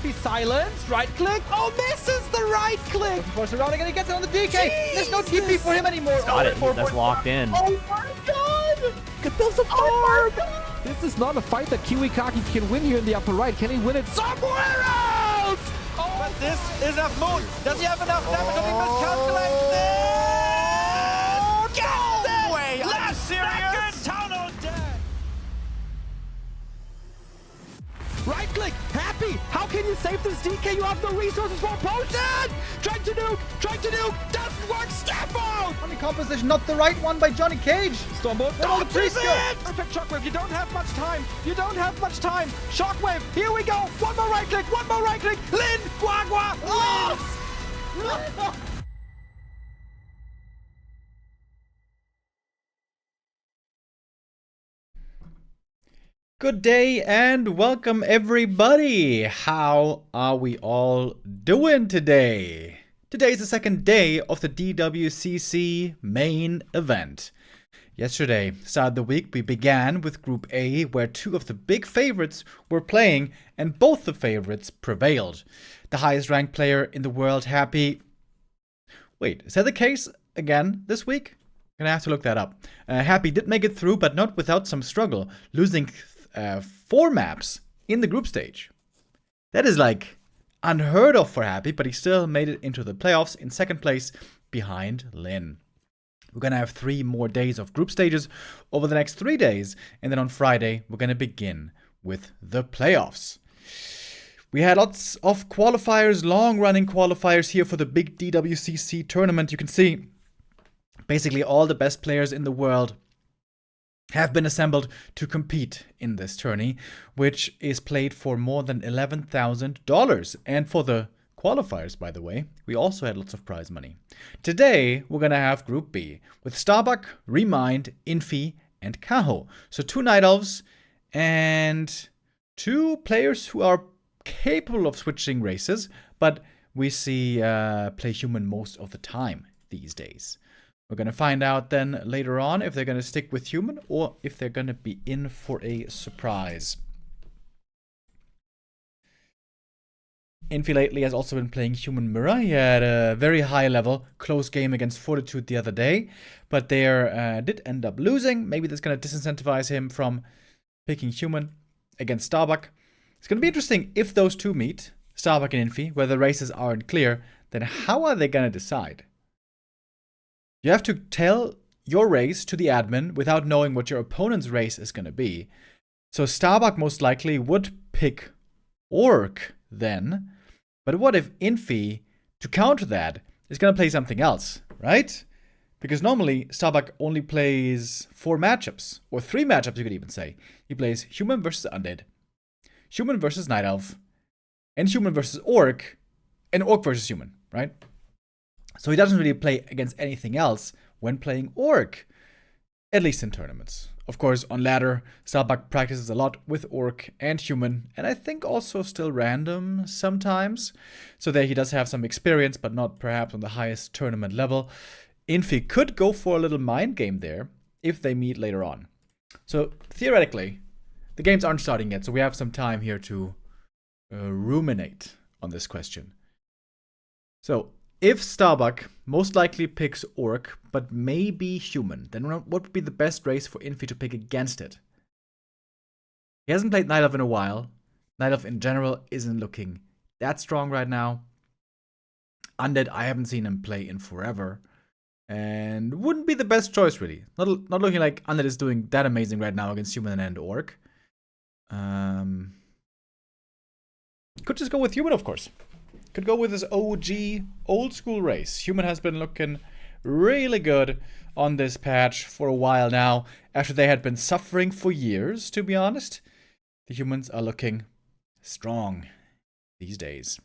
Happy silenced. Right click. Oh, misses the right click. Force around again. He gets it on the DK. There's no TP for him anymore. Got it. That's locked in. Oh my god. Could build some Oh my god. This is not a fight that Kiwikaki can win here in the upper right. Can he win it somewhere else? Oh, but this is enough moon. Does he have enough damage? Does he miscalculate this? no way. Last serious? town on deck. Right click, Happy. How can you save this DK? You have no resources for a potion. Trying to nuke. Doesn't work. Step out. Funny composition, not the right one by Johnny Cage. Stormbolt. Where all the trees go? Perfect shockwave. You don't have much time. Shockwave. Here we go. One more right click. Lin. Guagua. Oh! Good day and welcome everybody. How are we all doing today? Today is the second day of the DWCC main event. Yesterday, start of the week, we began with Group A, where two of the big favorites were playing and both the favorites prevailed. The highest ranked player in the world, Happy. Wait, is that the case again this week? I'm gonna have to look that up. Happy did make it through, but not without some struggle, losing 4 maps in the group stage. That is like unheard of for Happy, but he still made it into the playoffs in second place behind Lin. We're gonna have 3 more days of group stages over the next 3 days, and then on Friday we're gonna begin with the playoffs. We had lots of qualifiers, long-running qualifiers here for the big DWCC tournament. You can see basically all the best players in the world have been assembled to compete in this tourney, which is played for more than $11,000. And for the qualifiers, by the way, we also had lots of prize money. Today, we're gonna have Group B with Starbuck, ReMinD, Infi, and Kaho. So 2 Night Elves and 2 players who are capable of switching races, but we see play human most of the time these days. We're going to find out then later on if they're going to stick with human or if they're going to be in for a surprise. Infi lately has also been playing human mirror. He had a very high level close game against Fortitude the other day, but they did end up losing. Maybe that's going to disincentivize him from picking human against Starbuck. It's going to be interesting if those two meet, Starbuck and Infi, where the races aren't clear. Then how are they going to decide? You have to tell your race to the admin without knowing what your opponent's race is going to be. So Starbuck most likely would pick Orc then. But what if Infi, to counter that, is going to play something else, right? Because normally Starbuck only plays 4 matchups, or 3 matchups you could even say. He plays Human versus Undead, Human versus Night Elf, and Human versus Orc, and Orc versus Human, right? So he doesn't really play against anything else when playing Orc, at least in tournaments. Of course, on ladder, Starbuck practices a lot with Orc and Human, and I think also still random sometimes. So there he does have some experience, but not perhaps on the highest tournament level. Infi could go for a little mind game there if they meet later on. So theoretically, the games aren't starting yet, so we have some time here to ruminate on this question. So if Starbuck most likely picks Orc, but maybe Human, then what would be the best race for Infi to pick against it? He hasn't played Night Elf in a while. Night Elf in general isn't looking that strong right now. Undead, I haven't seen him play in forever. And wouldn't be the best choice, really. Not looking like Undead is doing that amazing right now against Human and Orc. Could just go with Human, of course. Could go with his OG, old school race. Human has been looking really good on this patch for a while now, after they had been suffering for years, to be honest. The Humans are looking strong these days.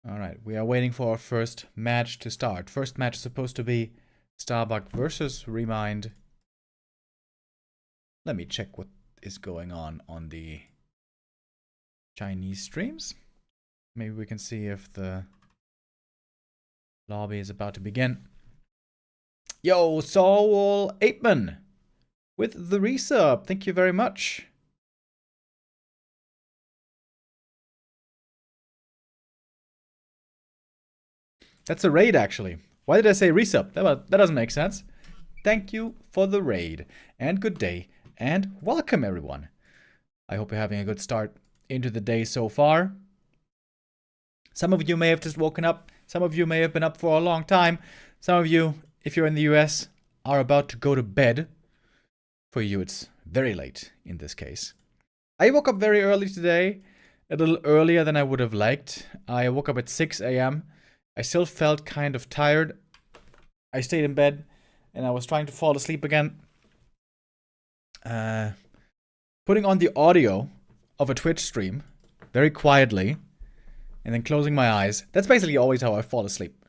Alright, we are waiting for our first match to start. First match is supposed to be Starbuck versus ReMinD. Let me check what is going on the Chinese streams. Maybe we can see if the lobby is about to begin. Yo, Saul Apeman with the resub. Thank you very much. That's a raid, actually. Why did I say resub? That doesn't make sense. Thank you for the raid. And good day. And welcome, everyone. I hope you're having a good start into the day so far. Some of you may have just woken up. Some of you may have been up for a long time. Some of you, if you're in the US, are about to go to bed. For you, it's very late in this case. I woke up very early today. A little earlier than I would have liked. I woke up at 6 a.m. I still felt kind of tired. I stayed in bed and I was trying to fall asleep again. Putting on the audio of a Twitch stream very quietly and then closing my eyes. That's basically always how I fall asleep.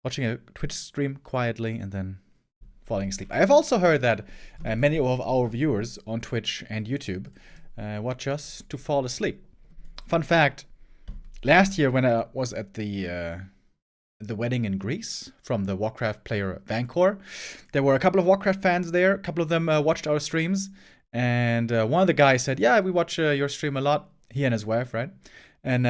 Watching a Twitch stream quietly and then falling asleep. I have also heard that many of our viewers on Twitch and YouTube watch us to fall asleep. Fun fact, last year when I was at the wedding in Greece from the Warcraft player Vancor, there were a couple of Warcraft fans there. A couple of them watched our streams. And one of the guys said, yeah, we watch your stream a lot. He and his wife, right? And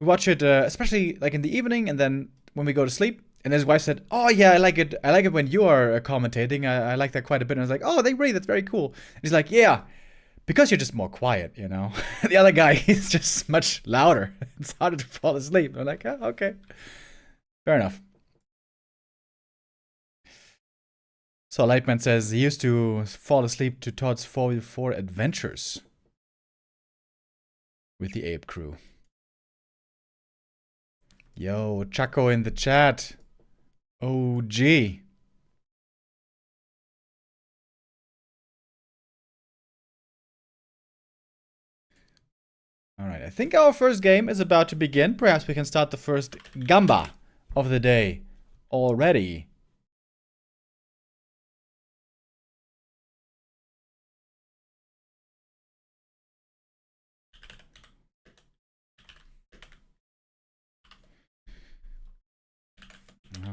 we watch it especially like in the evening and then when we go to sleep. And his wife said, oh yeah, I like it. I like it when you are commentating. I like that quite a bit. And I was like, oh, they really, that's very cool. And he's like, yeah, because you're just more quiet, you know. The other guy, he's just much louder. It's harder to fall asleep. And I'm like, oh, okay. Fair enough. So Lightman says he used to fall asleep to Todd's 4v4 adventures with the Ape crew. Yo, Chaco in the chat. OG. Alright, I think our first game is about to begin. Perhaps we can start the first Gamba of the day already.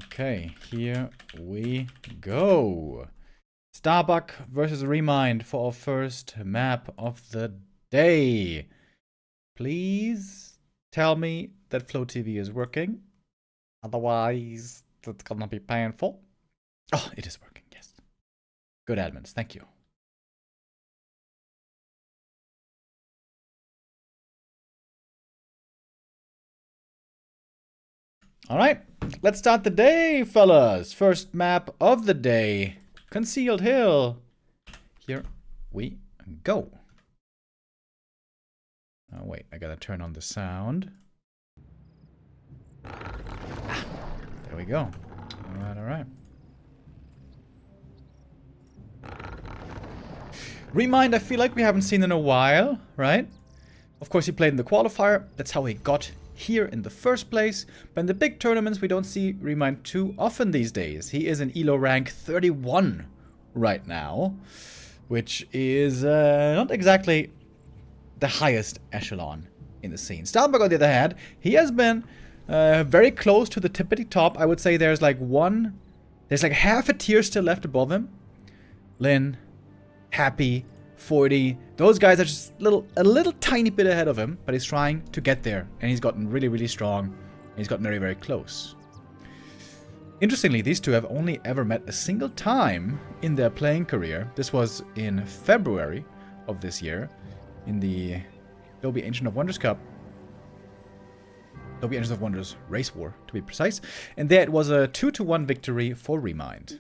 Okay, here we go. Starbuck versus ReMinD for our first map of the day. Please tell me that Flow TV is working. Otherwise, that's gonna be painful. Oh, it is working, yes. Good admins, thank you. Alright, let's start the day, fellas. First map of the day. Concealed Hill. Here we go. Oh, wait, I gotta turn on the sound. Ah, there we go. Alright, alright. ReMinD, I feel like we haven't seen in a while, right? Of course, he played in the qualifier. That's how he got here in the first place. But in the big tournaments, we don't see ReMinD too often these days. He is in ELO rank 31 right now, which is not exactly the highest echelon in the scene. Starbuck, on the other hand, he has been very close to the tippity top. I would say there's like half a tier still left above him. Lin, Happy, 40. Those guys are just a little tiny bit ahead of him, but he's trying to get there. And he's gotten really, really strong. And he's gotten very, very close. Interestingly, these two have only ever met a single time in their playing career. This was in February of this year, in the Adobe Ancient of Wonders Cup. Adobe Ancient of Wonders Race War, to be precise. And there it was a 2-1 victory for ReMinD.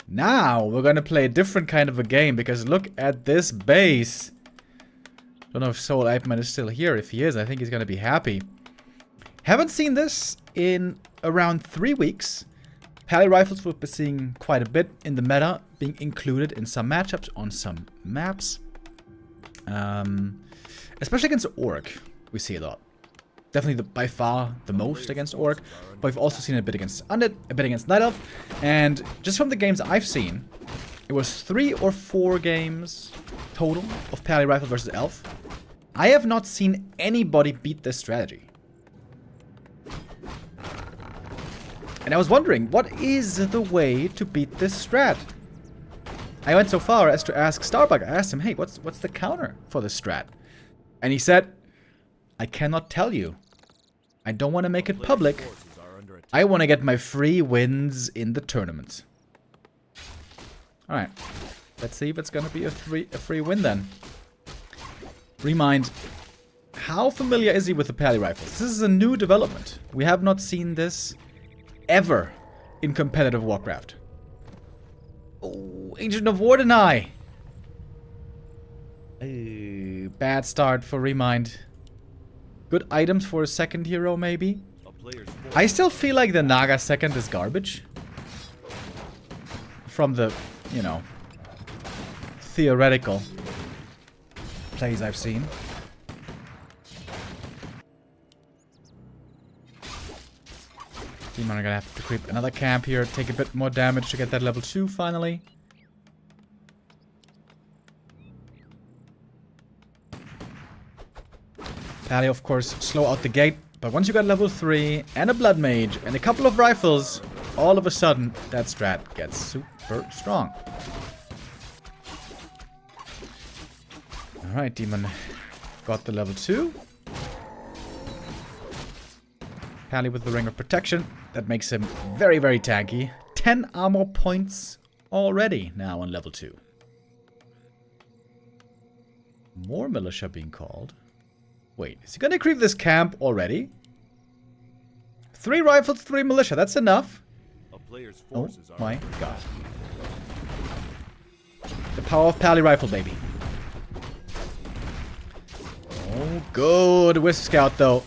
Now, we're gonna play a different kind of a game, because look at this base. Don't know if Soul Apeman is still here. If he is, I think he's gonna be happy. Haven't seen this in around 3 weeks. Pally rifles we've been seeing quite a bit in the meta, being included in some matchups on some maps. Especially against Orc, we see a lot. Definitely by far the most against Orc, but we've also seen a bit against Undead, a bit against Night Elf, and just from the games I've seen, it was 3 or 4 games total of Pally Rifle versus Elf. I have not seen anybody beat this strategy. And I was wondering, what is the way to beat this strat? I went so far as to ask Starbuck. I asked him, hey, what's the counter for this strat? And he said, I cannot tell you. I don't want to make it public. I want to get my free wins in the tournament. Alright. Let's see if it's going to be a free win then. ReMinD. How familiar is he with the Pally rifles? This is a new development. We have not seen this ever in competitive Warcraft. Oh, Ancient of War deny. Bad start for ReMinD. Good items for a second hero, maybe. I still feel like the Naga second is garbage. From the, you know, theoretical plays I've seen. Demon are gonna have to creep another camp here, take a bit more damage to get that level 2 finally. Pally, of course, slow out the gate, but once you got level 3 and a Blood Mage and a couple of rifles, all of a sudden that strat gets super strong. Alright, Demon got the level 2. Pally with the Ring of Protection. That makes him very, very tanky. 10 armor points already now on level 2. More militia being called. Wait, is he gonna creep this camp already? 3 rifles, 3 militia. That's enough. Oh my god. The power of Pally rifle, baby. Oh, good Wisp Scout, though.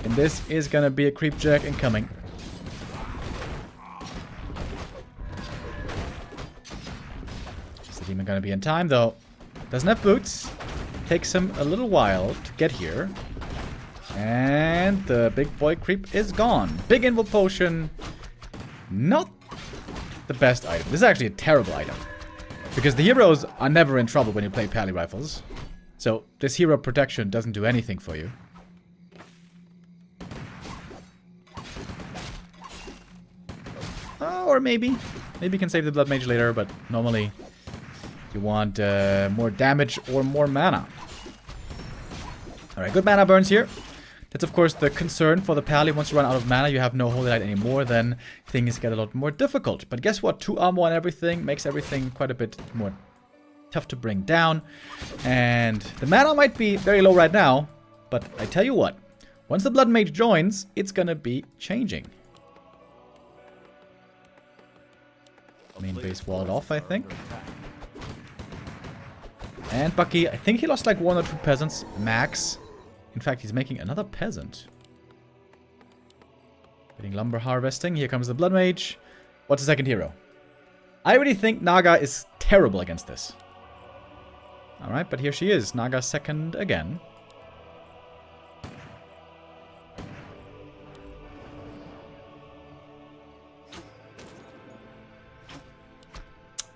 And this is gonna be a creep jack incoming. Is the Demon gonna be in time, though? Doesn't have boots. Takes him a little while to get here. And the big boy creep is gone. Big Invul Potion. Not the best item. This is actually a terrible item. Because the heroes are never in trouble when you play Pally rifles. So this hero protection doesn't do anything for you. Or maybe. Maybe you can save the Blood Mage later, but normally you want more damage or more mana. Alright, good mana burns here. That's of course the concern for the Pally. Once you run out of mana, you have no Holy Light anymore, then things get a lot more difficult. But guess what? 2 armor and everything makes everything quite a bit more tough to bring down. And the mana might be very low right now, but I tell you what, once the Blood Mage joins, it's gonna be changing. Main base walled off, I think. And Bucky, I think he lost like 1 or 2 peasants max. In fact, he's making another peasant. Getting lumber harvesting. Here comes the Blood Mage. What's the second hero? I really think Naga is terrible against this. Alright, but here she is. Naga second again.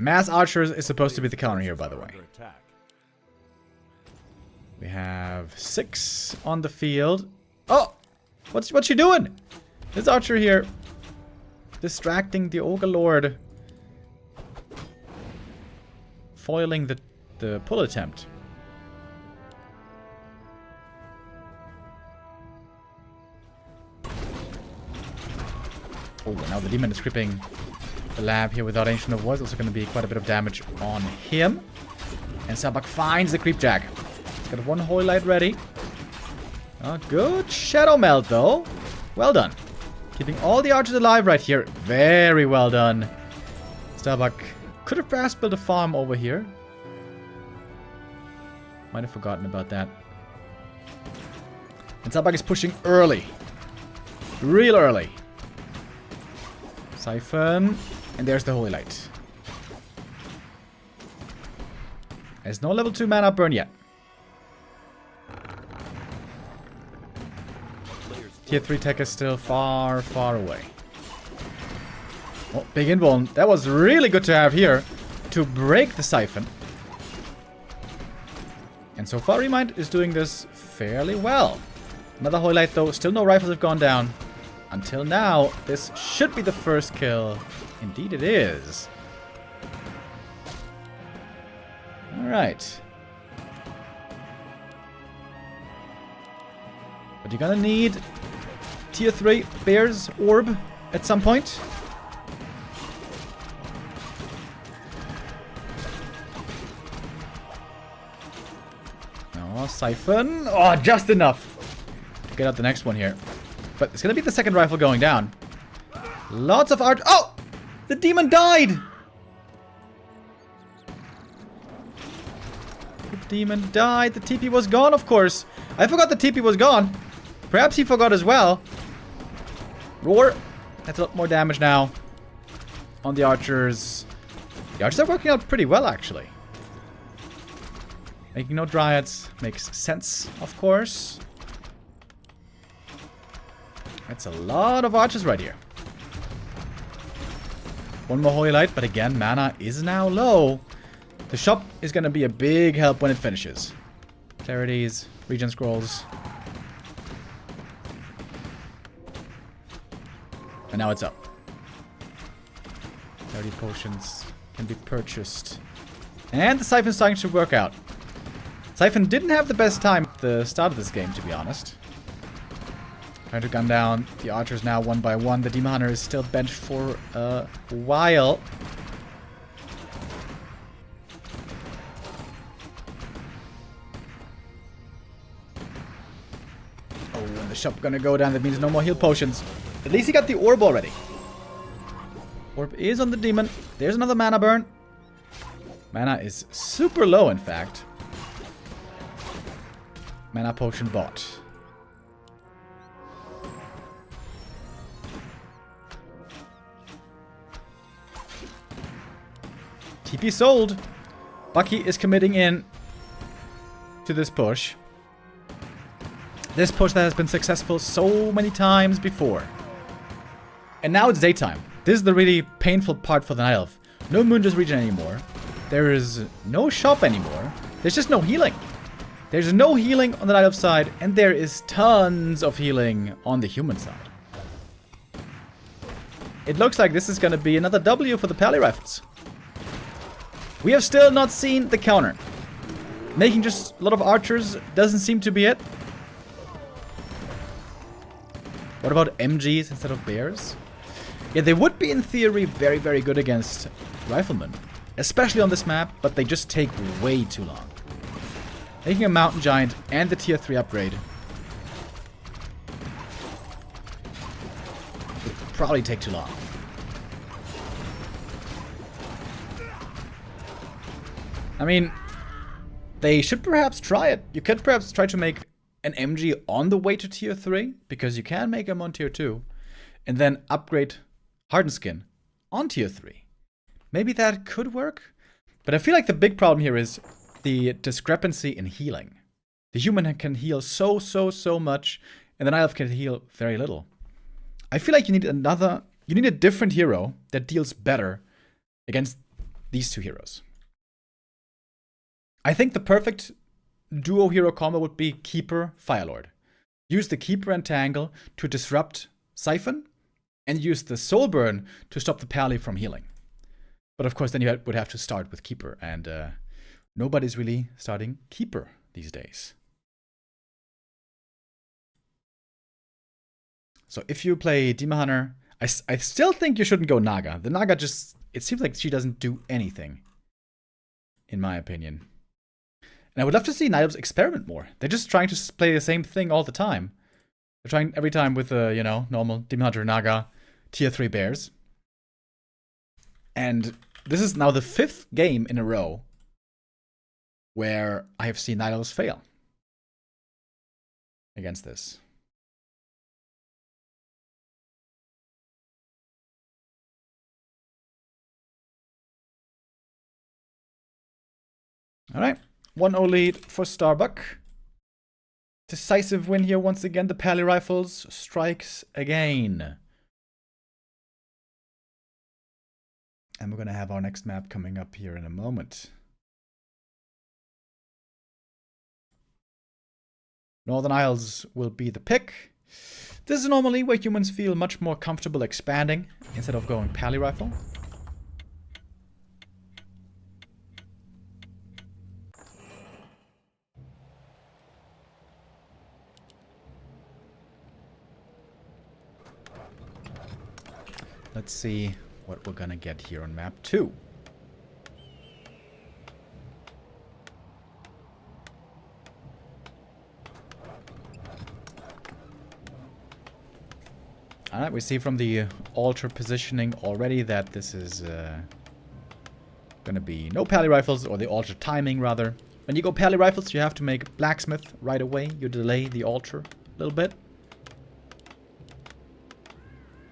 Mass Archers is supposed to be the counter here, by the way. We have 6 on the field. Oh! What's she doing? This Archer here. Distracting the Ogre Lord. Foiling the pull attempt. Oh, now the Demon is creeping the lab here without Ancient of War. Also going to be quite a bit of damage on him. And Starbuck finds the Creep Jack. Got 1 Holy Light ready. Oh, good Shadow Melt, though. Well done. Keeping all the archers alive right here. Very well done. Starbuck could have perhaps built a farm over here. Might have forgotten about that. And Starbuck is pushing early. Real early. Siphon. And there's the Holy Light. There's no level 2 mana burn yet. Tier 3 tech is still far, far away. Oh, big invuln. That was really good to have here to break the Siphon. And so far, ReMinD is doing this fairly well. Another Holy Light, though. Still no rifles have gone down. Until now, this should be the first kill. Indeed it is. Alright. What you're gonna need tier 3 Bears orb at some point. Oh, Siphon. Oh, just enough to get out the next one here. But it's going to be the second rifle going down. Lots of art. Oh! The demon died! The demon died. The TP was gone, of course. I forgot the TP was gone. Perhaps he forgot as well. Roar. That's a lot more damage now on the archers. The archers are working out pretty well, actually. Making no dryads makes sense, of course. That's a lot of archers right here. One more Holy Light, but again, mana is now low. The shop is going to be a big help when it finishes. Clarities, regen scrolls. And now it's up. Clarity potions can be purchased. And the Siphon's starting to work out. Siphon didn't have the best time at the start of this game, to be honest. Trying to gun down the archers now one by one. The Demon Hunter is still benched for a while. Oh, and the shop gonna go down. That means no more heal potions. At least he got the orb already. Orb is on the demon. There's another mana burn. Mana is super low, in fact. Mana potion bought. TP sold. Bucky is committing in to this push. This push that has been successful so many times before. And now it's daytime. This is the really painful part for the Night Elf. No Moondra's region anymore. There is no shop anymore. There's just no healing. There's no healing on the Night Elf side, and there is tons of healing on the human side. It looks like this is going to be another W for the Pally Rifles. We have still not seen the counter. Making just a lot of archers doesn't seem to be it. What about MGs instead of bears? Yeah, they would be in theory very, very good against riflemen. Especially on this map, but they just take way too long. Making a mountain giant and the tier 3 upgrade would probably take too long. I mean, they should perhaps try it. You could perhaps try to make an MG on the way to tier 3, because you can make them on tier 2, and then upgrade Hardened Skin on tier 3. Maybe that could work, but I feel like the big problem here is the discrepancy in healing. The human can heal so much, and the Night Elf can heal very little. I feel like you need a different hero that deals better against these two heroes. I think the perfect duo hero combo would be Keeper Firelord. Use the Keeper Entangle to disrupt Siphon, and use the Soul Burn to stop the Pally from healing. But of course, then you would have to start with Keeper, and nobody's really starting Keeper these days. So if you play Demon Hunter, I still think you shouldn't go Naga. The Naga just, it seems like she doesn't do anything, in my opinion. And I would love to see Night Elves experiment more. They're just trying to play the same thing all the time. They're trying every time with normal Demon Hunter, Naga, tier 3 bears. And this is now the 5th game in a row where I have seen Night Elves fail against this. Alright, 1-0 lead for Starbuck. Decisive win here once again. The Pally Rifles strikes again. And we're going to have our next map coming up here in a moment. Northern Isles will be the pick. This is normally where humans feel much more comfortable expanding instead of going Pally Rifle. Let's see what we're gonna get here on map 2. Alright, we see from the altar positioning already that this is gonna be no pally rifles, or the altar timing rather. When you go pally rifles, you have to make blacksmith right away. You delay the altar a little bit.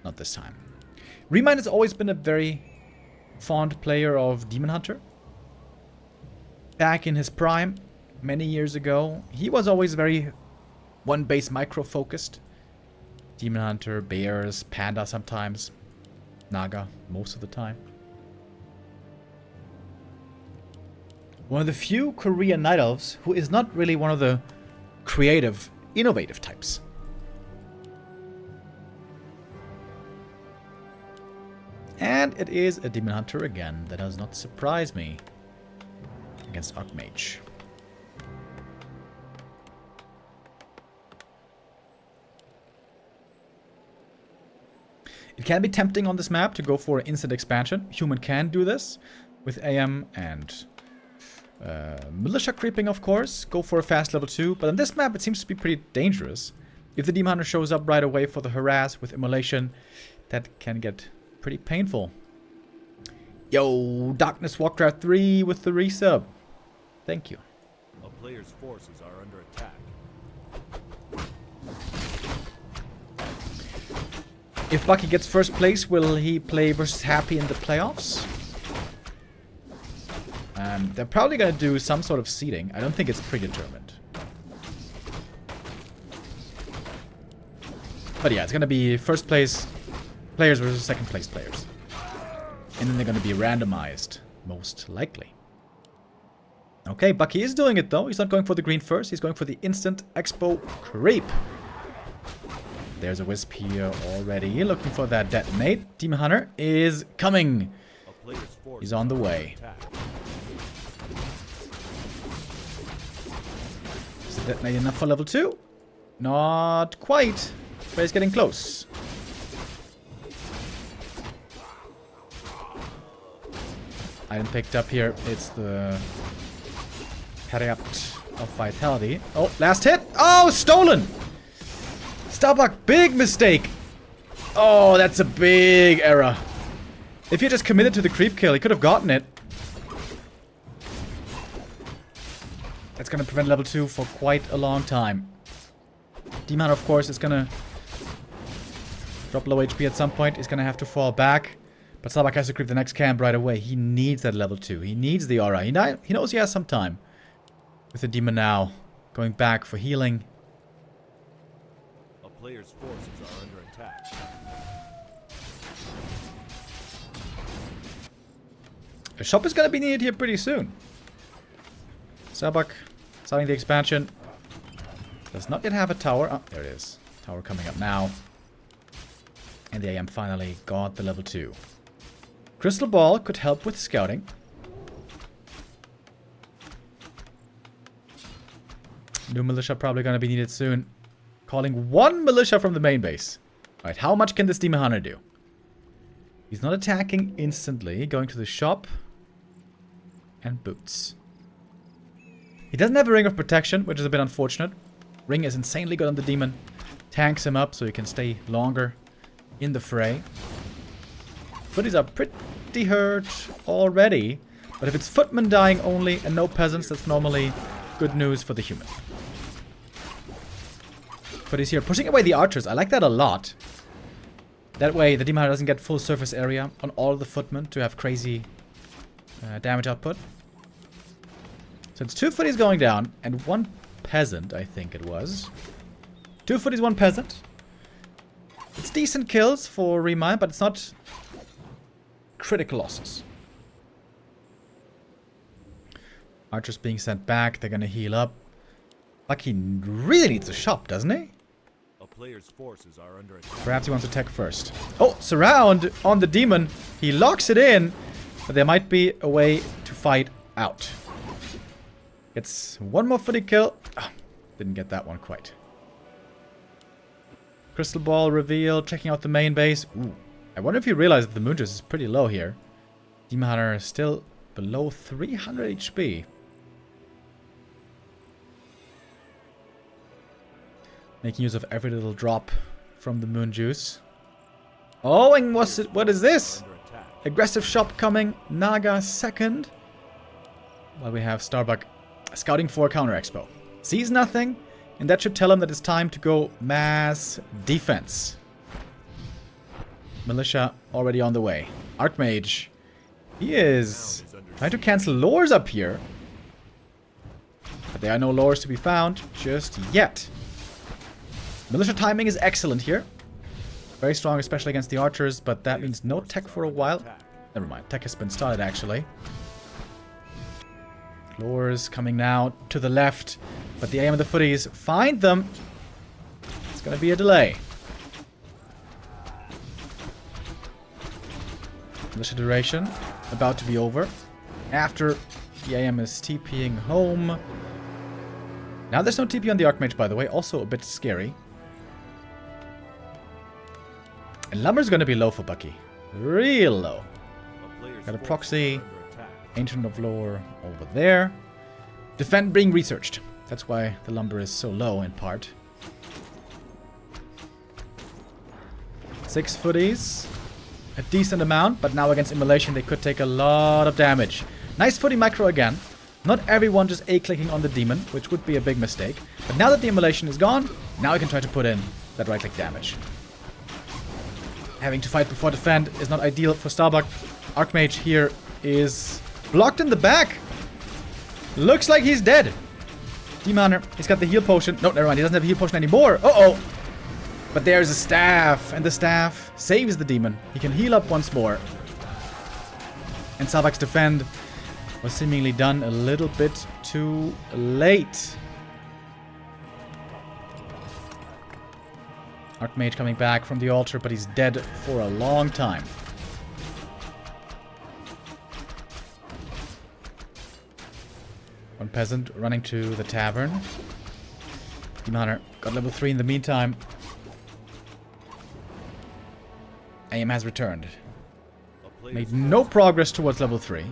Not this time. ReMinD has always been a very fond player of Demon Hunter. Back in his prime, many years ago, he was always very one-base micro-focused. Demon Hunter, Bears, Panda sometimes, Naga most of the time. One of the few Korean Night Elves who is not really one of the creative, innovative types. And it is a Demon Hunter again. That does not surprise me against Archmage. It can be tempting on this map to go for an instant expansion. Human can do this with AM and Militia creeping, of course. Go for a fast level 2. But on this map, it seems to be pretty dangerous. If the Demon Hunter shows up right away for the harass with immolation, that can get pretty painful. Yo, Darkness Warcraft 3 with the resub. Thank you. A player's forces are under attack. If Bucky gets first place, will he play versus Happy in the playoffs? They're probably going to do some sort of seeding. I don't think it's predetermined. But yeah, it's going to be first place players versus second place players. And then they're going to be randomized, most likely. Okay, Bucky is doing it though. He's not going for the green first. He's going for the instant expo creep. There's a Wisp here already, looking for that detonate. Demon Hunter is coming. He's on the way. Is it detonate enough for level 2? Not quite, but he's getting close. Item picked up here. It's the Periapt of Vitality. Oh, last hit. Oh, stolen! Starbuck, big mistake. Oh, that's a big error. If he just committed to the creep kill, he could have gotten it. That's going to prevent level 2 for quite a long time. Demon, of course, is going to drop low HP at some point. He's going to have to fall back. But Starbuck has to creep the next camp right away. He needs that level 2. He needs the aura. He knows he has some time. With the Demon now going back for healing. Players' forces are under attack. A shop is going to be needed here pretty soon. Starbuck starting the expansion. Does not yet have a tower. Oh, there it is. Tower coming up now. And the AM finally got the level 2. Crystal Ball could help with scouting. New militia probably going to be needed soon. Calling one militia from the main base. Alright, how much can this Demon Hunter do? He's not attacking instantly. Going to the shop. And boots. He doesn't have a Ring of Protection, which is a bit unfortunate. Ring is insanely good on the Demon. Tanks him up so he can stay longer in the fray. Footies are pretty hurt already. But if it's footmen dying only and no peasants, that's normally good news for the human. But he's here pushing away the archers. I like that a lot. That way the Demon Hunter doesn't get full surface area on all the footmen to have crazy damage output. So it's 2 footies going down and 1 peasant, I think it was. 2 footies, 1 peasant. It's decent kills for ReMinD, but it's not critical losses. Archers being sent back. They're going to heal up. Bucky really needs a shop, doesn't he? Players' forces are under attack. Perhaps he wants to attack first. Oh, surround on the Demon. He locks it in, but there might be a way to fight out. Gets 1 more footy kill. Oh, didn't get that one quite. Crystal Ball reveal, checking out the main base. Ooh, I wonder if you realize that the Moon Juice is pretty low here. Demon Hunter is still below 300 HP. Making use of every little drop from the Moon Juice. Oh, and what is this? Aggressive shop coming. Naga second. While we have Starbuck scouting for counter expo. Sees nothing, and that should tell him that it's time to go mass defense. Militia already on the way. Archmage. He is trying to cancel lures up here. But there are no lures to be found just yet. Militia timing is excellent here. Very strong, especially against the archers, but that means no tech for a while. Never mind, tech has been started actually. Lures coming now to the left, but the aim of the footies find them. It's gonna be a delay. Militia duration about to be over. After the AM is TPing home. Now there's no TP on the Archmage, by the way, also a bit scary. And Lumber's gonna be low for Bucky. Real low. Got a proxy. Ancient of Lore over there. Defend being researched. That's why the Lumber is so low in part. 6 footies. A decent amount, but now against Immolation they could take a lot of damage. Nice footy micro again. Not everyone just A-clicking on the demon, which would be a big mistake. But now that the Immolation is gone, now I can try to put in that right-click damage. Having to fight before defend is not ideal for Starbuck. Archmage here is blocked in the back. Looks like he's dead. Demon Hunter, he's got the heal potion. No, never mind, he doesn't have a heal potion anymore. Uh-oh. But there's a staff, and the staff saves the demon. He can heal up once more. And Starbuck's defend was seemingly done a little bit too late. Archmage coming back from the altar, but he's dead for a long time. One peasant running to the tavern. Demon Hunter got level 3 in the meantime. AM has returned. Made no progress towards level 3.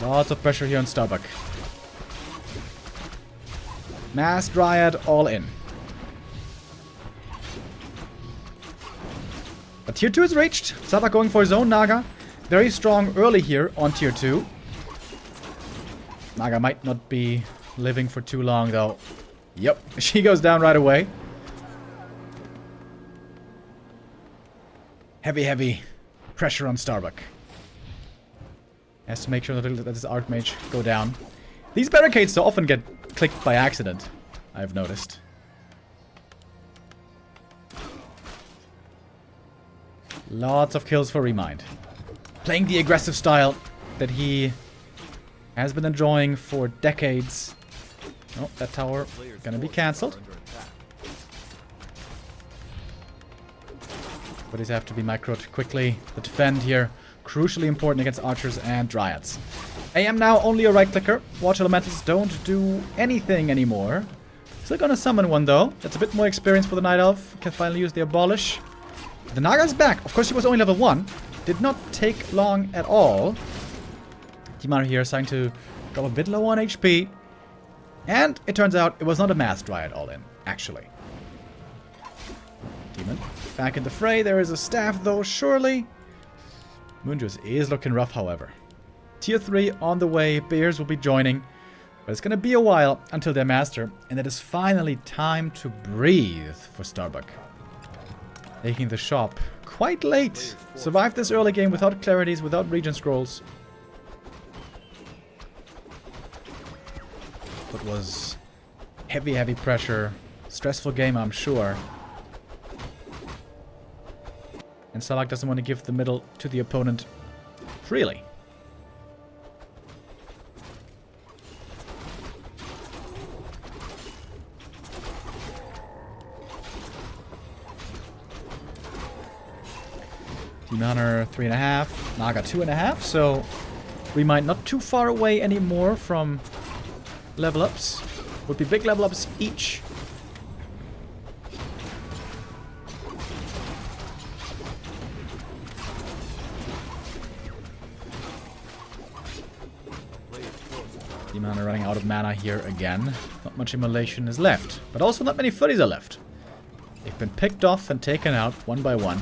Lots of pressure here on Starbuck. Mass Dryad all in. But tier 2 is reached. Starbuck going for his own Naga. Very strong early here on tier 2. Naga might not be living for too long though. Yep, she goes down right away. Heavy pressure on Starbuck. Has to make sure that this Archmage go down. These barricades so often get clicked by accident, I've noticed. Lots of kills for ReMinD. Playing the aggressive style that he has been enjoying for decades. Oh, that tower gonna be cancelled. But these have to be microed quickly. The defend here, crucially important against archers and dryads. AM now only a right clicker. Water elementals don't do anything anymore. Still gonna summon one though. That's a bit more experience for the Night Elf. Can finally use the Abolish. The Naga's back. Of course, he was only level 1. Did not take long at all. Timar here is starting to drop a bit low on HP. And it turns out it was not a Mass Dryad all in, actually. Demon back in the fray. There is a staff though, surely. Moonjuice is looking rough, however. Tier 3 on the way. Bears will be joining. But it's going to be a while until they're master. And it is finally time to breathe for Starbuck. Taking the shop quite late. Survived this early game without clarities, without region scrolls. It was heavy pressure. Stressful game, I'm sure. And Starbuck doesn't want to give the middle to the opponent freely. Demon Hunter 3.5, Naga 2.5, so ReMinD not too far away anymore from level ups. Would be big level ups each. Demon Hunter running out of mana here again. Not much immolation is left. But also not many footies are left. They've been picked off and taken out one by one.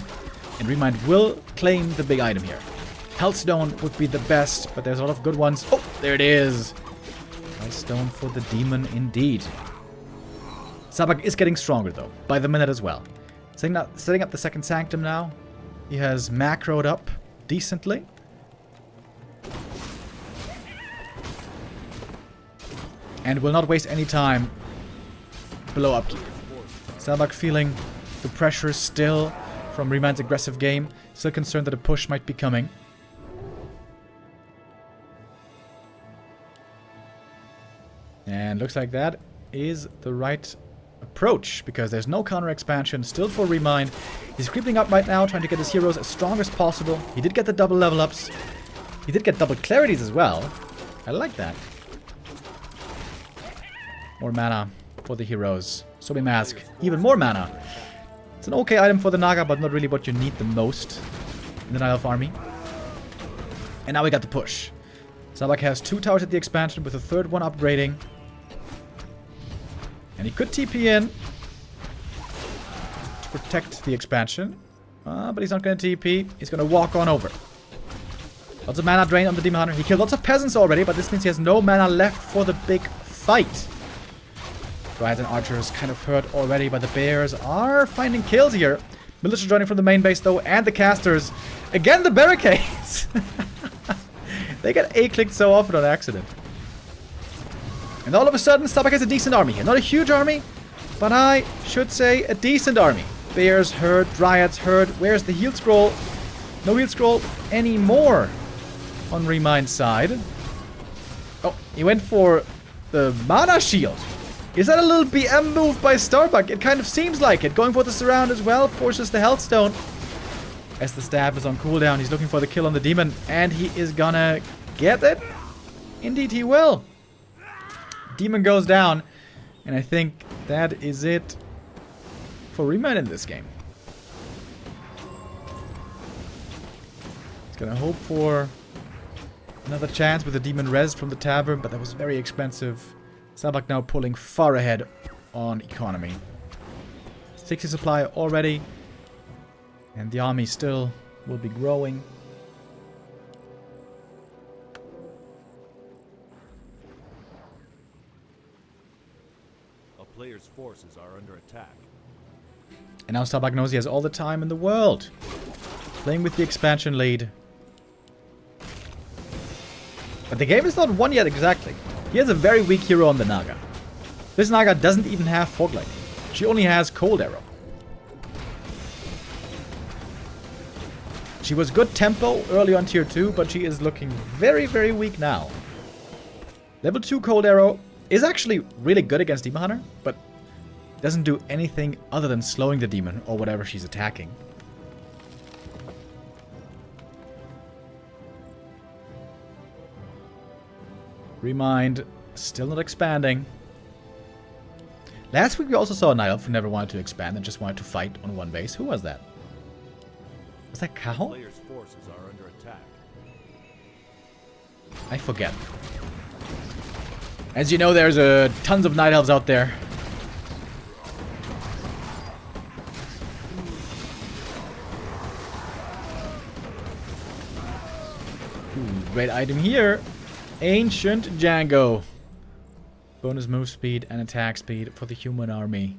And ReMinD will claim the big item here. Healthstone would be the best, but there's a lot of good ones. Oh, there it is. Healthstone for the demon indeed. Starbuck is getting stronger though, by the minute as well. Setting up the second Sanctum now. He has macroed up decently. And will not waste any time below upkeep. Starbuck feeling the pressure still from ReMind's aggressive game. Still concerned that a push might be coming. And looks like that is the right approach, because there's no counter expansion still for ReMinD. He's creeping up right now, trying to get his heroes as strong as possible. He did get the double level ups. He did get double clarities as well. I like that. More mana for the heroes. Sobi Mask, even more mana. It's an okay item for the Naga, but not really what you need the most in the Night Elf army. And now we got the push. Starbuck has 2 towers at the expansion with a third one upgrading. And he could TP in to protect the expansion. But he's not going to TP. He's going to walk on over. Lots of mana drain on the Demon Hunter. He killed lots of peasants already, but this means he has no mana left for the big fight. Dryads and Archers kind of hurt already, but the Bears are finding kills here. Militia joining from the main base though, and the casters. Again, the barricades! They get A-clicked so often on accident. And all of a sudden, Starbuck has a decent army here. Not a huge army, but I should say a decent army. Bears hurt, Dryads hurt. Where's the heal scroll? No heal scroll anymore on ReMind's side. Oh, he went for the mana shield. Is that a little BM move by Starbuck? It kind of seems like it. Going for the surround as well, forces the Healthstone. As the staff is on cooldown, he's looking for the kill on the demon, and he is gonna get it. Indeed he will. Demon goes down, and I think that is it for ReMinD in this game. He's gonna hope for another chance with the demon res from the tavern, but that was very expensive. Starbuck now pulling far ahead on economy. 60 supply already. And the army still will be growing. A player's forces are under attack. And now Starbuck knows he has all the time in the world. Playing with the expansion lead. But the game is not won yet exactly. He has a very weak hero on the Naga. This Naga doesn't even have Fog Lightning. She only has Cold Arrow. She was good tempo early on tier 2, but she is looking very, very weak now. Level 2 Cold Arrow is actually really good against Demon Hunter, but doesn't do anything other than slowing the demon or whatever she's attacking. ReMinD still not expanding. Last week we also saw a Night Elf who never wanted to expand and just wanted to fight on one base. Who was that? Was that Kaho? Player's forces are under attack. I forget. As you know, there's tons of Night Elves out there. Ooh, great item here. Ancient Django. Bonus move speed and attack speed for the human army.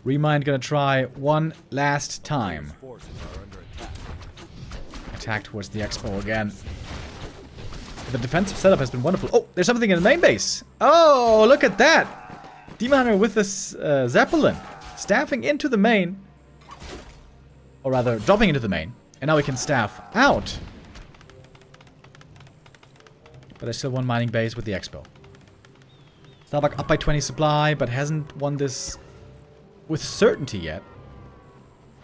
ReMinD gonna try one last time. Forces are under attack. Attack towards the expo again. The defensive setup has been wonderful. Oh, there's something in the main base. Oh, look at that. Demon Hunter with this Zeppelin. Staffing into the main. Or rather, dropping into the main. And now we can staff out. But I still won mining base with the expo. Starbuck up by 20 supply, but hasn't won this with certainty yet.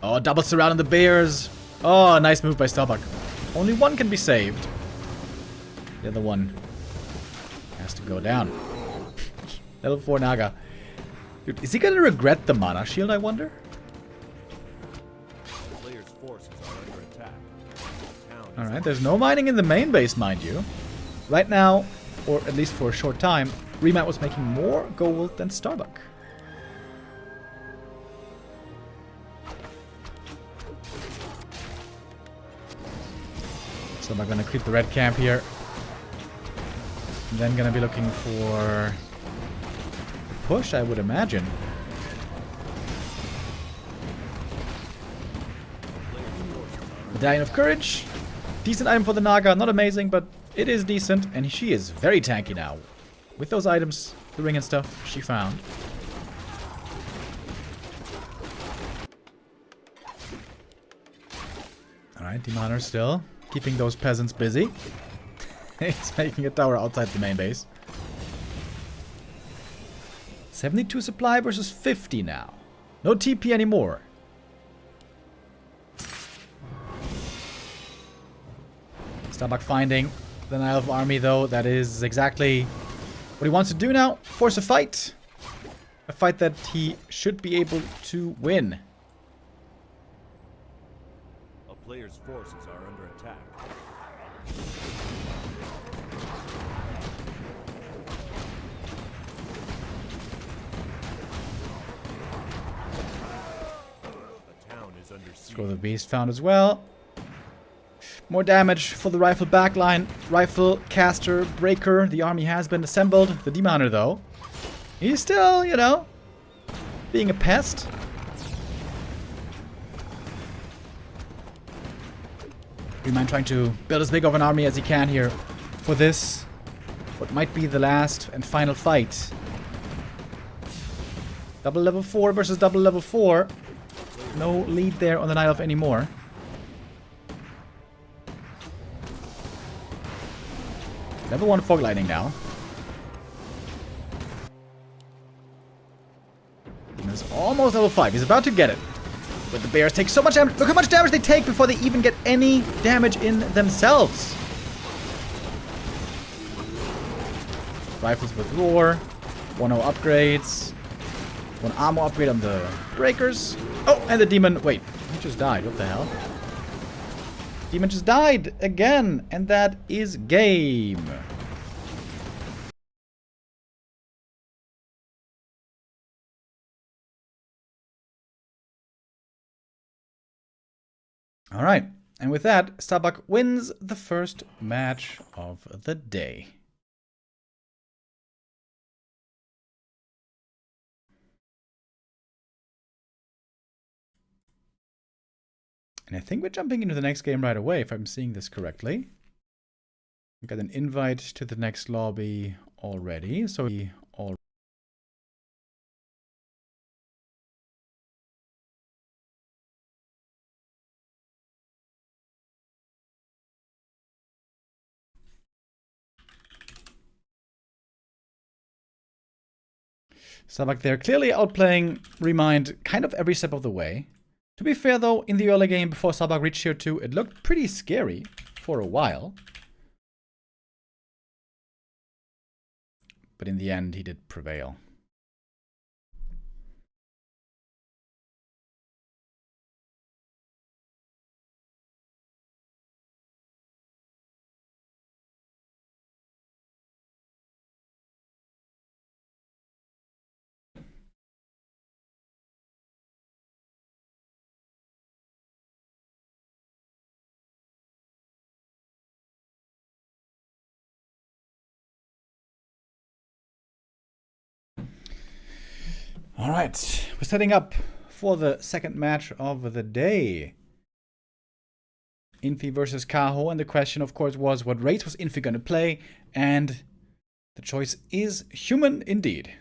Oh, double surround on the Bears. Oh, nice move by Starbuck. Only one can be saved. The other one has to go down. Level 4 Naga. Dude, is he gonna regret the mana shield, I wonder? Player's forces are under attack. Alright, there's no mining in the main base, mind you. right now, or at least for a short time, ReMinD was making more gold than Starbuck. So I'm gonna creep the red camp here. And then gonna be looking for a push, I would imagine. Medallion of Courage. Decent item for the Naga. Not amazing, but it is decent. And she is very tanky now. With those items, the ring and stuff she found. Alright, Demoner still keeping those peasants busy. He's making a tower outside the main base. 72 supply versus 50 now. No TP anymore. Starbuck finding the Nile of Army, though. That is exactly what he wants to do now. Force a fight. A fight that he should be able to win. A player's forces are under attack. A town is under siege. Scroll the Beast found as well. More damage for the rifle backline. Rifle, caster, breaker. The army has been assembled. The Demoner, though, he's still, you know, being a pest. ReMinD trying to build as big of an army as he can here for this, what might be the last and final fight. Double level 4 versus double level 4. No lead there on the Nile of anymore. Level 1 Fog Lightning now. He's almost level 5. He's about to get it. But the bears take so much damage. Look how much damage they take before they even get any damage in themselves. Rifles with roar. 1-0 upgrades. 1 armor upgrade on the breakers. Oh, and the demon. Wait, he just died. What the hell? Demon just died again, and that is game. All right, and with that, Starbuck wins the first match of the day. And I think we're jumping into the next game right away, if I'm seeing this correctly. We got an invite to the next lobby already, so we all. Starbuck there, clearly outplaying ReMinD kind of every step of the way. To be fair, though, in the early game, before Starbuck reached tier 2, it looked pretty scary for a while. But in the end, he did prevail. All right, we're setting up for the second match of the day. Infi versus Kaho, and the question, of course, was what race was Infi going to play? And the choice is human indeed.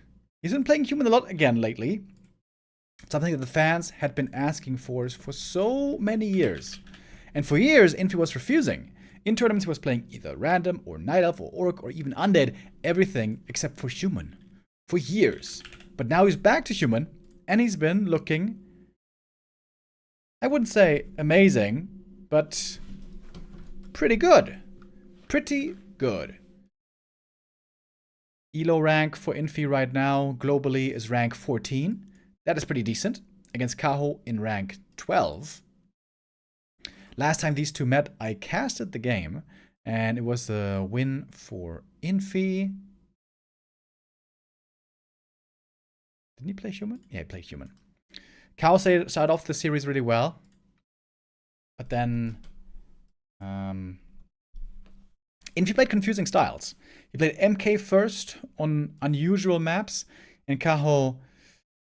He's been playing human a lot again lately. Something that the fans had been asking for so many years. And for years, Infi was refusing. In tournaments, he was playing either random or Night Elf or Orc or even Undead, everything except for human. For years. But now he's back to human, and he's been looking, I wouldn't say amazing, but pretty good. Pretty good. Elo rank for Infi right now, globally, is rank 14. That is pretty decent, against Kaho in rank 12. Last time these two met, I casted the game, And it was a win for Infi. Didn't he play human? Yeah, he played human. Kaho started off the series really well. But then Infi played confusing styles. He played MK first on unusual maps, and Kaho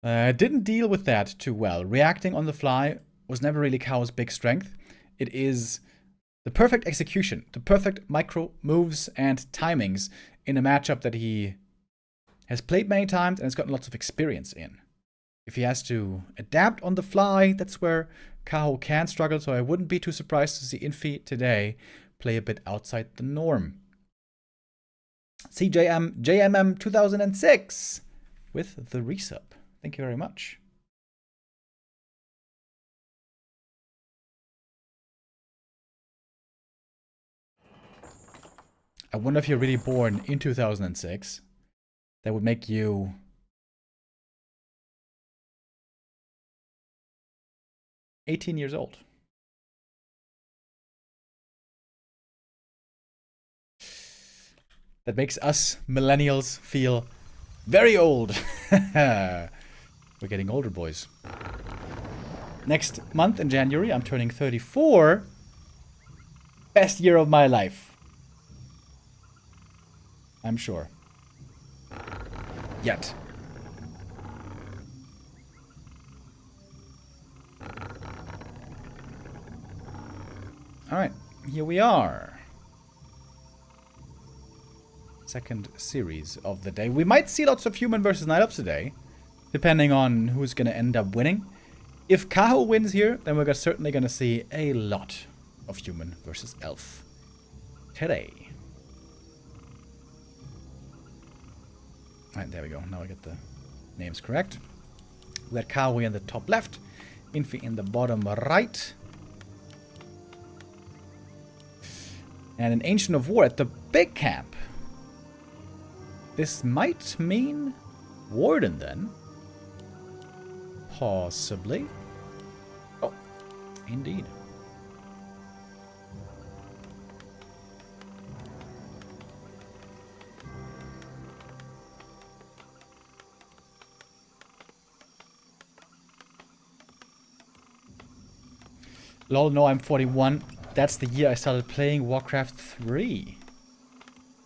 didn't deal with that too well. Reacting on the fly was never really Kaho's big strength. It is the perfect execution, the perfect micro moves and timings in a matchup that he has played many times and has gotten lots of experience in. If he has to adapt on the fly, that's where Kaho can struggle, so I wouldn't be too surprised to see Infi today play a bit outside the norm. CJM JMM 2006 with the resub. Thank you very much. I wonder if you're really born in 2006. That would make you 18 years old. That makes us millennials feel very old. We're getting older, boys. Next month in January, I'm turning 34. Best year of my life. I'm sure. Yet. Alright, here we are. Second series of the day. We might see lots of human versus night elves today, depending on who's going to end up winning. If Kaho wins here, then we're certainly going to see a lot of human versus elf today. Alright, there we go. Now I get the names correct. We got Kaho in the top left, Infi in the bottom right. And an Ancient of War at the big camp. This might mean Warden then. Possibly. Oh, indeed. Lol, no, I'm 41. That's the year I started playing Warcraft 3.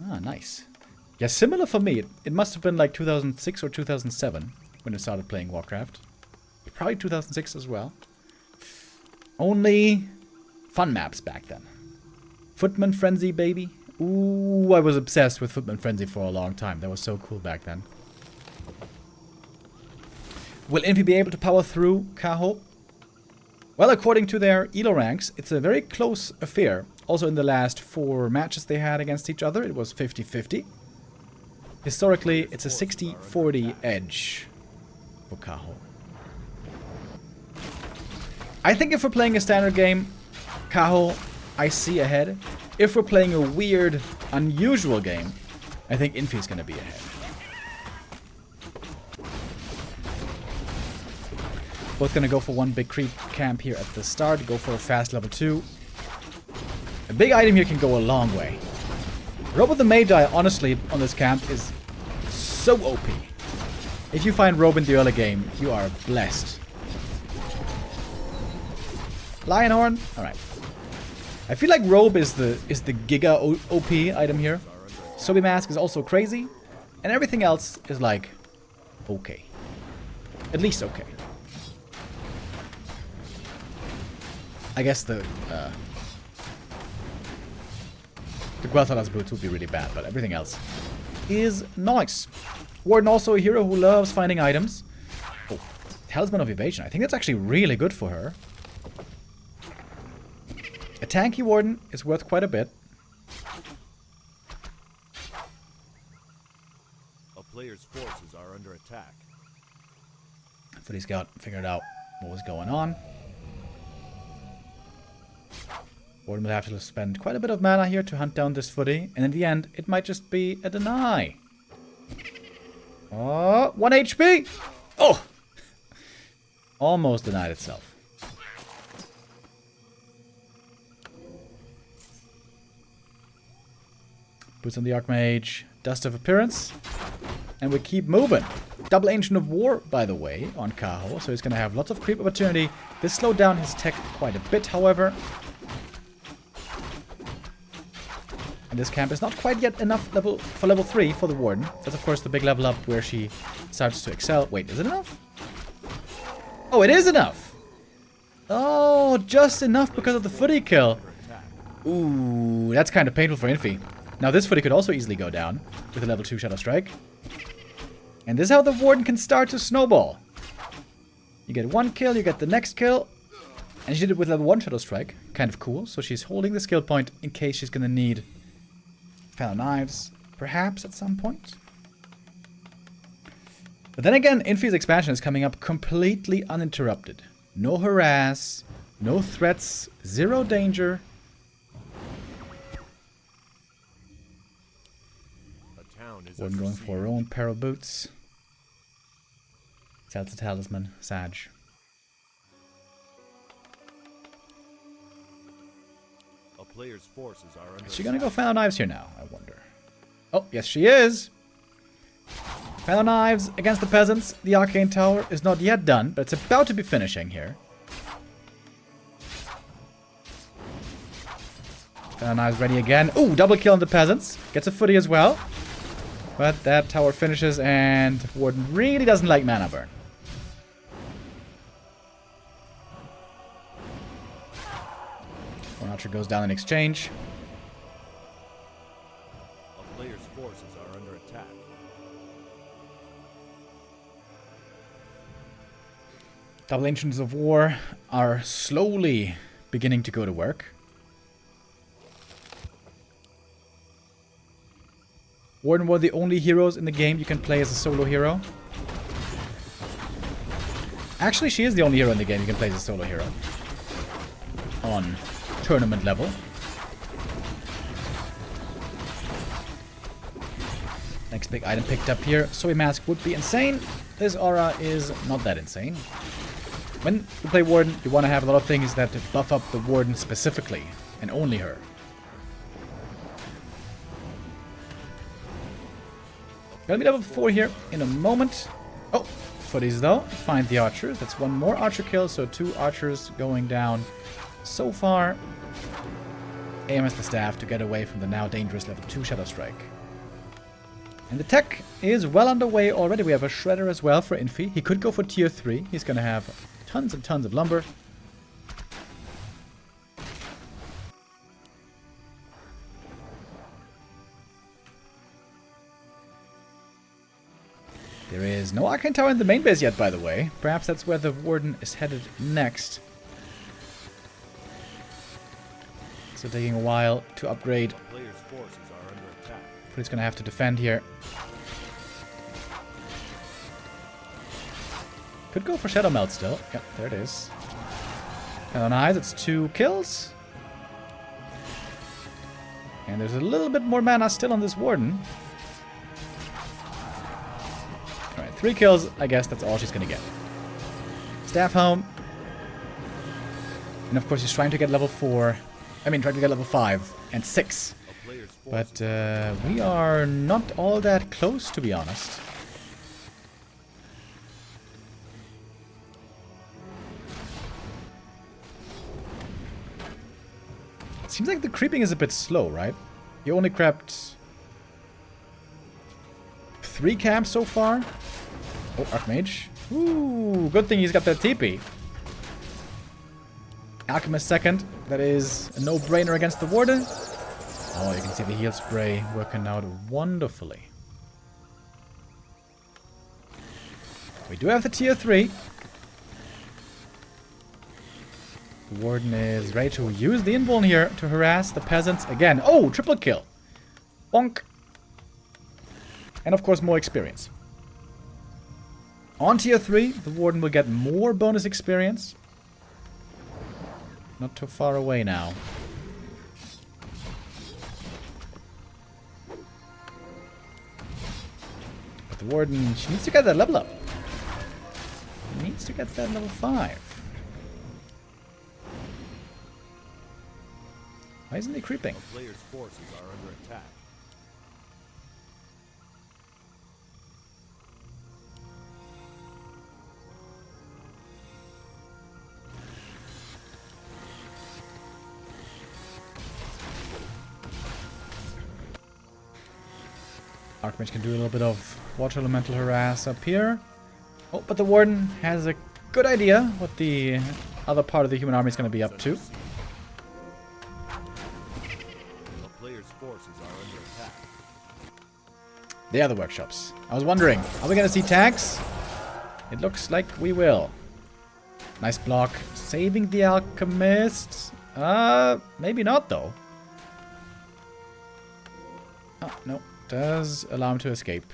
Ah, nice. Yeah, similar for me. It must have been like 2006 or 2007 when I started playing Warcraft. Probably 2006 as well. Only fun maps back then. Footman Frenzy, baby. Ooh, I was obsessed with Footman Frenzy for a long time. That was so cool back then. Will Infi be able to power through Kaho? Well, according to their ELO ranks, it's a very close affair. Also in the last 4 matches they had against each other, it was 50-50. Historically, it's a 60-40 edge for Kaho. I think if we're playing a standard game, Kaho, I see ahead. If we're playing a weird, unusual game, I think Infi's gonna be ahead. Both gonna go for one big creep camp here at the start, go for a fast level 2. A big item here can go a long way. Robe of the Magi, honestly, on this camp is so OP. If you find Robe in the early game, you are blessed. Lionhorn? Alright. I feel like Robe is the Giga OP item here. Sobi Mask is also crazy. And everything else is like, okay. At least okay. I guess the Guathalas boots would be really bad, but everything else is nice. Warden also a hero who loves finding items. Oh, Talisman of Evasion. I think that's actually really good for her. A tanky Warden is worth quite a bit. A player's forces are under attack. Footy Scout figured out what was going on. Warden will have to spend quite a bit of mana here to hunt down this footy, and in the end, it might just be a deny. Oh, 1 HP! Oh! Almost denied itself. Boots on the Archmage. Dust of Appearance. And we keep moving. Double Ancient of War, by the way, on Kaho. So he's going to have lots of creep opportunity. This slowed down his tech quite a bit, however. And this camp is not quite yet enough for level 3 for the Warden. That's, of course, the big level up where she starts to excel. Wait, is it enough? Oh, it is enough! Oh, just enough because of the footy kill. Ooh, that's kind of painful for Infi. Now, this footy could also easily go down with a level 2 Shadow Strike. And this is how the Warden can start to snowball. You get one kill, you get the next kill. And she did it with level 1 Shadow Strike. Kind of cool. So she's holding the skill point in case she's going to need Fellow Knives, perhaps at some point. But then again, Infi's expansion is coming up completely uninterrupted. No harass, no threats, zero danger. Warden going for her own pair of boots. Sells the talisman, Sag. A player's forces are under Is she gonna go Fellow Knives here now, I wonder? Oh, yes she is! Fellow Knives against the peasants. The Arcane Tower is not yet done, but it's about to be finishing here. Fellow Knives ready again. Ooh, double kill on the peasants. Gets a footy as well. But that tower finishes and Warden really doesn't like mana burn. One archer goes down in exchange. A player's forces are under attack. Double Ancients of War are slowly beginning to go to work. Warden were the only heroes in the game you can play as a solo hero. Actually, she is the only hero in the game you can play as a solo hero. On tournament level. Next big item picked up here. Soy Mask would be insane. This aura is not that insane. When you play Warden, you want to have a lot of things that buff up the Warden specifically. And only her. Gonna be level 4 here in a moment. Oh, footies though. Find the archers. That's one more archer kill, so 2 archers going down so far. Aim as the staff to get away from the now dangerous level 2 Shadow Strike. And the tech is well underway already. We have a Shredder as well for Infi. He could go for tier 3. He's gonna have tons and tons of lumber. There is no Arcane Tower in the main base yet, by the way. Perhaps that's where the Warden is headed next. So taking a while to upgrade. Player's forces are under attack. But he's going to have to defend here. Could go for Shadow Melt still. Yep, there it is. Oh, nice. It's 2 kills. And there's a little bit more mana still on this Warden. 3 kills, I guess that's all she's gonna get. Staff home. And of course she's trying to get level 4. I mean, trying to get level 5 and 6. But we are not all that close, to be honest. It seems like the creeping is a bit slow, right? You only crept 3 camps so far. Oh, Archmage. Ooh, good thing he's got that TP. Alchemist second. That is a no-brainer against the Warden. Oh, you can see the heal spray working out wonderfully. We do have the tier 3. The Warden is ready to use the invuln here to harass the peasants again. Oh, triple kill. Bonk. And of course more experience. On tier 3, the Warden will get more bonus experience. Not too far away now. But the Warden, she needs to get that level up. She needs to get that level 5. Why isn't he creeping? A player's forces are under attack. Archmage can do a little bit of water elemental harass up here. Oh, but the Warden has a good idea what the other part of the human army is going to be up to. A player's forces are under attack. They are the workshops. I was wondering, are we going to see tanks? It looks like we will. Nice block. Saving the alchemists. Maybe not though. Oh, no. Does allow him to escape.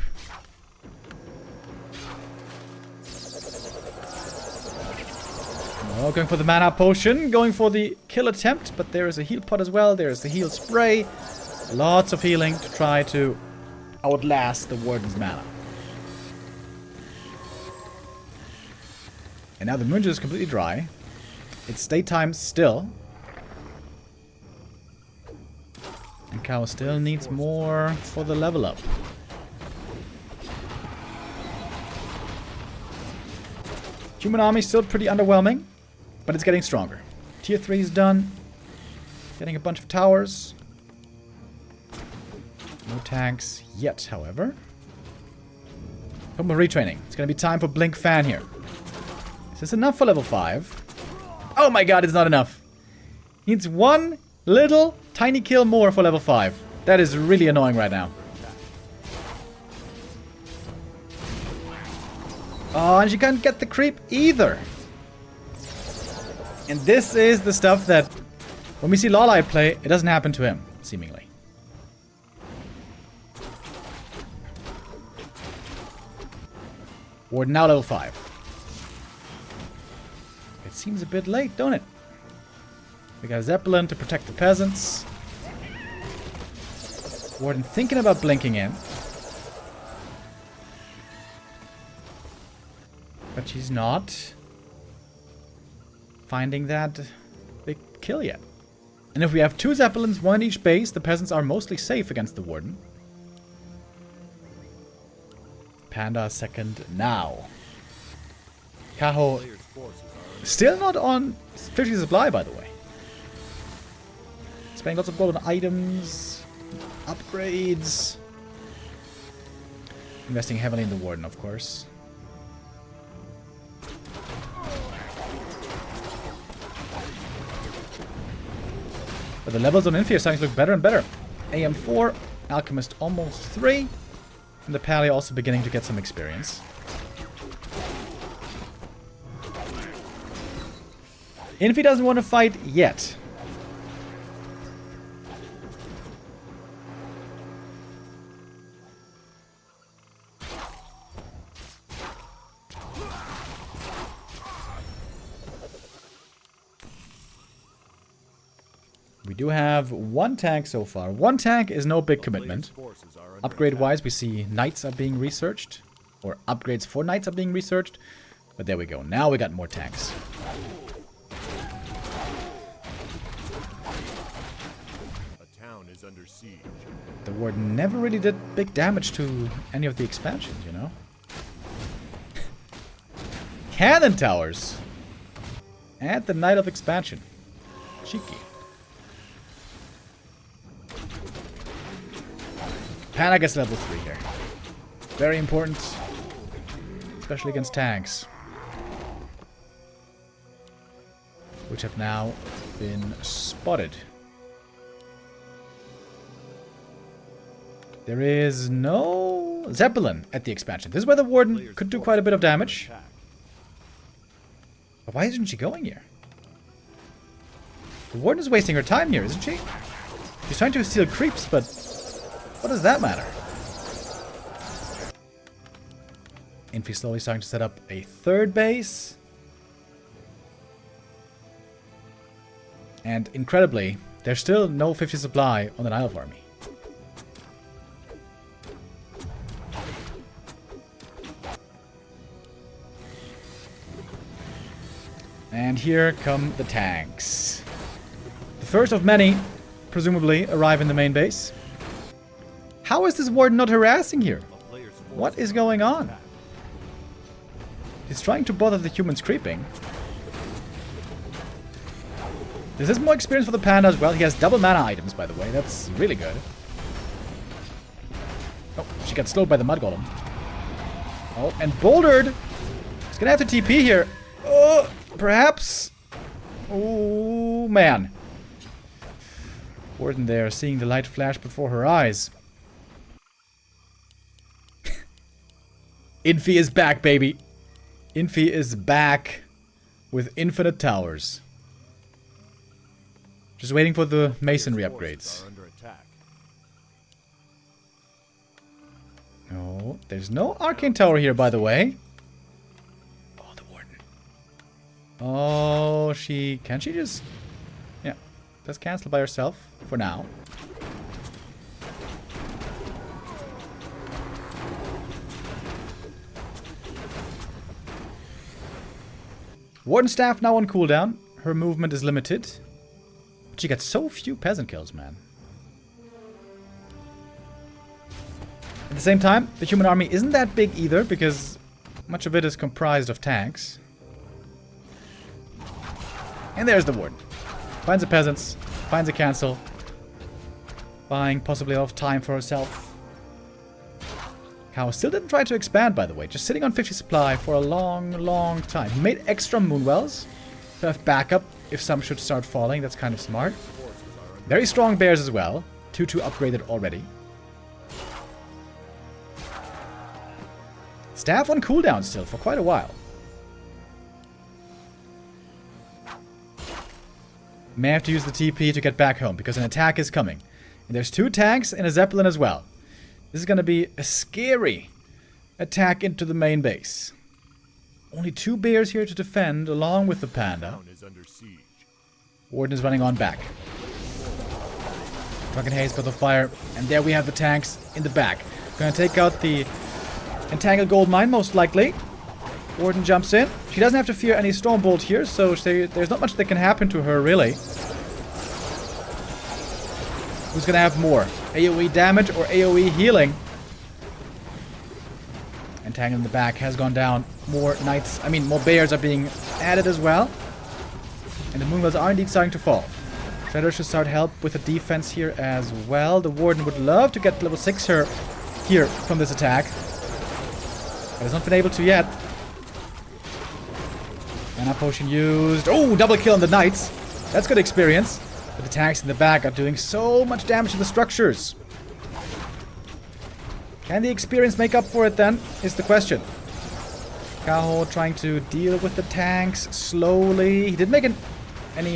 Oh, going for the mana potion. Going for the kill attempt. But there is a heal pot as well. There is the heal spray. Lots of healing to try to outlast the Warden's mana. And now the moon is completely dry. It's daytime still. And Kaho still needs more for the level up. Human army still pretty underwhelming, but it's getting stronger. Tier 3 is done. Getting a bunch of towers. No tanks yet, however. Couple of retraining. It's gonna be time for Blink Fan here. Is this enough for level 5? Oh my god, it's not enough. Needs one little tiny kill more for level 5. That is really annoying right now. Oh, and she can't get the creep either. And this is the stuff that, when we see Lawlight play, it doesn't happen to him, seemingly. Warden now level 5. It seems a bit late, don't it? We got a Zeppelin to protect the peasants. Warden thinking about blinking in. But she's not finding that big kill yet. And if we have 2 Zeppelins, 1 in each base, the peasants are mostly safe against the Warden. Panda second now. Kaho still not on 50 supply, by the way. Spending lots of gold on items, upgrades. Investing heavily in the Warden, of course. But the levels on Infi are starting to look better and better. AM 4, Alchemist almost 3. And the Pally also beginning to get some experience. Infi doesn't want to fight yet. We do have 1 tank so far. 1 tank is no big commitment. Upgrade-wise, we see knights are being researched. Or upgrades for knights are being researched. But there we go. Now we got more tanks. A town is under siege. The Warden never really did big damage to any of the expansions, you know? Cannon towers! And the Knight of Expansion. Cheeky. Panic is level 3 here. Very important. Especially against tanks. Which have now been spotted. There is no Zeppelin at the expansion. This is where the Warden could do quite a bit of damage. But why isn't she going here? The Warden is wasting her time here, isn't she? She's trying to steal creeps, but what does that matter? Infi slowly starting to set up a 3rd base. And incredibly, there's still no 50 supply on the Nile army. And here come the tanks. The first of many, presumably, arrive in the main base. How is this Warden not harassing here? What is going on? He's trying to bother the humans creeping. This is more experience for the Panda as well. He has double mana items, by the way. That's really good. Oh, She got slowed by the mud golem. Oh, and bouldered. He's gonna have to TP here. Oh, perhaps. Oh, man. Warden there, seeing the light flash before her eyes. Infi is back, baby. Infi is back with infinite towers. Just waiting for the masonry upgrades. No, there's no arcane tower here, by the way. Oh, the warden. Oh, can she just... Yeah, just cancel by herself for now. Warden staff now on cooldown. Her movement is limited. But she got so few peasant kills, man. At the same time, the human army isn't that big either, because much of it is comprised of tanks. And there's the warden. Finds the peasants, finds a cancel. Buying possibly a lot of time for herself. Kaho still didn't try to expand, by the way. Just sitting on 50 supply for a long, long time. He made extra moonwells to have backup if some should start falling. That's kind of smart. Very strong bears as well. 2-2 upgraded already. Staff on cooldown still for quite a while. May have to use the TP to get back home because an attack is coming. And there's 2 tanks and a zeppelin as well. This is going to be a scary attack into the main base. Only 2 bears here to defend along with the panda. Warden is running on back. Drunken Haze got the fire. And there we have the tanks in the back. Gonna take out the Entangled Gold Mine most likely. Warden jumps in. She doesn't have to fear any Stormbolt here, so there's not much that can happen to her really. Who's gonna have more? AoE damage or AoE healing? Entangled in the back has gone down. More knights, more bears are being added as well. And the moonwells are indeed starting to fall. Shredder should start help with the defense here as well. The Warden would love to get level 6 here from this attack. But has not been able to yet. Mana potion used. Oh, double kill on the knights. That's good experience. But the tanks in the back are doing so much damage to the structures. Can the experience make up for it then? Is the question. Kaho trying to deal with the tanks slowly. He did make any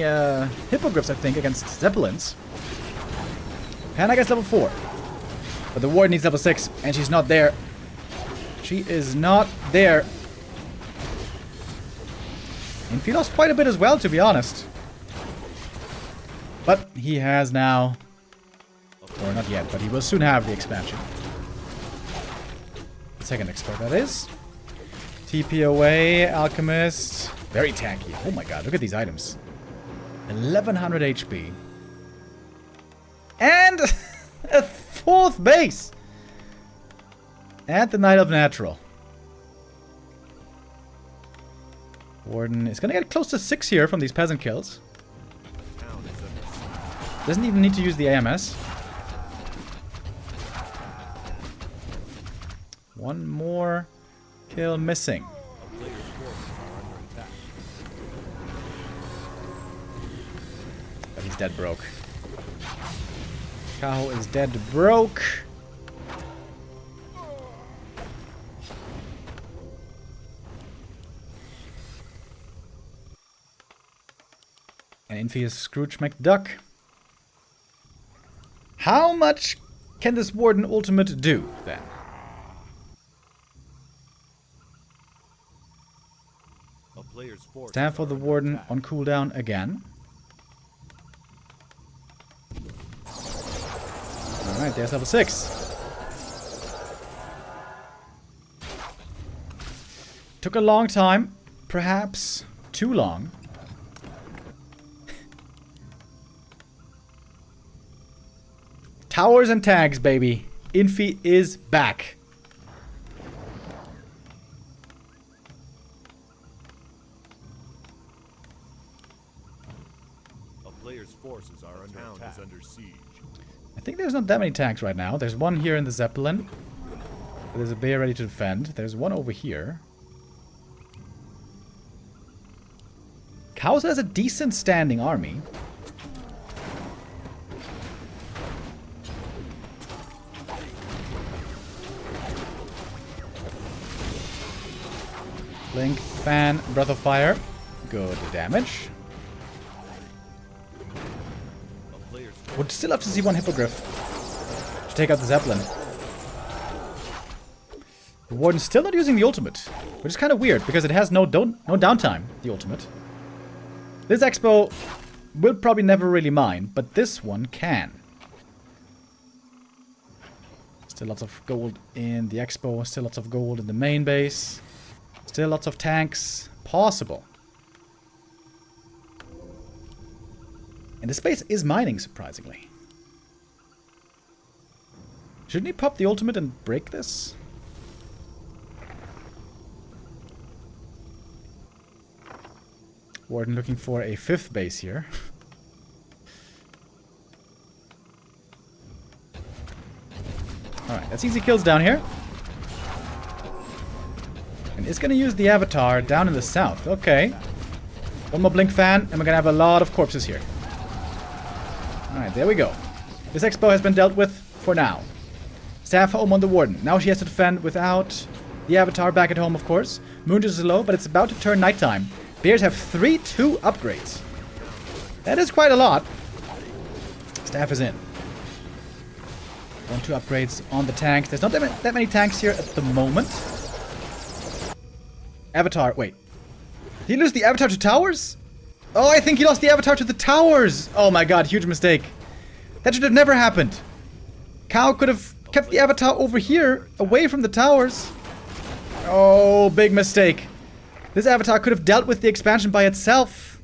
hippogriffs, I think, against zeppelins. Panda gets level 4. But the Warden needs level 6, and she's not there. She is not there. Infi lost quite a bit as well, to be honest. But he has now... Or not yet, but he will soon have the expansion. Second expert, that is. TP away, Alchemist. Very tanky. Oh my god, look at these items. 1100 HP. And a 4th base! At the Knight of Natural. Warden is gonna get close to 6 here from these peasant kills. Doesn't even need to use the AMS. One more kill missing. But he's dead broke. Kaho is dead broke. And Infi is Scrooge McDuck. How much can this Warden ultimate do, then? Stand for the Warden on cooldown again. Alright, there's level 6. Took a long time. Perhaps too long. Towers and tags, baby. Infi is back. A player's forces are under attack. Is under siege. I think there's not that many tanks right now. There's one here in the Zeppelin. There's a bear ready to defend. There's one over here. Kaho has a decent standing army. Blink, fan, breath of fire. Good damage. Would still have to see one hippogriff to take out the Zeppelin. The Warden's still not using the ultimate, which is kind of weird because it has no downtime, the ultimate. This Expo will probably never really mine, but this one can. Still lots of gold in the Expo, still lots of gold in the main base. Still lots of tanks possible. And the space is mining, surprisingly. Shouldn't he pop the ultimate and break this? Warden looking for a 5th base here. Alright, that's easy kills down here. And it's going to use the Avatar down in the south. Okay. One more Blink Fan, and we're going to have a lot of corpses here. Alright, there we go. This Expo has been dealt with for now. Staff home on the Warden. Now she has to defend without the Avatar back at home, of course. Moon is low, but it's about to turn nighttime. Bears have 3-2 upgrades. That is quite a lot. Staff is in. 1-2 upgrades on the tanks. There's not that many tanks here at the moment. Avatar, wait. Did he lose the Avatar to towers? Oh, I think he lost the Avatar to the towers. Oh my god, huge mistake. That should have never happened. Kaho could have kept the Avatar over here, away from the towers. Oh, big mistake. This Avatar could have dealt with the expansion by itself.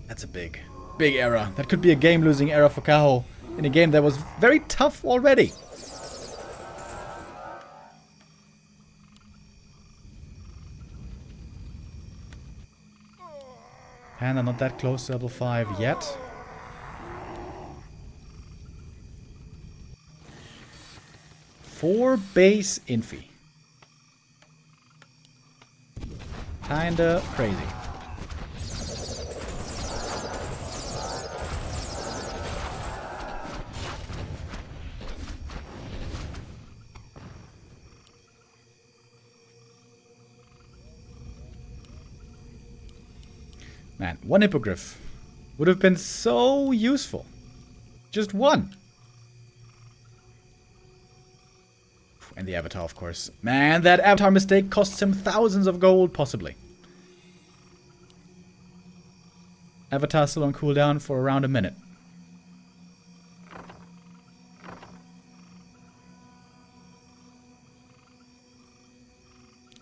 That's a big error. That could be a game-losing error for Kaho in a game that was very tough already. And I'm not that close to level 5 yet. For base Infi. Kinda crazy. Man, one hippogriff would have been so useful. Just one. And the Avatar, of course. Man, that Avatar mistake costs him thousands of gold, possibly. Avatar still on cooldown for around a minute.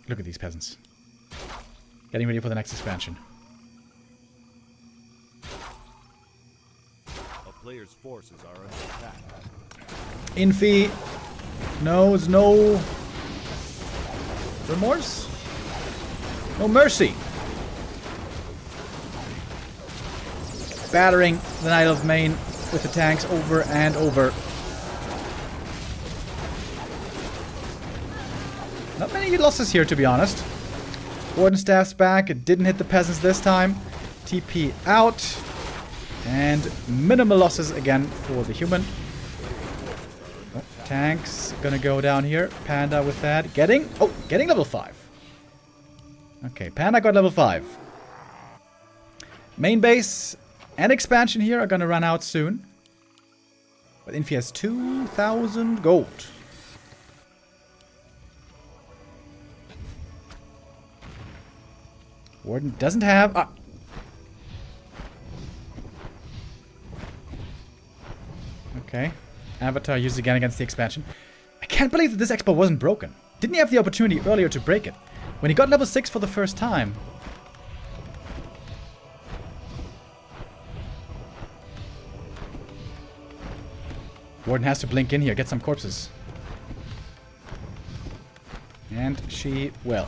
Look at these peasants. Getting ready for the next expansion. Players' forces are under attack. Infi knows no remorse, no mercy. Battering the Knight of Main with the tanks over and over. Not many losses here, to be honest. Warden staff's back. It didn't hit the peasants this time. TP out. And minimal losses again for the human. Oh, tanks gonna go down here. Panda with that. Getting level 5. Okay, Panda got level 5. Main base and expansion here are gonna run out soon. But Infi has 2,000 gold. Warden doesn't have... Okay. Avatar used again against the expansion. I can't believe that this Expo wasn't broken. Didn't he have the opportunity earlier to break it? When he got level 6 for the first time. Warden has to blink in here, get some corpses. And she will.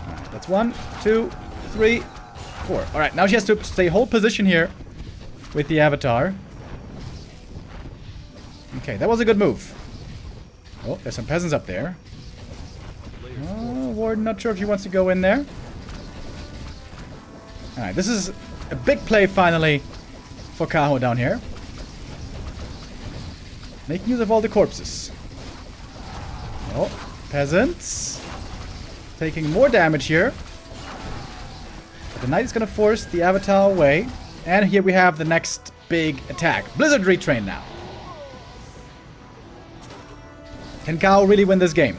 Alright, that's 1, 2, 3, 4. Alright, now she has to stay hold position here with the Avatar. Okay, that was a good move. Oh, there's some peasants up there. Oh, Warden, not sure if he wants to go in there. Alright, this is a big play finally for Kaho down here. Making use of all the corpses. Oh, peasants. Taking more damage here. But the knight is going to force the avatar away. And here we have the next big attack. Blizzard retrain now. Can Kaho really win this game?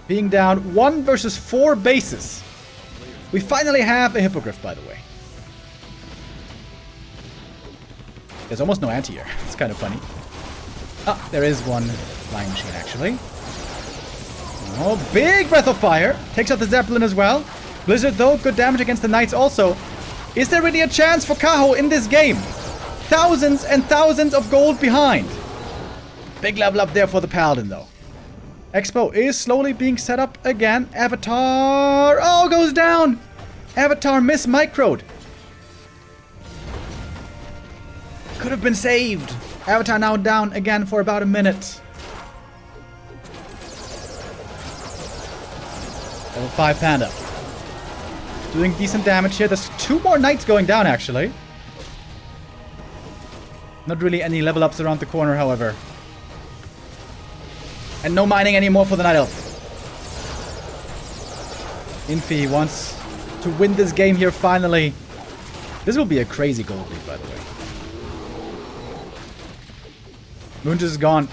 Being down 1 versus 4 bases. We finally have a hippogriff, by the way. There's almost no anti-air. It's kind of funny. Ah, there is one flying machine, actually. Oh, big breath of fire. Takes out the Zeppelin as well. Blizzard, though, good damage against the Knights also. Is there really a chance for Kaho in this game? Thousands and thousands of gold behind. Big level up there for the Paladin, though. Expo is slowly being set up again. Avatar... Oh, goes down! Avatar miss-microed. Could have been saved. Avatar now down again for about a minute. Level 5 Panda. Doing decent damage here. There's 2 more Knights going down, actually. Not really any level ups around the corner, however. And no mining anymore for the Night Elf. Infi wants to win this game here finally. This will be a crazy gold lead, by the way. Moonges is gone.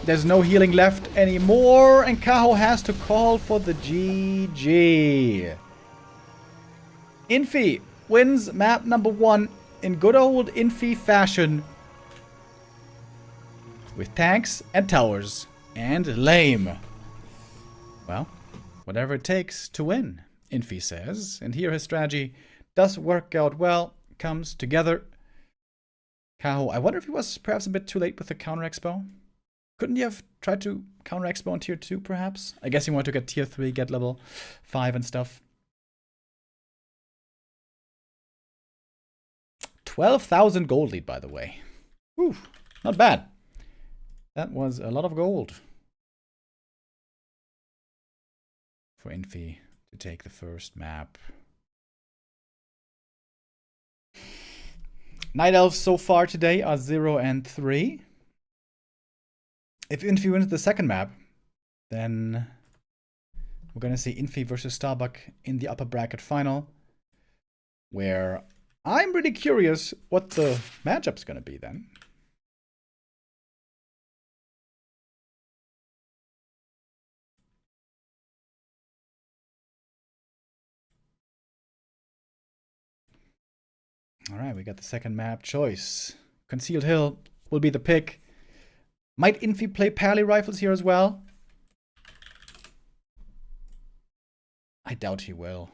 There's no healing left anymore. And Kaho has to call for the GG. Infi wins map number 1 in good old Infi fashion. With tanks and towers. And lame. Well, whatever it takes to win, Infi says. And here his strategy does work out well. Comes together. Kaho, I wonder if he was perhaps a bit too late with the counter expo. Couldn't he have tried to counter expo on tier 2 perhaps? I guess he wanted to get tier 3, get level 5 and stuff. 12,000 gold lead, by the way. Whew, not bad. That was a lot of gold. For Infi to take the first map. Night Elves so far today are 0 and 3. If Infi wins the second map, then we're going to see Infi versus Starbuck in the upper bracket final. Where I'm really curious what the matchup's going to be then. Alright, we got the second map choice. Concealed Hill will be the pick. Might Infi play Pally Rifles here as well? I doubt he will.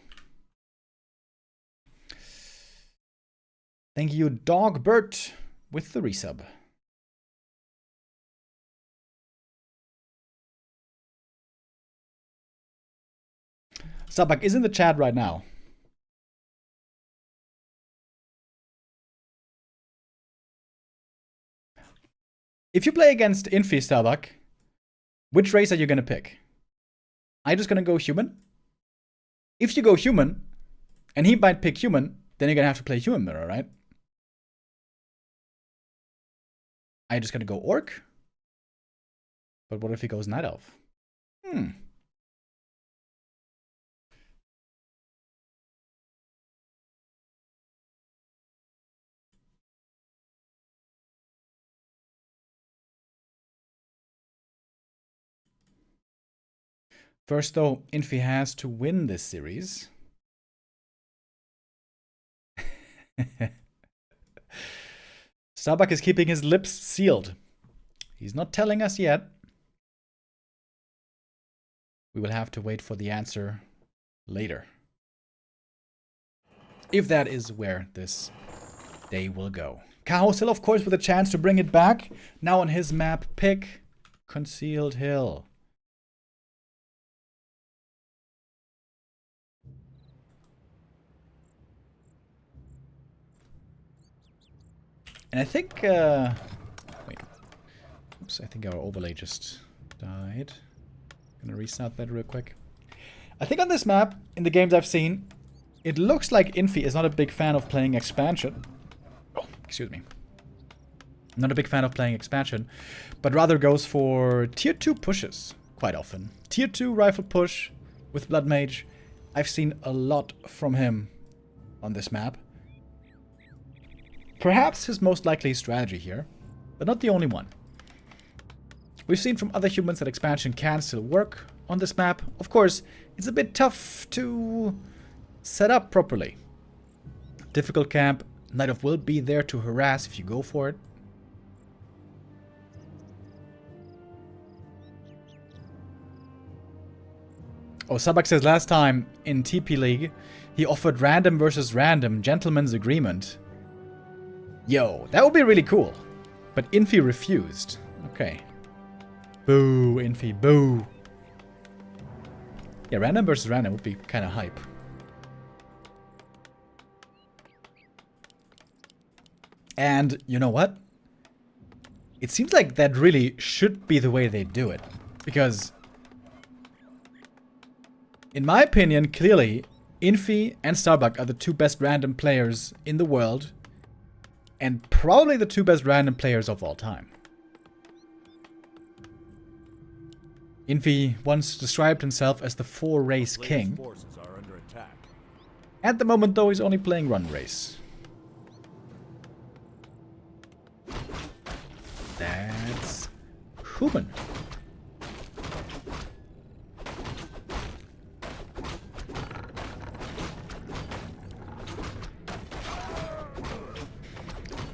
Thank you, Dogbert, with the resub. Starbuck is in the chat right now. If you play against Infi, Starbuck, which race are you going to pick? Are you just going to go human? If you go human, and he might pick human, then you're going to have to play human mirror, right? Are you just going to go orc? But what if he goes night elf? First, though, Infi has to win this series. Starbuck is keeping his lips sealed. He's not telling us yet. We will have to wait for the answer later. If that is where this day will go. Kaho still, of course, with a chance to bring it back. Now on his map pick, Concealed Hill. And I think... wait. Oops, I think our overlay just died. Gonna restart that real quick. I think on this map, in the games I've seen, it looks like Infi is not a big fan of playing expansion. Oh, excuse me. Not a big fan of playing expansion, but rather goes for tier 2 pushes quite often. Tier 2 rifle push with Blood Mage. I've seen a lot from him on this map. Perhaps his most likely strategy here, but not the only one. We've seen from other humans that expansion can still work on this map. Of course, it's a bit tough to set up properly. Difficult camp. Knight of Will be there to harass if you go for it. Oh, Starbuck says last time in TP League, he offered random versus random gentleman's agreement. Yo, that would be really cool. But Infi refused. Okay. Boo, Infi, boo. Yeah, random versus random would be kind of hype. And you know what? It seems like that really should be the way they do it. Because, in my opinion, clearly, Infi and Starbuck are the two best random players in the world. And probably the two best random players of all time. Infi once described himself as the 4-race king. Forces are under attack. At the moment, though, he's only playing run race. That's human.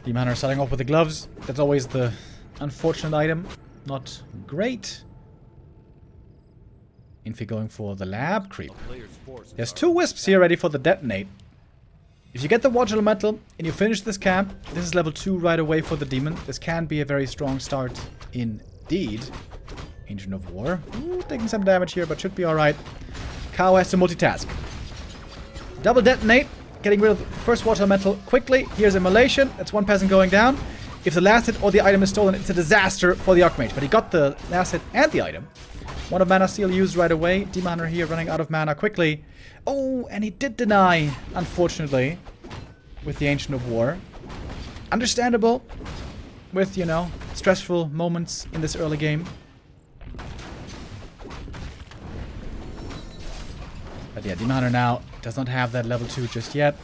Demon Hunter starting off with the gloves. That's always the unfortunate item. Not great. Infi going for the lab creep. There's 2 wisps here ready for the detonate. If you get the Watch Elemental and you finish this camp, this is level 2 right away for the demon. This can be a very strong start indeed. Ancient of War. Ooh, taking some damage here, but should be alright. Kaho has to multitask. Double detonate. Getting rid of the first Watch Elemental quickly. Here's Immolation. That's 1 peasant going down. If the last hit or the item is stolen, it's a disaster for the Archmage. But he got the last hit and the item. 1 of Mana Steel used right away. Demon Hunter here running out of mana quickly. Oh, and he did deny, unfortunately, with the Ancient of War. Understandable with, you know, stressful moments in this early game. But yeah, Demon Hunter now does not have that level 2 just yet.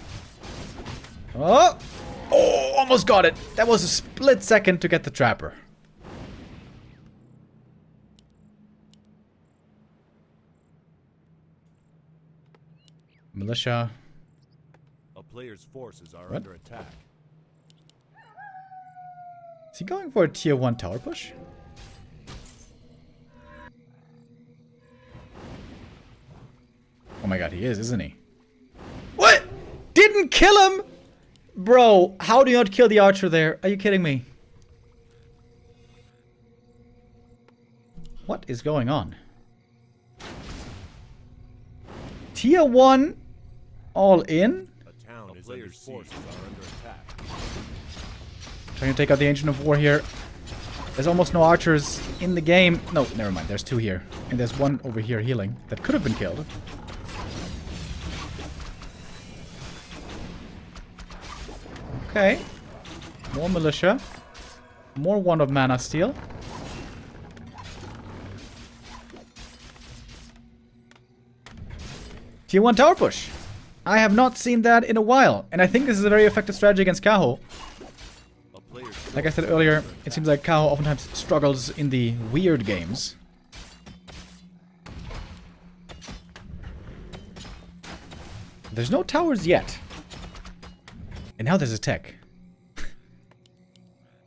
Oh! Oh, almost got it. That was a split second to get the Trapper. Militia. A player's forces are What? under attack. Is he going for a tier 1 tower push? Oh my god, he is, isn't he? What? Didn't kill him? Bro, how do you not kill the archer there? Are you kidding me? What is going on? Tier 1 all in? A town is under forces are under attack. Trying to take out the Ancient of War here. There's almost no archers in the game. No, never mind. There's 2 here. And there's 1 over here healing that could have been killed. Okay. More militia. More 1 of Mana Steel. Tier 1 tower push. I have not seen that in a while. And I think this is a very effective strategy against Kaho. Like I said earlier, it seems like Kaho oftentimes struggles in the weird games. There's no towers yet. And now there's a tech.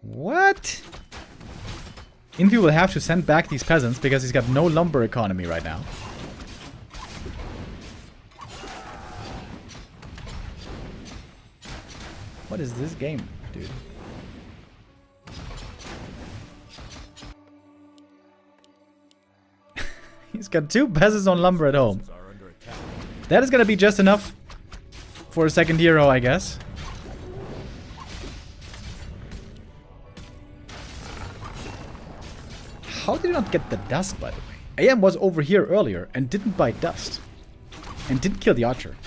What? Infi will have to send back these peasants because he's got no lumber economy right now. What is this game, dude? He's got 2 peasants on lumber at home. That is gonna be just enough for a second hero, I guess. How did he not get the dust, by the way? AM was over here earlier and didn't buy dust. And didn't kill the archer.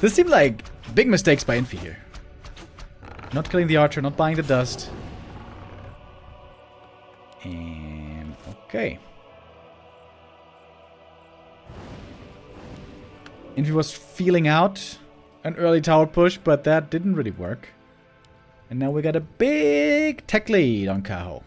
This seemed like big mistakes by Infi here. Not killing the archer, not buying the dust. And okay. Infi was feeling out an early tower push, but that didn't really work. And now we got a big tech lead on Kaho.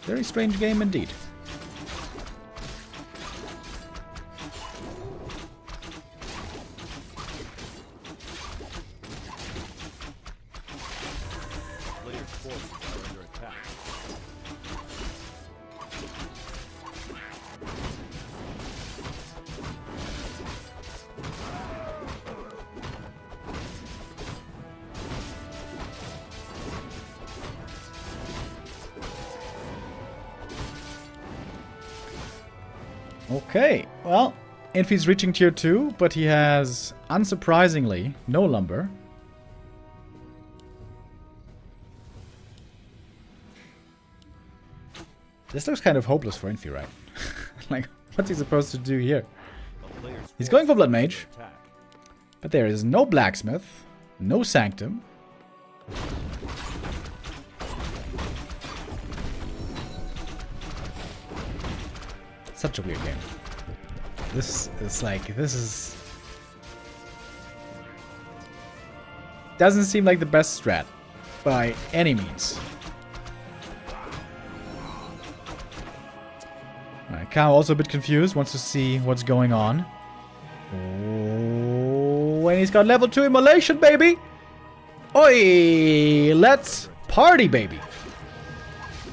Very strange game indeed. Players' forces are under attack. Okay, well, Infi's reaching tier 2, but he has, unsurprisingly, no lumber. This looks kind of hopeless for Infi, right? Like, what's he supposed to do here? A player's He's going for forces Blood are under Mage, attack. but there is no Blacksmith, no Sanctum. Such a weird game. This is like, this is... Doesn't seem like the best strat, by any means. Alright, Kaho also a bit confused, wants to see what's going on. Oh, and he's got level 2 immolation, baby! Oi! Let's party, baby!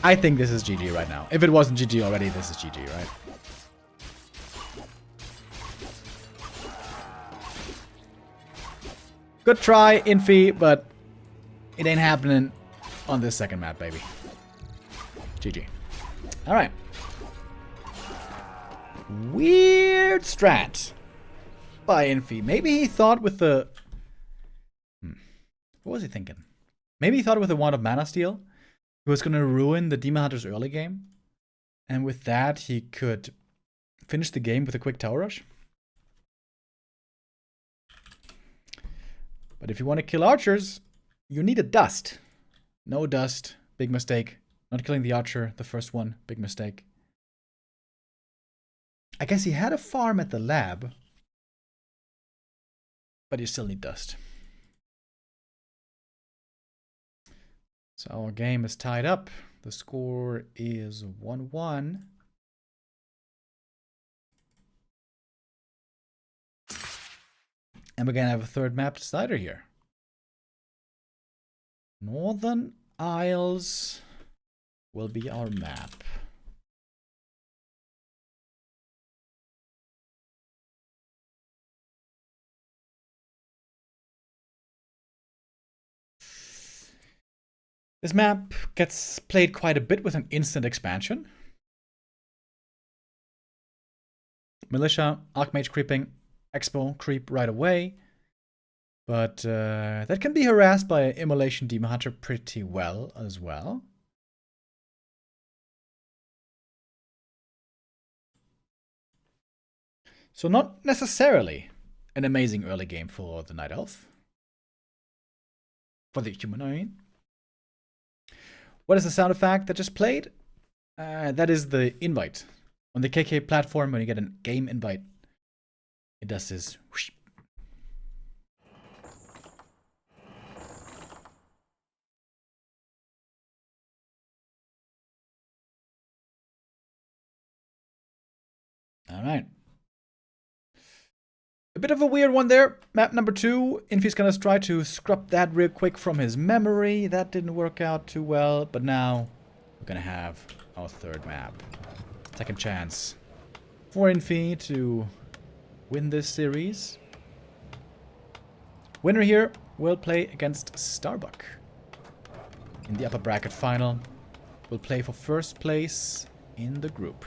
I think this is GG right now. If it wasn't GG already, this is GG, right? Good try, Infi, but it ain't happening on this second map, baby. GG. Alright. Weird strat by Infi. Maybe he thought with the... What was he thinking? Maybe he thought with the Wand of Mana Steal, he was going to ruin the Demon Hunter's early game. And with that, he could finish the game with a quick tower rush. But if you want to kill archers, you need a dust. No dust. Big mistake. Not killing the archer, the first one. Big mistake. I guess he had a farm at the lab. But you still need dust. So our game is tied up. The score is 1-1. And we're going to have a third map decider here. Northern Isles will be our map. This map gets played quite a bit with an instant expansion. Militia, Archmage creeping, Expo creep right away. But that can be harassed by an Immolation Demon Hunter pretty well as well. So not necessarily an amazing early game for the Night Elf. For the human, I mean. What is the sound effect that just played? That is the invite. On the KK platform, when you get a game invite, it does this. Whoosh. All right. A bit of a weird one there. Map number 2. Infi's gonna try to scrub that real quick from his memory. That didn't work out too well. But now we're gonna have our third map. Second chance for Infi to win this series. Winner here will play against Starbuck in the upper bracket final. Will play for first place in the group.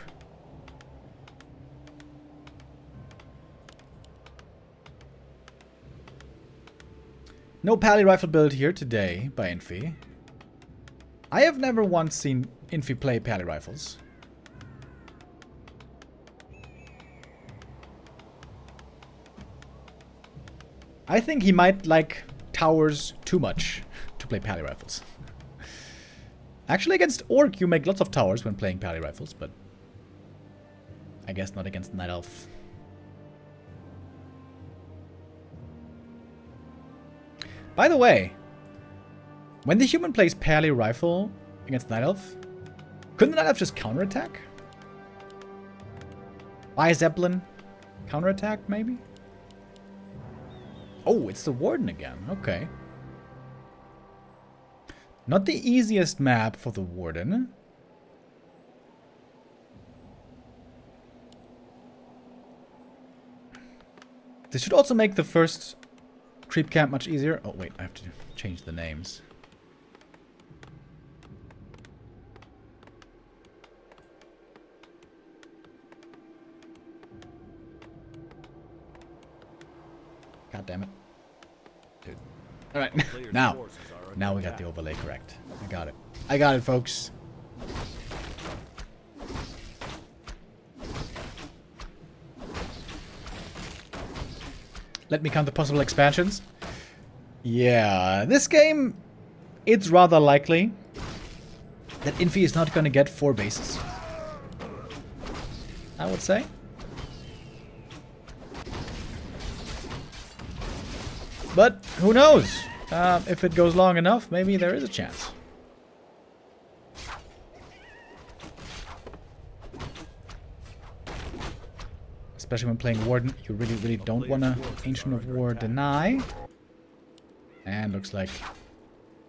No pally rifle build here today by Infi. I have never once seen Infi play pally rifles. I think he might like towers too much to play pally rifles. Actually, against Orc, you make lots of towers when playing pally rifles, but I guess not against Night Elf. By the way, when the human plays pally rifle against Night Elf, couldn't the Night Elf just counterattack? Buy a Zeppelin, counterattack maybe? Oh, it's the Warden again. Okay. Not the easiest map for the Warden. This should also make the first creep camp much easier. Oh, wait, I have to change the names. God damn it. Dude. Alright, now we got the overlay correct. I got it. I got it, folks. Let me count the possible expansions. Yeah, this game, it's rather likely that Infi is not going to get 4 bases. I would say. But who knows? If it goes long enough, maybe there is a chance. Especially when playing Warden, you really don't want to Ancient of War deny. And looks like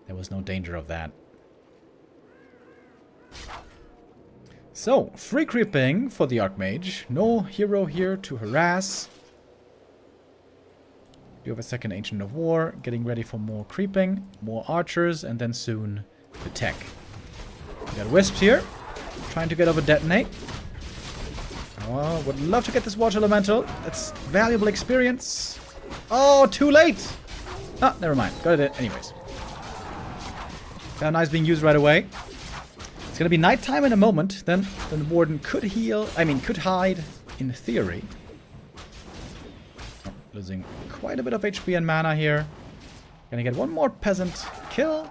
there was no danger of that. So, free creeping for the Archmage. No hero here to harass. You have a second Ancient of War, getting ready for more creeping, more archers, and then soon the tech. We got Wisps here, trying to get over Detonate. Oh, would love to get this Water Elemental. That's valuable experience. Oh, too late! Ah, never mind. Got it anyways. Found nice being used right away. It's gonna be nighttime in a moment. Then the Warden could heal. I mean, could hide in theory. Oh, losing quite a bit of HP and mana here. Gonna get one more peasant kill.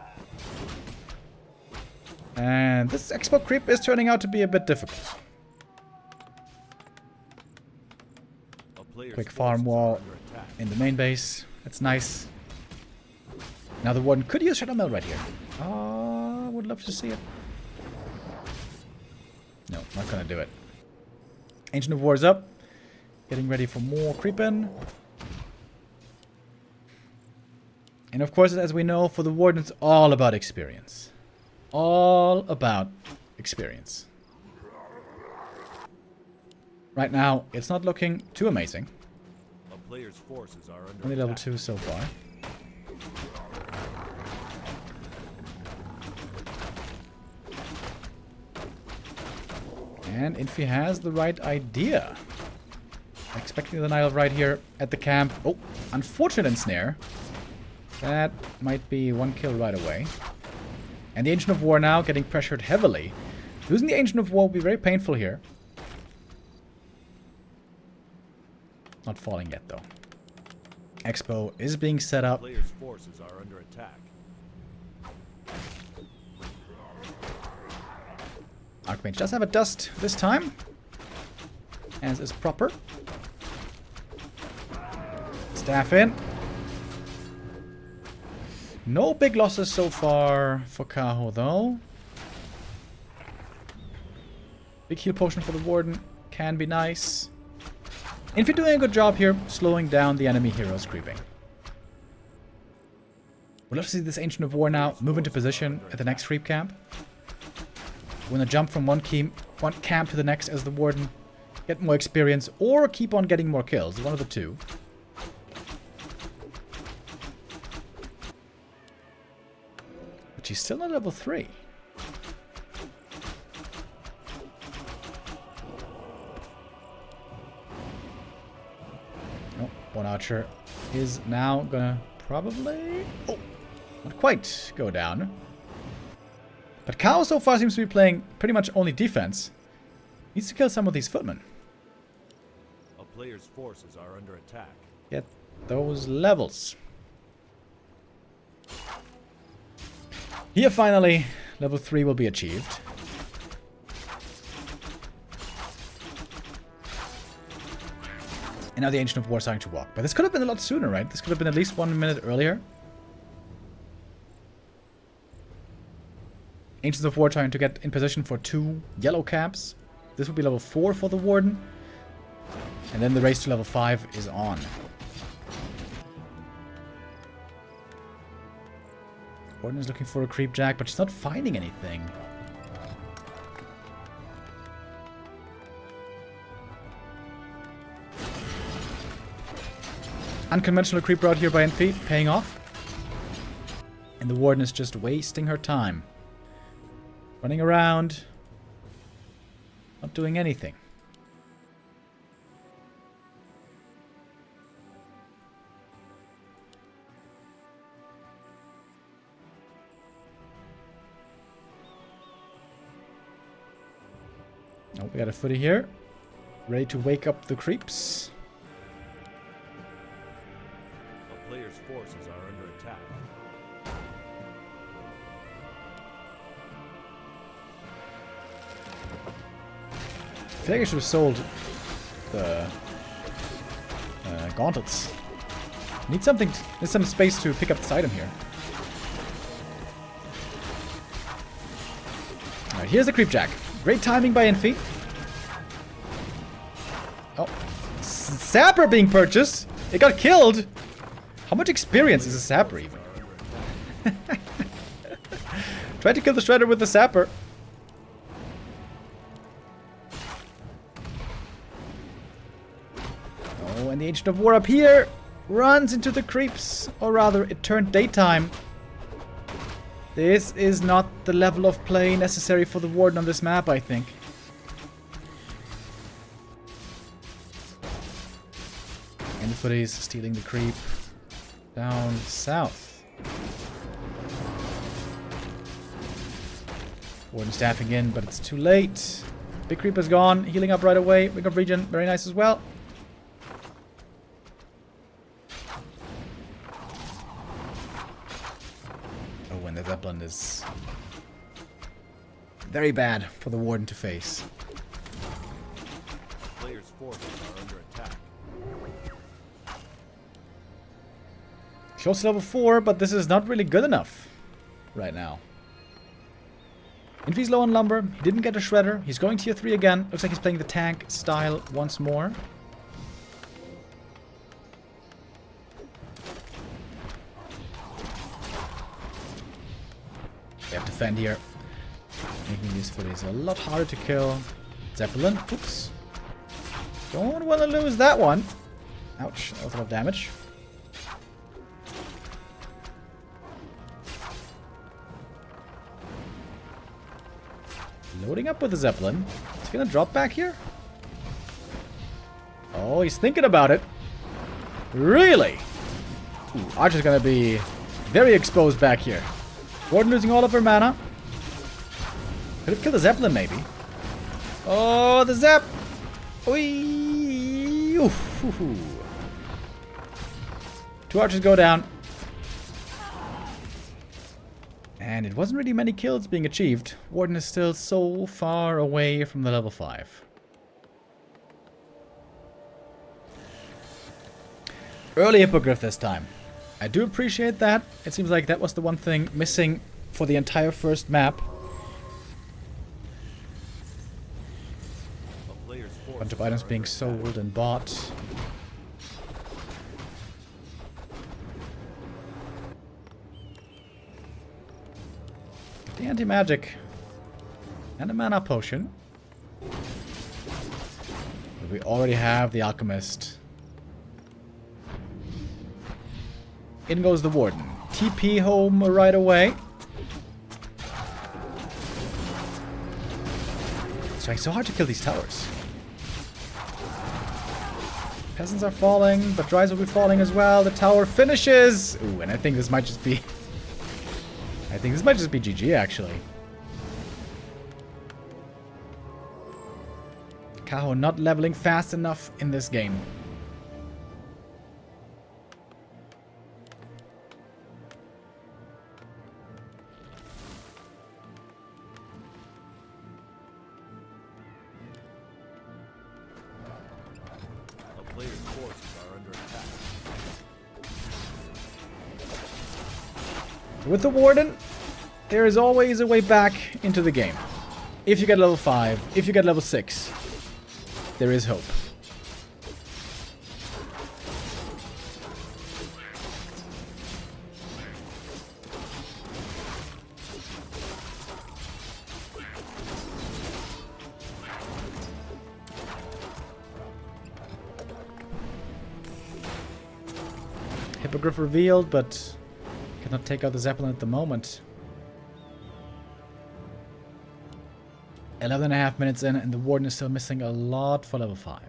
And this expo creep is turning out to be a bit difficult. Quick farm wall in the main base. That's nice. Now the Warden could use Shadow Meld right here. Oh, would love to see it. No, not gonna do it. Ancient of War is up. Getting ready for more creeping. And of course, as we know, for the Warden, it's all about experience. All about experience. Right now, it's not looking too amazing. A player's forces are under Only level attack. 2 so far. And Infi has the right idea. Expecting the Nile right here at the camp. Oh, unfortunate ensnare. That might be one kill right away. And the Ancient of War now getting pressured heavily. Losing the Ancient of War will be very painful here. Not falling yet, though. Expo is being set up. Player's forces are under attack. Archmage does have a dust this time, as is proper. Staff in. No big losses so far for Kaho, though. Big heal potion for the Warden can be nice. Infi doing a good job here, slowing down the enemy heroes creeping. We'll love to see this Ancient of War now move into position at the next creep camp. We're gonna jump from one camp to the next as the Warden, get more experience, or keep on getting more kills. One of the two. But she's still not level 3. One archer is now gonna probably... Oh, not quite go down. But Kaho so far seems to be playing pretty much only defense. Needs to kill some of these footmen. A player's forces are under attack. Get those levels. Here finally, level 3 will be achieved. And now the Ancient of War is starting to walk. But this could have been a lot sooner, right? This could have been at least 1 minute earlier. Ancients of War trying to get in position for 2 yellow caps. This will be level 4 for the Warden. And then the race to level 5 is on. Warden is looking for a creep jack, but she's not finding anything. Unconventional creep route here by Infi, paying off. And the Warden is just wasting her time. Running around. Not doing anything. Oh, we got a footy here. Ready to wake up the creeps. A player's forces are under attack. I feel like I should have sold the gauntlets. Need something. There's some space to pick up this item here. Alright, here's the creep jack. Great timing by Infi. Oh. Sapper being purchased. It got killed. How much experience is a sapper even? Tried to kill the shredder with the sapper. Oh, and the Ancient of War up here runs into the creeps. Or rather, it turned daytime. This is not the level of play necessary for the Warden on this map, I think. And the footies stealing the creep down south. Warden staffing in, but it's too late. Big creep is gone, healing up right away. We got regen, very nice as well. Oh, and the Zeppelin is very bad for the Warden to face. Players' forces are under attack. Close to level 4, but this is not really good enough right now. Infi's low on lumber. He didn't get a shredder. He's going tier 3 again. Looks like he's playing the tank style once more. We have to defend here. Making these footies a lot harder to kill. Zeppelin. Oops. Don't want to lose that one. Ouch. That was a lot of damage. Loading up with the Zeppelin. Is he gonna drop back here? Oh, he's thinking about it. Really? Ooh, Archer's gonna be very exposed back here. Warden losing all of her mana. Could have killed the Zeppelin, maybe. Oh, the Zap! Oy! Oof, oof, oof. 2 Archers go down. And it wasn't really many kills being achieved. Warden is still so far away from the level 5. Early Hippogriff this time. I do appreciate that. It seems like that was the one thing missing for the entire first map. A bunch of items being sold and bought. The anti-magic and a mana potion. But we already have the alchemist. In goes the Warden. TP home right away. It's trying so hard to kill these towers. Peasants are falling, but Dries will be falling as well. The tower finishes! Ooh, and I think this might just be... I think this might just be GG, actually. Kaho not leveling fast enough in this game. Player's forces are under attack. With the Warden, there is always a way back into the game. If you get level 5, if you get level 6, there is hope. Hippogriff revealed, but cannot take out the Zeppelin at the moment. 11.5 minutes in, and the Warden is still missing a lot for level 5.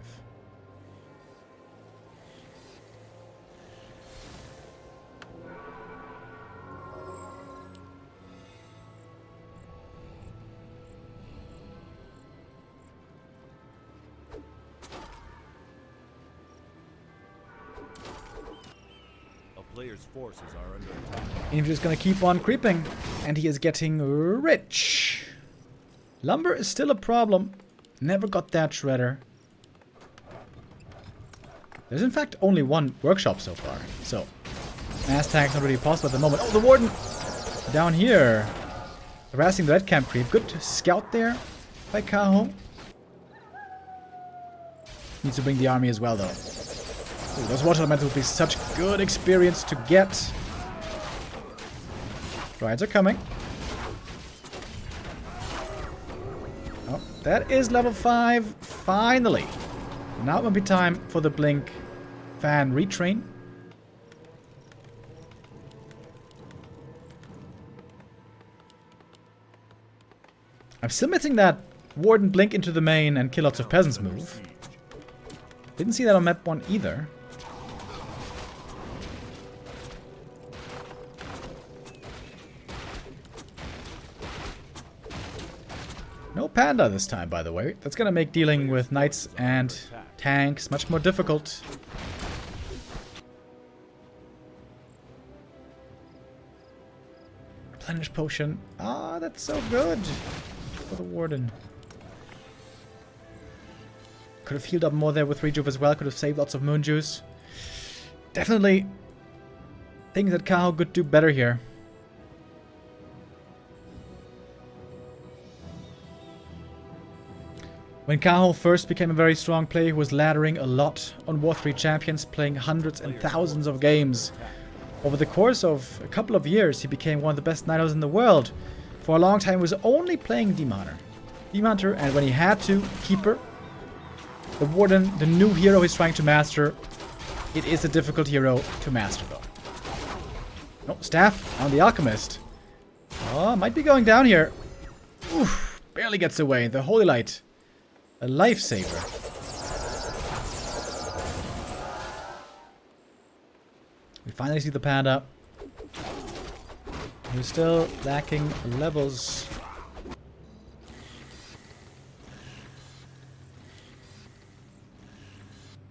Player's forces are under attack. Infi is going to keep on creeping, and he is getting rich. Lumber is still a problem. Never got that shredder. There's in fact only one workshop so far, so mass tag's not really possible at the moment. Oh, the Warden down here, harassing the red camp creep. Good scout there by Kaho. Needs to bring the army as well, though. Ooh, those water elementals will be such good experience to get. Rides are coming. Oh, that is level 5, finally. Now it will be time for the Blink fan retrain. I'm still missing that Warden Blink into the main and kill lots of peasants move. Didn't see that on map 1 either. No panda this time, by the way. That's gonna make dealing with knights and tanks much more difficult. Replenish potion. Ah, that's so good for the Warden. Could have healed up more there with Rejuve as well. Could have saved lots of moon juice. Definitely things that Kaho could do better here. When Kaho first became a very strong player, he was laddering a lot on War 3 champions, playing hundreds and thousands of games. Over the course of a couple of years, he became one of the best Nightos in the world. For a long time, he was only playing Demon Hunter, and when he had to, Keeper. The Warden, the new hero he's trying to master. It is a difficult hero to master, though. No, Staff on the Alchemist. Oh, might be going down here. Oof, barely gets away. The Holy Light. A lifesaver. We finally see the panda. We're still lacking levels.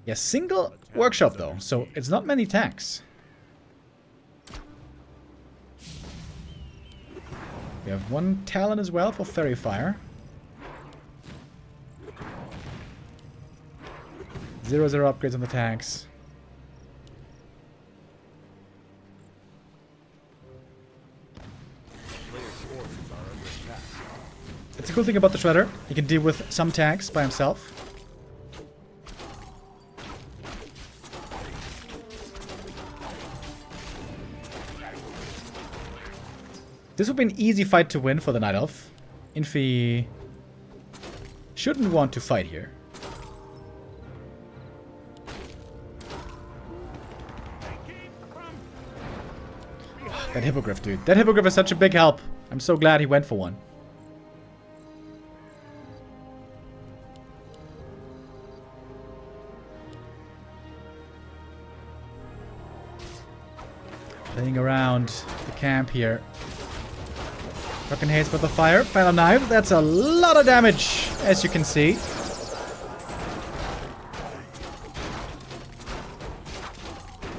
Yeah, single workshop though, so it's not many tanks. We have one talent as well for Fairy Fire. 0/0 upgrades on the tanks. It's a cool thing about the Shredder. He can deal with some tanks by himself. This would be an easy fight to win for the Night Elf. Infi shouldn't want to fight here. That Hippogriff, dude. That Hippogriff is such a big help. I'm so glad he went for one. Playing around the camp here. Fucking hates with the fire. Final knife. That's a lot of damage, as you can see.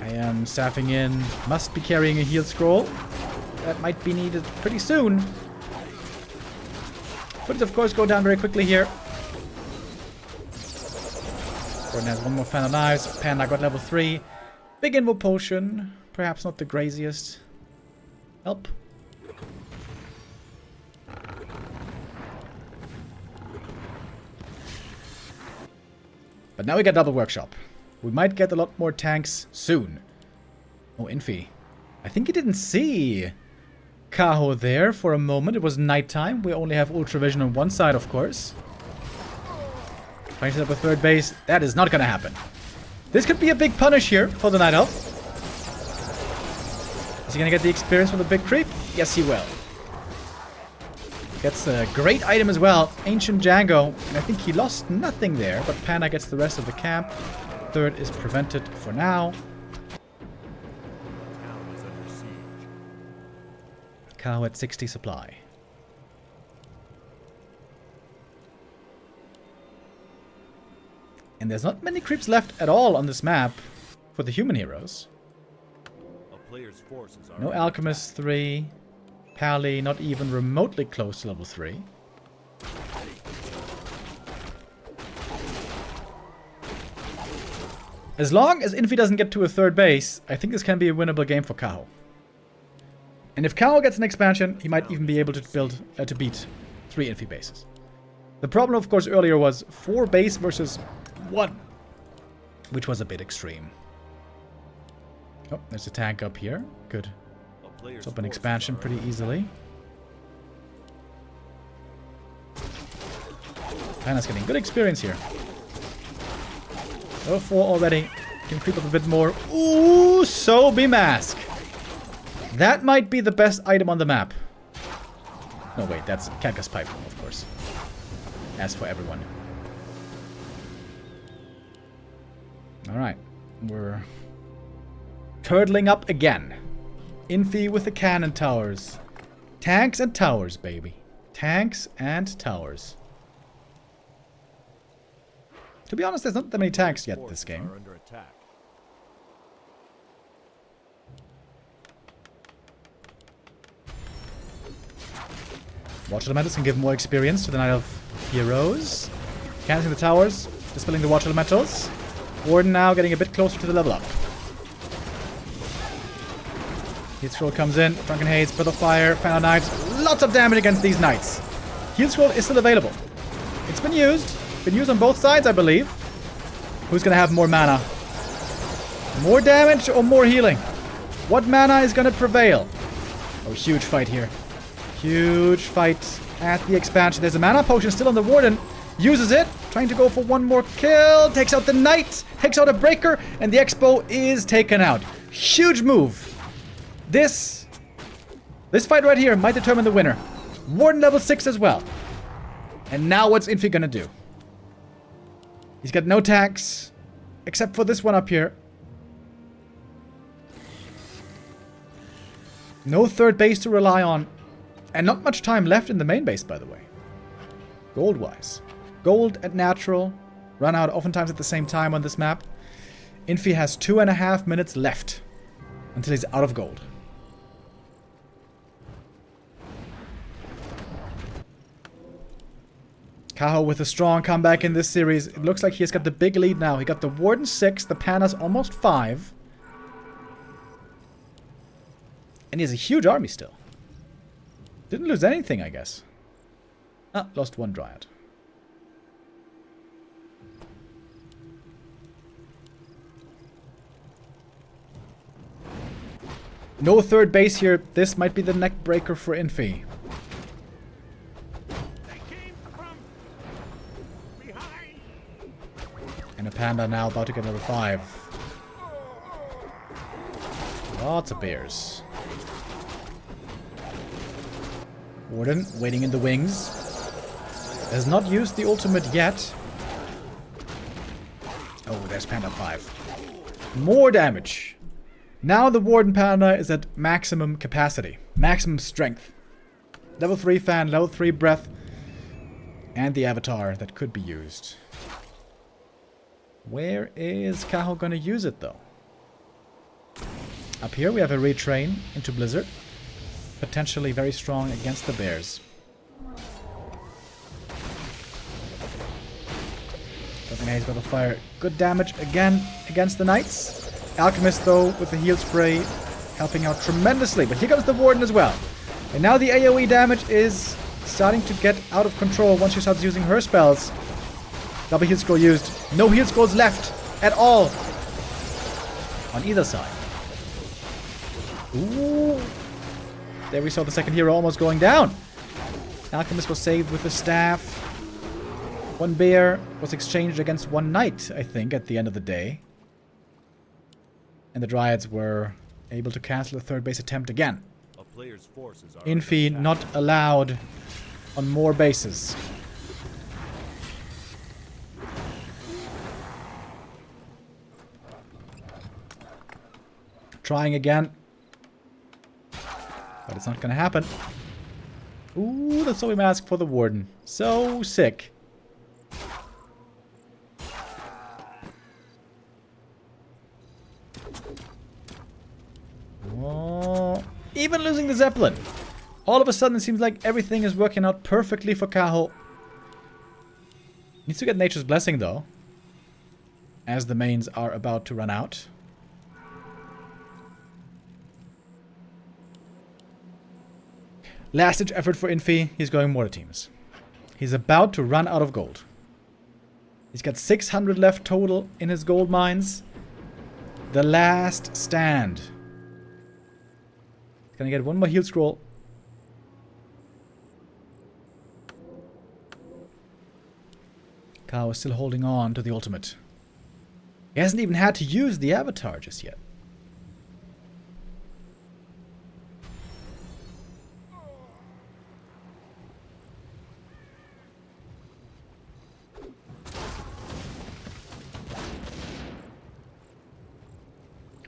I am staffing in. Must be carrying a heal scroll. That might be needed pretty soon. Footage, of course, go down very quickly here. Gordon has one more Final Knives. Panda got level 3. Big Invo Potion. Perhaps not the craziest help. But now we get Double Workshop. We might get a lot more tanks soon. Oh, Infi. I think he didn't see Kaho there for a moment. It was nighttime. We only have Ultravision on one side, of course. Trying to set up a third base. That is not going to happen. This could be a big punish here for the Night Elf. Is he going to get the experience from the big creep? Yes, he will. Gets a great item as well. Ancient Django. And I think he lost nothing there. But Panda gets the rest of the camp. Third is prevented for now. Kaho at 60 supply. And there's not many creeps left at all on this map for the human heroes. No Alchemist 3. Pally not even remotely close to level 3. As long as Infi doesn't get to a third base, I think this can be a winnable game for Kaho. And if Kaho gets an expansion, he might even be able to beat 3 Infi bases. The problem, of course, earlier was 4 base versus 1, which was a bit extreme. Oh, there's a tank up here. Good. Let's open expansion pretty easily. Panda's getting good experience here. Oh, 4 already. Can creep up a bit more. Ooh, so be mask. That might be the best item on the map. No, wait, that's Cactus Pipe, of course. As for everyone. Alright, we're turtling up again. Infi with the cannon towers. Tanks and towers, baby. Tanks and towers. To be honest, there's not that many tanks yet this game. Watch Elementals can give more experience to the Night Elf heroes. Canceling the towers, dispelling the Watch Elementals. Warden now getting a bit closer to the level up. Heal Scroll comes in, Drunken Haze, Breath of Fire, Final Knives. Lots of damage against these knights. Heal Scroll is still available. It's been used. Been used on both sides, I believe. Who's gonna have more mana? More damage or more healing? What mana is gonna prevail? Oh, huge fight here. Huge fight at the expansion. There's a mana potion still on the Warden. Uses it. Trying to go for one more kill. Takes out the Knight. Takes out a Breaker. And the Expo is taken out. Huge move. This fight right here might determine the winner. Warden level 6 as well. And now what's Infi gonna do? He's got no tax. Except for this one up here. No third base to rely on. And not much time left in the main base, by the way. Gold-wise. Gold and natural run out oftentimes at the same time on this map. Infi has 2.5 minutes left until he's out of gold. Kaho with a strong comeback in this series. It looks like he has got the big lead now. He got the Warden 6, the Panda's almost 5. And he has a huge army still. Didn't lose anything, I guess. Ah, lost 1 Dryad. No third base here. This might be the neck breaker for Infi. And a Panda now about to get level 5. Lots of bears. Warden waiting in the wings. Has not used the ultimate yet. Oh, there's Panda 5. More damage. Now the Warden Panda is at maximum capacity, maximum strength. Level 3 fan, level 3 breath, and the avatar that could be used. Where is Kaho gonna use it though? Up here we have a retrain into Blizzard. Potentially very strong against the bears. Haze Battle Fire, good damage again against the Knights. Alchemist though with the heal spray helping out tremendously, but here comes the Warden as well. And now the AoE damage is starting to get out of control once she starts using her spells. Double heal scroll used. No heal scrolls left at all on either side. Ooh. There we saw the second hero almost going down. Alchemist was saved with the staff. One bear was exchanged against one knight, I think, at the end of the day. And the Dryads were able to cancel a third base attempt again. A player's forces are Infi not allowed on more bases. Trying again. But it's not gonna happen. Ooh, that's all we ask for the Warden. So sick. Oh, even losing the Zeppelin. All of a sudden it seems like everything is working out perfectly for Kaho. Needs to get Nature's Blessing though, as the mains are about to run out. Last ditch effort for Infi. He's going mortar teams. He's about to run out of gold. He's got 600 left total in his gold mines. The last stand. He's gonna get one more heal scroll. Kaho is still holding on to the ultimate. He hasn't even had to use the avatar just yet.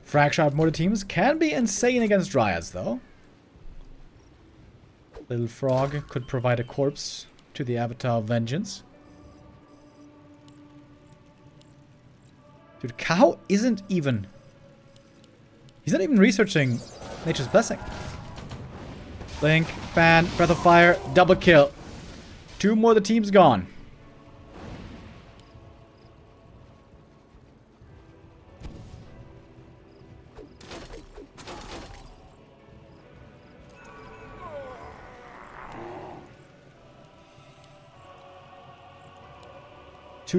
Frag-sharp mortar teams can be insane against Dryads, though. Little Frog could provide a corpse to the Avatar of Vengeance. Dude, Kaho isn't even... He's not even researching Nature's Blessing. Blink, Fan, Breath of Fire, double kill. Two more, the team's gone.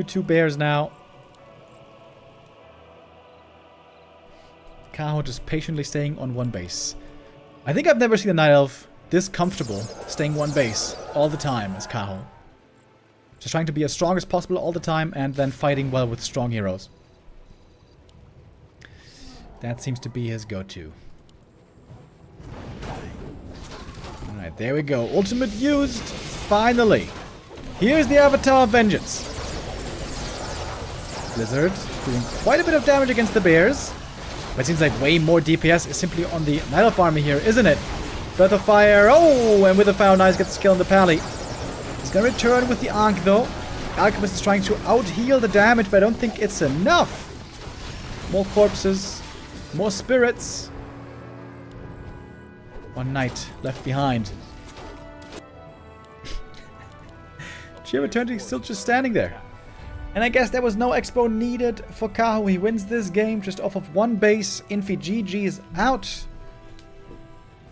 Two bears now. Kaho just patiently staying on one base. I think I've never seen a Night Elf this comfortable staying one base all the time as Kaho. Just trying to be as strong as possible all the time and then fighting well with strong heroes. That seems to be his go-to. Alright, there we go. Ultimate used. Finally. Here's the Avatar of Vengeance. Blizzard doing quite a bit of damage against the bears. But it seems like way more DPS is simply on the Night Elf army here, isn't it? Breath of Fire. Oh, and with the Foul Knives gets the kill on the Pally. He's gonna return with the Ankh though. Alchemist is trying to out-heal the damage, but I don't think it's enough. More corpses. More spirits. One knight left behind. She returned, he's still just standing there. And I guess there was no expo needed for Kaho. He wins this game just off of one base. Infi GG is out.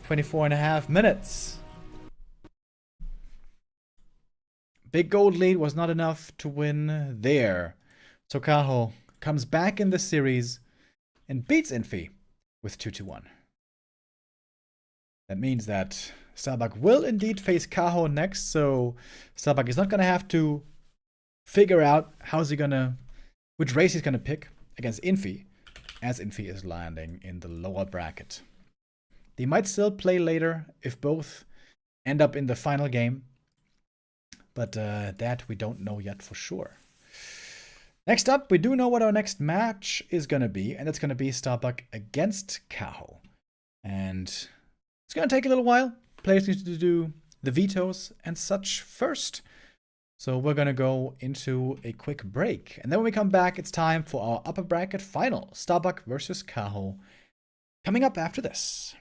24.5 minutes. Big gold lead was not enough to win there. So Kaho comes back in the series and beats Infi with 2-1. That means that Starbuck will indeed face Kaho next. So Starbuck is not going to have to figure out which race he's gonna pick against Infi, as Infi is landing in the lower bracket. They might still play later if both end up in the final game, but that we don't know yet for sure. Next up, we do know what our next match is going to be, and it's going to be Starbuck against Kaho. And it's going to take a little while. Players need to do the vetoes and such first. So we're going to go into a quick break. And then when we come back, it's time for our upper bracket final. Starbuck versus Kaho. Coming up after this.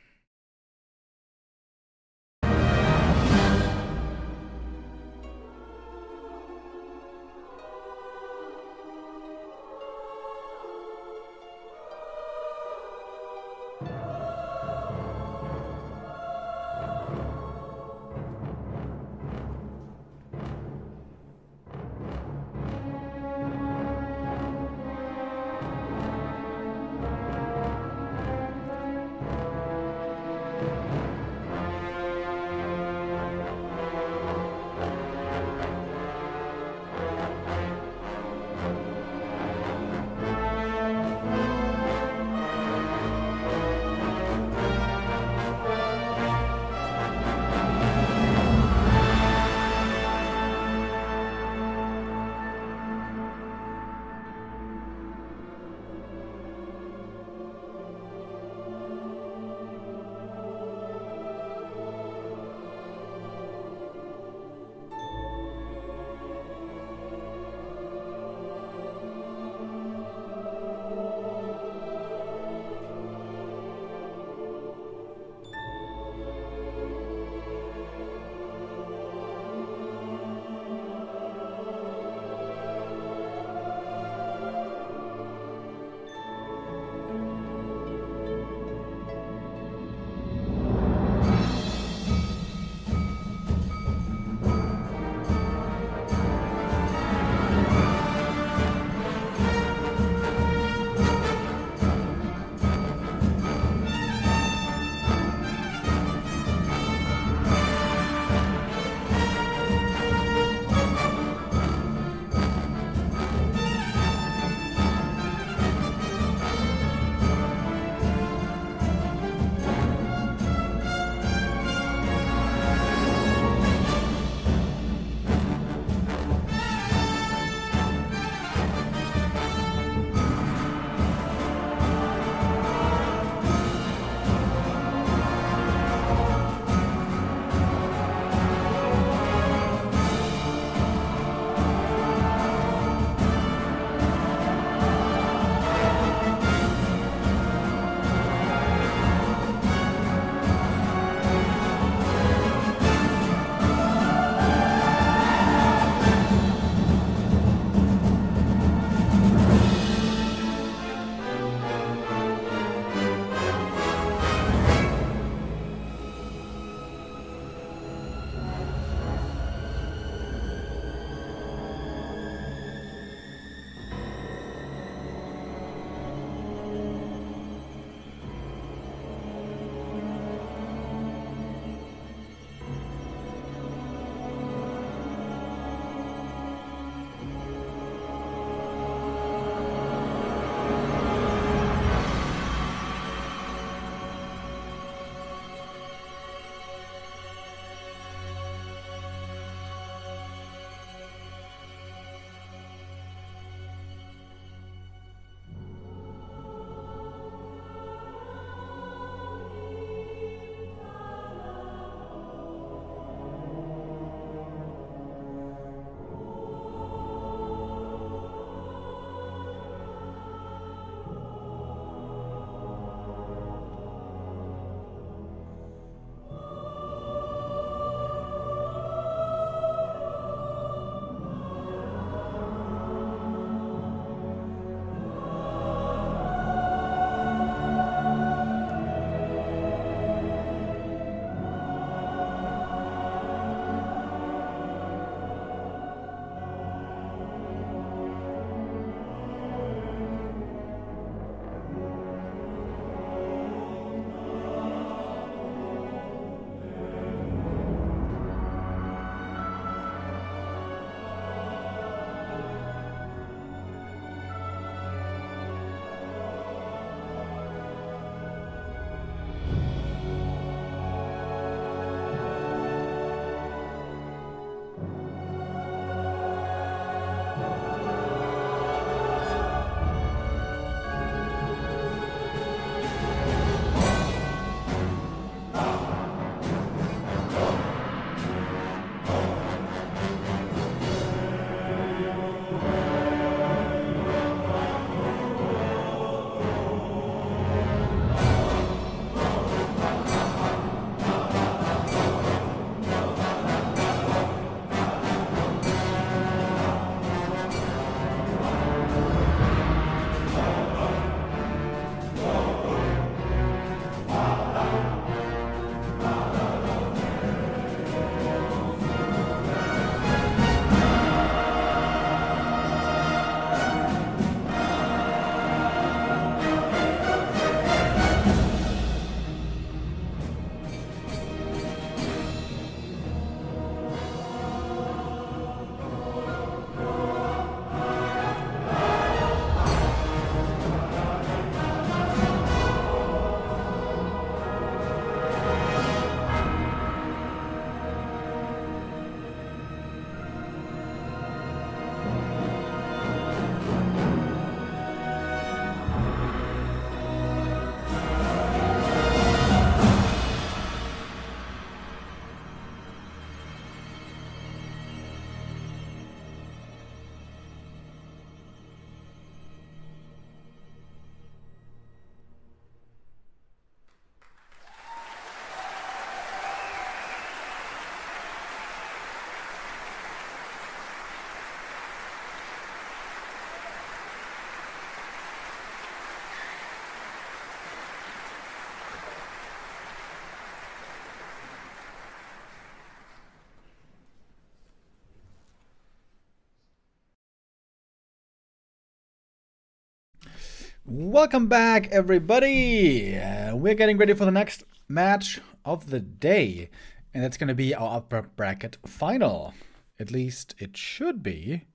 Welcome back, everybody. We're getting ready for the next match of the day, and that's going to be our upper bracket final. At least it should be.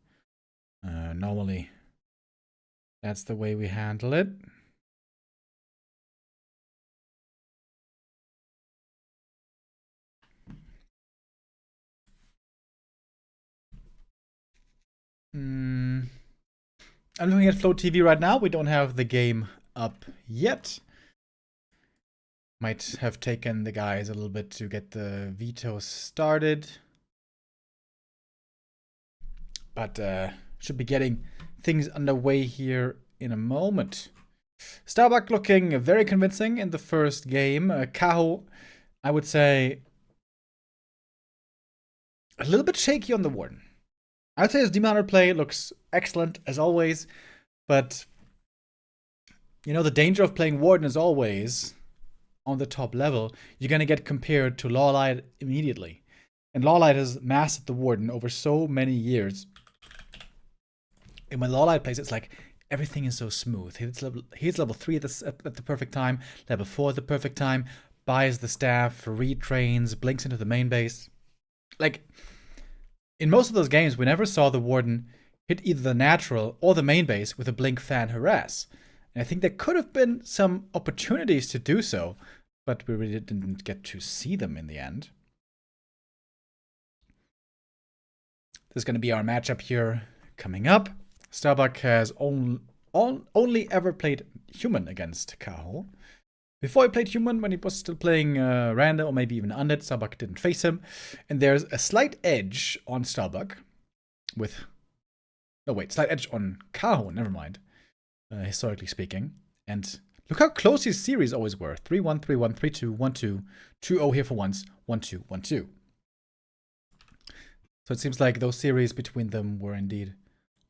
Normally, that's the way we handle it. I'm looking at Flow TV right now. We don't have the game up yet. Might have taken the guys a little bit to get the veto started. But should be getting things underway here in a moment. Starbuck looking very convincing in the first game. Kaho, I would say, a little bit shaky on the Warden. I'd say his Demon play looks excellent as always, but you know, the danger of playing Warden is always on the top level. You're going to get compared to Lawlight immediately. And Lawlight has mastered the Warden over so many years. And when Lawlight plays, it's like everything is so smooth. He's level 3 at the perfect time, level 4 at the perfect time, buys the staff, retrains, blinks into the main base. Like, in most of those games, we never saw the Warden hit either the natural or the main base with a blink fan harass. And I think there could have been some opportunities to do so, but we really didn't get to see them in the end. This is going to be our matchup here coming up. Starbuck has only ever played human against Kaho. Before he played human, when he was still playing random or maybe even undead, Starbuck didn't face him. And there's a slight edge on Starbuck with... No, wait, slight edge on Kaho, never mind. Historically speaking. And look how close his series always were. 3-1, 3-1, 3-2, 1-2, 2-0 here for once, 1-2, 1-2. So it seems like those series between them were indeed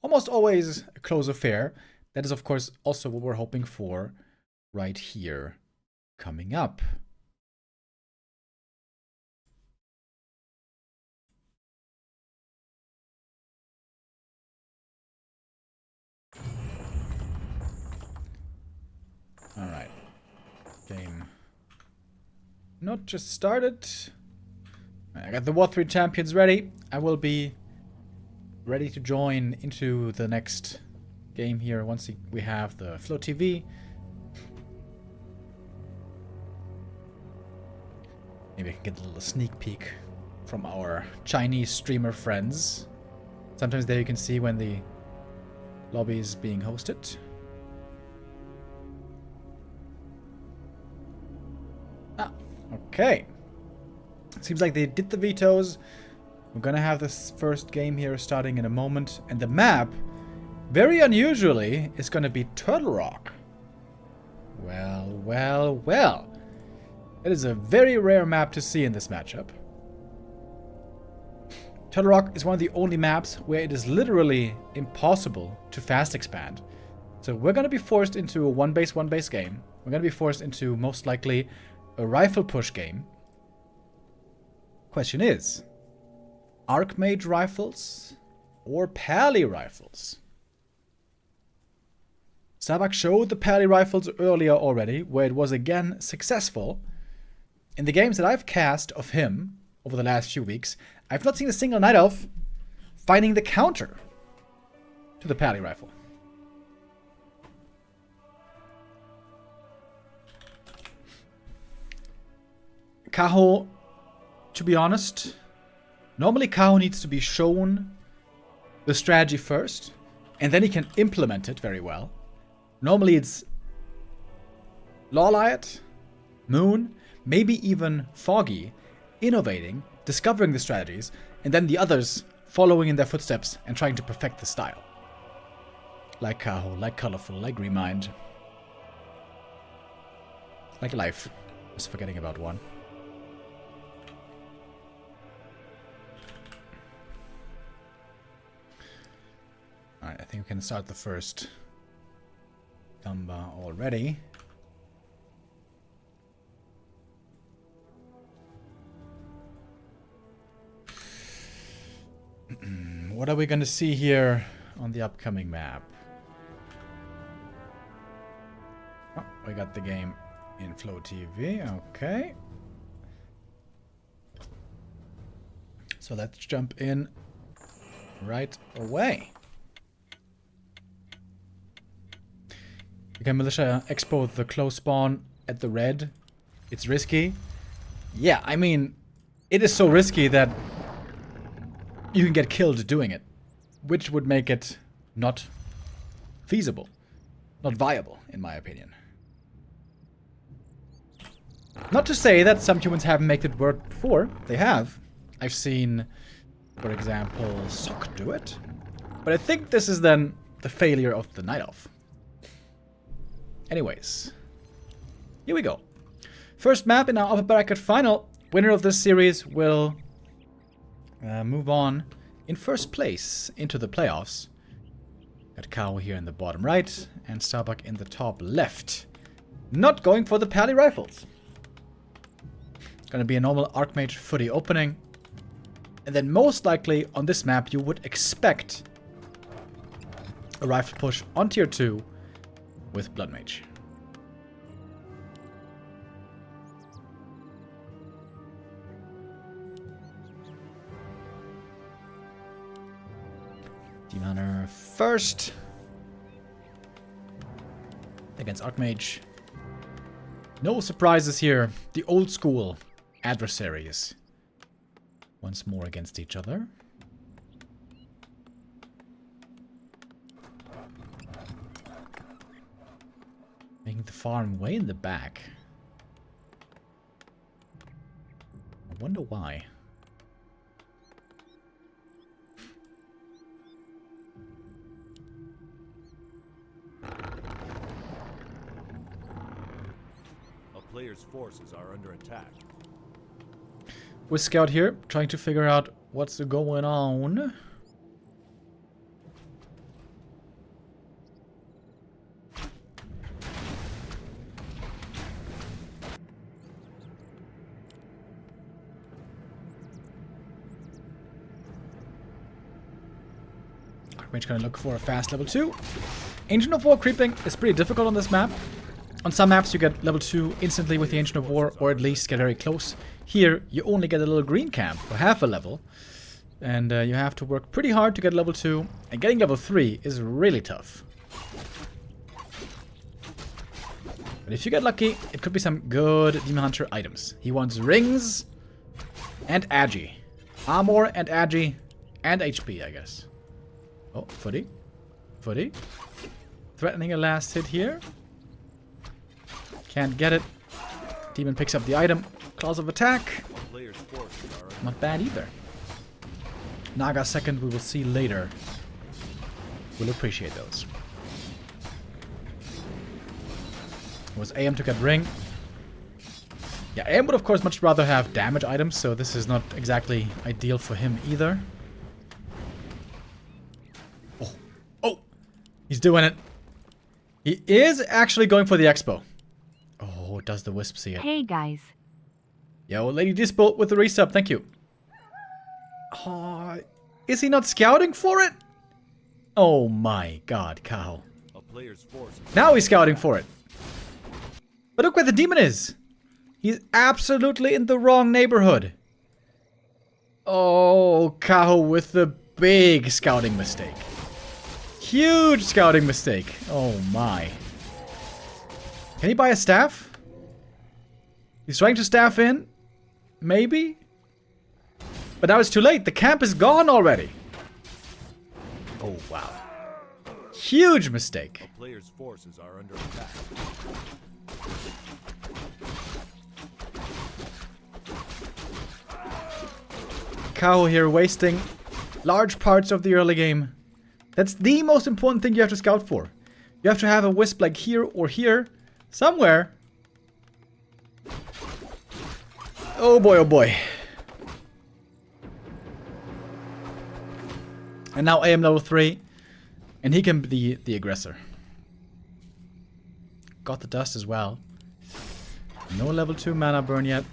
almost always a close affair. That is, of course, also what we're hoping for right here coming up. All right. Game not just started. I got the War 3 champions ready. I will be ready to join into the next game here once we have the Flow TV. Maybe I can get a little sneak peek from our Chinese streamer friends. Sometimes there you can see when the lobby is being hosted. Okay. Seems like they did the vetoes. We're gonna have this first game here starting in a moment. And the map, very unusually, is gonna be Turtle Rock. Well, well, well. It is a very rare map to see in this matchup. Turtle Rock is one of the only maps where it is literally impossible to fast expand. So we're gonna be forced into a one base game. We're gonna be forced into, most likely, a rifle push game. Question is, Archmage rifles or Pally rifles? Starbuck showed the Pally rifles earlier already, where it was again successful. In the games that I've cast of him over the last few weeks, I've not seen a single Night Elf finding the counter to the Pally rifle. Kaho, to be honest, normally Kaho needs to be shown the strategy first, and then he can implement it very well. Normally it's Lawlight, Moon, maybe even Foggy, innovating, discovering the strategies, and then the others following in their footsteps and trying to perfect the style. Like Kaho, like Colorful, like ReMinD. Like Life. Just forgetting about one. Alright, I think we can start the first Gamba already. What are we going to see here on the upcoming map? Oh, we got the game in Flow TV. Okay. So let's jump in right away. Okay, Militia Expo, the close spawn at the red. It's risky. Yeah, I mean, it is so risky that you can get killed doing it, which would make it not feasible, not viable, in my opinion. Not to say that some humans haven't made it work before. They have. I've seen, for example, Sock do it. But I think this is then the failure of the Night Elf. Anyways, here we go. First map in our upper bracket final. Winner of this series will move on in first place into the playoffs. Got Kaho here in the bottom right and Starbuck in the top left. Not going for the Pally rifles. Gonna be a normal Archmage footy opening. And then most likely on this map you would expect a rifle push on tier 2 with Blood Mage. Demon Hunter first against Archmage. No surprises here. The old school adversaries once more against each other. Making the farm way in the back. I wonder why. A player's forces are under attack. With Scout here, trying to figure out what's going on. Archmage gonna look for a fast level 2. Ancient of War creeping is pretty difficult on this map. On some maps you get level 2 instantly with the Ancient of War, or at least get very close. Here you only get a little green camp for half a level. And you have to work pretty hard to get level 2. And getting level 3 is really tough. But if you get lucky, it could be some good Demon Hunter items. He wants rings and agi. Armor and agi and HP, I guess. Oh, footy. Footy. Threatening a last hit here. Can't get it. Demon picks up the item. Claws of attack. Not bad either. Naga second we will see later. We'll appreciate those. Was AM to get ring. Yeah, AM would of course much rather have damage items, so this is not exactly ideal for him either. Oh. Oh! He's doing it. He is actually going for the expo. Oh, does the Wisp see it? Hey guys. Yo, Lady Dispo with the resub, thank you. Oh, is he not scouting for it? Oh my god, Kaho. A player's forces. Now he's scouting for it. But look where the demon is. He's absolutely in the wrong neighborhood. Oh, Kaho with the big scouting mistake. Huge scouting mistake. Oh my. Can he buy a staff? He's trying to staff in. Maybe? But now it's too late. The camp is gone already. Oh, wow. Huge mistake. A player's forces are under attack. Kaho here wasting large parts of the early game. That's the most important thing you have to scout for. You have to have a Wisp like here or here. Somewhere. Oh boy, oh boy. And now AM level 3. And he can be the aggressor. Got the dust as well. No level 2 mana burn yet.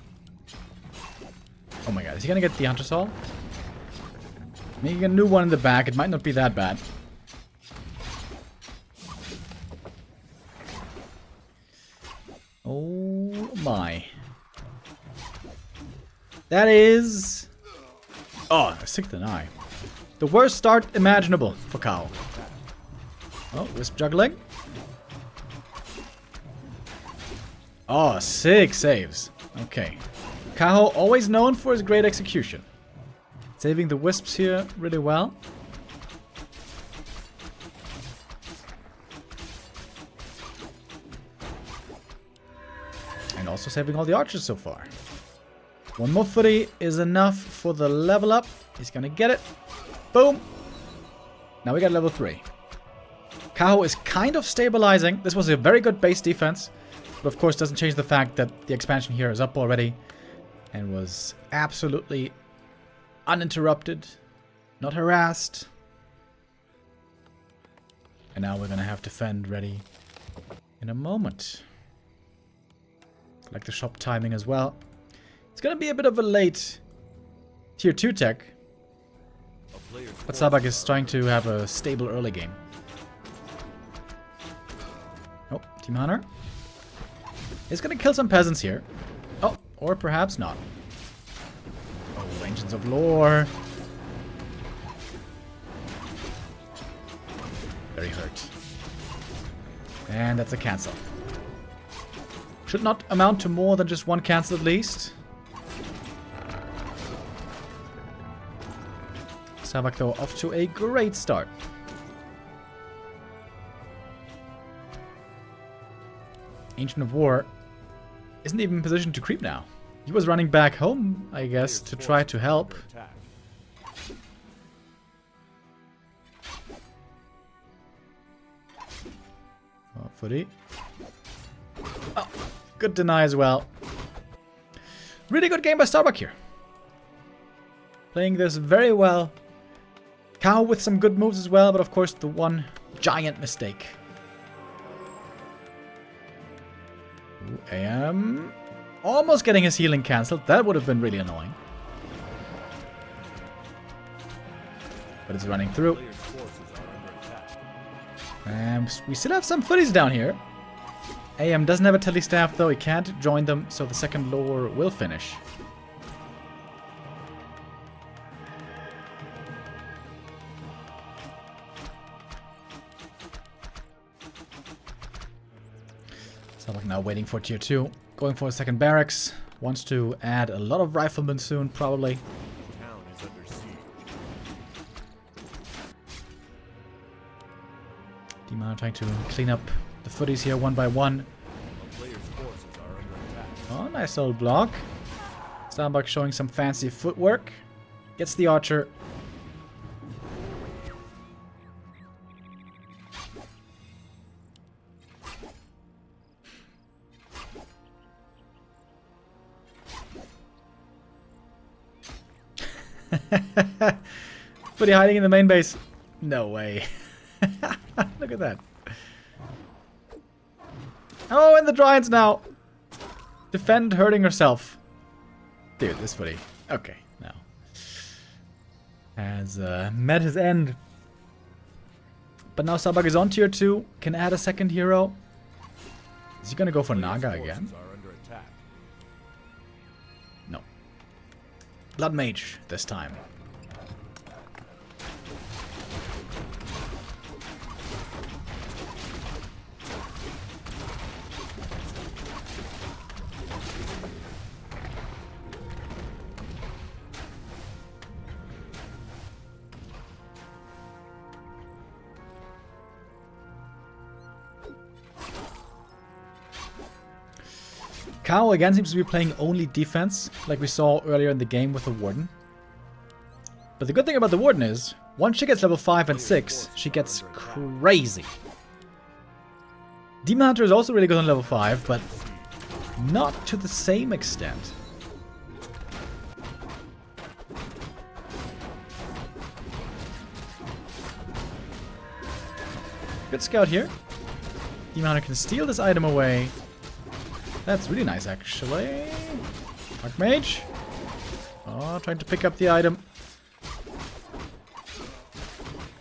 Oh my god, is he gonna get the Hunter Saw? Making a new one in the back, it might not be that bad. Oh my. That is... Oh, a 6th and I. The worst start imaginable for Kaho. Oh, Wisp juggling. Oh, 6 saves. Okay. Kaho always known for his great execution. Saving the Wisps here really well. And also saving all the archers so far. One more footy is enough for the level up. He's gonna get it. Boom. Now we got level 3. Kaho is kind of stabilizing. This was a very good base defense. But of course doesn't change the fact that the expansion here is up already. And was absolutely uninterrupted. Not harassed. And now we're gonna have defend ready in a moment. Like the shop timing as well. It's gonna be a bit of a late tier 2 tech. But Starbuck is trying to have a stable early game. Oh, Team Hunter. He's gonna kill some peasants here. Oh, or perhaps not. Oh, Ancients of Lore. Very hurt. And that's a cancel. Should not amount to more than just one cancel at least. Starbuck though off to a great start. Ancient of War isn't even in position to creep now. He was running back home, I guess, to try to help. Oh, footy. Oh, good deny as well. Really good game by Starbuck here. Playing this very well. Kaho with some good moves as well, but of course the one giant mistake. Ooh, AM almost getting his healing cancelled. That would have been really annoying. But it's running through. And we still have some footies down here. AM doesn't have a tele staff though. He can't join them, so the second lower will finish. Starbuck now waiting for tier 2. Going for a second barracks. Wants to add a lot of riflemen soon, probably. Town is under siege. Demon trying to clean up the footies here one by one. A player's forces are under attack. Oh, nice little block. Starbuck showing some fancy footwork. Gets the archer. Footy hiding in the main base. No way. Look at that. Oh, and the Giants now. Defend hurting herself. Dude, this footy. Okay, now. Has met his end. But now Starbuck is on tier 2. Can add a second hero. Is he gonna go for Naga again? Are under attack. No. Blood Mage this time. Kaho again seems to be playing only defense, like we saw earlier in the game with the Warden. But the good thing about the Warden is, once she gets level 5 and 6, she gets crazy. Demon Hunter is also really good on level 5, but not to the same extent. Good scout here. Demon Hunter can steal this item away. That's really nice, actually. Archmage. Oh, trying to pick up the item.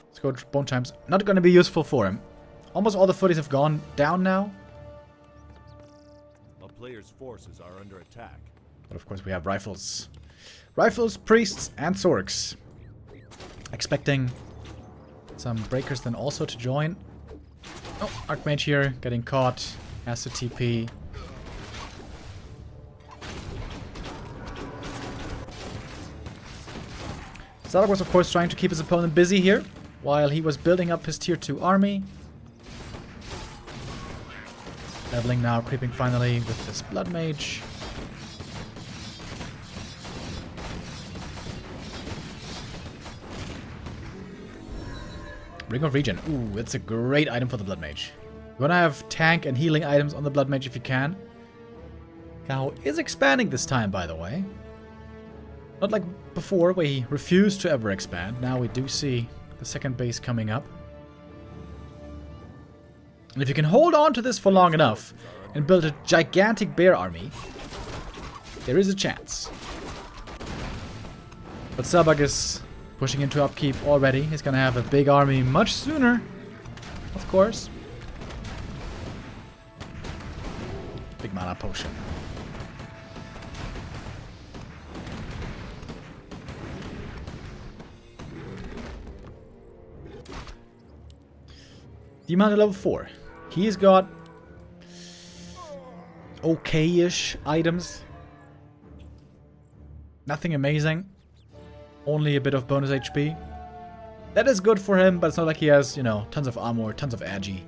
Let's go Bone Chimes. Not going to be useful for him. Almost all the footies have gone down now. A player's forces are under attack. But of course we have rifles. Rifles, priests, and Zorks. Expecting some breakers then also to join. Oh, Archmage here, getting caught. Has to TP. Starbuck was of course trying to keep his opponent busy here, while he was building up his tier 2 army. Leveling now, creeping finally with this Blood Mage. Ring of Regen. Ooh, it's a great item for the Blood Mage. You wanna have tank and healing items on the Blood Mage if you can. Kaho is expanding this time, by the way. Not like before, where he refused to ever expand. Now we do see the second base coming up. And if you can hold on to this for long enough and build a gigantic bear army, there is a chance. But Starbuck is pushing into upkeep already. He's gonna have a big army much sooner, of course. Big mana potion. Demon at level 4. He's got okay-ish items. Nothing amazing. Only a bit of bonus HP. That is good for him, but it's not like he has, you know, tons of armor, tons of agi.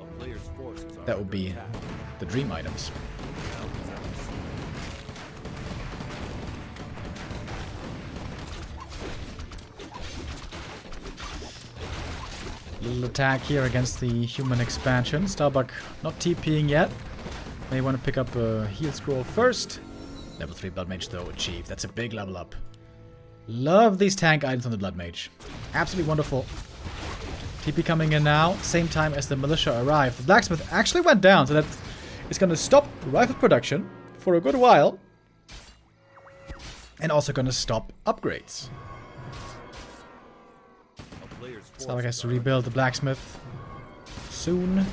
That would be the dream items. Little attack here against the human expansion. Starbuck not TPing yet. May want to pick up a heal scroll first. Level 3 Blood Mage though achieved. That's a big level up. Love these tank items on the Blood Mage. Absolutely wonderful. TP coming in now. Same time as the militia arrived. The blacksmith actually went down, so that is going to stop rifle production for a good while. And also going to stop upgrades. Starbuck has to rebuild the blacksmith soon.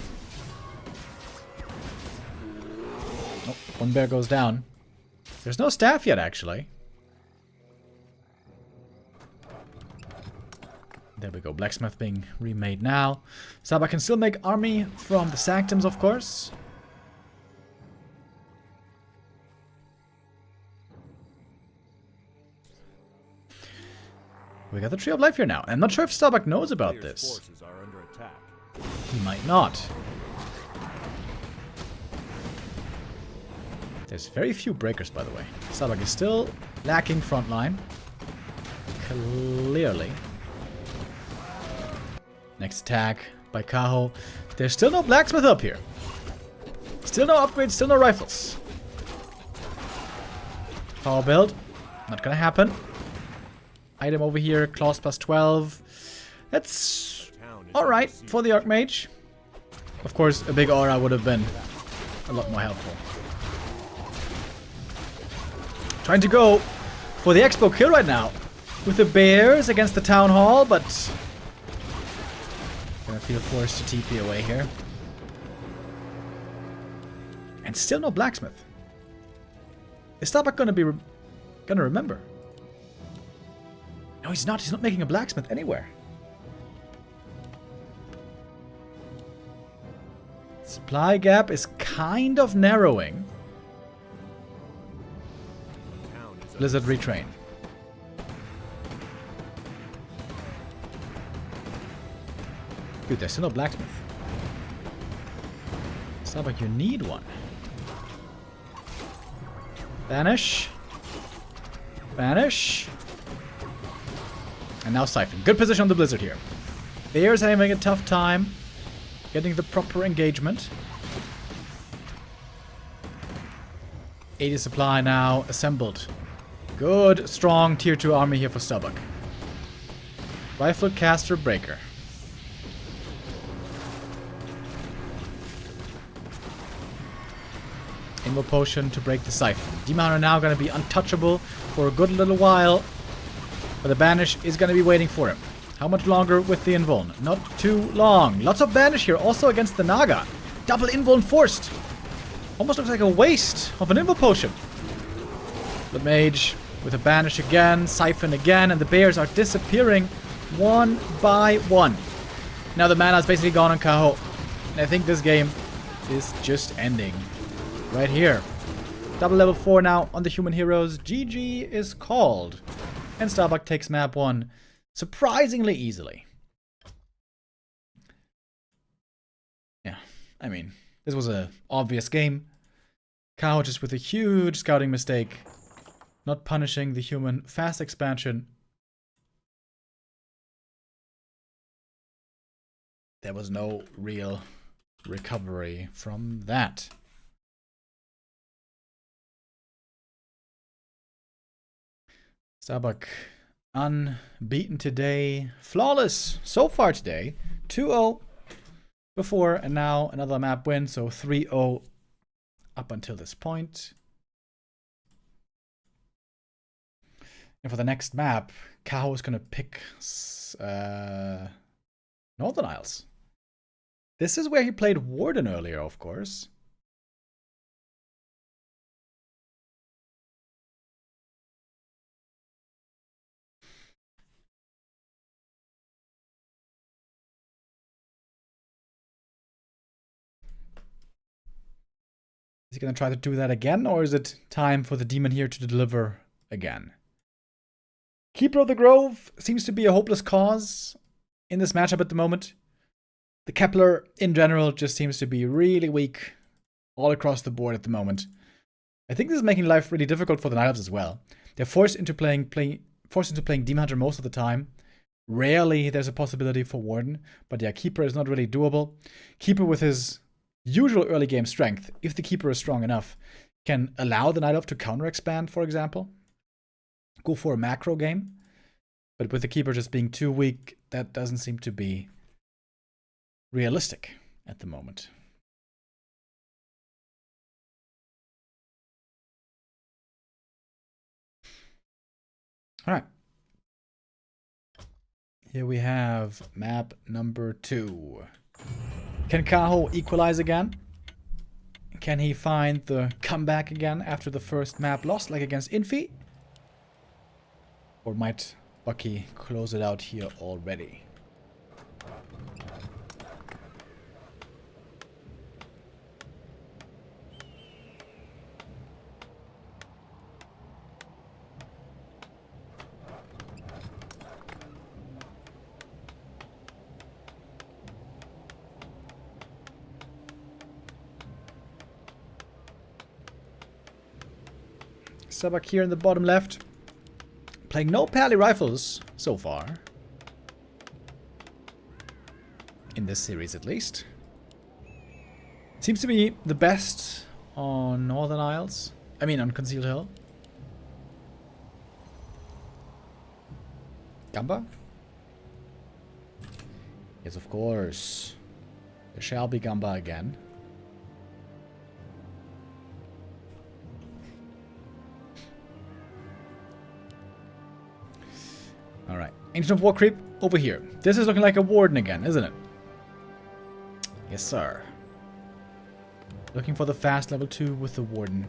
Oh, one bear goes down. There's no staff yet, actually. There we go. Blacksmith being remade now. Starbuck can still make army from the sanctums, of course. We got the Tree of Life here now. I'm not sure if Starbuck knows about this. He might not. There's very few breakers, by the way. Starbuck is still lacking frontline. Clearly. Next attack by Kaho. There's still no blacksmith up here. Still no upgrades, still no rifles. Power build. Not gonna happen. Item over here, claws plus 12. That's alright for the Archmage. Of course, a big aura would have been a lot more helpful. Trying to go for the expo kill right now with the bears against the town hall, but gonna feel forced to TP away here. And still no blacksmith. Is Starbuck gonna remember? No, he's not. He's not making a blacksmith anywhere. Supply gap is kind of narrowing. Blizzard retrain. Dude, there's still no blacksmith. Starbuck, you need one. Banish. Banish. And now Siphon. Good position on the Blizzard here. Bears having a tough time getting the proper engagement. 80 supply now assembled. Good, strong tier 2 army here for Starbuck. Rifle, caster, breaker. Invo potion to break the Siphon. Demon are now going to be untouchable for a good little while. But the banish is going to be waiting for him. How much longer with the invuln? Not too long. Lots of banish here, also against the Naga. Double invuln forced. Almost looks like a waste of an Infi potion. The mage with a banish again, siphon again, and the bears are disappearing one by one. Now the mana is basically gone on Kaho. And I think this game is just ending right here. Double level 4 now on the human heroes. GG is called. And Starbuck takes map 1 surprisingly easily. Yeah, I mean, this was an obvious game. Kaho just with a huge scouting mistake. Not punishing the human fast expansion. There was no real recovery from that. Starbuck unbeaten today. Flawless so far today. 2-0 before and now another map win. So 3-0 up until this point. And for the next map, Kaho is going to pick Northern Isles. This is where he played Warden earlier, of course. Is he going to try to do that again, or is it time for the demon here to deliver again? Keeper of the Grove seems to be a hopeless cause in this matchup at the moment. The Kepler, in general, just seems to be really weak all across the board at the moment. I think this is making life really difficult for the Night Elves as well. They're forced into playing Demon Hunter most of the time. Rarely there's a possibility for Warden, but yeah, Keeper is not really doable. Keeper with his usual early game strength, if the Keeper is strong enough, can allow the Night Elf to counter-expand, for example. Go for a macro game. But with the Keeper just being too weak, that doesn't seem to be realistic at the moment. All right. Here we have map number 2. Can Kaho equalize again? Can he find the comeback again after the first map loss, like against Infi? Or might Bucky close it out here already? Starbuck here in the bottom left. Playing no pally rifles so far. In this series at least. Seems to be the best on Northern Isles. I mean on Concealed Hill. Gamba? Yes, of course. There shall be Gamba again. Alright, Ancient of War creep over here. This is looking like a Warden again, isn't it? Yes, sir. Looking for the fast level 2 with the Warden.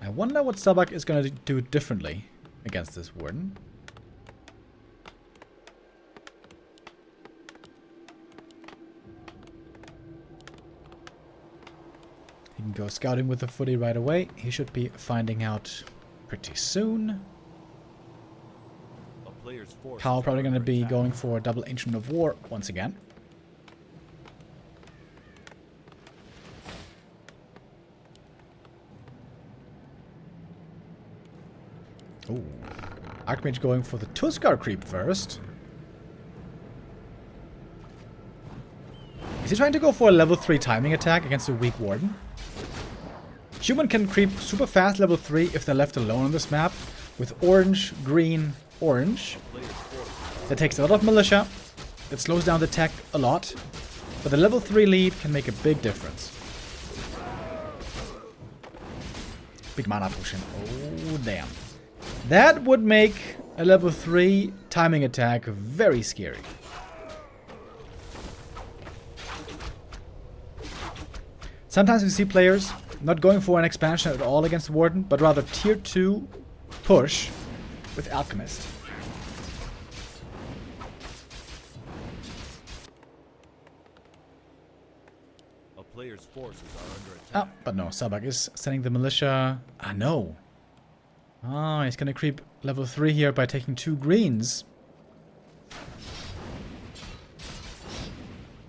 I wonder what Starbuck is going to do differently against this Warden. He can go scouting with the footy right away. He should be finding out pretty soon. Kaho probably going to be going for a double Ancient of War once again. Ooh. Archmage going for the Tuskar creep first. Is he trying to go for a level 3 timing attack against a weak Warden? Human can creep super fast level 3 if they're left alone on this map. With orange, green, orange. That takes a lot of militia. That slows down the tech a lot. But the level 3 lead can make a big difference. Big mana potion. Oh, damn. That would make a level 3 timing attack very scary. Sometimes we see players not going for an expansion at all against Warden, but rather tier 2 push with Alchemist. A player's forces are under attack. Oh, but no, Starbuck is sending the militia. Ah, no. Ah, he's gonna creep level 3 here by taking 2 greens.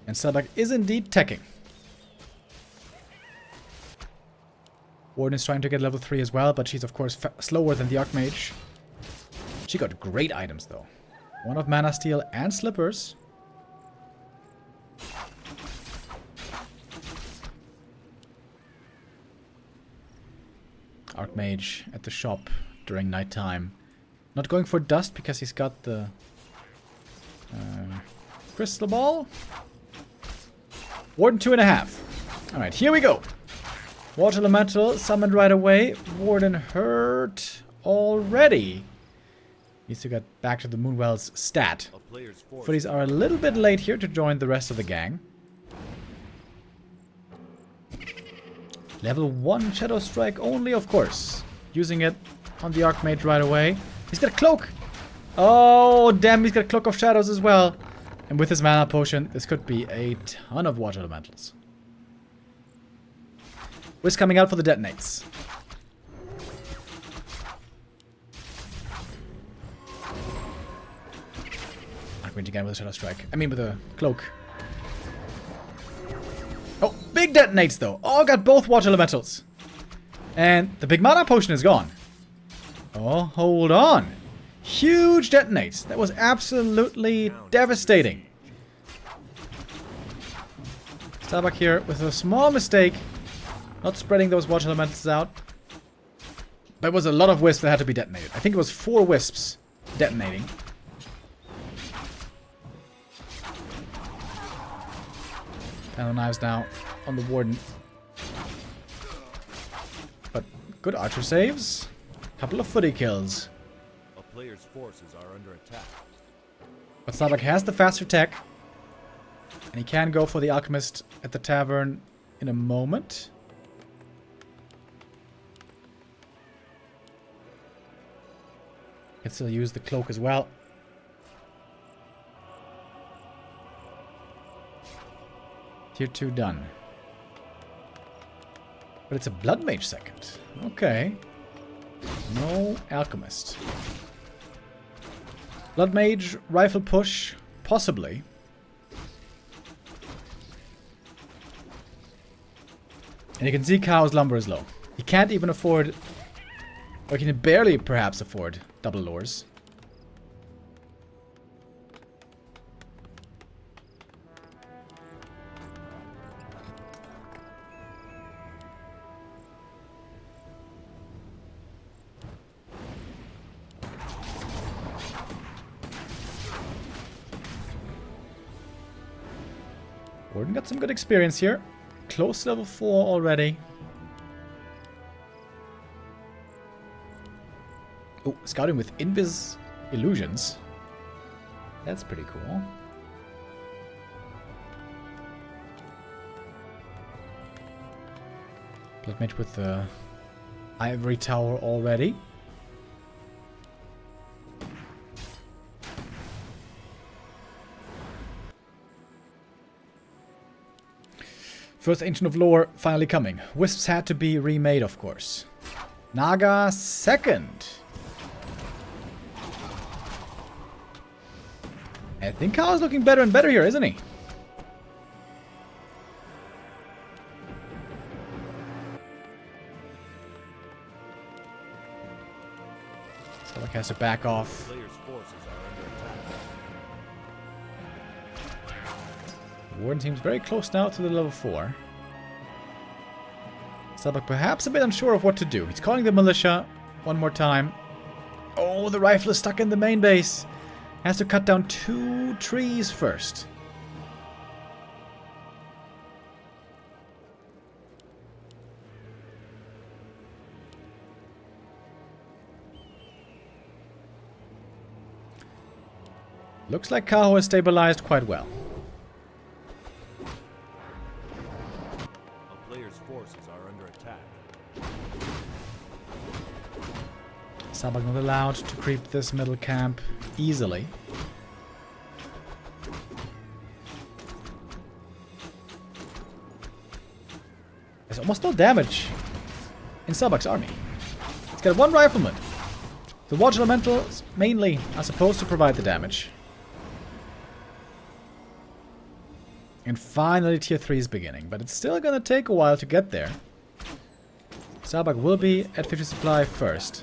And Starbuck is indeed teching. Warden is trying to get level 3 as well, but she's of course slower than the Archmage. She got great items though. 1 of Mana Steel and Slippers. Archmage at the shop during nighttime. Not going for Dust because he's got the Crystal Ball. Warden 2.5. Alright, here we go. Water Elemental summoned right away. Warden hurt already. Needs to get back to the Moonwell's stat. Footies are a little bit late here to join the rest of the gang. Level 1 Shadow Strike only, of course. Using it on the Archmage right away. He's got a Cloak! Oh, damn, he's got a Cloak of Shadows as well. And with his Mana Potion, this could be a ton of Water Elementals. Whisk coming out for the detonates. Archmage again with a Shadow Strike. I mean with a Cloak. Oh, big detonates though. Oh, got both Water Elementals. And the big Mana Potion is gone. Oh, hold on. Huge detonates. That was absolutely devastating. Starbuck here with a small mistake. Not spreading those Water Elementals out. There was a lot of wisps that had to be detonated. I think it was 4 wisps detonating. Panel Knives now on the Warden. But good archer saves. Couple of footy kills. A player's forces are under attack. But Starbuck has the faster tech. And he can go for the Alchemist at the tavern in a moment. Can still use the Cloak as well. Tier 2 done. But it's a Blood Mage second. Okay. No Alchemist. Blood Mage, Rifle Push, possibly. And you can see Kaho's lumber is low. He can't even afford, or he can barely perhaps afford, double lures. Warden got some good experience here. Close to level 4 already. Oh, scouting with Invis illusions. That's pretty cool. Blood Mage with the Ivory Tower already. First Ancient of Lore finally coming. Wisps had to be remade, of course. Naga second. I think Kaho's looking better and better here, isn't he? Starbuck has to back off. Player's forces are under attack. Warden seems very close now to the level 4. Starbuck perhaps a bit unsure of what to do. He's calling the militia one more time. Oh, the rifle is stuck in the main base. Has to cut down 2 trees first. Looks like Kaho is stabilized quite well. A player's forces are under attack. Starbuck not allowed to creep this middle camp easily. There's almost no damage in Starbuck's army. He's got one rifleman. The Watch Elementals mainly are supposed to provide the damage. And finally tier 3 is beginning, but it's still gonna take a while to get there. Starbuck will be at 50 supply first.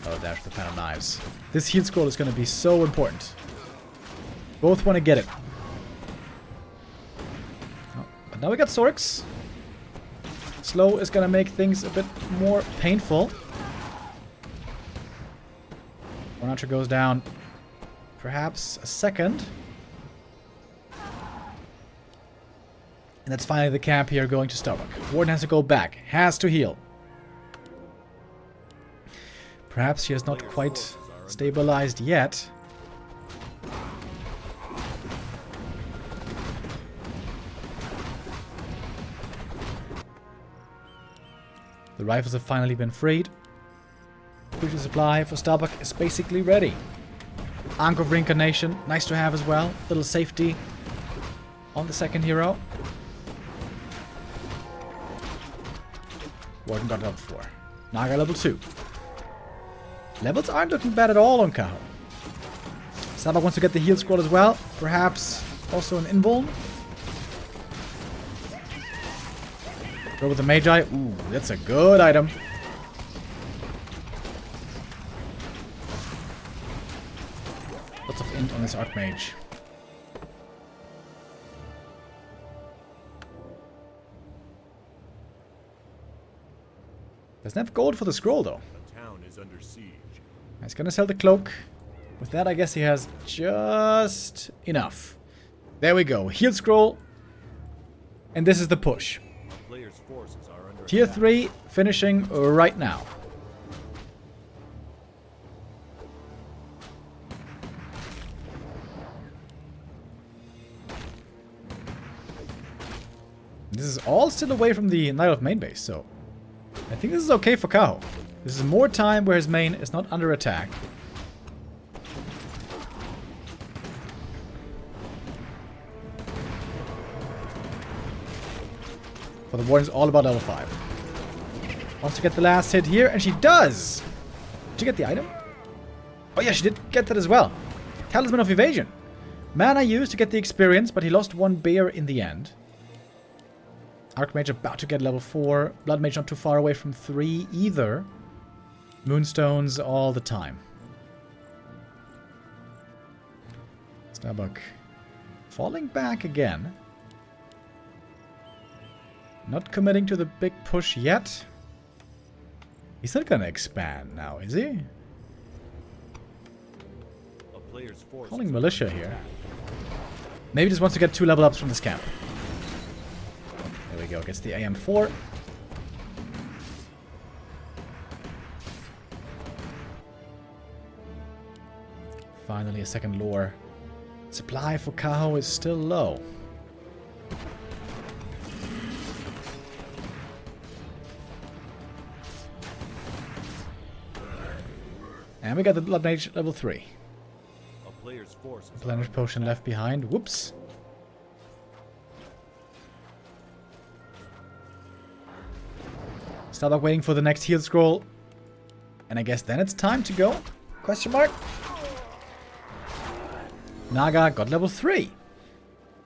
Oh, there's the pan of knives. This heal scroll is gonna be so important. Both want to get it. Oh, but now we got Sorks. Slow is gonna make things a bit more painful. One archer goes down. Perhaps a second. And that's finally the camp here going to Starbuck. Warden has to go back. Has to heal. Perhaps she is not quite stabilized yet. The rifles have finally been freed. Crucial supply for Starbuck is basically ready. Ankh of Reincarnation, nice to have as well. Little safety on the second hero. Warden got level 4. Naga level 2. Levels aren't looking bad at all on Kaho. Starbuck wants to get the heal scroll as well. Perhaps also an invuln. Go with the Magi. Ooh, that's a good item. Lots of int on this Archmage. Doesn't have gold for the scroll though. The town is under siege. He's gonna sell the cloak. With that, I guess he has just enough. There we go. Heal scroll. And this is the push. A player's forces are under Tier attack. 3 finishing right now. This is all still away from the Knight of main base, so I think this is okay for Kaho. This is more time where his main is not under attack. For the Warden is all about level 5. Wants to get the last hit here, and she does! Did she get the item? Oh yeah, she did get that as well. Talisman of Evasion. Mana used to get the experience, but he lost one bear in the end. Archmage about to get level 4. Blood Mage not too far away from 3 either. Moonstones all the time. Starbuck falling back again. Not committing to the big push yet. He's not gonna expand now, is he? A player's forces Calling are militia under here. attack. Maybe just wants to get 2 level ups from this camp. There we go, gets the AM4. Finally a second lore. Supply for Kaho is still low. And we got the Blood Mage level 3. A player's forces are Replenish under potion attack. left behind. Whoops. Starbuck waiting for the next heal scroll. And I guess then it's time to go. Question mark. Naga got level 3.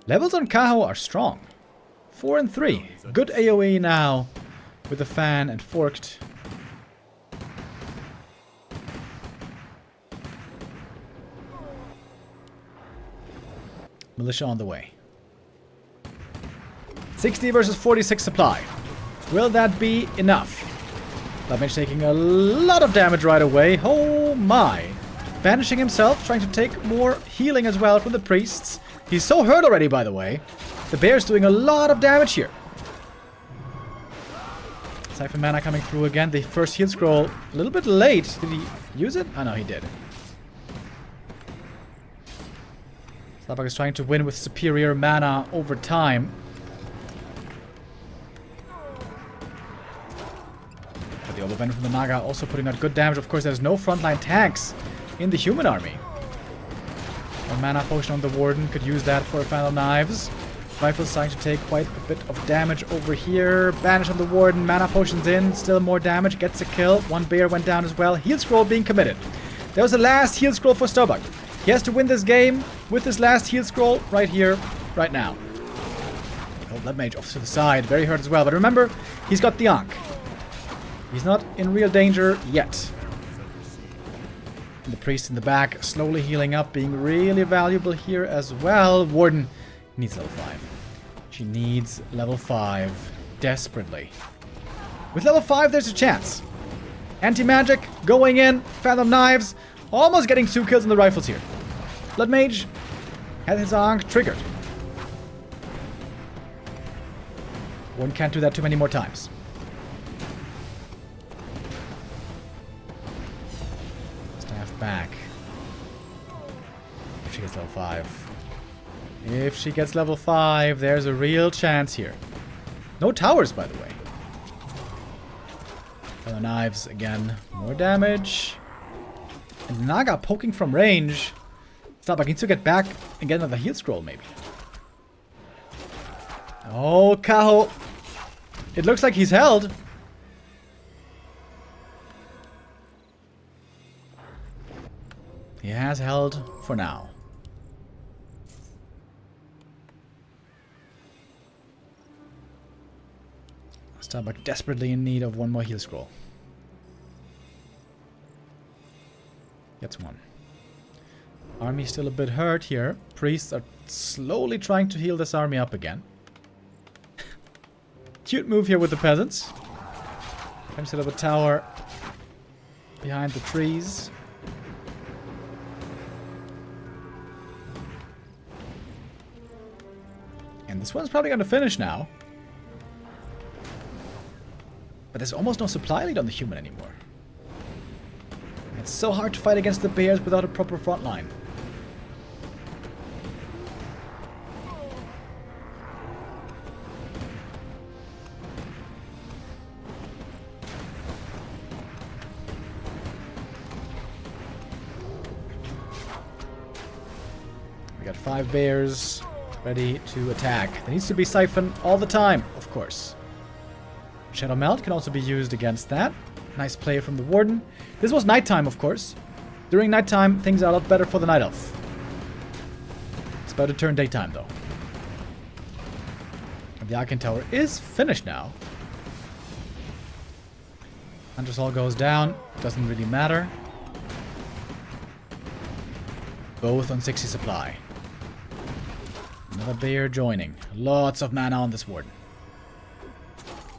Levels on Kaho are strong. 4 and 3. Good AoE now with the fan and forked. Militia on the way. 60 versus 46 supply. Will that be enough? Blood Mage taking a lot of damage right away. Oh my. Banishing himself, trying to take more healing as well from the priests. He's so hurt already, by the way. The bear's doing a lot of damage here. Siphon Mana coming through again. The first heal scroll a little bit late. Did he use it? Oh no, he did. Starbuck is trying to win with superior mana over time. But the overbend from the Naga also putting out good damage. Of course, there's no frontline tanks in the human army. A mana potion on the Warden, could use that for Final Knives. Rifle's starting to take quite a bit of damage over here. Banish on the Warden, mana potions in, still more damage, gets a kill. One bear went down as well. Heal scroll being committed. There was the last heal scroll for Starbuck. He has to win this game with this last heal scroll right here, right now. Oh, Blood Mage off to the side, very hurt as well. But remember, he's got the Ankh. He's not in real danger yet. And the Priest in the back, slowly healing up, being really valuable here as well. Warden needs level 5. She needs level 5 desperately. With level 5, there's a chance. Anti-magic going in, Phantom Knives, almost getting 2 kills on the rifles here. Blood Mage has his Ankh triggered. One can't do that too many more times. Staff back. If she gets level 5. If she gets level 5, there's a real chance here. No towers, by the way. Fellow Knives, again. More damage. And Naga poking from range. Stop, I need to get back and get another heal scroll, maybe. Oh, Kaho. It looks like he's held. He has held for now. Starbuck desperately in need of one more heal scroll. Gets one. Army still a bit hurt here. Priests are slowly trying to heal this army up again. Cute move here with the peasants. Can set up a tower behind the trees. And this one's probably going to finish now. But there's almost no supply lead on the human anymore. It's so hard to fight against the bears without a proper front line. We got 5 bears ready to attack. There needs to be Siphon all the time, of course. Shadow Melt can also be used against that. Nice play from the Warden. This was nighttime, of course. During nighttime, things are a lot better for the Night Elf. It's about to turn daytime, though. And the Arcane Tower is finished now. Hunter's Hall goes down. Doesn't really matter. Both on 60 supply. Another bear joining. Lots of mana on this Warden.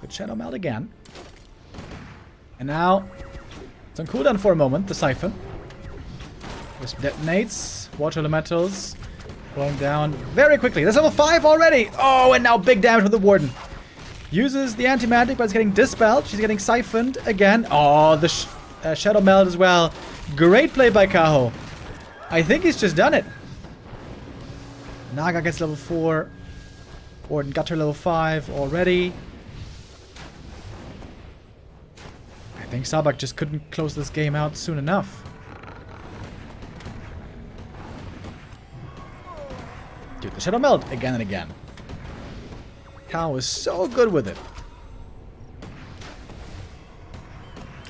Good Shadow Melt again. And now, it's on cooldown for a moment, the Siphon. This detonates. Water Elementals going down very quickly. That's level 5 already! Oh, and now big damage with the Warden. Uses the anti-magic, but it's getting dispelled. She's getting siphoned again. Oh, the Shadow Melt as well. Great play by Kaho. I think he's just done it. Naga gets level 4. Warden got her level 5 already. I think Starbuck just couldn't close this game out soon enough. Dude, the Shadow Melt again and again. Kaho is so good with it.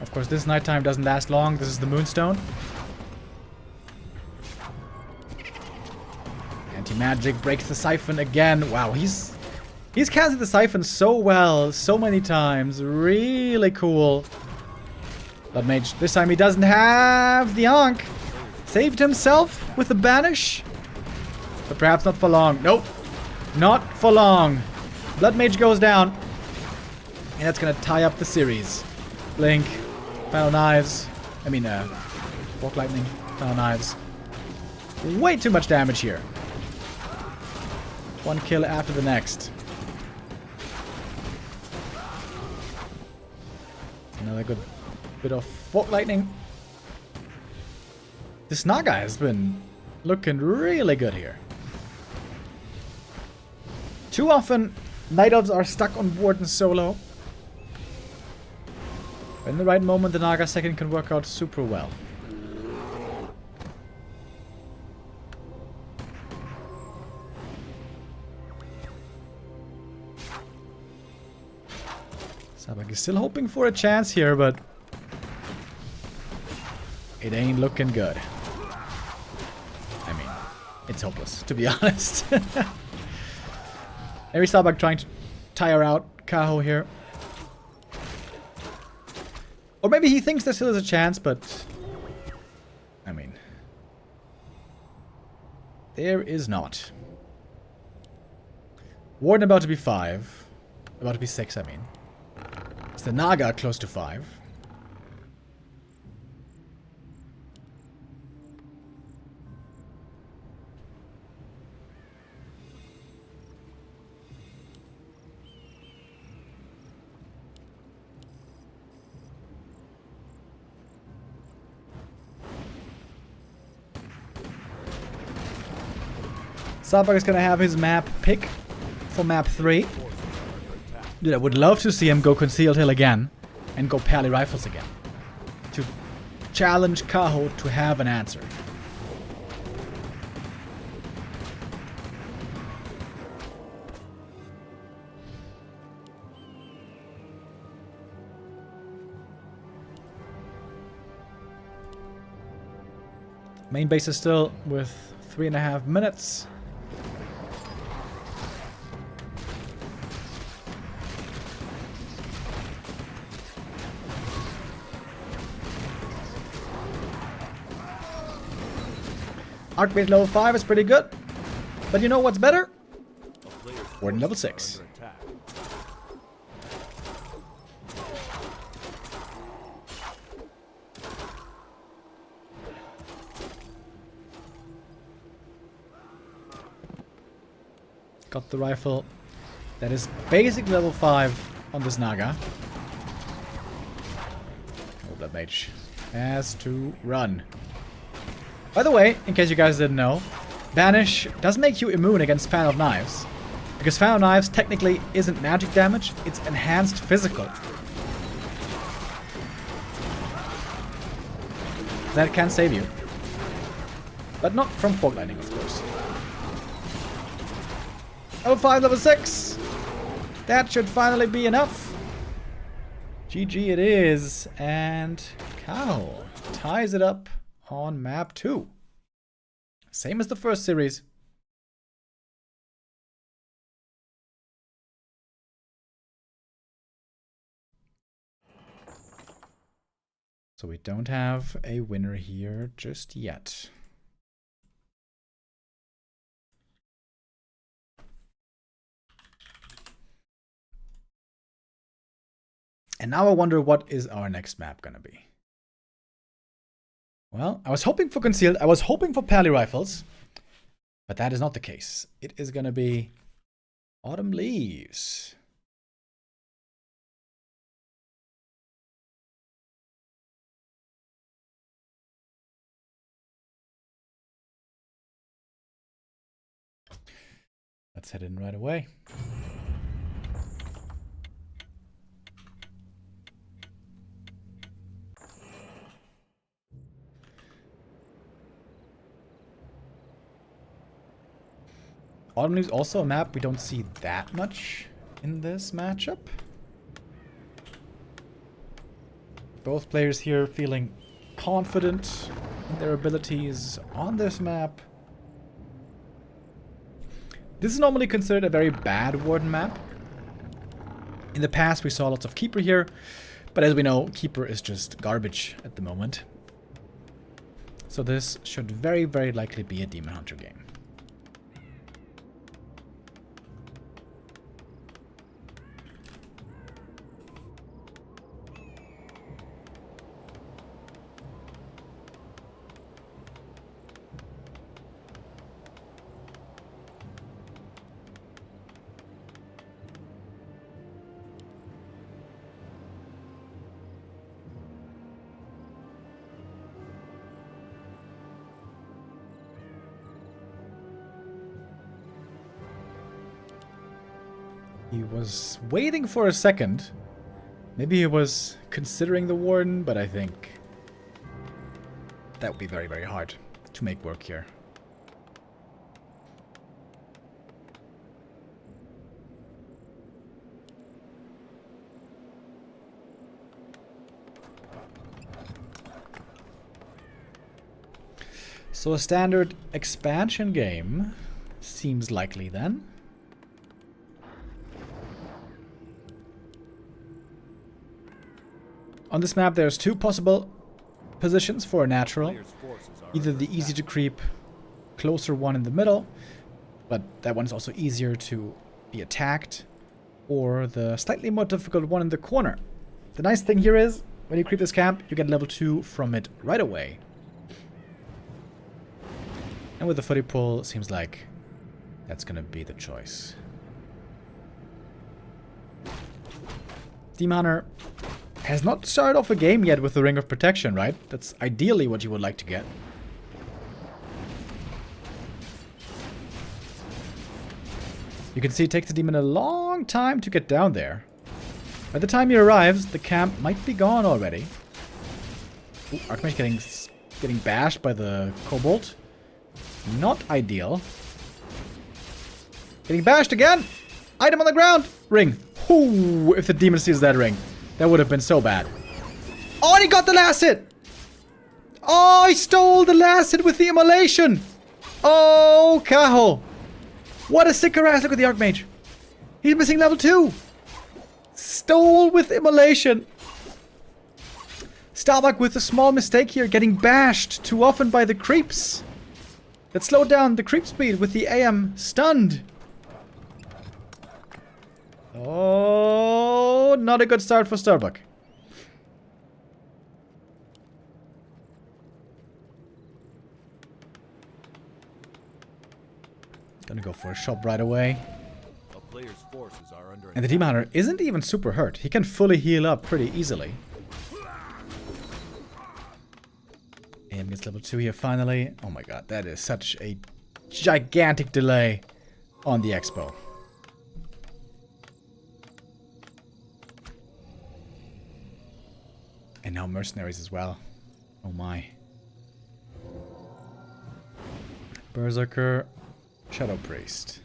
Of course, this nighttime doesn't last long. This is the Moonstone. Anti-magic breaks the Siphon again. Wow, he's casted the Siphon so well, so many times. Really cool. Blood Mage, this time he doesn't have the Ankh. Saved himself with the Banish. But perhaps not for long. Nope. Not for long. Blood Mage goes down. And that's going to tie up the series. Blink. Final Knives. I mean, Walk Lightning. Final Knives. Way too much damage here. One kill after the next. Another good bit of Fork Lightning. This Naga has been looking really good here. Too often, Night Elves are stuck on board and solo. In the right moment, the Naga second can work out super well. Starbuck is still hoping for a chance here, but it ain't looking good. I mean, it's hopeless, to be honest. Maybe Starbuck trying to tire out Kaho here. Or maybe he thinks there still is a chance, but I mean, there is not. Warden about to be 5. About to be 6, I mean. It's the Naga close to 5. Starbuck is gonna have his map pick for map 3. Dude, I would love to see him go Concealed Hill again and go Pally Rifles again. To challenge Kaho to have an answer. Main base is still with 3.5 minutes. Arc base level 5 is pretty good. But you know what's better? Warden level 6. Got the rifle. That is basically level 5 on this Naga. Oh, Blood Mage has to run. By the way, in case you guys didn't know, Banish does make you immune against Fan of Knives. Because Fan of Knives technically isn't magic damage, it's enhanced physical. That can save you. But not from Fog Lightning, of course. Level 5, level 6! That should finally be enough. GG it is, and Kaho ties it up on map 2. Same as the first series. So we don't have a winner here just yet. And now I wonder, what is our next map gonna be? Well, I was hoping for Concealed. I was hoping for Pally Rifles. But that is not the case. It is gonna be Autumn Leaves. Let's head in right away. Autumn Leaves also a map we don't see that much in this matchup. Both players here feeling confident in their abilities on this map. This is normally considered a very bad Warden map. In the past we saw lots of Keeper here, but as we know, Keeper is just garbage at the moment. So this should very, very likely be a Demon Hunter game. He was waiting for a second. Maybe he was considering the Warden, but I think that would be very, very hard to make work here. So a standard expansion game seems likely then. On this map there's two possible positions for a natural. Either the easy to creep closer one in the middle, but that one is also easier to be attacked, or the slightly more difficult one in the corner. The nice thing here is, when you creep this camp, you get level 2 from it right away. And with the footy pull, it seems like that's gonna be the choice. Demon Hunter has not started off a game yet with the Ring of Protection, right? That's ideally what you would like to get. You can see it takes the demon a long time to get down there. By the time he arrives, the camp might be gone already. Ooh, Archmage getting bashed by the Kobold. Not ideal. Getting bashed again! Item on the ground! Ring. Ooh, if the demon sees that ring. That would have been so bad. Oh, and he got the last hit! Oh, he stole the last hit with the immolation! Oh, Kaho! What a sicker ass look at the Archmage. He's missing level 2. Stole with immolation. Starbuck with a small mistake here, getting bashed too often by the creeps. That slowed down the creep speed with the AM stunned. Oh, not a good start for Starbuck. Gonna go for a shop right away. A player's forces are under And the Demon Hunter isn't even super hurt. He can fully heal up pretty easily. AM gets level 2 here finally. Oh my god, that is such a gigantic delay on the expo. And now mercenaries as well. Oh my. Berserker, Shadow Priest.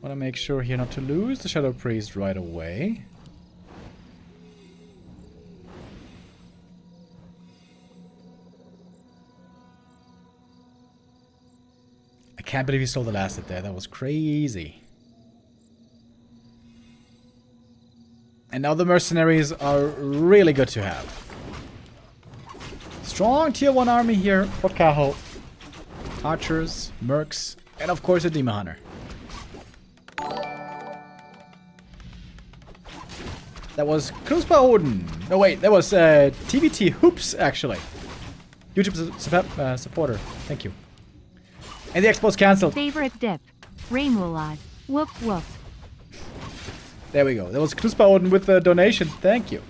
Want to make sure here not to lose the Shadow Priest right away. I can't believe he stole the last hit there. That was crazy. And now the mercenaries are really good to have. Strong tier 1 army here for Kaho. Archers, mercs, and of course a Demon Hunter. That was Knuspa Odin. No wait, that was TVT Hoops actually. YouTube supporter. Thank you. And the expo's cancelled. Favorite dip. ReMinD. Whoop whoop. There we go. That was Knuspa Odin with the donation. Thank you.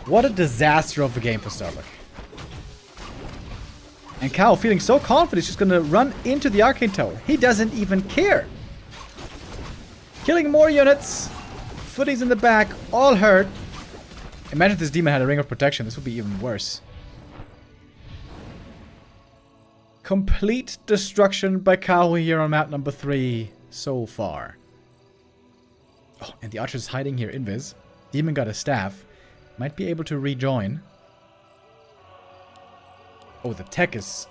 What a disaster of a game for Starbuck. And Kaho feeling so confident, she's gonna run into the Arcane Tower. He doesn't even care. Killing more units. Footies in the back, all hurt. Imagine if this demon had a Ring of Protection. This would be even worse. Complete destruction by Kaho here on map number 3 so far. Oh, and the archer's hiding here, Invis. Demon got a staff. Might be able to rejoin. Oh, the tech is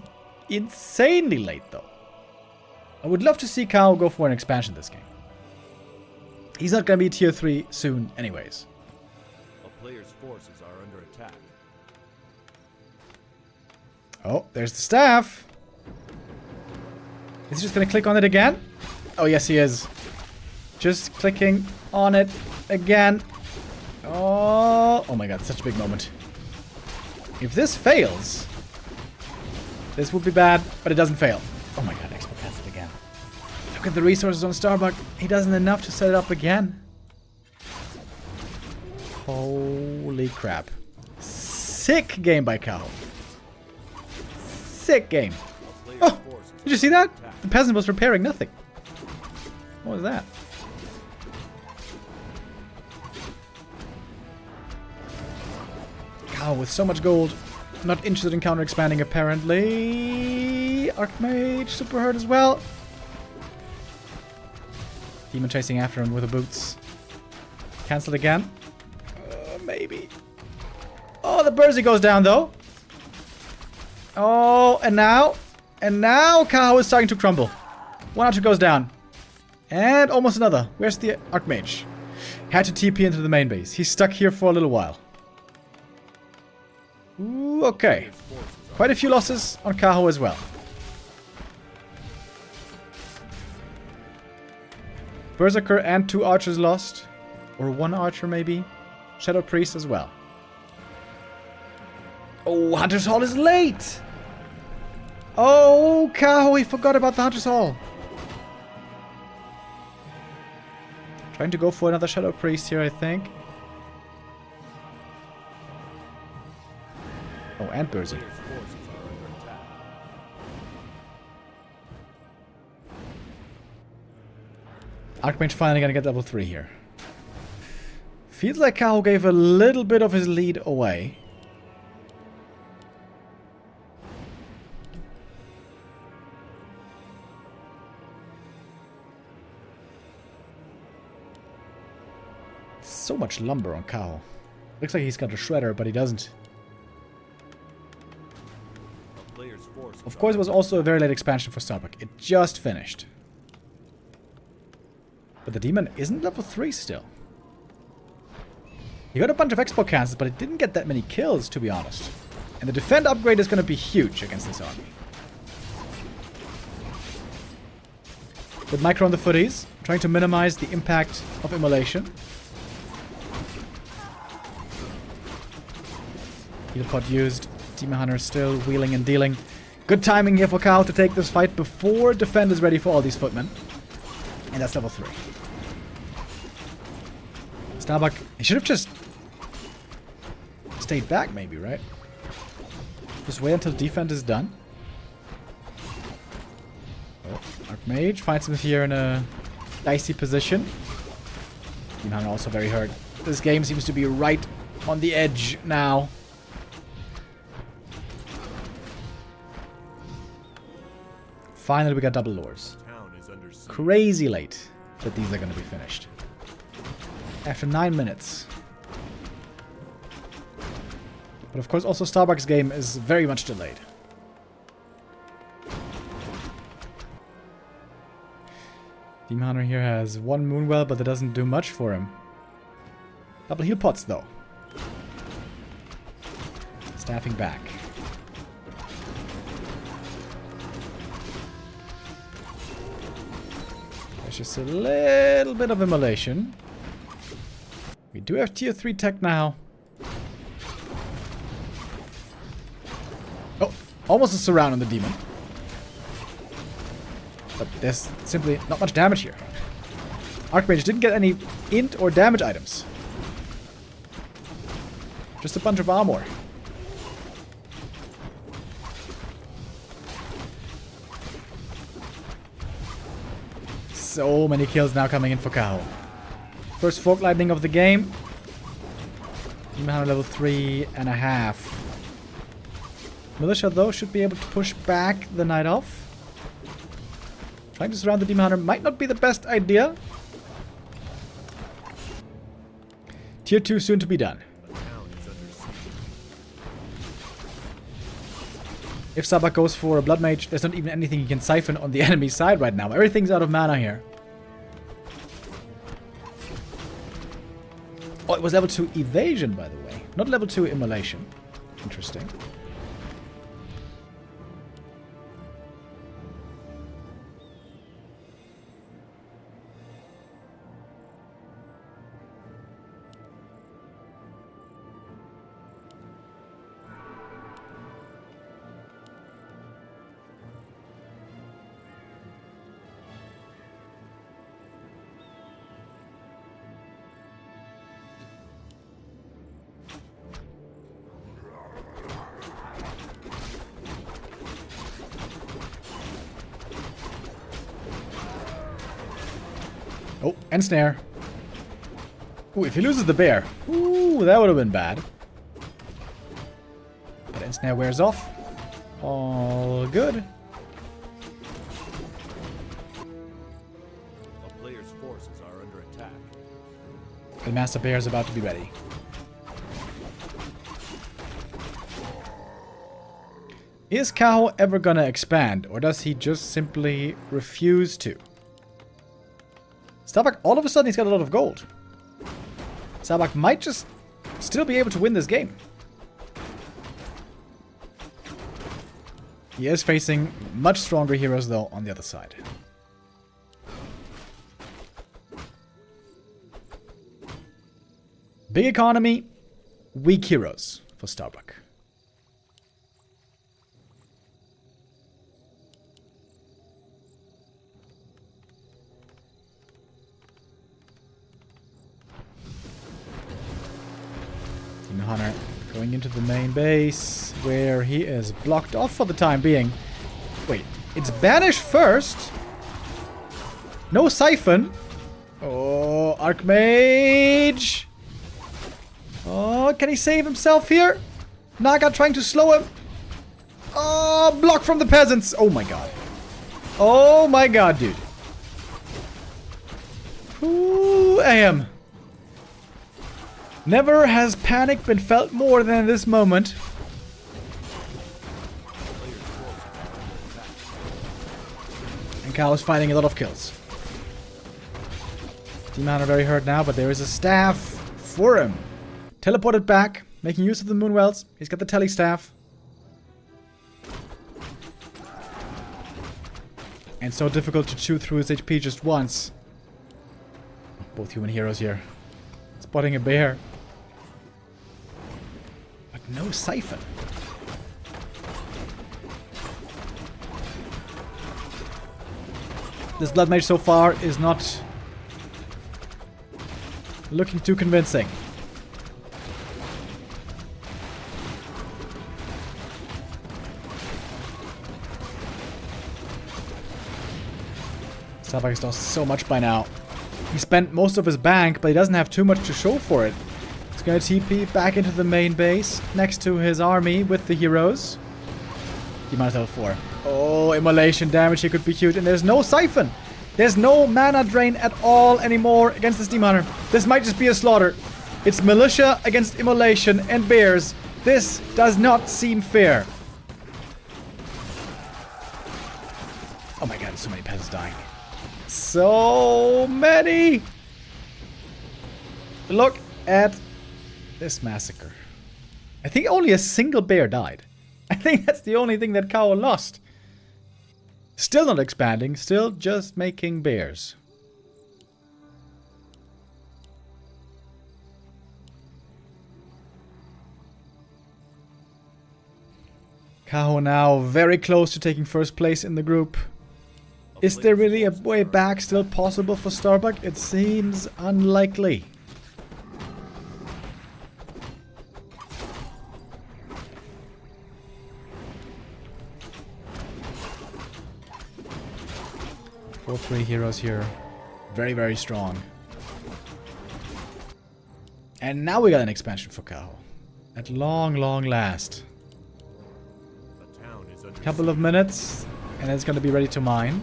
insanely late, though. I would love to see Kaho go for an expansion this game. He's not going to be tier 3 soon anyways. A player's forces are under attack. Oh, there's the staff. Is he just going to click on it again? Oh, yes, he is. Just clicking on it again. Oh my god, such a big moment. If this fails, this would be bad, but it doesn't fail. Oh my god, Expo cancelled again. Look at the resources on Starbuck. He doesn't enough to set it up again. Holy crap. Sick game by Kaho. Sick game. Oh, did you see that? The peasant was repairing nothing. What was that? Kaho with so much gold. Not interested in counter expanding apparently. Archmage super hurt as well. Demon chasing after him with the boots. Cancelled again. Maybe. Oh, the Bursey goes down though. Oh, and now Kaho is starting to crumble. One archer goes down. And almost another. Where's the Archmage? Had to TP into the main base. He's stuck here for a little while. Ooh, okay. Quite a few losses on Kaho as well. Berserker and 2 archers lost. Or 1 archer maybe. Shadow Priest as well. Oh, Hunter's Hall is late! Oh, Kaho, he forgot about the Hunter's Hall. Trying to go for another Shadow Priest here, I think. Oh, and Bursey. Archmage finally gonna get level 3 here. Feels like Kaho gave a little bit of his lead away. So much lumber on Kaho. Looks like he's got a shredder, but he doesn't. Of course, it was also a very late expansion for Starbuck. It just finished. But the demon isn't level 3 still. He got a bunch of expo cancels, but it didn't get that many kills, to be honest. And the defend upgrade is going to be huge against this army. With micro on the footies, trying to minimize the impact of immolation. Heal pod used. Demon Hunter still wheeling and dealing. Good timing here for Kaho to take this fight before defend is ready for all these footmen. And that's level 3. Starbuck, he should have just stayed back maybe, right? Just wait until defense is done. Oh, Archmage finds him here in a dicey position. Demon Hunter also very hurt. This game seems to be right on the edge now. Finally, we got double lures. Crazy late that these are going to be finished. After 9 minutes. But of course, also Starbuck's game is very much delayed. Demon Hunter here has 1 Moonwell, but that doesn't do much for him. Double heal pots, though. Staffing back. Just a little bit of immolation. We do have tier 3 tech now. Oh, almost a surround on the demon. But there's simply not much damage here. Archmage didn't get any int or damage items. Just a bunch of armor. So many kills now coming in for Kaho. First Fork Lightning of the game. Demon Hunter level 3.5. Militia, though, should be able to push back the Night Elf. Trying to surround the Demon Hunter might not be the best idea. Tier 2 soon to be done. If Starbuck goes for a Blood Mage, there's not even anything he can siphon on the enemy side right now. Everything's out of mana here. Oh, it was level 2 evasion, by the way. Not level 2 immolation. Interesting. Oh, and snare. Ooh, if he loses the bear. Ooh, that would have been bad. But end snare wears off. All good. A player's forces are under attack. The Master Bear is about to be ready. Is Kaho ever gonna expand, or does he just simply refuse to? Starbuck, all of a sudden he's got a lot of gold. Starbuck might just still be able to win this game. He is facing much stronger heroes though on the other side. Big economy, weak heroes for Starbuck. Demon Hunter going into the main base, where he is blocked off for the time being. Wait, it's Banish first? No Siphon? Oh, Archmage! Oh, can he save himself here? Naga trying to slow him. Oh, block from the peasants. Oh my god. Oh my god, dude. Ooh, AM. Never has panic been felt more than in this moment. And Kaho is finding a lot of kills. Demon Hunter very hurt now, but there is a staff for him. Teleported back, making use of the Moonwells. He's got the tele staff. And so difficult to chew through his HP just once. Both human heroes here. Spotting a bear. But no Siphon. This Blood Mage so far is not looking too convincing. Starbuck has lost so much by now. He spent most of his bank, but he doesn't have too much to show for it. He's going to TP back into the main base, next to his army with the heroes. He might level 4. Oh, immolation damage here could be huge. And there's no Siphon. There's no mana drain at all anymore against this Demon Hunter. This might just be a slaughter. It's militia against immolation and bears. This does not seem fair. Oh my god, there's so many peasants dying. So many! Look at this massacre. I think only a single bear died. I think that's the only thing that Kaho lost. Still not expanding, still just making bears. Kaho now very close to taking first place in the group. Is there really a way back still possible for Starbuck? It seems unlikely. All three heroes here. Very, very strong. And now we got an expansion for Kaho. At long, long last. Couple of minutes, and it's going to be ready to mine.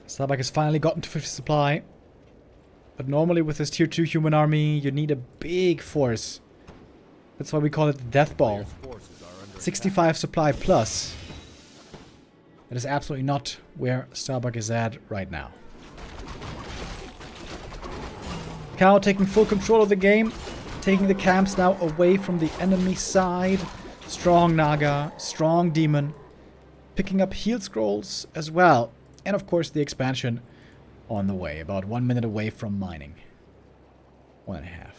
Starbuck has finally gotten to 50 supply. But normally with this tier 2 human army, you need a big force. That's why we call it the Death Ball. 65 supply plus. That is absolutely not where Starbuck is at right now. Kaho taking full control of the game. Taking the camps now away from the enemy side. Strong Naga, strong Demon. picking up heal scrolls as well. And of course the expansion on the way. About 1 minute away from mining. 1.5.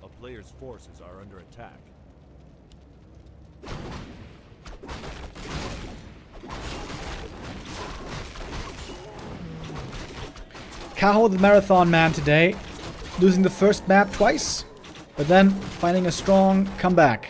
A player's forces are under attack. Kaho, the marathon man today, losing the first map twice, but then finding a strong comeback.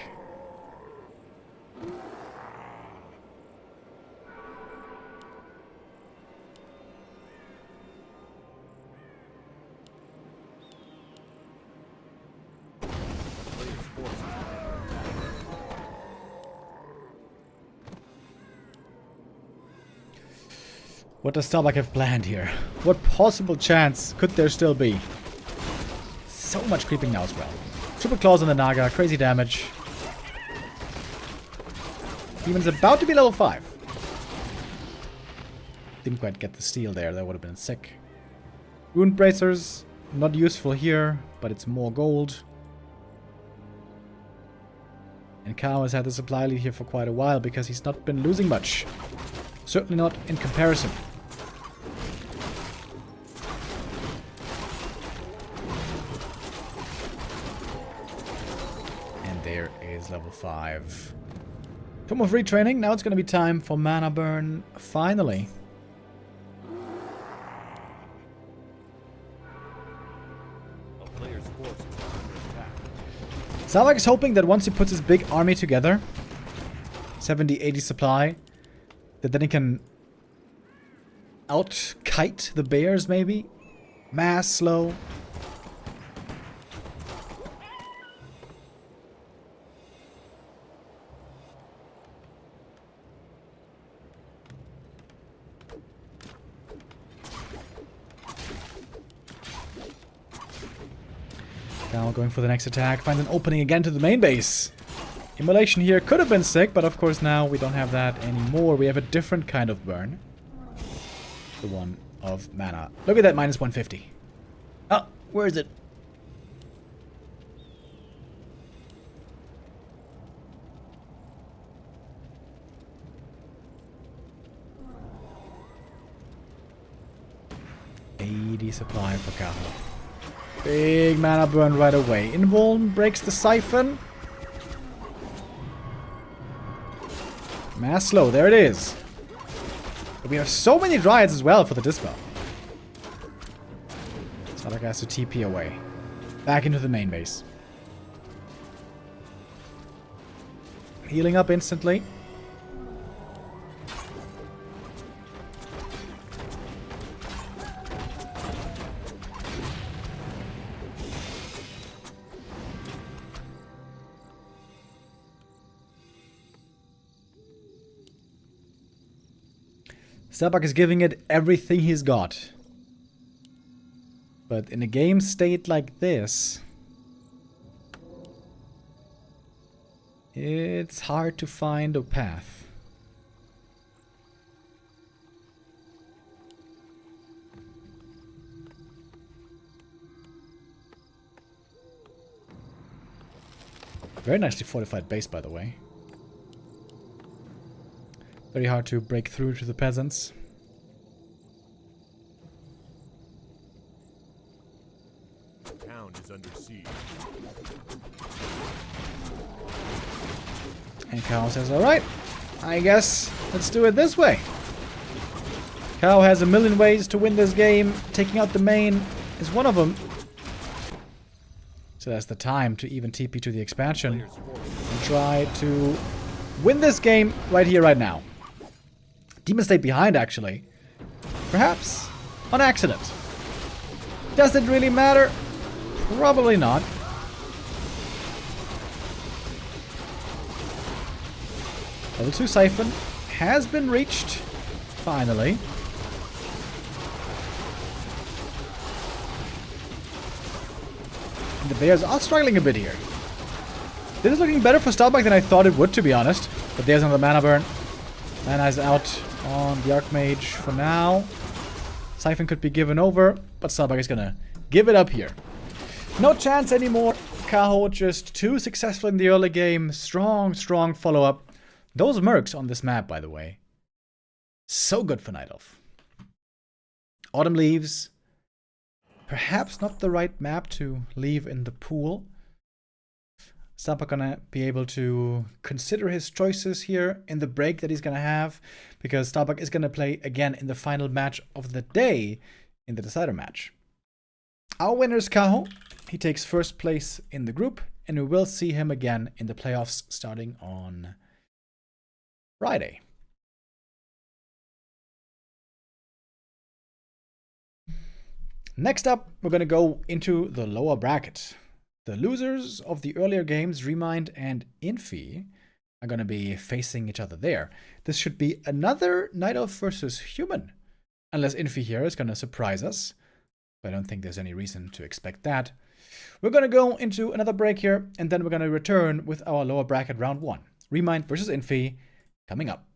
What does Starbuck have planned here? What possible chance could there still be? So much creeping now as well. Triple claws on the Naga, crazy damage. Demon's about to be level 5. Didn't quite get the steal there, that would have been sick. Wound bracers, not useful here, but it's more gold. And Kaho has had the supply lead here for quite a while because he's not been losing much. Certainly not in comparison. And there is level 5. Tome of retraining. Now it's going to be time for mana burn. Finally. A player's forces are under attack. Starbuck is hoping that once he puts his big army together, 70-80 supply, that then he can out-kite the bears, maybe? Mass slow. Now going for the next attack, finds an opening again to the main base. Immolation here could have been sick, but of course now we don't have that anymore. We have a different kind of burn. The one of mana. Look at that, minus 150. Oh, where is it? $80 supply for Kaho. Big mana burn right away. Invuln breaks the siphon. Mass slow, there it is. But we have so many Dryads as well for the dispel. Starbuck has to TP away. Back into the main base. Healing up instantly. Starbuck is giving it everything he's got. But in a game state like this, it's hard to find a path. Very nicely fortified base, by the way. Very hard to break through to the peasants. The town is under siege. And Kaho says, alright, I guess let's do it this way. Kaho has a million ways to win this game. Taking out the main is one of them. So that's the time to even TP to the expansion and try to win this game right here, right now. Demon stayed behind, actually. Perhaps on accident. Does it really matter? Probably not. Level 2 Siphon has been reached. Finally. And the Bears are struggling a bit here. This is looking better for Starbuck than I thought it would, to be honest. But there's another mana burn. Mana is out on the Archmage for now. Siphon could be given over, but Starbuck is gonna give it up here. No chance anymore Kaho just too successful in the early game. Strong follow-up. Those mercs on this map, by the way. So good for Night Elf. Autumn leaves. Perhaps not the right map to leave in the pool. Starbuck gonna be able to consider his choices here in the break that he's gonna have, because Starbuck is gonna play again in the final match of the day in the decider match. Our winner is Kaho. He takes first place in the group, and we will see him again in the playoffs starting on Friday. Next up, we're gonna go into the lower bracket. The losers of the earlier games, ReMinD and Infi, are going to be facing each other there. This should be another Night Elf versus Human. Unless Infi here is going to surprise us. But I don't think there's any reason to expect that. We're going to go into another break here, and then we're going to return with our lower bracket round 1. ReMinD versus Infi coming up.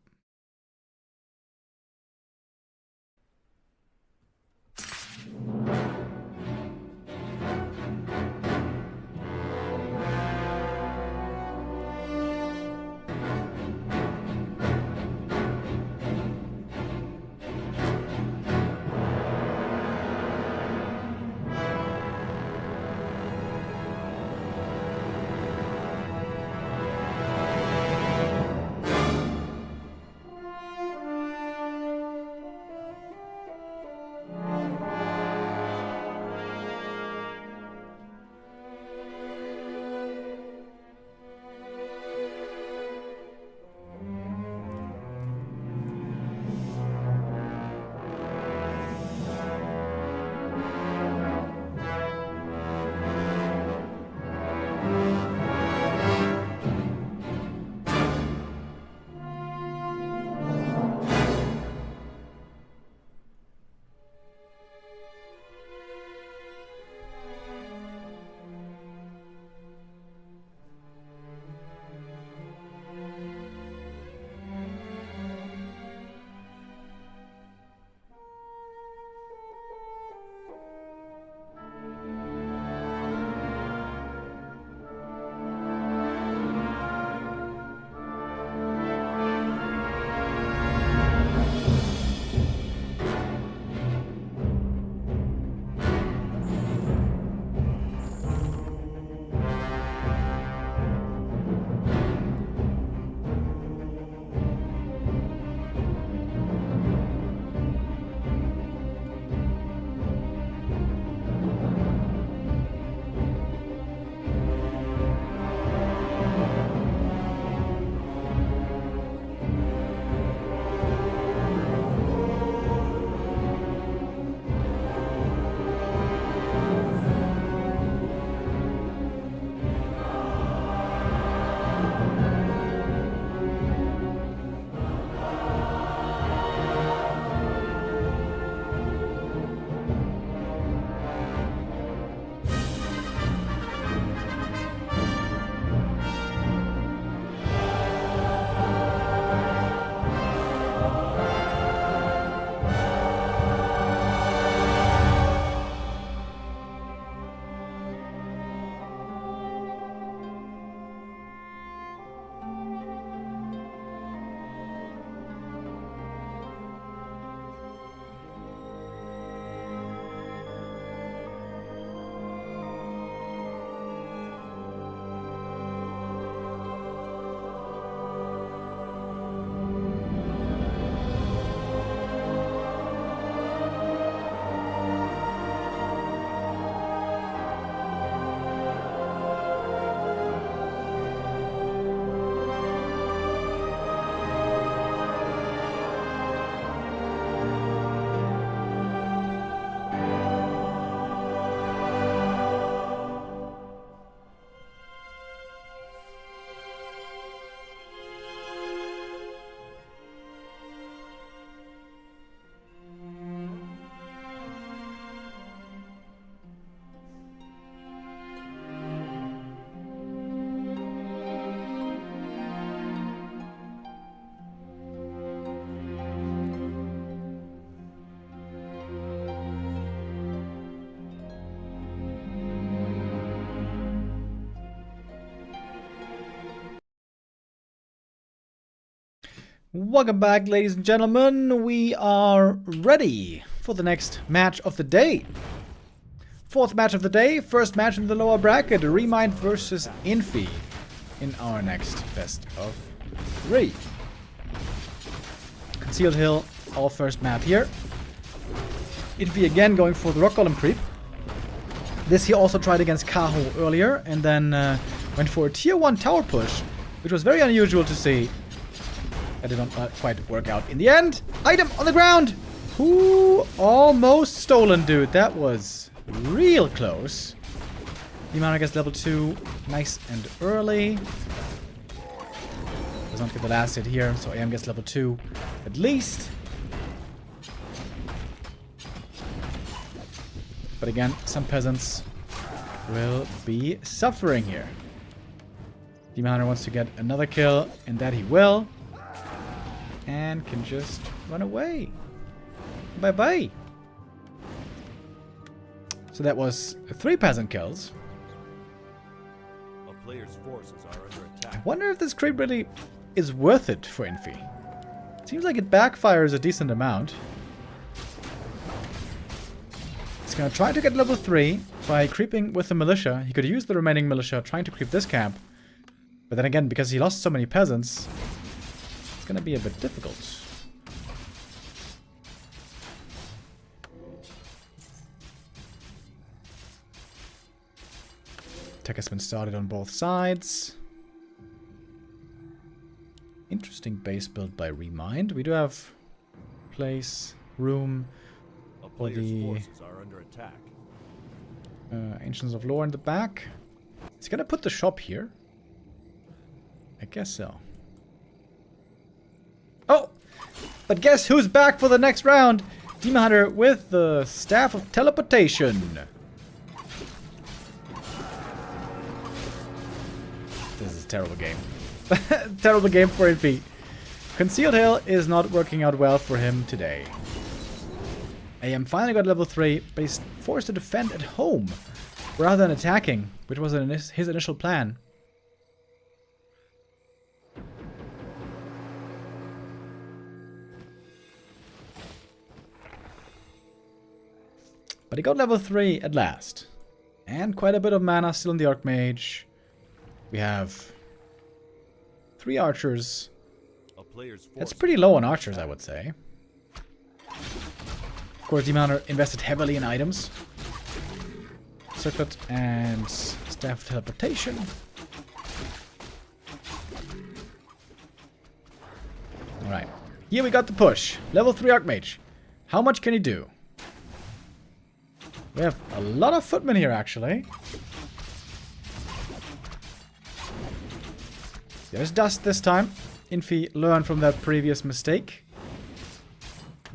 Welcome back, ladies and gentlemen. We are ready for the next match of the day. Fourth match of the day, first match in the lower bracket, ReMinD versus Infi in our next best of 3. Concealed Hill, all first map here. Infi again going for the rock column creep. This he also tried against Kaho earlier and then went for a tier 1 tower push, which was very unusual to see. That did not quite work out in the end. Item on the ground! Ooh, almost stolen, dude. That was real close. DMANR gets level 2. Nice and early. Does not get the last hit here, so AM gets level 2 at least. But again, some peasants will be suffering here. DMANR wants to get another kill, and that he will. And can just run away. Bye-bye. So that was 3 peasant kills. A player's forces are under I attack. wonder if this creep really is worth it for Infi. Seems like it backfires a decent amount. He's gonna try to get level 3 by creeping with the militia. He could use the remaining militia trying to creep this camp. But then again, because he lost so many peasants, it's gonna be a bit difficult. Attack has been started on both sides. Interesting base build by ReMinD. We do have place, room A for player's the forces are under attack. Ancients of Lore in the back. Is he gonna put the shop here? I guess so. Oh! But guess who's back for the next round? Demon Hunter with the Staff of Teleportation. This is a terrible game. Terrible game for Infi. Concealed Hill is not working out well for him today. AM finally got level 3, but he's forced to defend at home rather than attacking, which was his initial plan. But he got level 3 at last. And quite a bit of mana still in the Archmage. We have 3 archers. A player's That's forces pretty low on archers, I would say. Of course, DMANR invested heavily in items. Circlet and Staff of Teleportation. Alright. Here we got the push. Level 3 Archmage. How much can he do? We have a lot of footmen here, actually. There's dust this time. Infi learned from that previous mistake.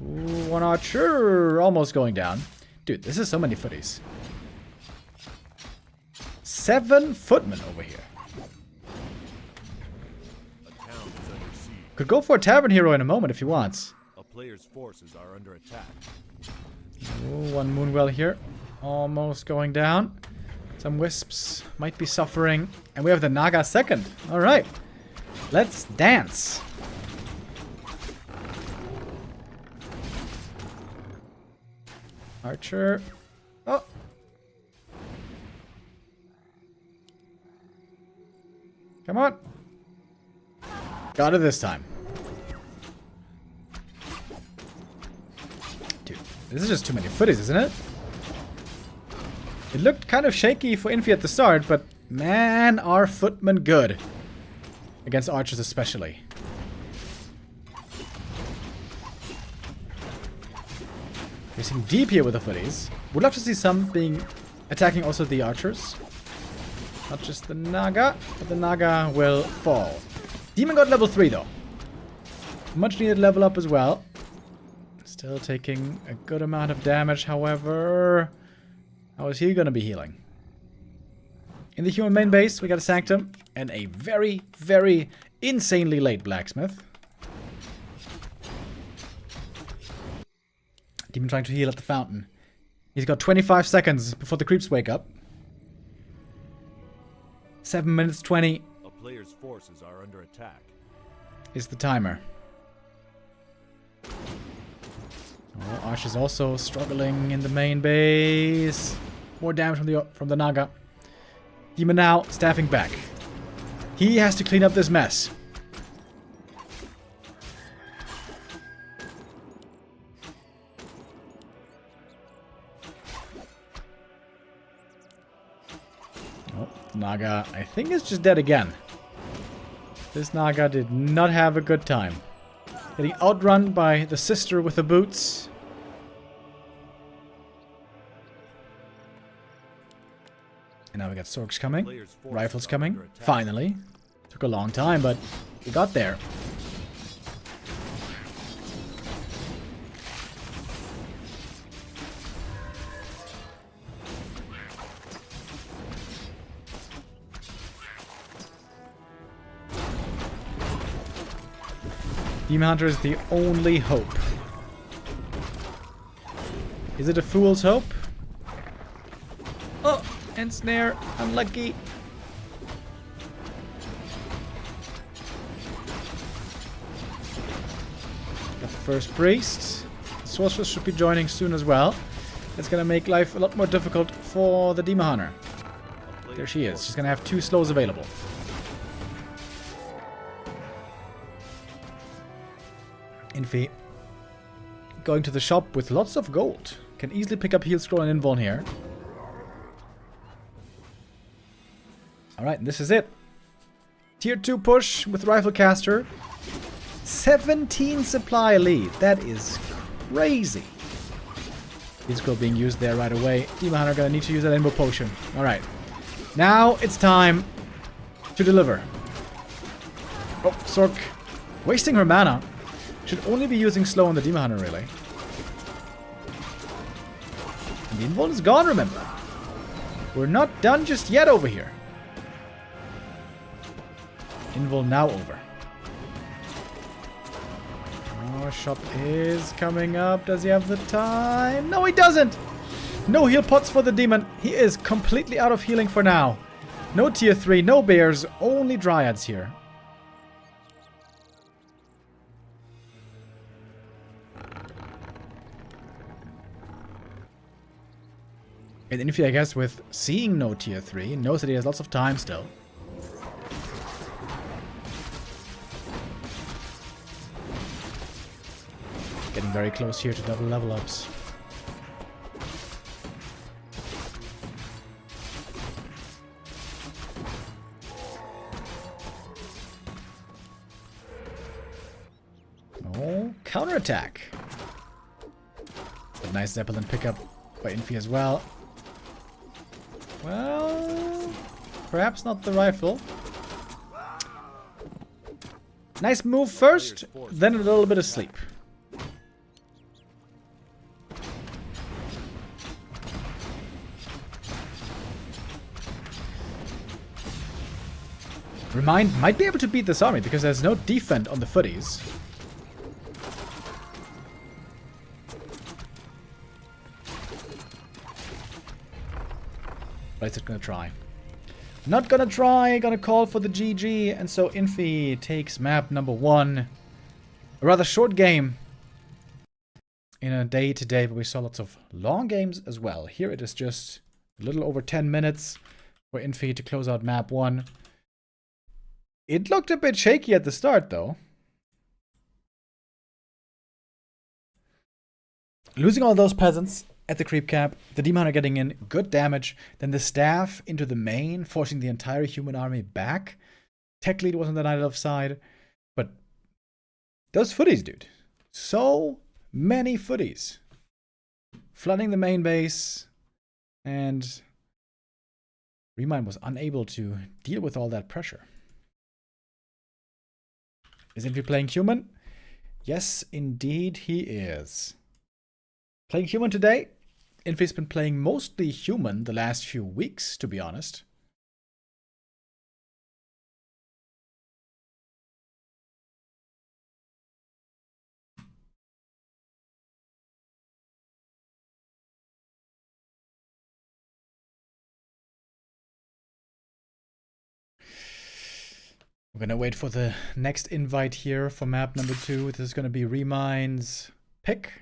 Ooh, 1 archer almost going down. Dude, this is so many footies. 7 footmen over here. A town is under siege. Could go for a tavern hero in a moment if he wants. A player's forces are under attack. Ooh, 1 moonwell here. Almost going down. Some wisps might be suffering. And we have the Naga second. Alright. Let's dance. Archer. Oh. Come on. Got it this time. Dude, this is just too many footies, isn't it? It looked kind of shaky for Infi at the start, but man, are footmen good. Against archers especially. We're seeing deep here with the footies. Would love to see some being attacking also the archers. Not just the Naga, but the Naga will fall. Demon got level 3 though. Much needed level up as well. Still taking a good amount of damage, however. How is he gonna be healing? In the human main base, we got a Sanctum and a very, very insanely late Blacksmith. Demon trying to heal at the fountain. He's got 25 seconds before the creeps wake up. 7 minutes 20 A player's forces are under attack. is the timer. Oh, Arch is also struggling in the main base. More damage from the Naga. Demon now staffing back. He has to clean up this mess. Oh, Naga, I think, is just dead again. This Naga did not have a good time. Getting outrun by the sister with the boots. And now we got Sorks coming. Rifles coming. Finally. Took a long time, but we got there. Demon Hunter is the only hope. Is it a fool's hope? Oh, and snare. Unlucky. Got the first priest. The sorceress should be joining soon as well. It's gonna make life a lot more difficult for the Demon Hunter. There she is. She's gonna have 2 slows available. Infi going to the shop with lots of gold. Can easily pick up heal scroll and invuln here. Alright, and this is it. Tier 2 push with rifle caster. 17 supply lead. That is crazy. Heal scroll being used there right away. Demon Hunter gonna need to use that Invo potion. Alright. Now it's time to deliver. Oh, Sork wasting her mana. Should only be using slow on the Demon Hunter, really. And the invuln is gone, remember. We're not done just yet over here. Invuln now over. Oh, shop is coming up. Does he have the time? No, he doesn't! No heal pots for the demon. He is completely out of healing for now. No tier 3, no bears, only dryads here. And Infi, I guess, with seeing no tier 3, knows that he has lots of time still. Getting very close here to double level ups. Oh, counterattack. A nice Zeppelin pickup by Infi as well. Well, perhaps not the rifle. Nice move first, then a little bit of sleep. ReMinD might be able to beat this army because there's no defend on the footies. But it's gonna try. Not gonna try, gonna call for the GG, and so Infi takes map number 1. A rather short game in a day today, but we saw lots of long games as well. Here it is just a little over 10 minutes for Infi to close out map 1. It looked a bit shaky at the start, though. Losing all those peasants at the creep cap, the Demon Hunter getting in good damage, then the staff into the main, forcing the entire human army back. Tech lead was on the Night Elf side, but those footies, dude. So many footies. Flooding the main base, and ReMinD was unable to deal with all that pressure. Is Infi playing human? Yes, indeed he is. Playing human today? Infi's been playing mostly human the last few weeks, to be honest. We're gonna wait for the next invite here for map number 2. This is gonna be ReMind's pick.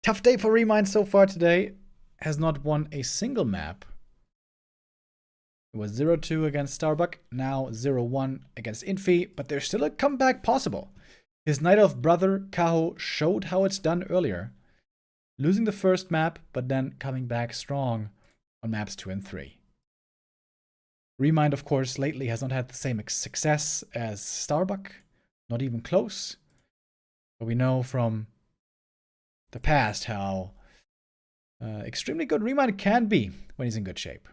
Tough day for ReMinD so far today. Has not won a single map. It was 0-2 against Starbuck, now 0-1 against Infi, but there's still a comeback possible. His Night Elf brother, Kaho, showed how it's done earlier. Losing the first map, but then coming back strong on maps 2 and 3. ReMinD, of course, lately has not had the same success as Starbuck. Not even close. But we know from the past how extremely good ReMinD can be when he's in good shape.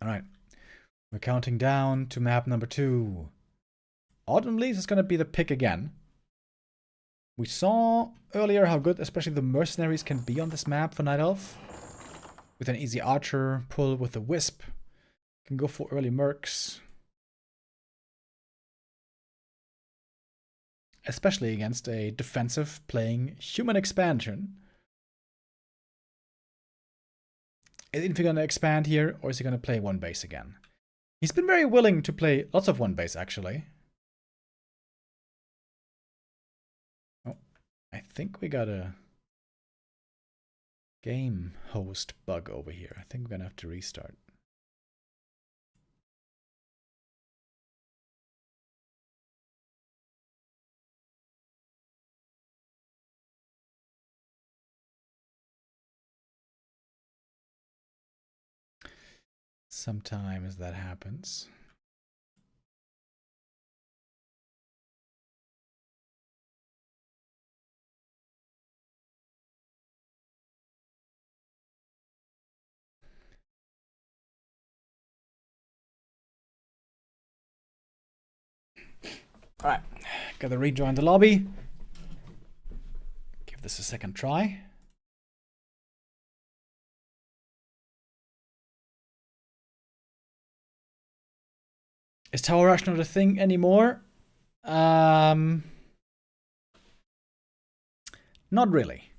All right, we're counting down to map number 2. Autumn Leaves is going to be the pick again. We saw earlier how good especially the mercenaries can be on this map for Night Elf. With an easy archer pull with the Wisp. Can go for early mercs. Especially against a defensive playing human expansion. Is Infi going to expand here, or is he going to play one base again? He's been very willing to play lots of one base, actually. Oh, I think we got a game host bug over here. I think we're going to have to restart. Sometimes that happens. All right, gotta rejoin the lobby. Give this a second try. Is Tower Rush not a thing anymore? Not really.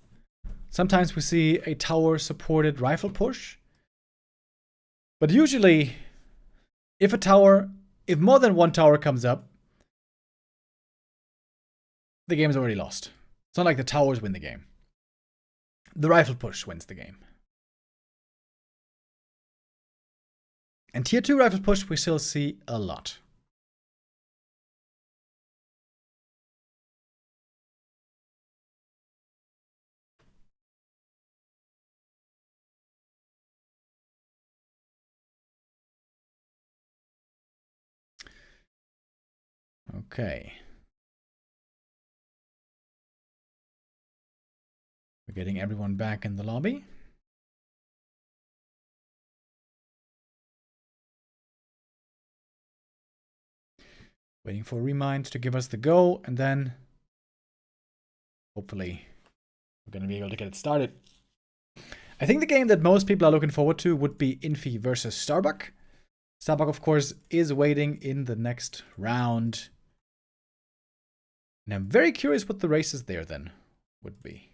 Sometimes we see a tower-supported rifle push. But usually, if more than one tower comes up, the game's already lost. It's not like the towers win the game. The rifle push wins the game. And tier 2 rifle push we still see a lot. Okay. We're getting everyone back in the lobby. Waiting for ReMinD to give us the go, and then hopefully we're going to be able to get it started. I think the game that most people are looking forward to would be Infi versus Starbuck. Starbuck, of course, is waiting in the next round. And I'm very curious what the races there then would be.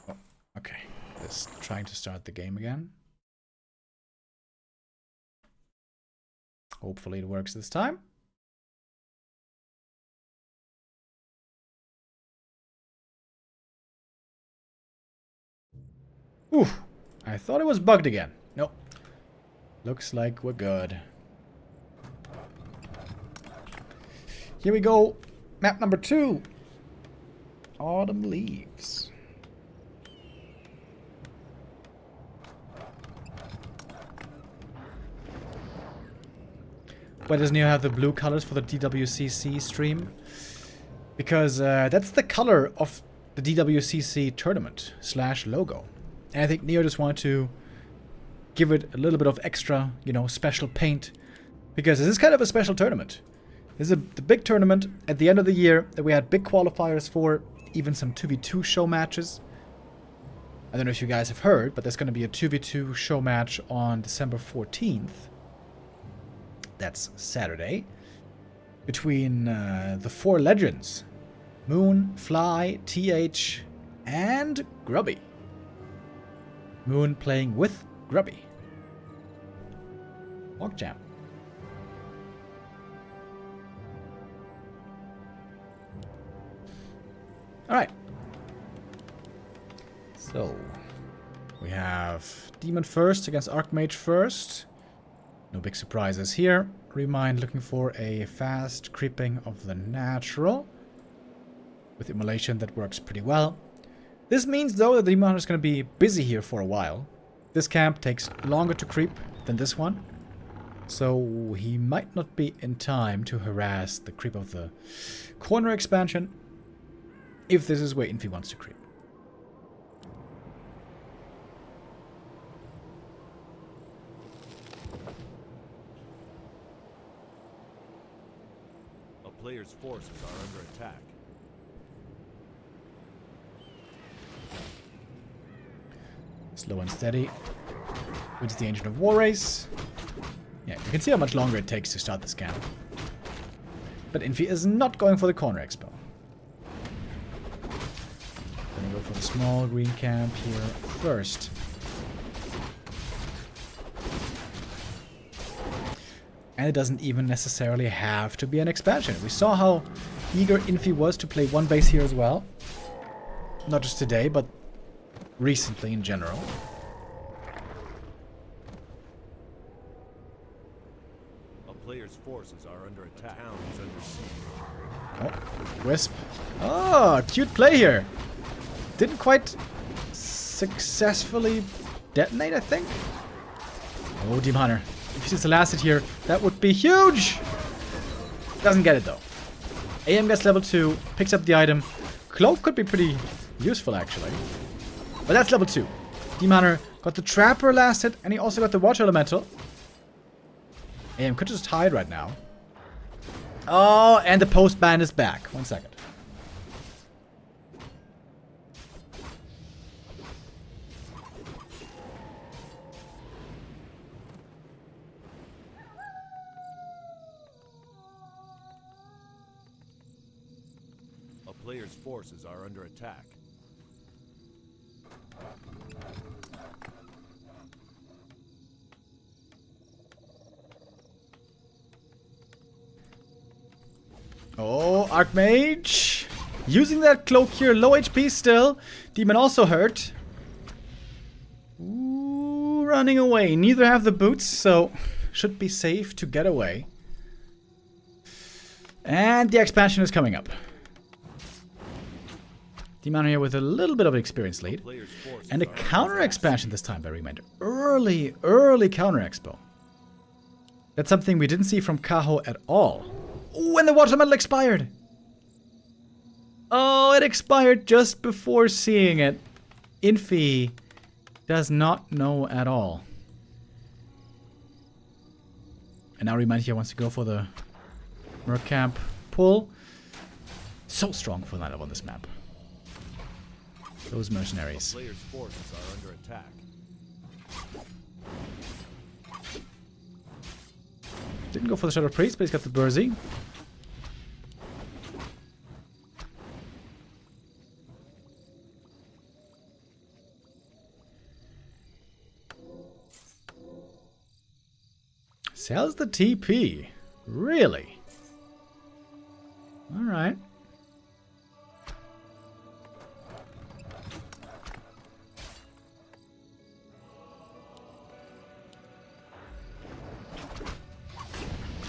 Oh, okay. Just trying to start the game again. Hopefully it works this time. Ooh, I thought it was bugged again. Nope. Looks like we're good. Here we go. Map number 2. Autumn Leaves. Why doesn't he have the blue colors for the DWCC stream? Because that's the color of the DWCC tournament / logo. And I think Neo just wanted to give it a little bit of extra, special paint. Because this is kind of a special tournament. This is the big tournament at the end of the year that we had big qualifiers for, even some 2v2 show matches. I don't know if you guys have heard, but there's going to be a 2v2 show match on December 14th. That's Saturday. between the four legends. Moon, Fly, TH, and Grubby. Moon playing with Grubby. Logjam. Alright. So, we have Demon first against Archmage first. No big surprises here. ReMinD looking for a fast creeping of the natural. With Immolation that works pretty well. This means though that the Demon is going to be busy here for a while. This camp takes longer to creep than this one. So he might not be in time to harass the creep of the corner expansion. If this is where Infi wants to creep. A player's forces are under attack. Slow and steady. Which is the Ancient of War race. Yeah, you can see how much longer it takes to start this camp. But Infi is not going for the corner expo. Gonna go for the small green camp here first. And it doesn't even necessarily have to be an expansion. We saw how eager Infi was to play one base here as well. Not just today, but recently in general. A player's forces are under attack. Town is under siege. Oh, Wisp. Oh, cute play here. Didn't quite successfully detonate, I think. Oh, Demon Hunter. If he sees the last hit here, that would be huge. Doesn't get it though. AM gets level 2, picks up the item. Cloak could be pretty useful actually. But that's level 2. Demon Hunter got the Trapper last hit, and he also got the Water Elemental. AM could just hide right now. Oh, and the Postman is back. 1 second. A player's forces are under attack. Oh, Archmage. Using that cloak here. Low HP still. Demon also hurt. Ooh, running away. Neither have the boots, so should be safe to get away. And the expansion is coming up. Demon here with a little bit of an experience lead. And a counter expansion this time by ReMinD. Early counter expo. That's something we didn't see from Kaho at all. When the water metal expired. Oh, it expired just before seeing it. Infi does not know at all. And now ReMinD here wants to go for the Merc Camp pull. So strong for that level on this map. Those mercenaries. Players' forces are under attack. Didn't go for the Shadow Priest, but he's got the Bursey. Sells the TP. Really? Alright.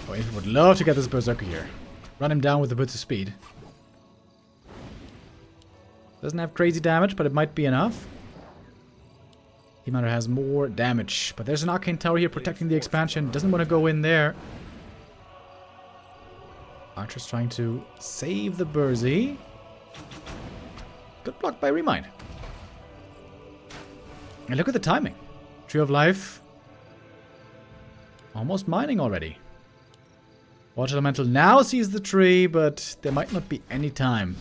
Oh, Infi would love to get this Berserker here. Run him down with the Boots of Speed. Doesn't have crazy damage, but it might be enough. Demon Hunter has more damage, but there's an Arcane Tower here protecting the expansion. Doesn't want to go in there. Archer's trying to save the Bursey. Good block by ReMinD. And look at the timing. Tree of Life. Almost mining already. Water Elemental now sees the tree, but there might not be any time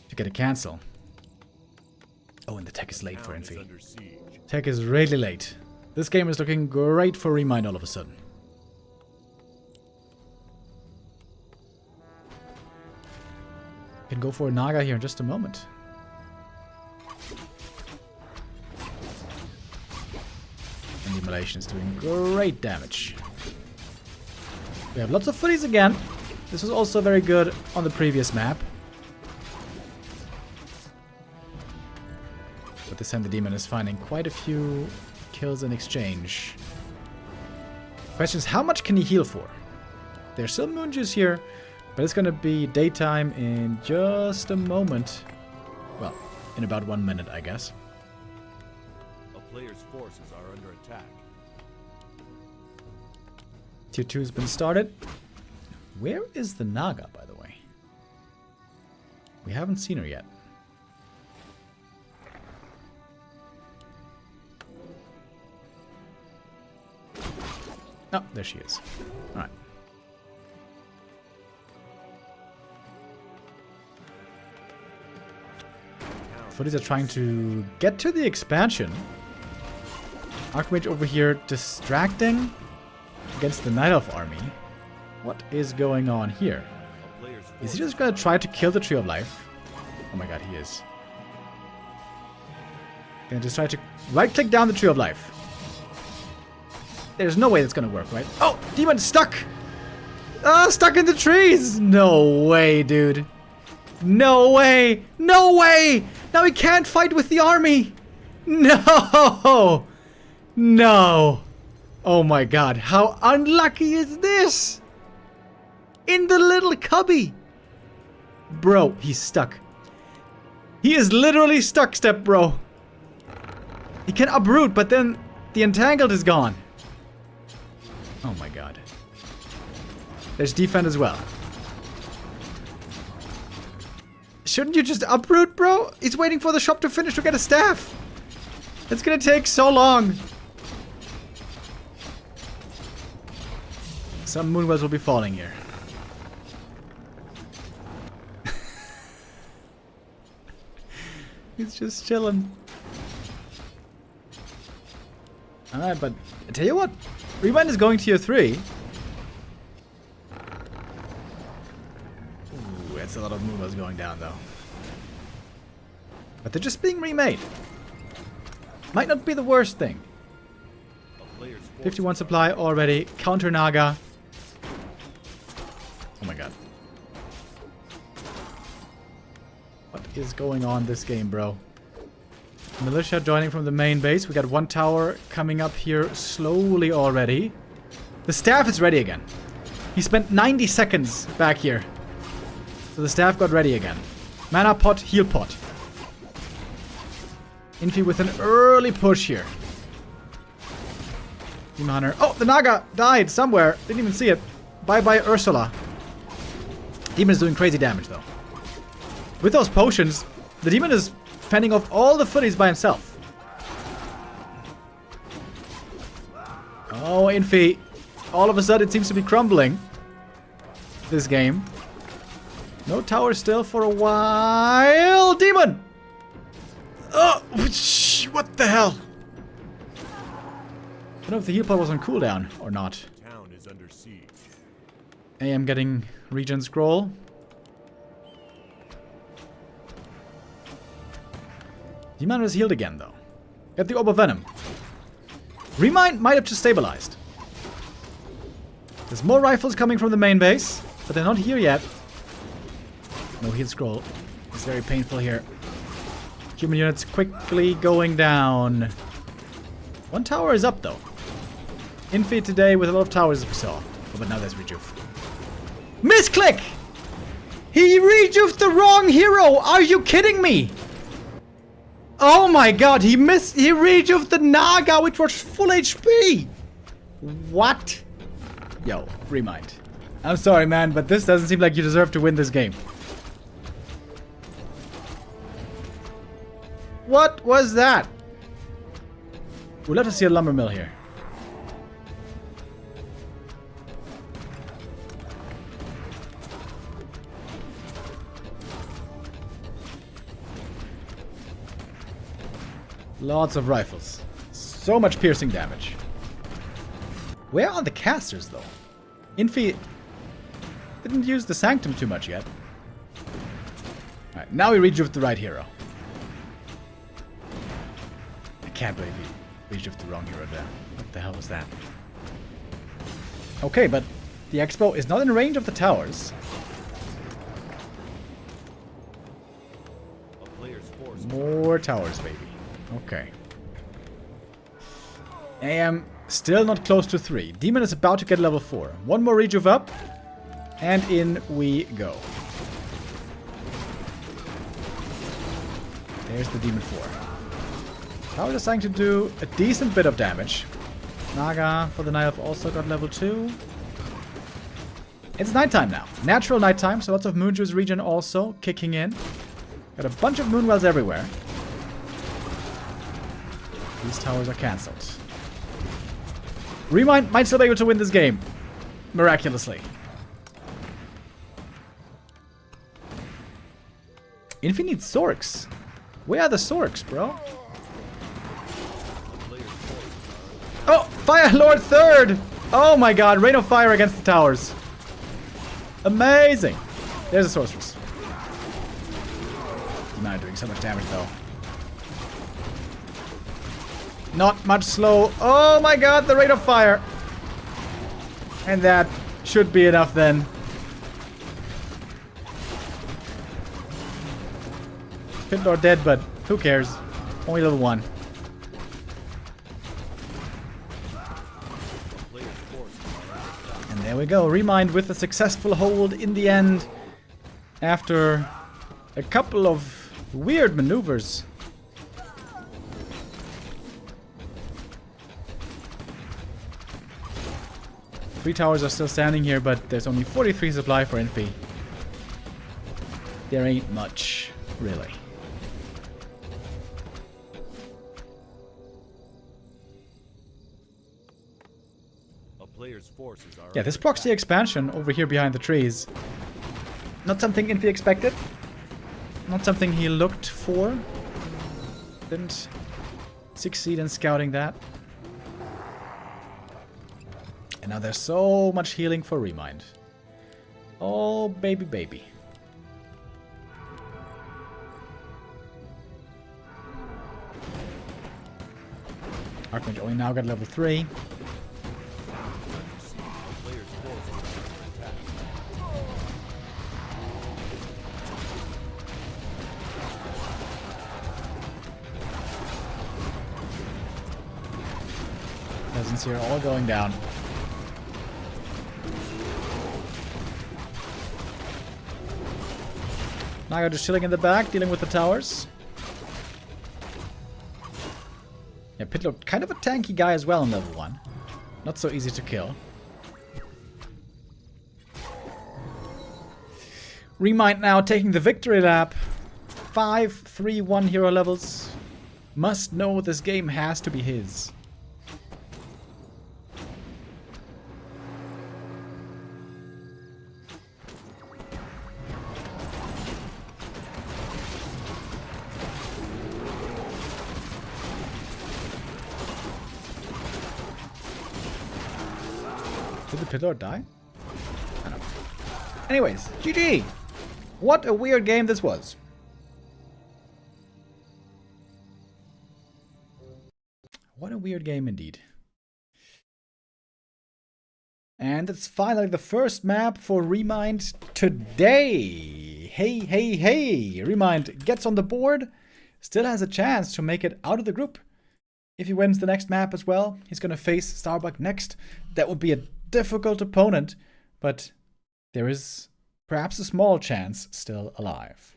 to get a cancel. Oh, and the tech is late for Town is Infi. under siege. Tech is really late. This game is looking great for ReMinD all of a sudden. Can go for a Naga here in just a moment. And the Immolation is doing great damage. We have lots of footies again. This was also very good on the previous map. But this time the demon is finding quite a few kills in exchange. Question is, how much can he heal for? There's still moon juice here, but it's gonna be daytime in just a moment. Well, in about 1 minute, I guess. A player's forces are under attack. Tier 2 has been started. Where is the Naga, by the way? We haven't seen her yet. Oh, there she is. Alright. Footies are trying to get to the expansion. Archmage over here distracting against the Night Elf army. What is going on here? Is he just gonna try to kill the Tree of Life? Oh my god, he is. Gonna just try to right-click down the Tree of Life. There's no way that's gonna work, right? Oh! Demon stuck! Ah, stuck in the trees! No way, dude. No way! No way! Now he can't fight with the army! No! No! Oh my god, how unlucky is this? In the little cubby! Bro, he's stuck. He is literally stuck, step bro. He can uproot, but then the entangled is gone. Oh my god. There's defend as well. Shouldn't you just uproot, bro? He's waiting for the shop to finish to get a staff. It's gonna take so long. Some moonwells will be falling here. He's just chilling. Alright, but I tell you what. ReMinD is going tier 3. Ooh, that's a lot of moonwells going down though. But they're just being remade. Might not be the worst thing. 51 supply already. Counter Naga. Oh my god. What is going on this game, bro? Militia joining from the main base. We got one tower coming up here slowly already. The staff is ready again. He spent 90 seconds back here. So the staff got ready again. Mana pot, heal pot. Infi with an early push here. Demon Hunter. Oh, the Naga died somewhere. Didn't even see it. Bye-bye, Ursula. Demon is doing crazy damage, though. With those potions, the demon is fending off all the footies by himself. Oh, Infi. All of a sudden, it seems to be crumbling. This game. No tower still for a while. Demon! Oh, what the hell? I don't know if the heal pot was on cooldown or not. Town is under siege. AM getting regen scroll. Demon is healed again, though. Get the Orb of Venom. ReMinD might have just stabilized. There's more rifles coming from the main base, but they're not here yet. No heal scroll. It's very painful here. Human units quickly going down. One tower is up, though. Infi today with a lot of towers, as we saw. Oh, but now there's rejuve. Misclick! He rejuved the wrong hero! Are you kidding me? Oh my god, he rejuved the Naga, which was full HP! What? Yo, ReMinD. I'm sorry, man, but this doesn't seem like you deserve to win this game. What was that? We'll have to see a lumber mill here. Lots of rifles. So much piercing damage. Where are the casters, though? Infi didn't use the Sanctum too much yet. Alright, now we rejuve the right hero. I can't believe he rejuved the wrong hero there. What the hell was that? Okay, but the Expo is not in range of the towers. A player's force. More towers, baby. Okay. AM still not close to 3. Demon is about to get level 4. One more rejuve up. And in we go. There's the Demon 4. Tower is starting to do a decent bit of damage. Naga for the Night Elf also got level 2. It's nighttime now. Natural nighttime, so lots of Moon Juice regen also kicking in. Got a bunch of Moonwells everywhere. These towers are cancelled. ReMinD might still be able to win this game. Miraculously. Infi needs Sorks. Where are the Sorks, bro? Oh, Fire Lord 3rd! Oh my god, Rain of Fire against the towers. Amazing! There's a Sorceress. Not doing so much damage though. Not much slow. Oh my god, the Rain of Fire! And that should be enough then. Pit Lord dead, but who cares? Only level 1. And there we go. ReMinD with a successful hold in the end. After a couple of weird maneuvers. Three towers are still standing here, but there's only 43 supply for Infi. There ain't much, really. Player's forces are Yeah, this proxy expansion over here behind the trees. Not something Infi expected. Not something he looked for. Didn't succeed in scouting that. And now there's so much healing for ReMinD. Oh, baby, baby. Archmage only now got level 3. Peasants here all going down. Naga just chilling in the back, dealing with the towers. Yeah, Pitlord, kind of a tanky guy as well in level 1. Not so easy to kill. ReMinD now taking the victory lap. 5-3-1 hero levels. Must know this game has to be his. Did the Pit Lord die? I don't know. Anyways, GG! What a weird game this was. What a weird game indeed. And it's finally the first map for ReMinD today. Hey, hey, hey! ReMinD gets on the board. Still has a chance to make it out of the group. If he wins the next map as well, he's going to face Starbuck next. That would be a difficult opponent, but there is perhaps a small chance still alive.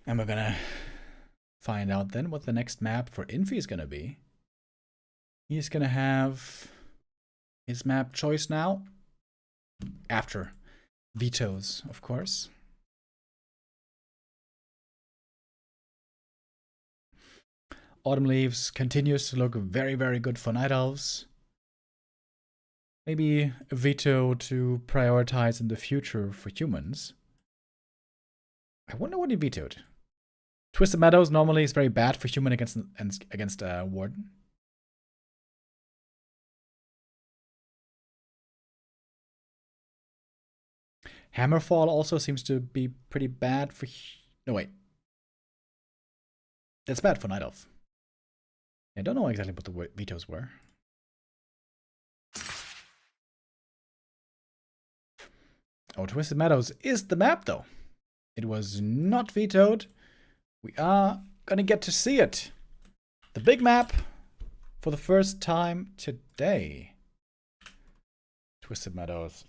And we're gonna find out then what the next map for Infi is gonna be. He's gonna have his map choice now, after vetoes, of course. Autumn Leaves continues to look very, very good for Night Elves. Maybe a veto to prioritize in the future for humans. I wonder what he vetoed. Twisted Meadows normally is very bad for human against Warden. Hammerfall also seems to be pretty bad for... No, wait. That's bad for Night Elf. I don't know exactly what the vetoes were. Oh, Twisted Meadows is the map, though. It was not vetoed. We are gonna get to see it. The big map for the first time today. Twisted Meadows.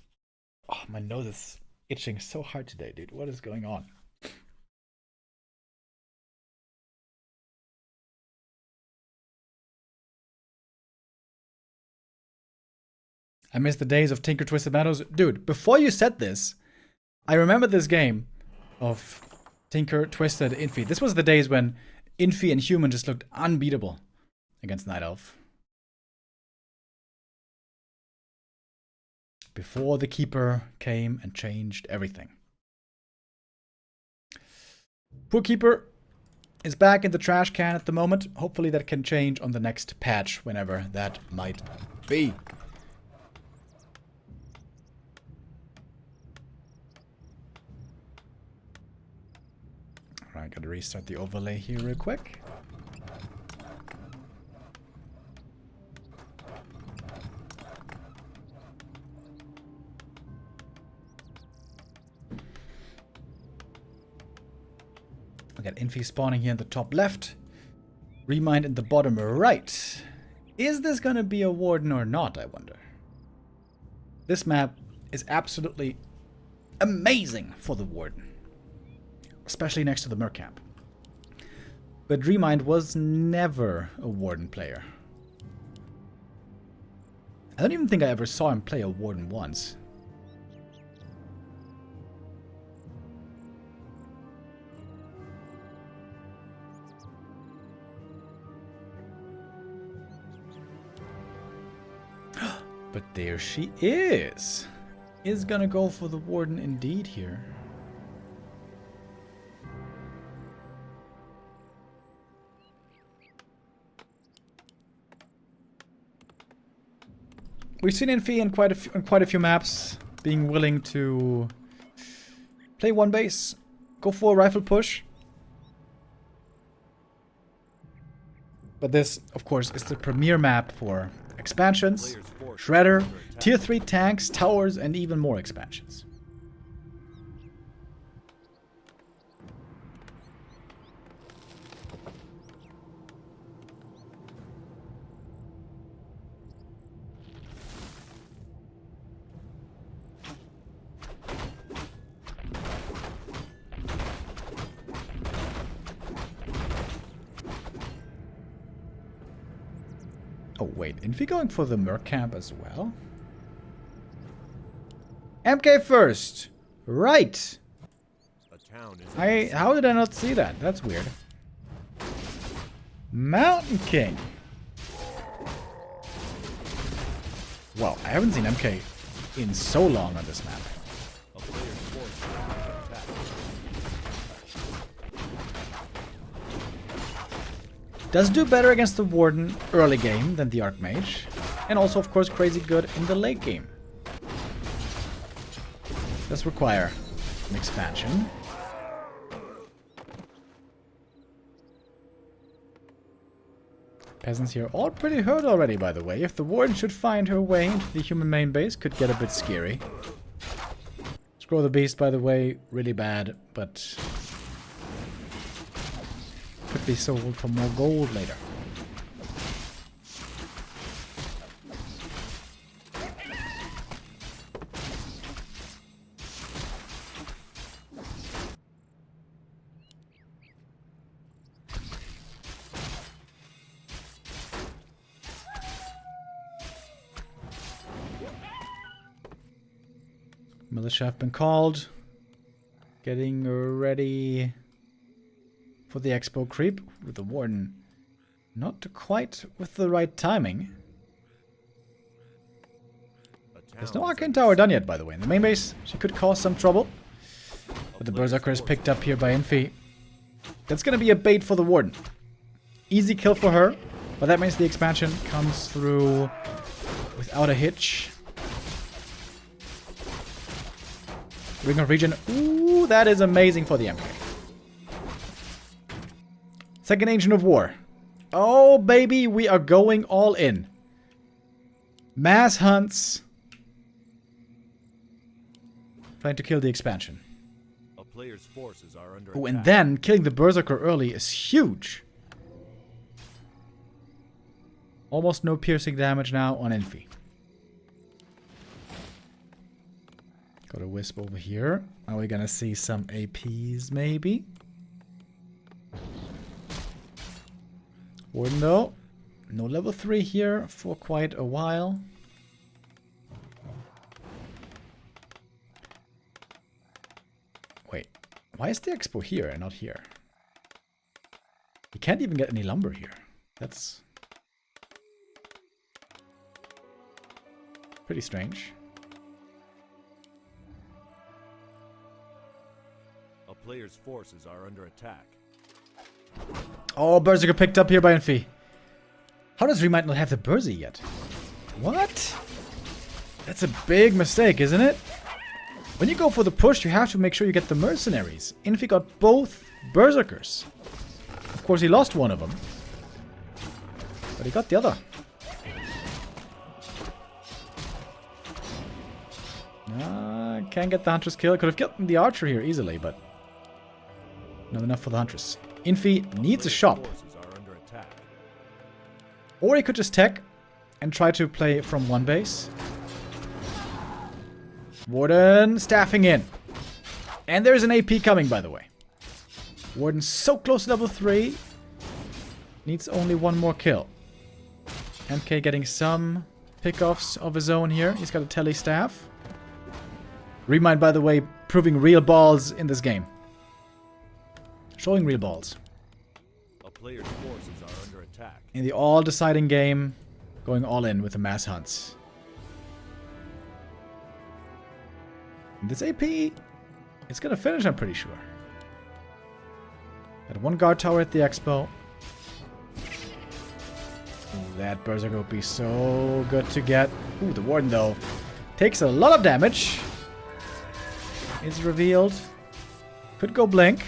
Oh, my nose is itching so hard today, dude. What is going on? I miss the days of Tinker Twisted Meadows. Dude, before you said this, I remember this game of Tinker Twisted Infi. This was the days when Infi and Human just looked unbeatable against Night Elf. Before the Keeper came and changed everything. Poor Keeper is back in the trash can at the moment. Hopefully that can change on the next patch, whenever that might be. Alright, gotta restart the overlay here real quick. We got Infi spawning here in the top left. ReMinD in the bottom right. Is this gonna be a Warden or not, I wonder? This map is absolutely amazing for the Warden. Especially next to the Merc camp. But ReMinD was never a Warden player. I don't even think I ever saw him play a Warden once. But there she is. Is gonna go for the Warden indeed here. We've seen Infi in quite a few maps being willing to play one base, go for a rifle push. But this, of course, is the premier map for expansions, Shredder, Tier 3 tanks, towers, and even more expansions. Oh wait, Infi going for the Merc camp as well? MK first! Right! How did I not see that? That's weird. Mountain King! Wow, I haven't seen MK in so long on this map. Does do better against the Warden early game than the Archmage. And also, of course, crazy good in the late game. Does require an expansion. Peasants here all pretty hurt already, by the way. If the Warden should find her way into the human main base, could get a bit scary. Scroll the Beast, by the way, really bad, but could be sold for more gold later. Militia have been called. Getting ready for the expo creep with the Warden. Not quite with the right timing. There's no Arcane Tower done yet, by the way. In the main base, she could cause some trouble. But the Berserker is picked up here by Infi. That's going to be a bait for the Warden. Easy kill for her, but that means the expansion comes through without a hitch. Ring of Regen. Ooh, that is amazing for the MK. Second Agent of War. Oh, baby, we are going all in. Mass hunts. Trying to kill the expansion. A player's forces are under Oh, attack. and then killing the Berserker early is huge. Almost no piercing damage now on Infi. Got a Wisp over here. Are we gonna see some APs maybe? Warden though. No level 3 here for quite a while. Wait, why is the expo here and not here? You can't even get any lumber here. That's pretty strange. A player's forces are under attack. Oh, Berserker picked up here by Infi. How does ReMinD not have the Berserker yet? What? That's a big mistake, isn't it? When you go for the push, you have to make sure you get the mercenaries. Infi got both Berserkers. Of course, he lost one of them. But he got the other. Can't get the Huntress kill. Could have gotten the Archer here easily, but not enough for the Huntress. Infi needs a shop. Forces are under attack. Or he could just tech and try to play from one base. Warden staffing in. And there's an AP coming, by the way. Warden's so close to level 3. Needs only one more kill. MK getting some pickoffs of his own here. He's got a tele staff. ReMinD, by the way, proving real balls in this game. Showing real balls. A player's forces are under attack. In the all-deciding game, going all in with the mass hunts. And this AP, it's gonna finish, I'm pretty sure. Got one guard tower at the expo. Ooh, that Berserker would be so good to get. Ooh, the Warden, though, takes a lot of damage. Is revealed. Could go blink.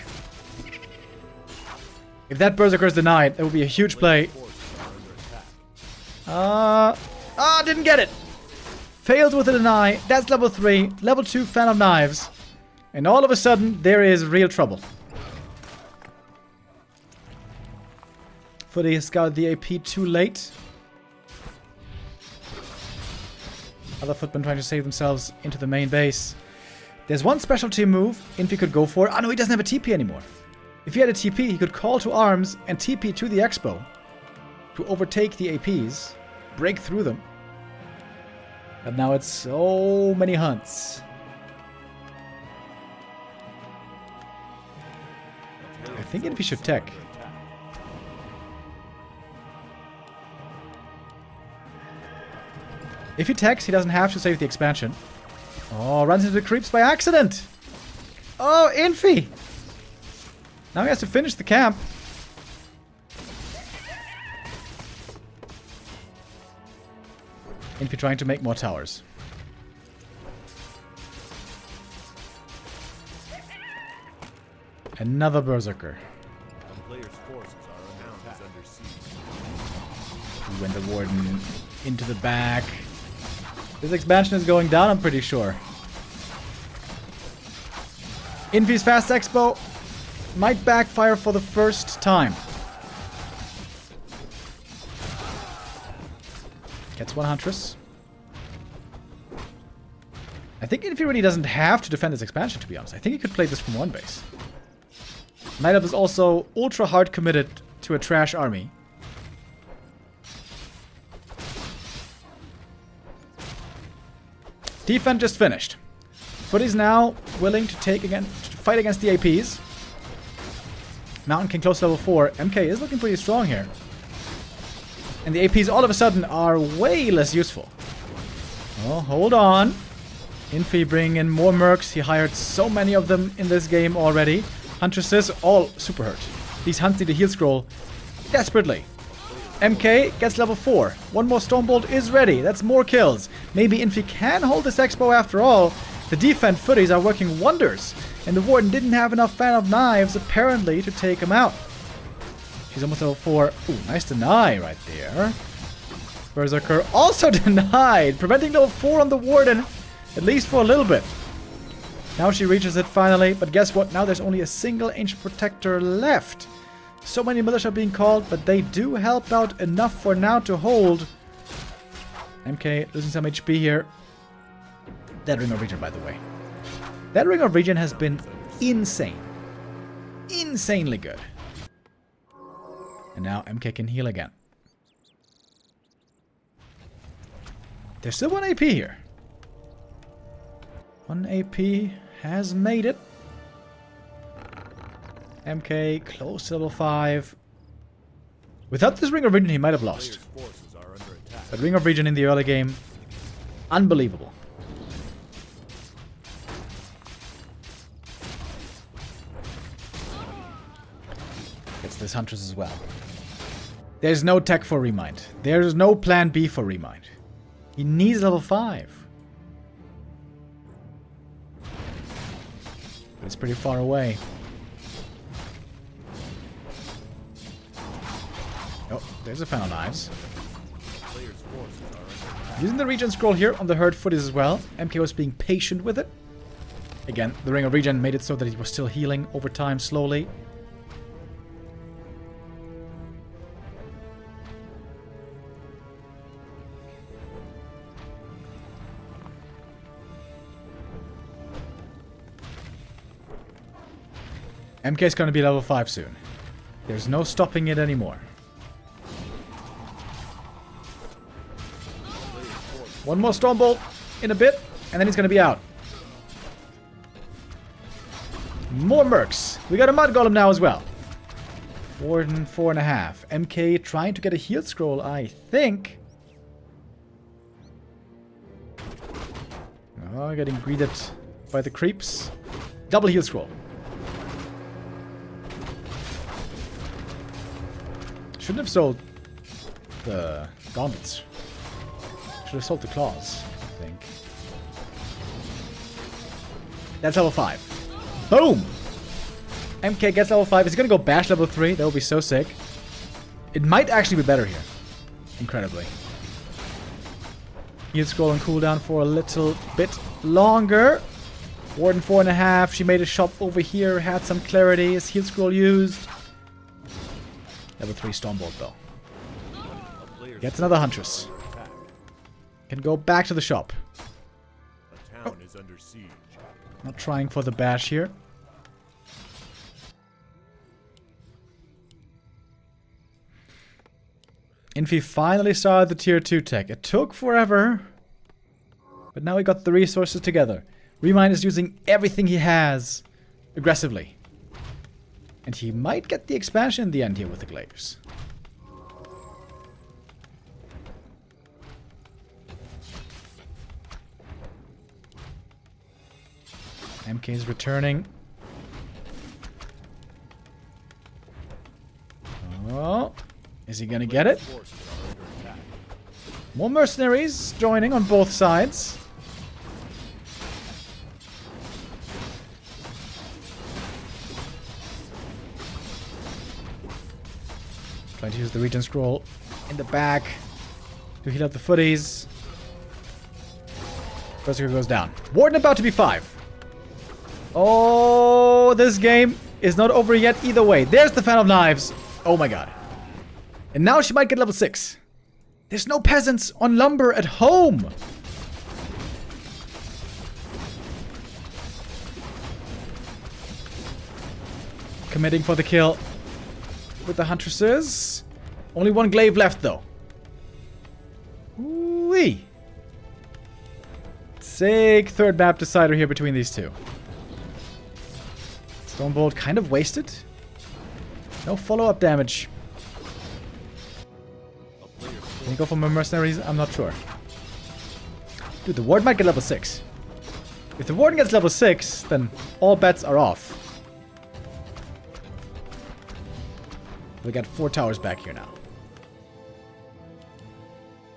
If that Berserker is denied, that would be a huge play. Didn't get it. Failed with a deny. That's level 3. Level 2, Fan of Knives. And all of a sudden, there is real trouble. Footy has got the AP too late. Other footmen trying to save themselves into the main base. There's one specialty move Infi could go for. Oh no, he doesn't have a TP anymore. If he had a TP, he could call to arms and TP to the expo to overtake the APs, break through them. But now it's so many hunts. I think Infi should tech. If he techs, he doesn't have to save the expansion. Oh, runs into the creeps by accident. Oh, Infi. Now he has to finish the camp. Infi trying to make more towers. Another Berserker. A player's forces are under siege. When the Warden into the back. This expansion is going down, I'm pretty sure. Infi's fast expo might backfire for the first time. Gets one Huntress. I think Infi really doesn't have to defend this expansion, to be honest. I think he could play this from one base. Night Elf is also ultra hard committed to a trash army. Defense just finished. Footy's now willing to fight against the APs. Mountain King close to level 4. MK is looking pretty strong here. And the APs all of a sudden are way less useful. Oh, hold on. Infi bringing in more mercs. He hired so many of them in this game already. Huntresses all super hurt. These hunts need a heal scroll desperately. MK gets level 4. One more Stormbolt is ready. That's more kills. Maybe Infi can hold this Expo after all. The defend footies are working wonders. And the Warden didn't have enough Fan of Knives, apparently, to take him out. She's almost level 4. Ooh, nice deny right there. Berserker also denied, preventing level 4 on the Warden, at least for a little bit. Now she reaches it finally, but guess what? Now there's only a single Ancient Protector left. So many militia being called, but they do help out enough for now to hold. MK losing some HP here. That Ring of Regen, by the way. That Ring of Regen has been insane. Insanely good. And now MK can heal again. There's still 1 AP here. 1 AP has made it. MK close to level 5. Without this Ring of Regen, he might have lost. But Ring of Regen in the early game, unbelievable. Gets this Huntress as well. There's no tech for ReMinD. There's no plan B for ReMinD. He needs level 5. But it's pretty far away. Oh, there's a Fan of Knives. Using the regen scroll here on the hurt footies as well. MK was being patient with it. Again, the Ring of Regen made it so that he was still healing over time slowly. MK is going to be level 5 soon. There's no stopping it anymore. One more Stormbolt in a bit, and then he's going to be out. More Mercs. We got a Mud Golem now as well. Warden 4.5. MK trying to get a heal scroll, I think. Oh, getting greeted by the creeps. Double heal scroll. Shouldn't have sold the gauntlets. Should have sold the claws, I think. That's level 5. Boom! MK gets level 5. Is he gonna go bash level 3? That would be so sick. It might actually be better here. Incredibly. Heal scroll and cooldown for a little bit longer. Warden 4.5. She made a shop over here. Had some clarity. Is heal scroll used? Level 3 Stormbolt though. Gets another Huntress. Can go back to the shop. The town is under siege. Not trying for the bash here. Infi finally started the tier 2 tech. It took forever. But now we got the resources together. ReMinD is using everything he has aggressively. And he might get the expansion in the end here with the Glaives. MK is returning. Oh, is he gonna get it? More mercenaries joining on both sides. Trying to use the regen scroll in the back to heal up the footies. Berserker goes down. Warden about to be 5. Oh, this game is not over yet either way. There's the Fan of Knives. Oh my god. And now she might get level 6. There's no peasants on lumber at home. Committing for the kill with the Huntresses. Only one glaive left though. Wee. Sick third map decider here between these two. Stormbolt kind of wasted. No follow-up damage. Can you go for more mercenaries? I'm not sure. Dude, the Warden might get level 6. If the Warden gets level 6, then all bets are off. We got 4 towers back here now.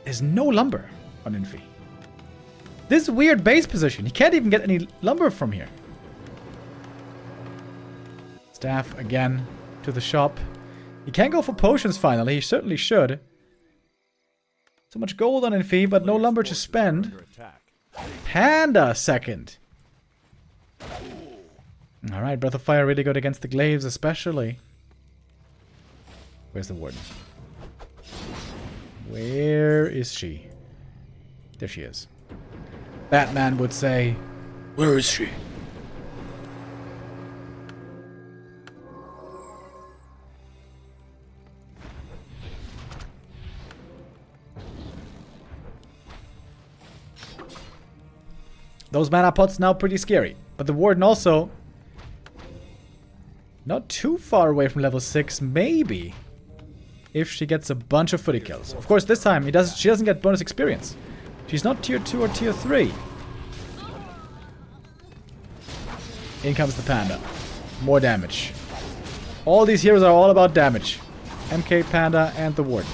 There's no lumber on Infi. This weird base position. He can't even get any lumber from here. Staff again to the shop. He can go for potions finally. He certainly should. So much gold on Infi, but no lumber to spend. Panda second. Alright, Breath of Fire really good against the glaives especially. Where's the warden? Where is she? There she is. Batman would say, where is she? Those mana pots now pretty scary. But the warden also not too far away from level 6, maybe. If she gets a bunch of footy kills. Of course, this time she doesn't get bonus experience. She's not tier 2 or tier 3. In comes the panda. More damage. All these heroes are all about damage. MK, panda, and the warden.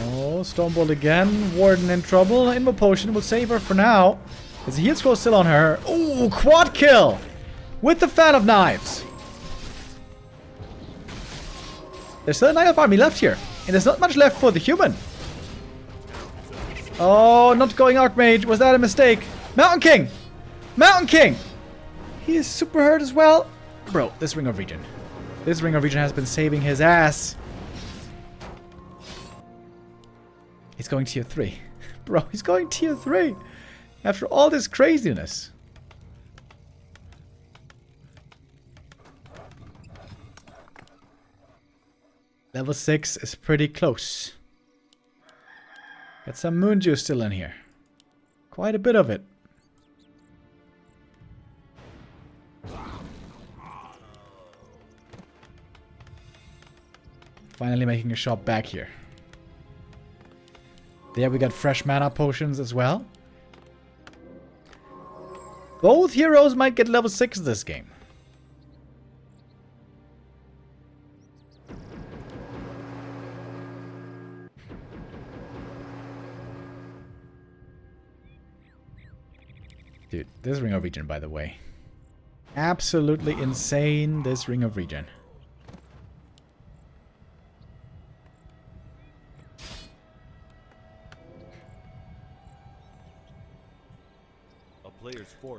Oh, Stormbolt again. Warden in trouble. Invo Potion will save her for now. There's a heal scroll still on her. Ooh, quad kill! With the Fan of Knives. There's still a Knight of Army left here. And there's not much left for the human. Oh, not going Archmage. Was that a mistake? Mountain King! Mountain King! He is super hurt as well. Bro, this Ring of Regen. This Ring of Regen has been saving his ass. He's going tier 3. Bro, he's going tier 3. After all this craziness. Level 6 is pretty close. Got some moon juice still in here. Quite a bit of it. Finally making a shop back here. There we got fresh mana potions as well. Both heroes might get level 6 this game. Dude, this Ring of Regen, by the way. Absolutely insane, this Ring of Regen.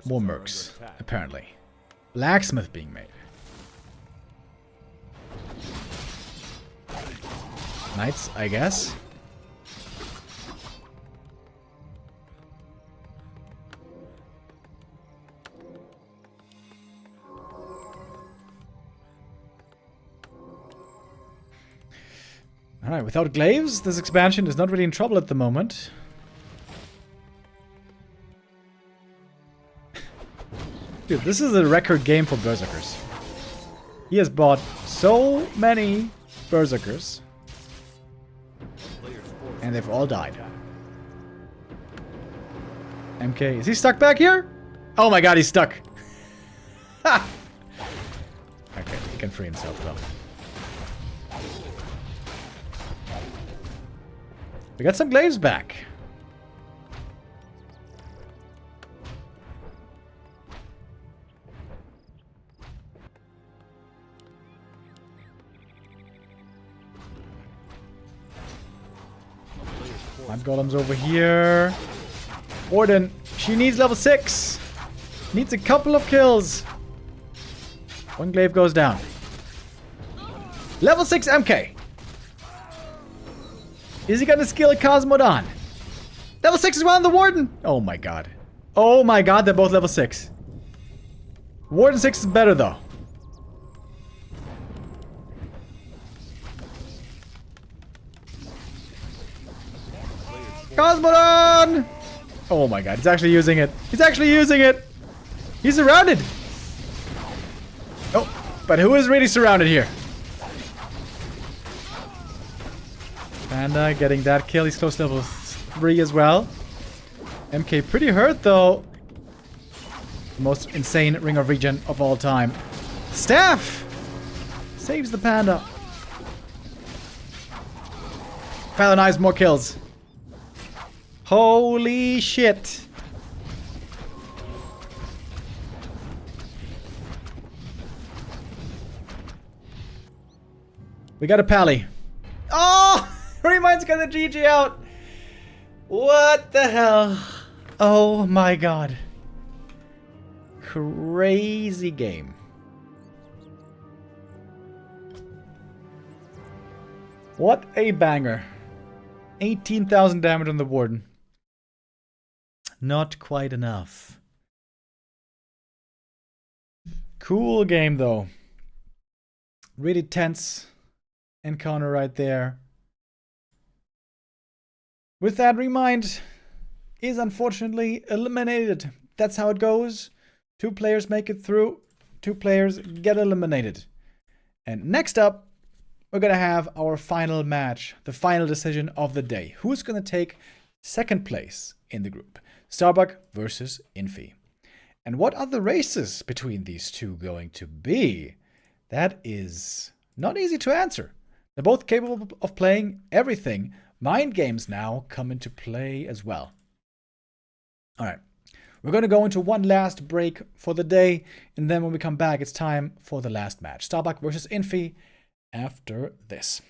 More mercs, apparently. Blacksmith being made. Knights, I guess. Alright, without glaives, this expansion is not really in trouble at the moment. Dude, this is a record game for Berserkers. He has bought so many Berserkers. And they've all died. MK, is he stuck back here? Oh my god, he's stuck. Ha! Okay, he can free himself though. We got some glaives back. Mud Golem's over here. Warden, she needs level 6. Needs a couple of kills. One glaive goes down. Level 6 MK. Is he gonna skill a Cosmodon? Level 6 is one on the Warden. Oh my god. Oh my god, they're both level 6. Warden 6 is better though. Cosmodon! Oh my god, he's actually using it. He's actually using it! He's surrounded! Oh, but who is really surrounded here? Panda getting that kill. He's close to level 3 as well. MK pretty hurt though. The most insane Ring of Regen of all time. Staff! Saves the panda. Fallon Eyes, more kills. Holy shit. We got a pally. Oh! ReMind's got the GG out. What the hell? Oh my god. Crazy game. What a banger. 18,000 damage on the Warden. Not quite enough. Cool game though. Really tense encounter right there. With that, ReMind is unfortunately eliminated. That's how it goes. 2 players make it through. 2 players get eliminated. And next up, we're going to have our final match. The final decision of the day. Who's going to take second place in the group? Starbuck versus Infi. And what are the races between these two going to be? That is not easy to answer. They're both capable of playing everything. Mind games now come into play as well. Alright, we're going to go into one last break for the day, and then when we come back, it's time for the last match. Starbuck versus Infi after this.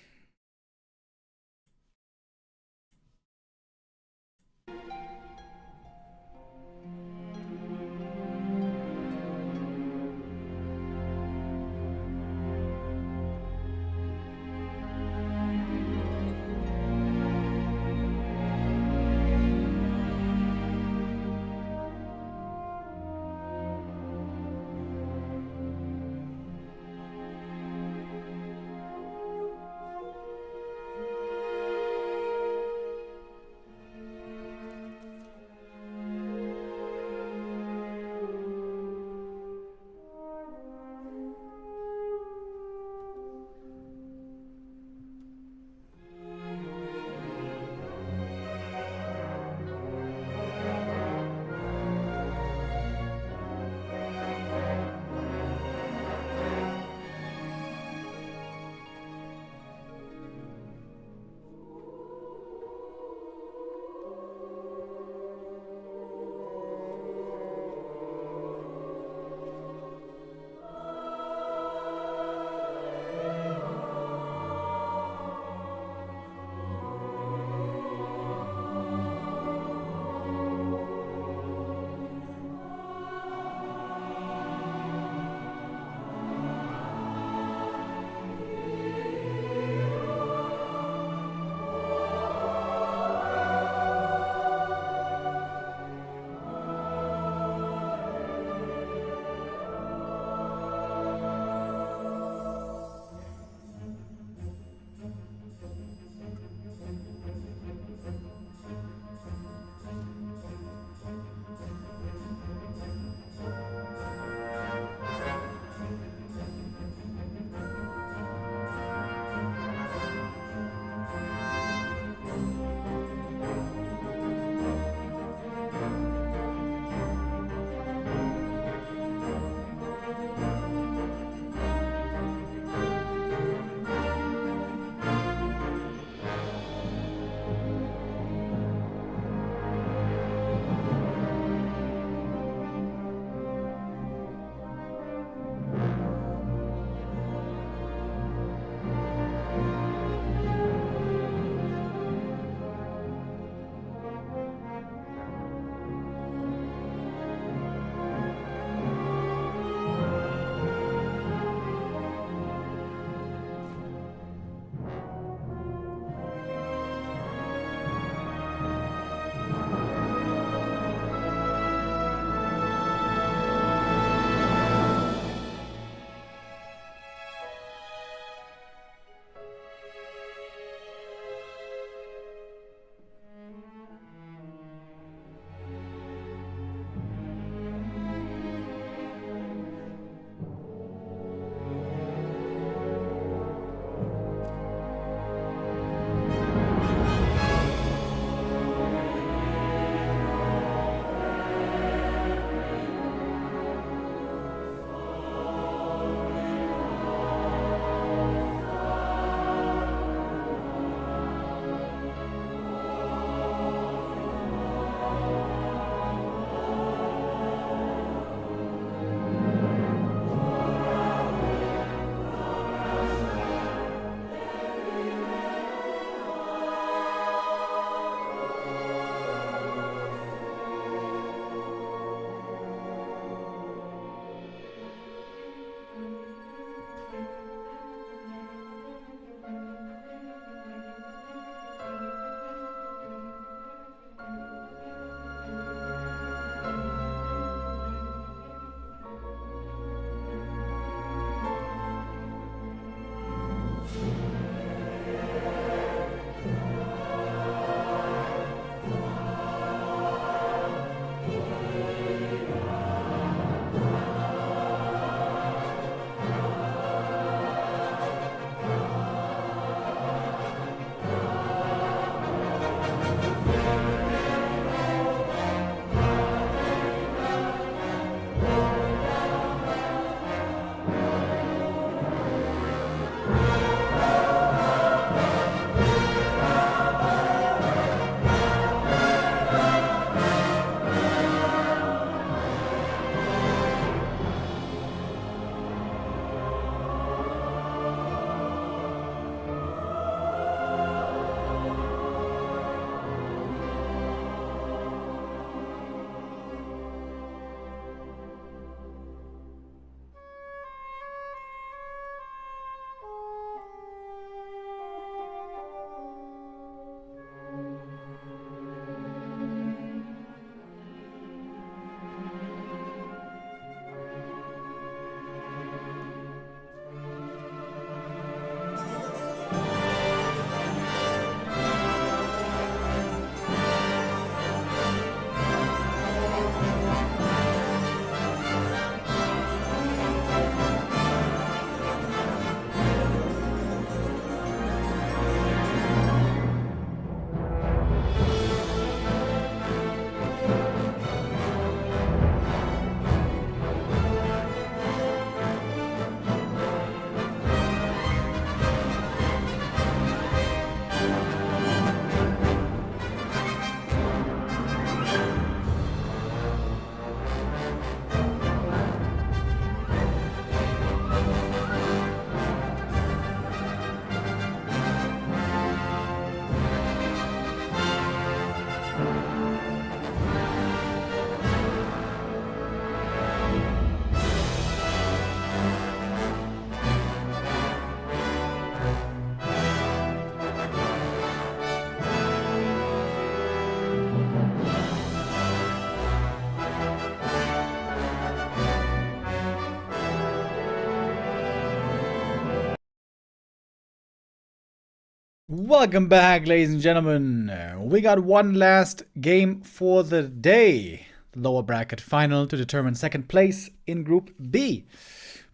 Welcome back, ladies and gentlemen. We got one last game for the day. The lower bracket final to determine second place in Group B.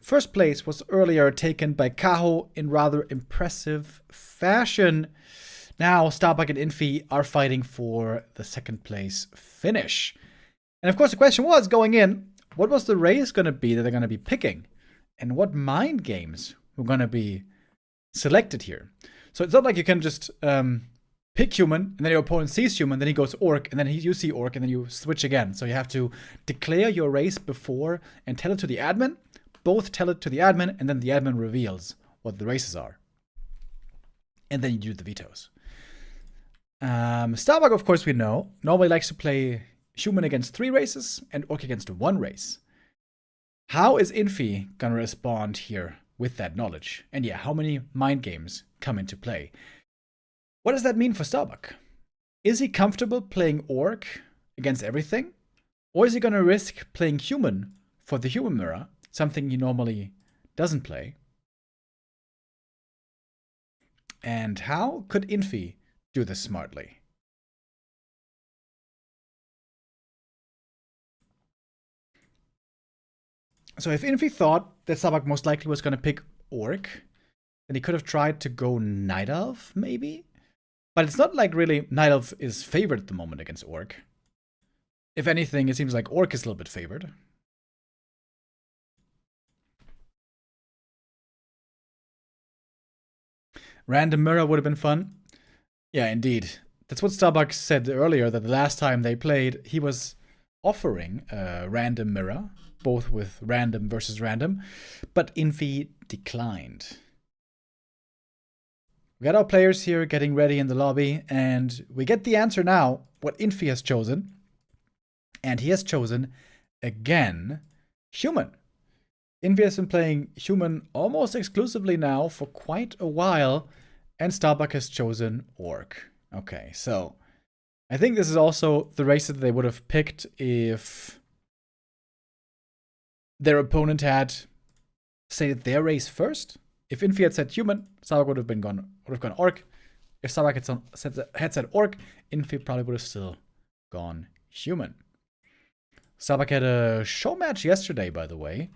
First place was earlier taken by Kaho in rather impressive fashion. Now Starbuck and Infi are fighting for the second place finish. And of course the question was, going in, what was the race going to be that they're going to be picking? And what mind games were going to be selected here? So it's not like you can just pick human, and then your opponent sees human, then he goes orc, and then you see orc, and then you switch again. So you have to declare your race before and tell it to the admin. Both tell it to the admin, and then the admin reveals what the races are. And then you do the vetoes. Starbuck, of course, we know, normally likes to play human against 3 races and orc against 1 race. How is Infi gonna respond here with that knowledge? And yeah, how many mind games come into play? What does that mean for Starbuck? Is he comfortable playing orc against everything? Or is he gonna risk playing human for the human mirror, something he normally doesn't play? And how could Infi do this smartly? So if Infi thought that Starbuck most likely was going to pick Orc, then he could have tried to go Night Elf, maybe? But it's not like really Night Elf is favored at the moment against Orc. If anything, it seems like Orc is a little bit favored. Random Mirror would have been fun. Yeah, indeed. That's what Starbuck said earlier, that the last time they played, he was offering a Random Mirror, both with random versus random, but Infi declined. We got our players here getting ready in the lobby, and we get the answer now, what Infi has chosen. And he has chosen, again, human. Infi has been playing human almost exclusively now for quite a while, and Starbuck has chosen orc. Okay, so I think this is also the race that they would have picked if their opponent had stated their race first. If Infi had said human, Starbuck would have gone orc. If Starbuck had said orc, Infi probably would have still gone human. Starbuck had a show match yesterday, by the way.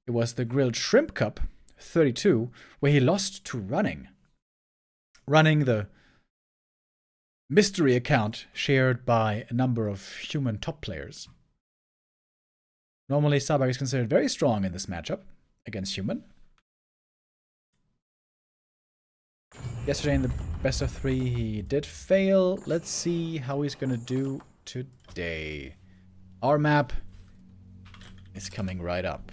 It was the Grilled Shrimp Cup 32, where he lost to Running. Running, the mystery account shared by a number of human top players. Normally, Starbuck is considered very strong in this matchup against human. Yesterday in the best of 3, he did fail. Let's see how he's gonna do today. Our map is coming right up.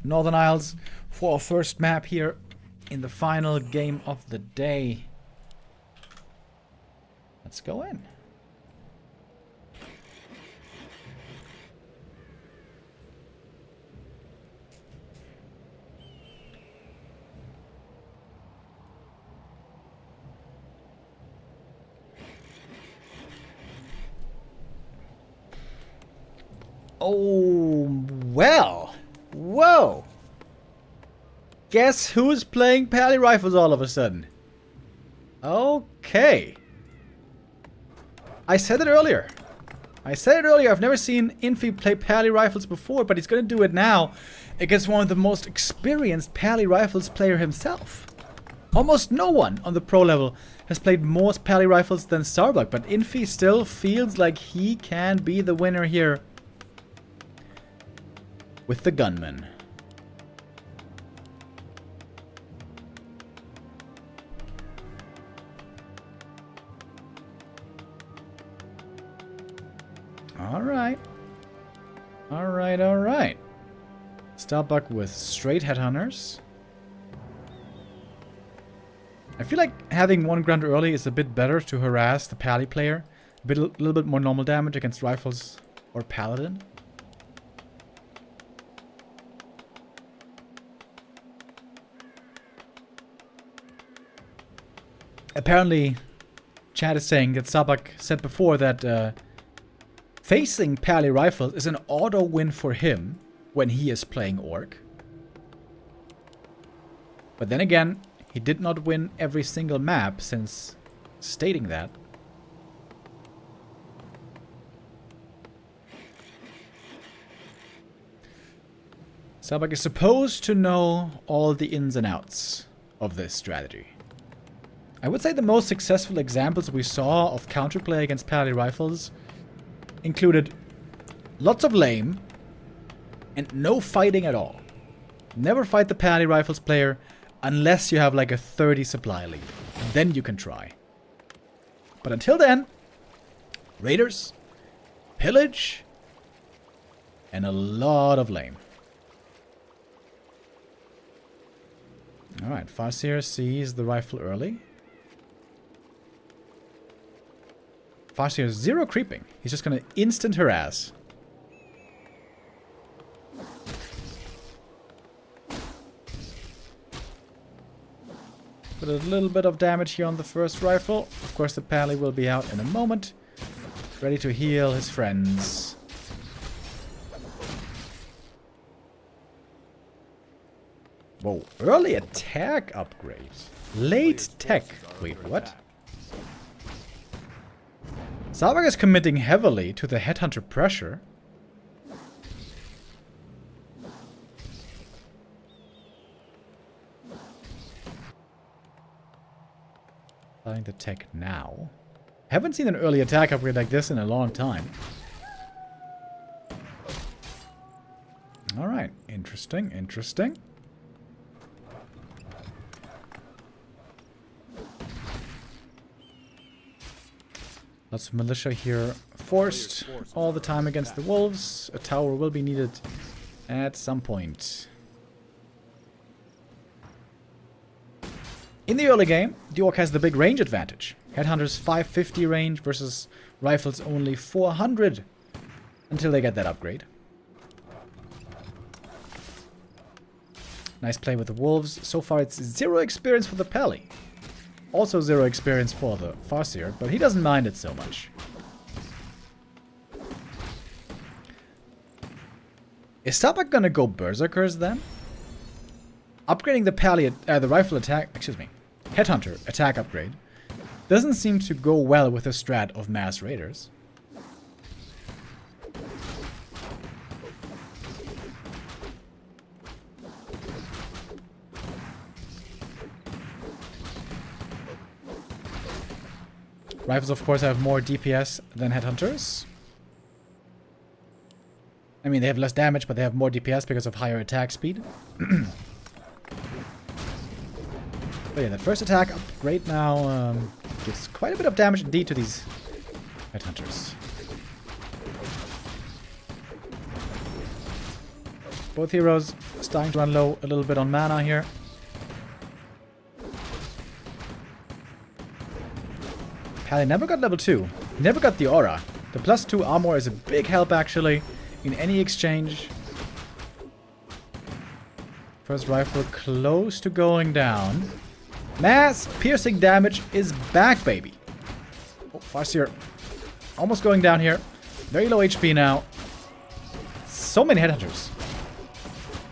Northern Isles for our first map here in the final game of the day. Let's go in. Oh, well. Whoa. Guess who's playing Pally Rifles all of a sudden? Okay. I said it earlier. I've never seen Infi play Pally Rifles before, but he's going to do it now against one of the most experienced Pally Rifles player himself. Almost no one on the pro level has played more Pally Rifles than Starbuck, but Infi still feels like he can be the winner here with the gunman. Alright. Starbuck with straight headhunters. I feel like having one grunt early is a bit better to harass the Pally player. A little bit more normal damage against rifles or paladin. Apparently, chat is saying that Starbuck said before that facing Pally rifles is an auto win for him when he is playing Orc. But then again, he did not win every single map since stating that. Starbuck is supposed to know all the ins and outs of this strategy. I would say the most successful examples we saw of counterplay against Pally rifles included lots of lame and no fighting at all. Never fight the Pally rifles player unless you have like a 30 supply lead. Then you can try. But until then, raiders, pillage, and a lot of lame. Alright, Farseer sees the rifle early. Farseer is 0 creeping. He's just gonna instant harass. Put a little bit of damage here on the first rifle. Of course, the Pally will be out in a moment. Ready to heal his friends. Whoa, early attack upgrade. Late tech. Wait, what? Starbuck is committing heavily to the headhunter pressure. Starting the tech now. Haven't seen an early attack upgrade like this in a long time. Alright, interesting, interesting. Lots of militia here forced all the time against the wolves. A tower will be needed at some point. In the early game, the Orc has the big range advantage. Headhunters 550 range versus rifles only 400 until they get that upgrade. Nice play with the wolves. So far it's 0 experience for the Pally. Also 0 experience for the Farseer, but he doesn't mind it so much. Is Starbuck gonna go Berserkers then? Upgrading the Pally, the rifle attack, excuse me, Headhunter attack upgrade doesn't seem to go well with the strat of mass raiders. Rifles, of course, have more DPS than Headhunters. I mean, they have less damage, but they have more DPS because of higher attack speed. But yeah, that first attack upgrade now gives quite a bit of damage indeed to these Headhunters. Both heroes starting to run low a little bit on mana here. Pally never got level 2. He never got the aura. The +2 armor is a big help actually in any exchange. First rifle close to going down. Mass piercing damage is back, baby. Oh, Farseer almost going down here. Very low HP now. So many Headhunters.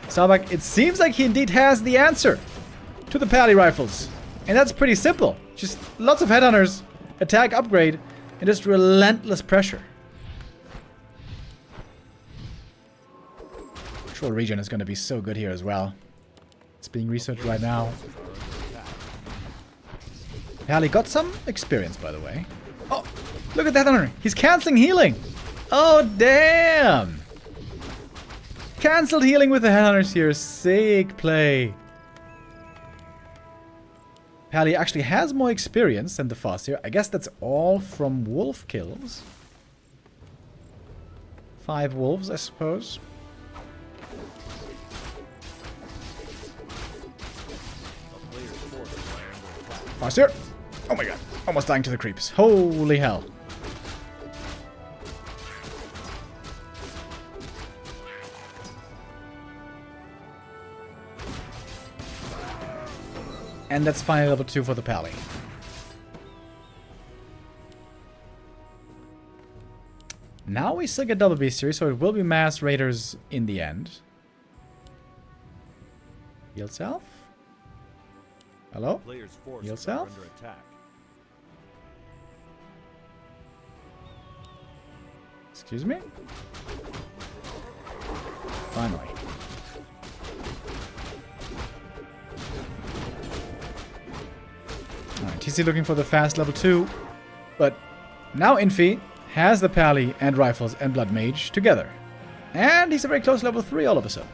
Starbuck, it seems like he indeed has the answer to the Pally rifles. And that's pretty simple. Just lots of Headhunters. Attack upgrade, and just relentless pressure. Control region is going to be so good here as well. It's being researched right now. Pally got some experience, by the way. Oh, look at that hunter. He's canceling healing. Oh, damn. Cancelled healing with the Headhunters here. Sick play. Pally actually has more experience than the Farseer. I guess that's all from wolf kills. 5 wolves, I suppose. Farseer! Oh my god. Almost dying to the creeps. Holy hell. And that's finally level 2 for the Pally. Now we still get double beast series, so it will be mass raiders in the end. Heal self? Hello? Players' Heal forces are self? under attack. Excuse me? Finally. Alright, TC looking for the fast level 2. But now Infi has the Pally and Rifles and Blood Mage together. And he's a very close level 3 all of a sudden.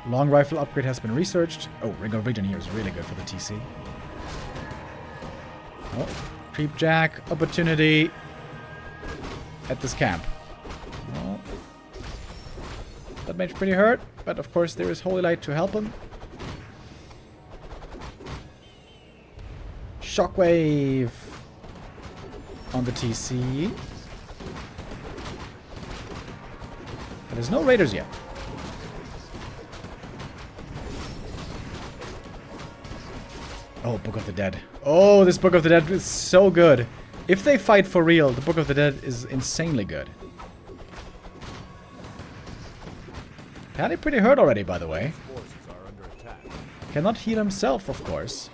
Long Rifle upgrade has been researched. Oh, Ring of Region here is really good for the TC. Oh, Creep Jack opportunity at this camp. Oh. Blood Mage pretty hurt, but of course there is Holy Light to help him. Shockwave on the TC. But there's no raiders yet. Oh, Book of the Dead. Oh, this Book of the Dead is so good. If they fight for real, the Book of the Dead is insanely good. Paddy pretty hurt already, by the way. Forces are under attack. Cannot heal himself, of course.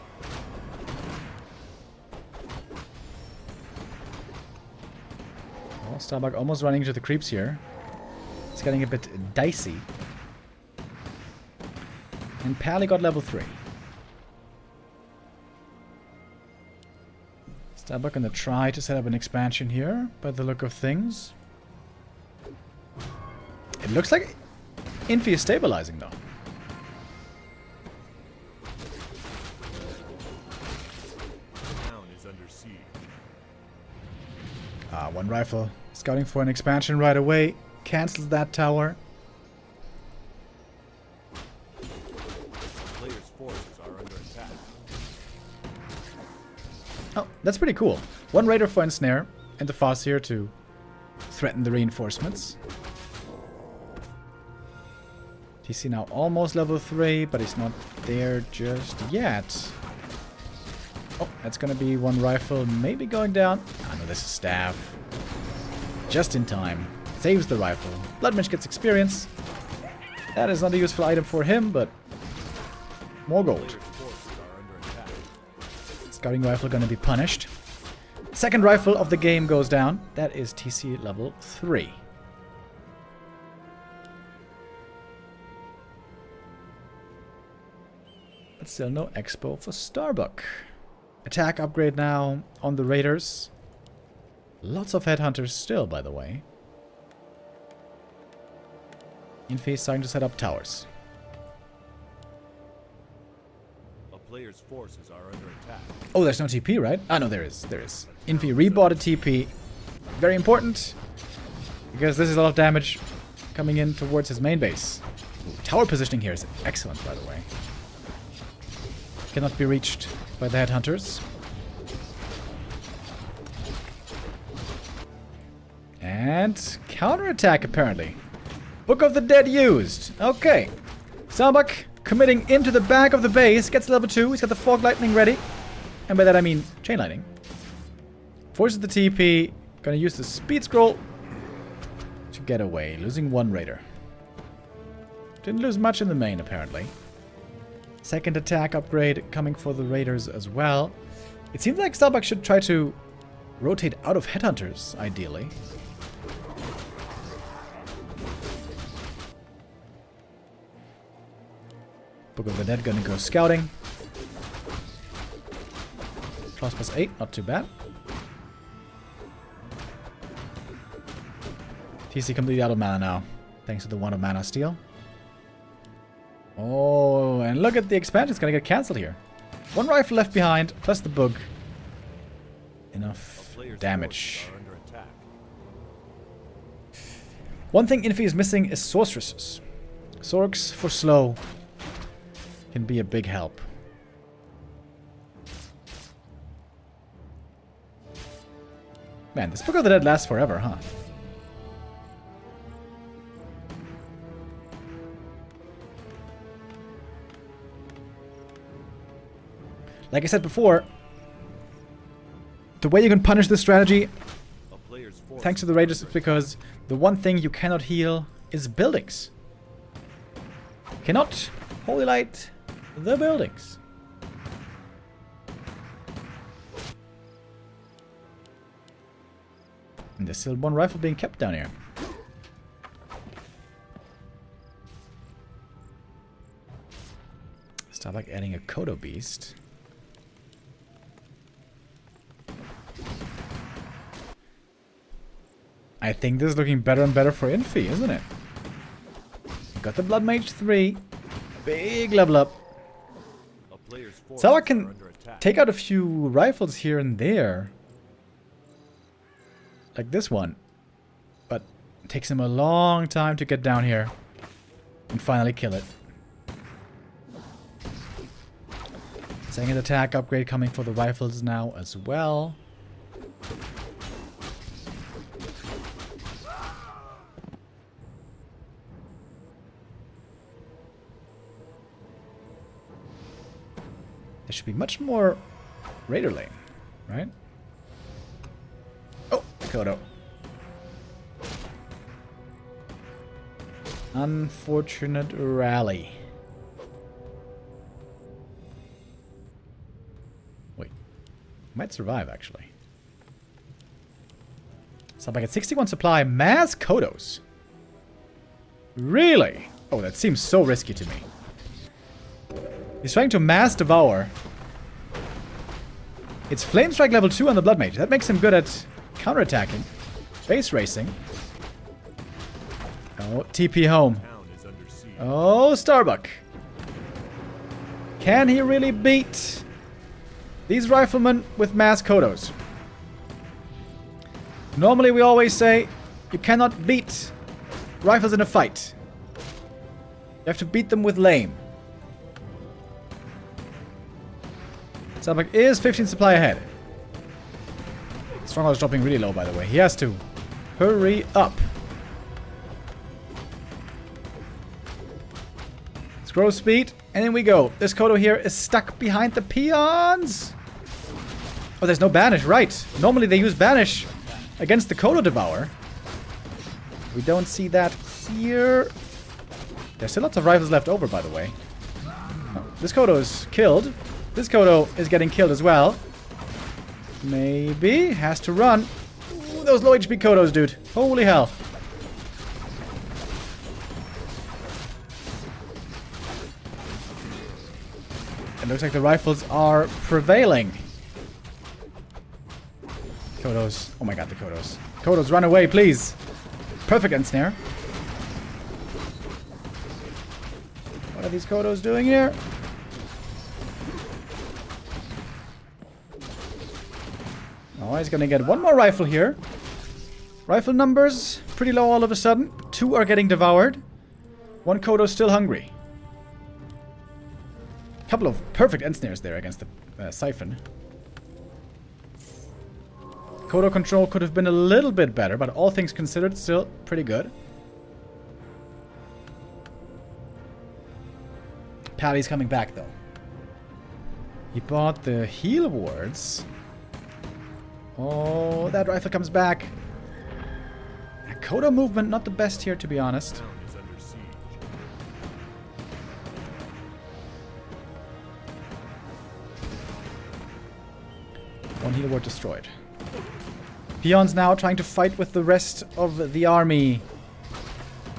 Oh, Starbuck almost running into the creeps here. It's getting a bit dicey. And Pally got level 3. Starbuck gonna try to set up an expansion here, by the look of things. It looks like Infi is stabilizing, though. The town is under siege. One rifle. Scouting for an expansion right away. Cancels that tower. Players' forces are under attack. Oh, that's pretty cool. One raider for ensnare, and the Farseer to threaten the reinforcements. TC now almost level 3, but he's not there just yet. Oh, that's gonna be one rifle, maybe going down. Oh no, this is staff. Just in time. Saves the rifle. Blood Mage gets experience. That is not a useful item for him, but more gold. Players' forces are under attack. Scouting rifle gonna be punished. Second rifle of the game goes down. That is TC level 3. But still no expo for Starbuck. Attack upgrade now on the raiders. Lots of headhunters still, by the way. Infi starting to set up towers. A player's forces are under attack. Oh, there's no TP, right? Ah, no, there is. There is. Infi rebought a TP. Very important. Because this is a lot of damage coming in towards his main base. Ooh, tower positioning here is excellent, by the way. Cannot be reached by the headhunters. And counterattack, apparently. Book of the Dead used. Okay. Starbuck committing into the back of the base. Gets level 2. He's got the Fog Lightning ready. And by that I mean Chain Lightning. Forces the TP. Gonna use the Speed Scroll to get away. Losing one raider. Didn't lose much in the main, apparently. Second attack upgrade coming for the raiders as well. It seems like Starbuck should try to rotate out of headhunters, ideally. Book of the Dead gonna go scouting. +8, not too bad. TC completely out of mana now, thanks to the 1 of mana steal. Oh, and look at the expansion, it's gonna get cancelled here. One rifle left behind, plus the bug. Enough damage. Are under attack. One thing Infi is missing is sorceresses. Sorks for slow can be a big help. Man, this Book of the Dead lasts forever, huh? Like I said before, the way you can punish this strategy, A player's forces thanks to the rages, is because the one thing you cannot heal is buildings. Cannot holy light the buildings. And there's still one rifle being kept down here. Starbuck adding a Kodo beast. I think this is looking better and better for Infi, isn't it? Got the Blood Mage 3. Big level up. A player's forces Starbuck are can under attack. take out a few rifles here and there. Like this one. But it takes him a long time to get down here and finally kill it. Second attack upgrade coming for the rifles now as well. There should be much more Raider lane, right? Oh, Kodo. Unfortunate rally. Wait. Might survive, actually. Starbuck at 61 supply. Mass Kodos. Really? Oh, that seems so risky to me. He's trying to mass devour. It's Flame Strike level 2 on the Blood Mage. That makes him good at counterattacking. Base racing. Oh, TP home. Town is under siege. Oh, Starbuck. Can he really beat these riflemen with mass Kodos? Normally we always say you cannot beat rifles in a fight. You have to beat them with lame. Starbuck is 15 supply ahead. Stronghold is dropping really low, by the way. He has to hurry up. Scroll speed, and in we go. This Kodo here is stuck behind the peons. Oh, there's no banish, right. Normally they use banish against the Kodo Devour. We don't see that here. There's still lots of rifles left over, by the way. Oh, this Kodo is killed. This Kodo is getting killed as well. Maybe. Has to run. Ooh, those low HP Kodos, dude. Holy hell. It looks like the rifles are prevailing. Kodos. Oh my god, the Kodos. Kodos, run away, please. Perfect ensnare. What are these Kodos doing here? Oh, he's gonna get one more rifle here. Rifle numbers pretty low all of a sudden. 2 are getting devoured. 1 Kodo's still hungry. Couple of perfect ensnares there against the Siphon. Kodo control could have been a little bit better, but all things considered, still pretty good. Paddy's coming back, though. He bought the heal wards. Oh, that rifle comes back. Kodo movement, not the best here, to be honest. Town is under siege. One heal ward destroyed. Peons now trying to fight with the rest of the army.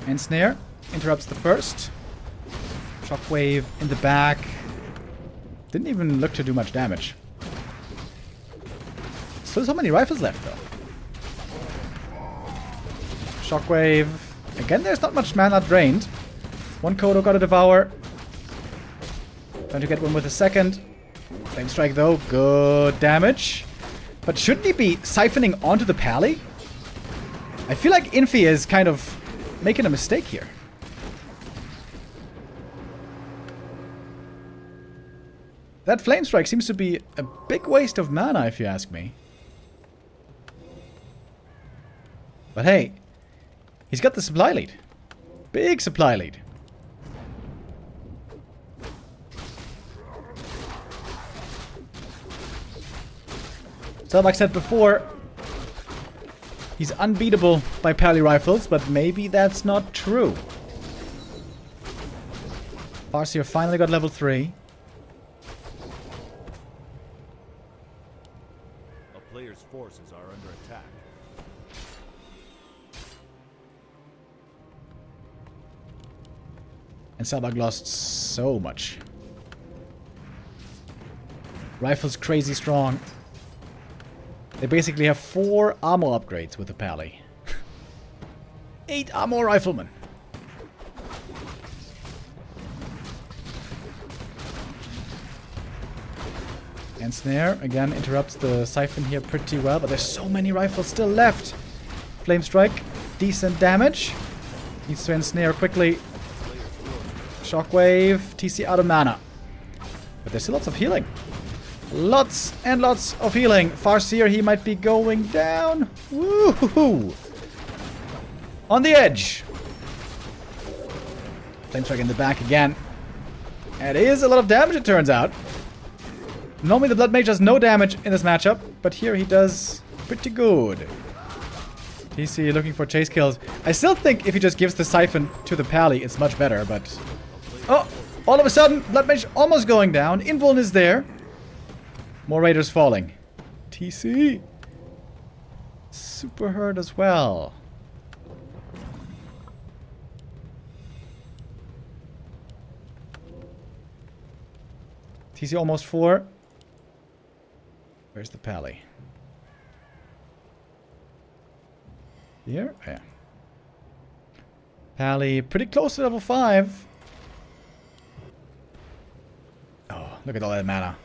Ensnare interrupts the first. Shockwave in the back. Didn't even look to do much damage. Still so many rifles left, though. Shockwave. Again, there's not much mana drained. 1 Kodo got a devour. Trying to get one with a second. Flame Strike, though. Good damage. But shouldn't he be siphoning onto the pally? I feel like Infi is kind of making a mistake here. That Flame Strike seems to be a big waste of mana, if you ask me. But hey, he's got the supply lead. Big supply lead. So like I said before, he's unbeatable by Pally rifles, but maybe that's not true. Farseer finally got level 3. A player's forces are under attack. And Starbuck lost so much. Rifle's crazy strong. They basically have 4 armor upgrades with the Pally. 8 armor riflemen. And Snare, again, interrupts the Siphon here pretty well, but there's so many rifles still left. Flame Strike, decent damage. Needs to ensnare quickly. Shockwave, TC out of mana. But there's still lots of healing. Lots and lots of healing. Farseer, he might be going down. Woohoo! On the edge. Flame Strike in the back again. It is a lot of damage, it turns out. Normally the Blood Mage does no damage in this matchup, but here he does pretty good. TC looking for chase kills. I still think if he just gives the Siphon to the Pally, it's much better, but... Oh! All of a sudden, Blood Mage almost going down. Invuln is there. More Raiders falling. TC. Super hurt as well. TC almost 4. Where's the Pally? Here? Oh, yeah. Pally pretty close to level 5. Oh, look at all that mana.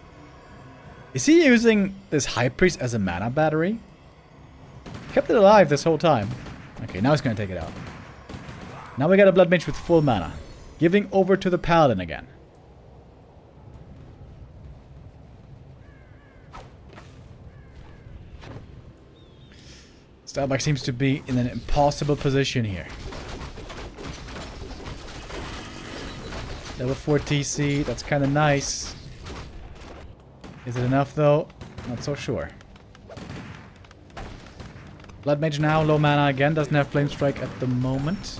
Is he using this High Priest as a mana battery? Kept it alive this whole time. Okay, now he's gonna take it out. Now we got a Blood Mage with full mana. Giving over to the Paladin again. Starbuck seems to be in an impossible position here. Level 4 TC, that's kind of nice. Is it enough though? Not so sure. Blood Mage now, low mana again, doesn't have Flame Strike at the moment.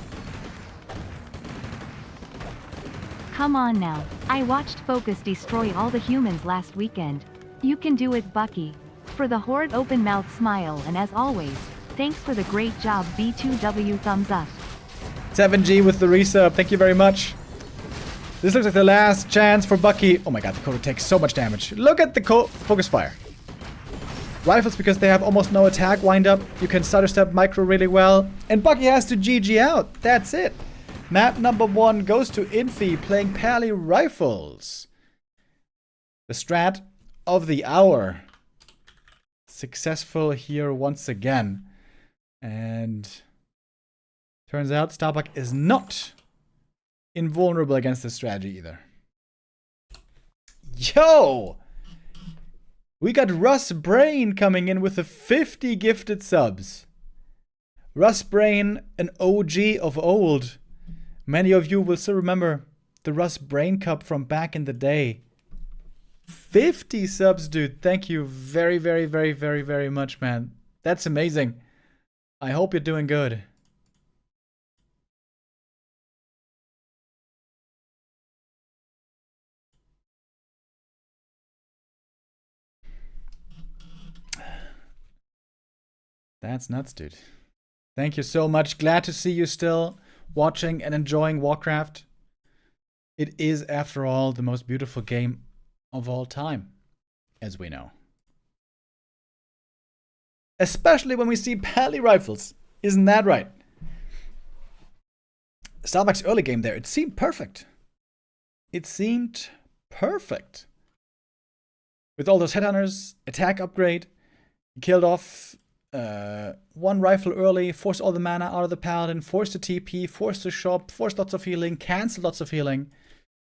Come on now. I watched Focus destroy all the humans last weekend. You can do it, Bucky. For the horde open mouth smile, and as always, thanks for the great job, B2W thumbs up. 7G with the resub, thank you very much. This looks like the last chance for Bucky. Oh my god, the Kodo takes so much damage. Look at the focus fire. Rifles, because they have almost no attack, wind up. You can stutter step micro really well. And Bucky has to GG out. That's it. Map number 1 goes to Infi playing Pally rifles. The strat of the hour. Successful here once again. And turns out Starbuck is not invulnerable against this strategy either. Yo! We got Russ Brain coming in with the 50 gifted subs. Russ Brain, an OG of old. Many of you will still remember the Russ Brain Cup from back in the day. 50 subs, dude. Thank you very, very, very, very, very much, man. That's amazing. I hope you're doing good. That's nuts, dude. Thank you so much. Glad to see you still watching and enjoying Warcraft. It is, after all, the most beautiful game of all time, as we know. Especially when we see Pally rifles. Isn't that right? Starbuck's early game there, it seemed perfect. It seemed perfect. With all those headhunters, attack upgrade, he killed off one rifle early, forced all the mana out of the Paladin, forced the TP, forced the shop, forced lots of healing, cancelled lots of healing.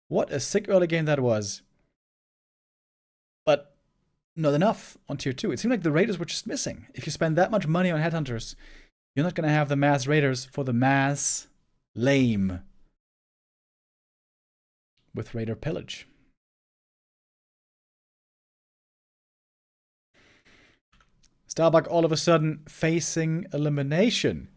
What a sick early game that was. But not enough on tier 2. It seemed like the Raiders were just missing. If you spend that much money on headhunters, you're not going to have the mass Raiders for the mass lame with Raider pillage. Starbuck all of a sudden facing elimination.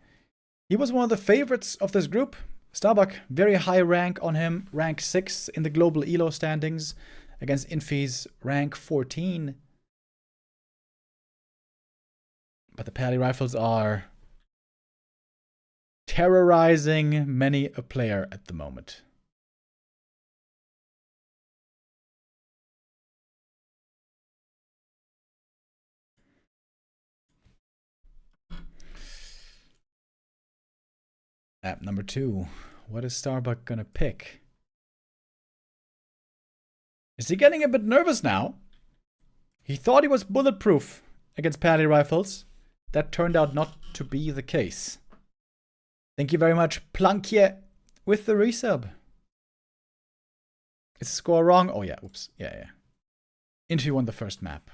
He was one of the favorites of this group. Starbuck, very high rank on him, rank 6 in the global ELO standings against Infi's rank 14. But the Pally Rifles are terrorizing many a player at the moment. App number 2. What is Starbuck gonna pick? Is he getting a bit nervous now? He thought he was bulletproof against Pally Rifles. That turned out not to be the case. Thank you very much, Plankje, with the resub. Is the score wrong? Oh yeah, oops. Yeah. Infi won the first map.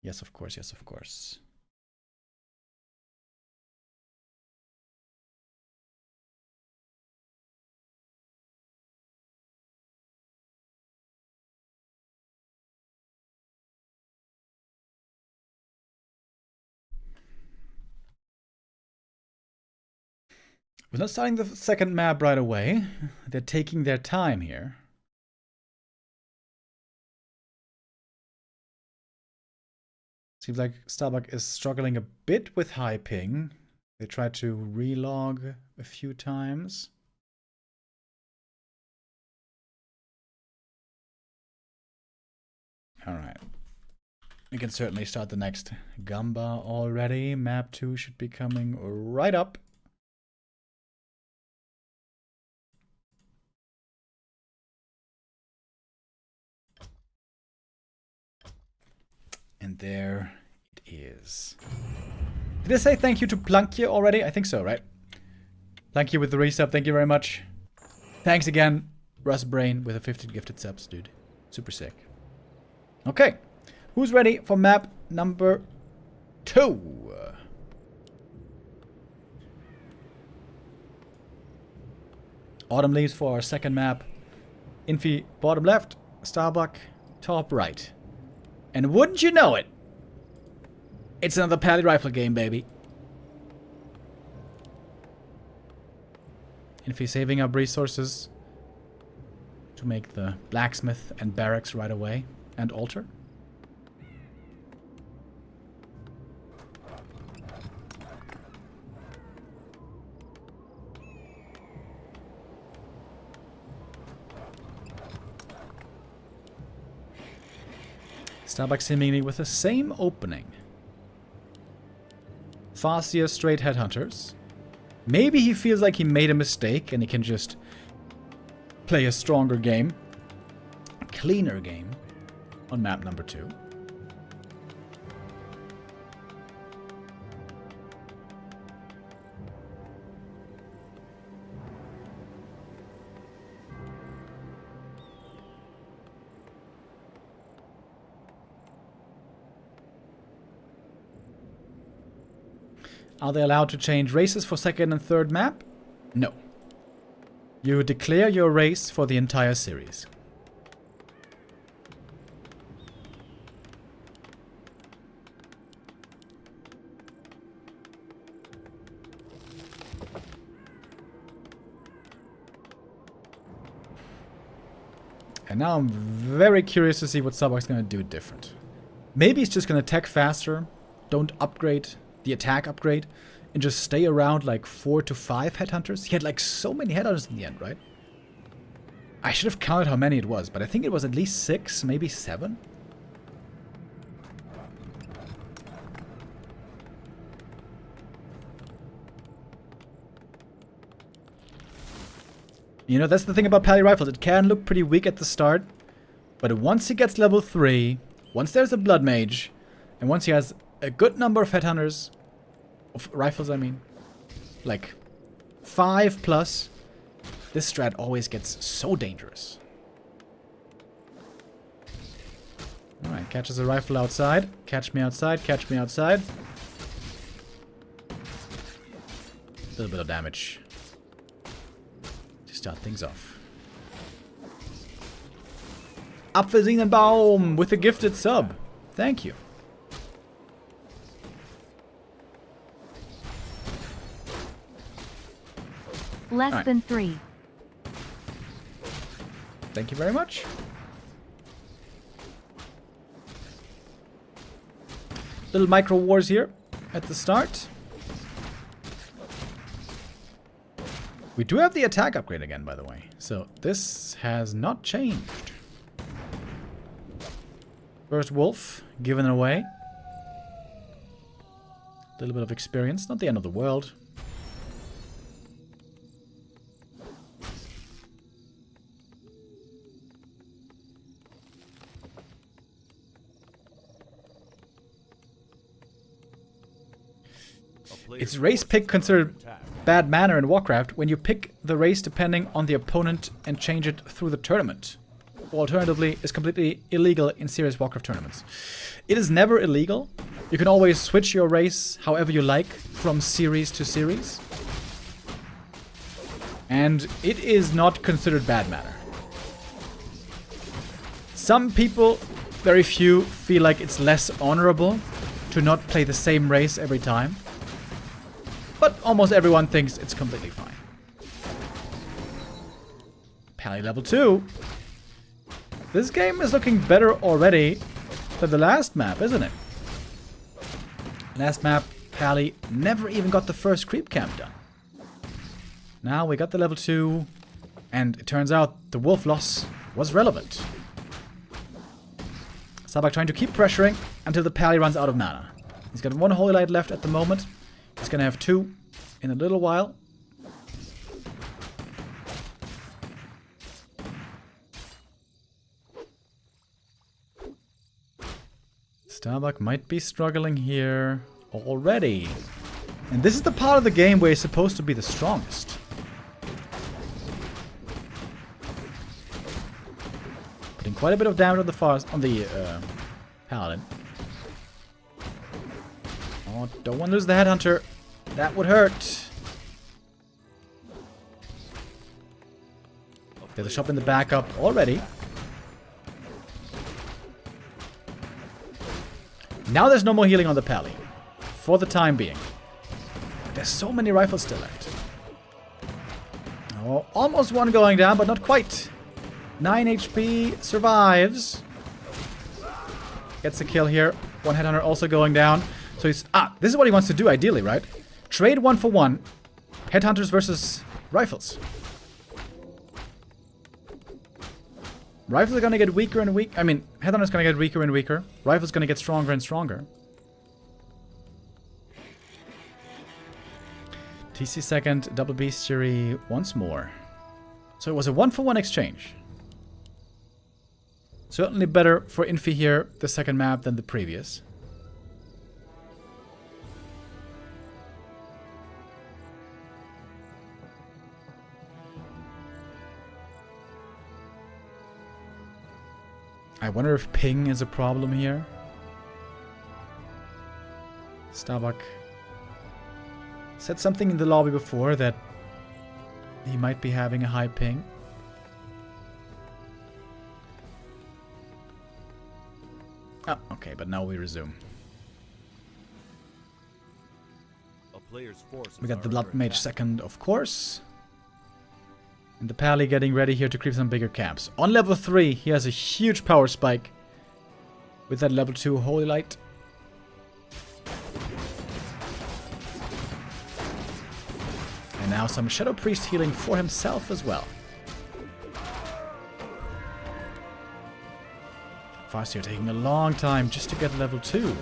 Yes, of course, yes, of course. We're not starting the second map right away. They're taking their time here. Seems like Starbuck is struggling a bit with high ping. They tried to relog a few times. Alright. We can certainly start the next Gamba already. Map 2 should be coming right up. And there it is. Did I say thank you to Plankje already? I think so, right? Plankje with the resub, thank you very much. Thanks again, Russ Brain with a 15 gifted subs, dude. Super sick. Okay, who's ready for map number 2? Autumn leaves for our second map. Infi bottom left, Starbuck top right. And wouldn't you know it, it's another Pally Rifle game, baby. Infi saving up resources to make the blacksmith and barracks right away, and altar. Starbuck seemingly with the same opening. Fastier straight headhunters. Maybe he feels like he made a mistake and he can just play a stronger game. A cleaner game on map number 2. Are they allowed to change races for second and third map? No. You declare your race for the entire series. And now I'm very curious to see what Starbuck's going to do different. Maybe he's just going to attack faster, don't upgrade the attack upgrade, and just stay around like 4 to 5 headhunters. He had like so many headhunters in the end, right? I should have counted how many it was, but I think it was at least 6, maybe 7. You know, that's the thing about Pally Rifles. It can look pretty weak at the start, but once he gets level 3, once there's a Blood Mage, and once he has a good number of headhunters, of rifles I mean, like 5 plus, this strat always gets so dangerous. Alright, catches a rifle outside. Catch me outside, catch me outside. A little bit of damage to start things off. Apfelsinenbaum with a gifted sub. Thank you. Less Alright. than 3. Thank you very much. Little micro wars here at the start. We do have the attack upgrade again, by the way. So this has not changed. First wolf, given away. A little bit of experience, not the end of the world. Is race pick considered bad manner in Warcraft when you pick the race depending on the opponent and change it through the tournament? Or alternatively, is completely illegal in serious Warcraft tournaments. It is never illegal. You can always switch your race however you like from series to series. And it is not considered bad manner. Some people, very few, feel like it's less honorable to not play the same race every time. But almost everyone thinks it's completely fine. Pally level 2. This game is looking better already than the last map, isn't it? Last map, Pally never even got the first creep camp done. Now we got the level 2, and it turns out the wolf loss was relevant. Starbuck trying to keep pressuring until the Pally runs out of mana. He's got 1 Holy Light left at the moment. He's gonna have 2 in a little while. Starbuck might be struggling here already. And this is the part of the game where he's supposed to be the strongest. Putting quite a bit of damage on the Paladin. Oh, don't want to lose the Headhunter. That would hurt. There's a shop in the backup already. Now there's no more healing on the Pally. For the time being. But there's so many rifles still left. Oh, almost 1 going down, but not quite. 9 HP, survives. Gets a kill here. 1 Headhunter also going down. So he's... this is what he wants to do ideally, right? Trade 1 for 1. Headhunters versus rifles. Rifles are gonna get weaker and weaker. I mean, Headhunter's gonna get weaker and weaker. Rifles gonna get stronger and stronger. TC second, double bestiary once more. So it was a 1 for 1 exchange. Certainly better for Infi here, the second map, than the previous. I wonder if ping is a problem here. Starbuck said something in the lobby before that he might be having a high ping. Oh, okay, but now we resume. We got the Blood Mage second, of course. And the Pally getting ready here to creep some bigger camps. On level 3, he has a huge power spike. With that level 2 Holy Light. And now some Shadow Priest healing for himself as well. Farseer taking a long time just to get level 2.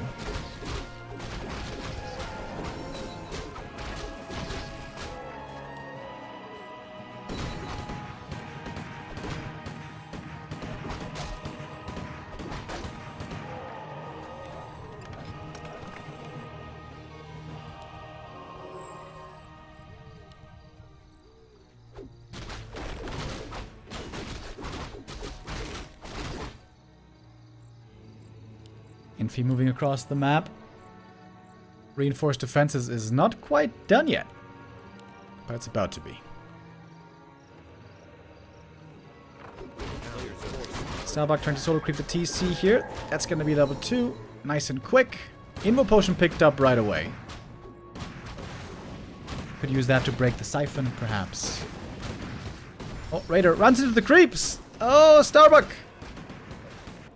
Infi moving across the map. Reinforced defenses is not quite done yet, but it's about to be. Starbuck trying to solo creep the TC here. That's going to be level 2. Nice and quick. Invo potion picked up right away. Could use that to break the siphon, perhaps. Oh, Raider runs into the creeps! Oh, Starbuck!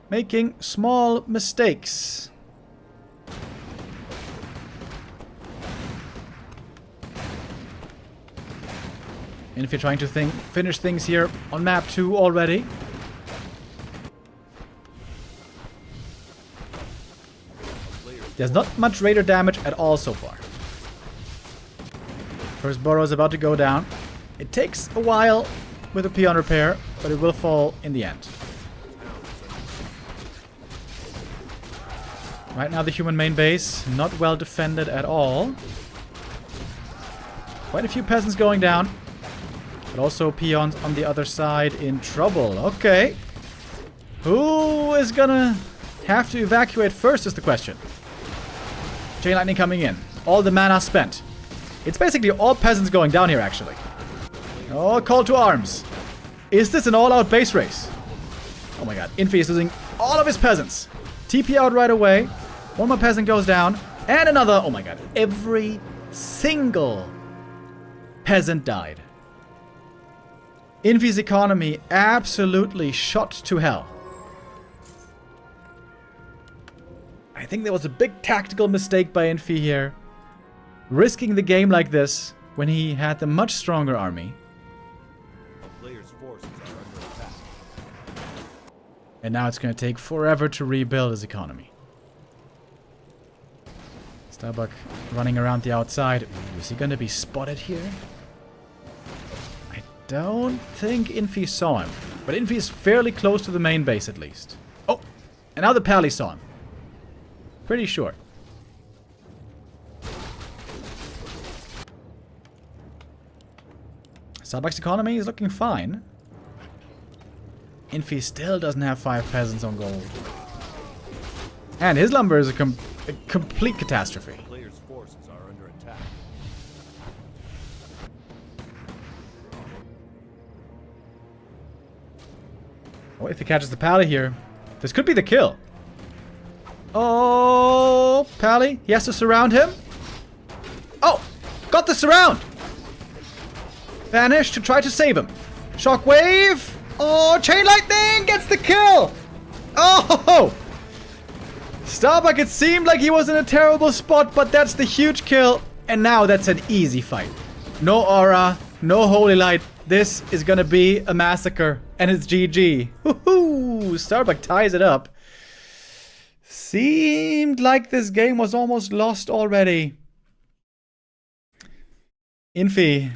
Making small mistakes. And if you're trying to finish things here on map 2 already. There's not much Raider damage at all so far. First burrow is about to go down. It takes a while with a peon repair, but it will fall in the end. Right now the human main base, not well defended at all. Quite a few peasants going down. But also peons on the other side in trouble. Okay. Who is gonna have to evacuate first is the question. Chain lightning coming in. All the mana spent. It's basically all peasants going down here, actually. Oh, call to arms. Is this an all-out base race? Oh my god. Infi is losing all of his peasants. TP out right away. One more peasant goes down. And another. Oh my god. Every single peasant died. Infi's economy absolutely shot to hell. I think there was a big tactical mistake by Infi here. Risking the game like this when he had the much stronger army. A player's forces are under attack. And now it's going to take forever to rebuild his economy. Starbuck running around the outside. Ooh, is he going to be spotted here? I don't think Infi saw him. But Infi is fairly close to the main base at least. Oh, and now the Pally saw him. Pretty sure. Starbuck's economy is looking fine. Infi still doesn't have 5 peasants on gold. And his lumber is a complete catastrophe. The player's forces are under attack. Oh, if he catches the Pally here, this could be the kill. Oh, Pally, he has to surround him. Oh, got the surround. Vanish to try to save him. Shockwave. Oh, Chain Lightning gets the kill. Oh, Starbuck, it seemed like he was in a terrible spot, but that's the huge kill. And now that's an easy fight. No aura, no holy light. This is gonna be a massacre. And it's GG. Woohoo! Starbuck ties it up. Seemed like this game was almost lost already. Infi,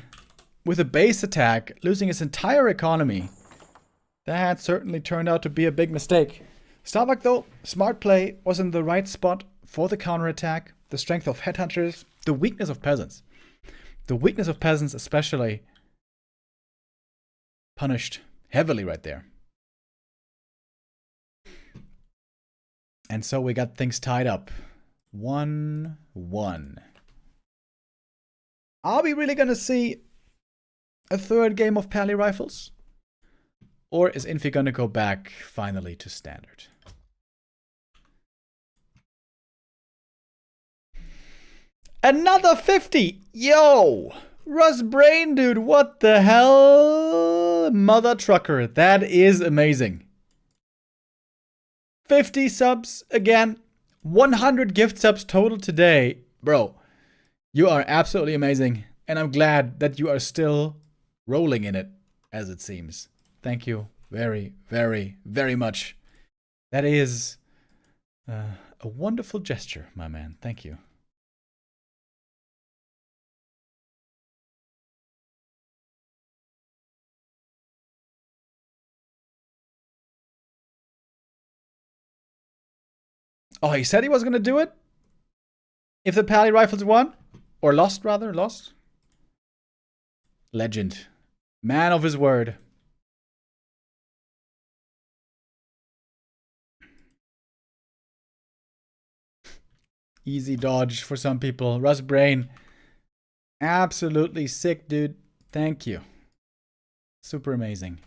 with a base attack, losing his entire economy. That certainly turned out to be a big mistake. Starbuck, though, smart play, was in the right spot for the counterattack. The strength of headhunters, the weakness of peasants. The weakness of peasants especially punished heavily right there. And so we got things tied up. 1-1. Are we really gonna see a third game of Pally Rifles? Or is Infi gonna go back finally to standard? Another 50! Yo! Russ Brain, dude, what the hell? Mother trucker, that is amazing. 50 subs again. 100 gift subs total today. Bro, you are absolutely amazing. And I'm glad that you are still rolling in it, as it seems. Thank you very, very, very much. That is a wonderful gesture, my man. Thank you. Oh, he said he was going to do it? If the Pally Rifles won? Or lost, rather. Lost? Legend. Man of his word. Easy dodge for some people. Russ Brain. Absolutely sick, dude. Thank you. Super amazing.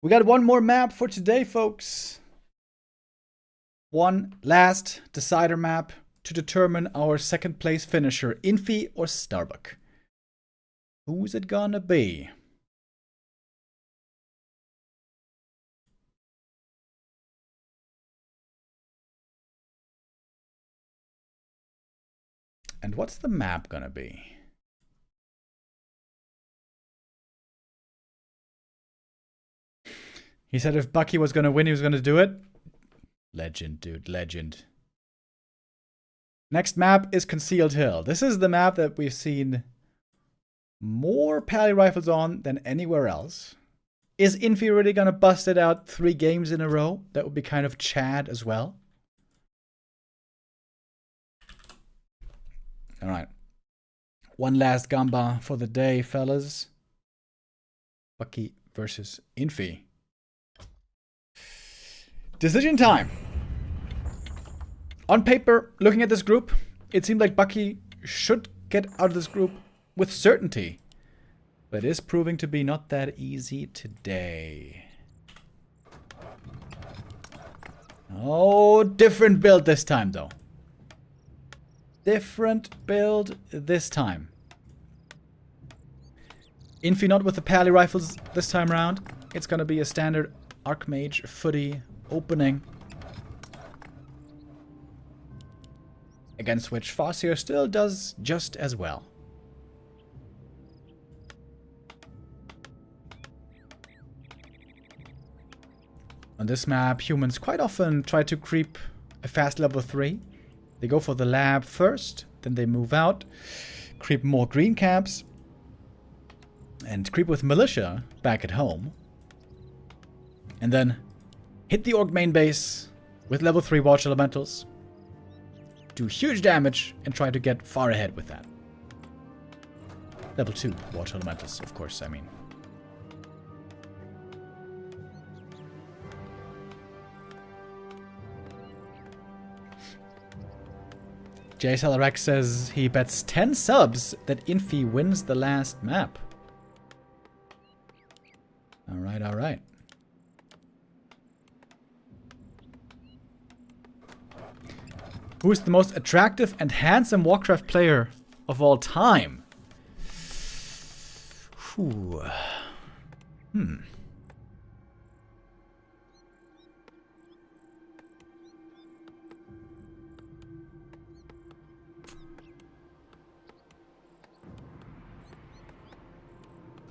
We got one more map for today, folks. One last decider map. to determine our second place finisher, Infi or Starbuck. Who's it gonna be? And what's the map gonna be? He said if Bucky was gonna win, he was gonna do it. Legend, dude, legend. Next map is Concealed Hill. This is the map that we've seen more pally rifles on than anywhere else. Is Infi really gonna bust it out 3 games in a row? That would be kind of Chad as well. Alright. One last gamba for the day, fellas. Bucky versus Infi. Decision time. On paper, looking at this group, it seemed like Bucky should get out of this group with certainty. But it is proving to be not that easy today. Oh, different build this time, though. Different build this time. Infi not with the pally rifles this time around. It's gonna be a standard Archmage footy opening. Against which Farseer still does just as well. On this map, humans quite often try to creep a fast level 3. They go for the lab first, then they move out, creep more green caps, and creep with militia back at home. And then hit the orc main base with level 3 watch elementals, do huge damage, and try to get far ahead with that. Level 2 watch elementals, of course, I mean. JSLRX says he bets 10 subs that Infi wins the last map. Alright, alright. Who is the most attractive and handsome Warcraft player of all time? Whew.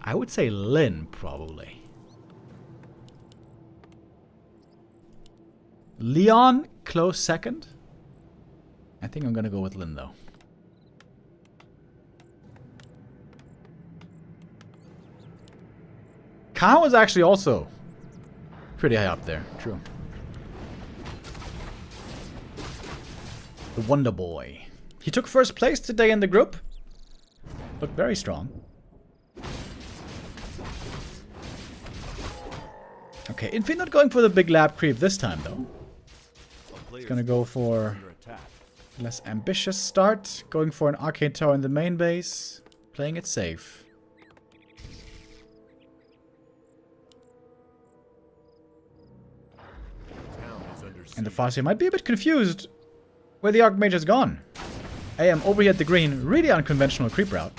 I would say Lyn, probably. Leon, close second. I think I'm gonna go with Lyn, though. Kaho is actually also pretty high up there. True. The Wonder Boy. He took first place today in the group. Looked very strong. Okay, Infi not going for the big lab creep this time, though. He's gonna go for a less ambitious start. Going for an arcade tower in the main base. Playing it safe. And the Farseer might be a bit confused where the Archmage has gone. AM over here at the green. Really unconventional creep route.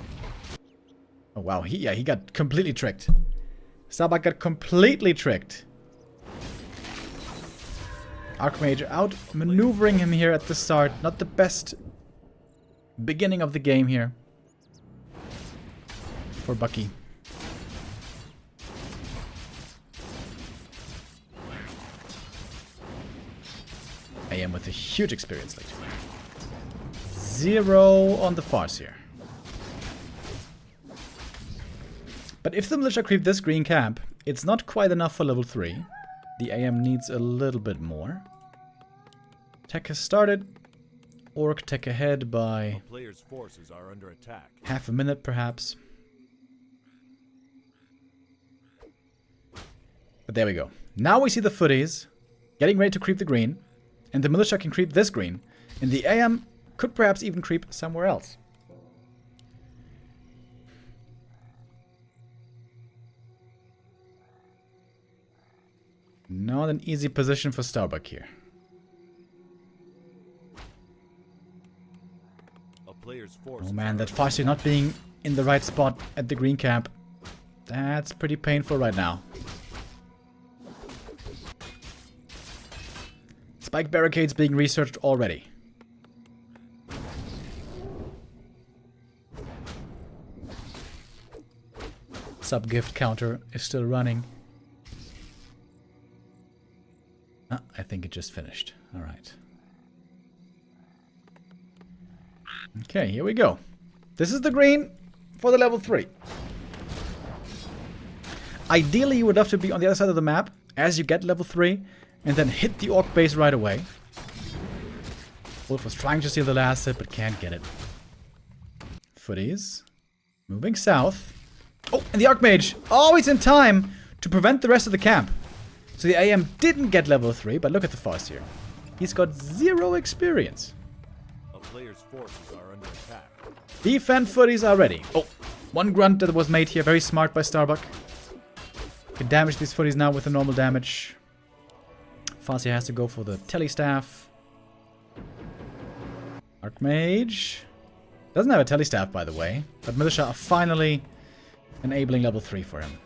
Oh wow, he got completely tricked. Starbuck got completely tricked. Archmage out maneuvering him here at the start. Not the best beginning of the game here for Bucky. AM with a huge experience lead. 0 on the Farseer. But if the militia creep this green camp, it's not quite enough for level 3. The AM needs a little bit more. Tech has started. Orc tech ahead by player's forces are under attack. Half a minute, perhaps. But there we go. Now we see the footies getting ready to creep the green. And the militia can creep this green. And the AM could perhaps even creep somewhere else. Not an easy position for Starbuck here. player's Oh forces man, are that Farsi not being in the right spot at the green camp. That's pretty painful right now. Spike barricades being researched already. Sub-gift counter is still running. Ah, I think it just finished. Alright. Okay, here we go. This is the green for the level 3. Ideally, you would love to be on the other side of the map as you get level 3 and then hit the orc base right away. Wolf was trying to steal the last hit but can't get it. Footies. Moving south. Oh, and the Archmage always in time to prevent the rest of the camp. So the AM didn't get level 3, but look at the Faust here. He's got 0 experience. a player's forces are under attack. Defend footies are ready. Oh, one grunt that was made here. Very smart by Starbuck. Can damage these footies now with the normal damage. Farsi has to go for the telestaff. Archmage. Doesn't have a telestaff, by the way. But Militia are finally enabling level 3 for him.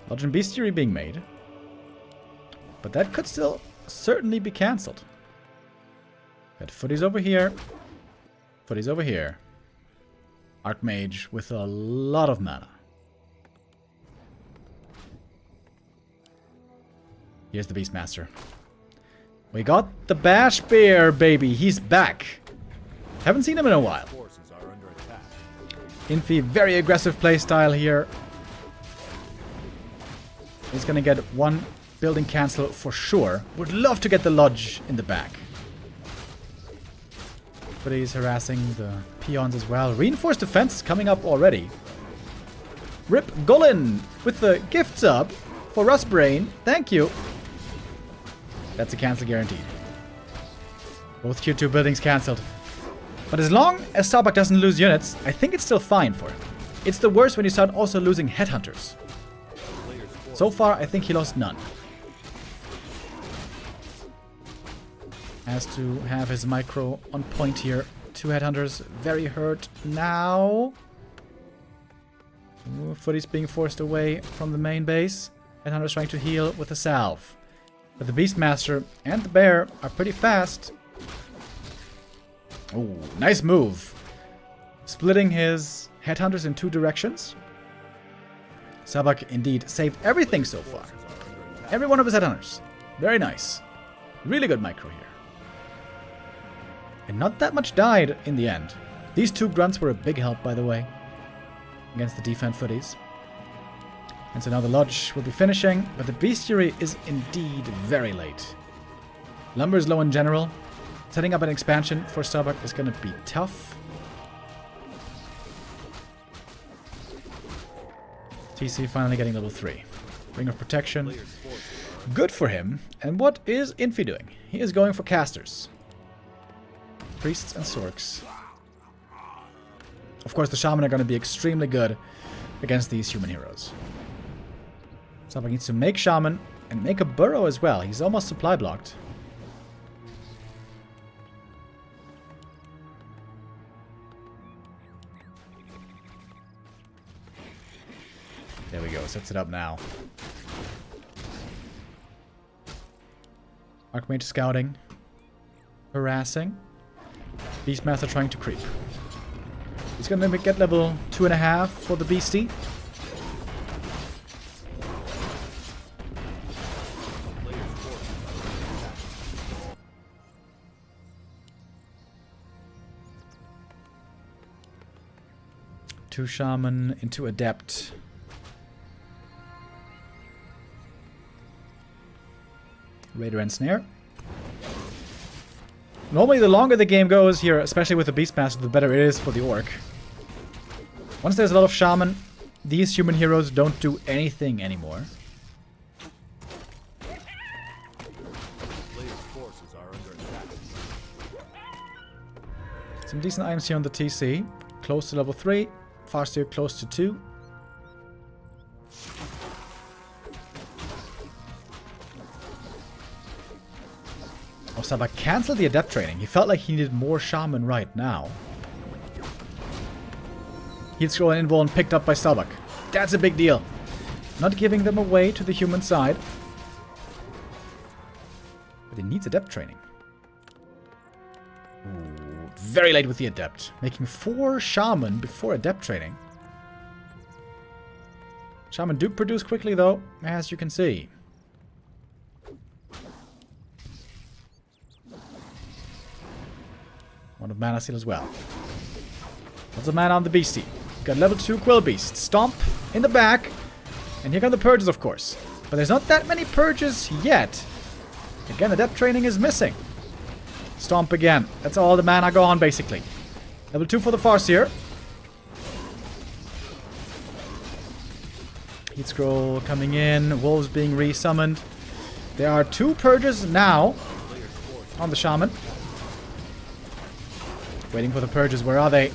Lodge and Bestiary being made. But that could still certainly be cancelled. Got footies over here. Footies over here. Archmage with a lot of mana. Here's the Beastmaster. We got the Bash Bear, baby. He's back. Haven't seen him in a while. Forces are under attack. Infi, very aggressive playstyle here. He's gonna get one building cancel for sure. Would love to get the Lodge in the back. But he's harassing the peons as well. Reinforced defense coming up already. Rip Gullin with the gift sub for Rustbrain. Thank you. That's a cancel guaranteed. Both tier 2 buildings cancelled. But as long as Starbuck doesn't lose units, I think it's still fine for him. It's the worst when you start also losing headhunters. So far, I think he lost none. Has to have his micro on point here. 2 headhunters very hurt now. Ooh, Footy's being forced away from the main base. Headhunters trying to heal with a salve. But the Beastmaster and the Bear are pretty fast. Oh, nice move. Splitting his headhunters in 2 directions. Starbuck indeed saved everything so far. Every one of his headhunters. Very nice. Really good micro here. And not that much died in the end. These 2 grunts were a big help, by the way, against the defend footies. And so now the Lodge will be finishing, but the Bestiary is indeed very late. Lumber is low in general. Setting up an expansion for Starbuck is going to be tough. TC finally getting level 3. Ring of Protection. Good for him. And what is Infi doing? He is going for casters. Priests and Sorks. Of course, the Shaman are going to be extremely good against these human heroes. Starbuck needs to make Shaman and make a burrow as well. He's almost supply blocked. There we go. Sets it up now. Archmage scouting. Harassing. Beastmaster trying to creep. He's going to get level 2.5 for the Beastie. Two Shaman into Adept. Raider and Snare. Normally, the longer the game goes here, especially with the Beastmaster, the better it is for the Orc. Once there's a lot of Shaman, these human heroes don't do anything anymore. Some decent items here on the TC. Close to level 3. Farseer close to 2. Starbuck canceled the adept training. He felt like he needed more shaman right now. Heat scroll and invuln picked up by Starbuck. That's a big deal. Not giving them away to the human side. But he needs adept training. Ooh, very late with the adept. Making 4 shaman before adept training. Shaman do produce quickly though, as you can see. One of mana seal as well. Lots of mana on the beastie. Got level 2 Quill Beast. Stomp in the back. And here come the purges, of course. But there's not that many purges yet. Again, adept training is missing. Stomp again. That's all the mana gone, basically. Level 2 for the Farseer. Heat scroll coming in. Wolves being resummoned. There are 2 purges now on the shaman. Waiting for the purges. Where are they?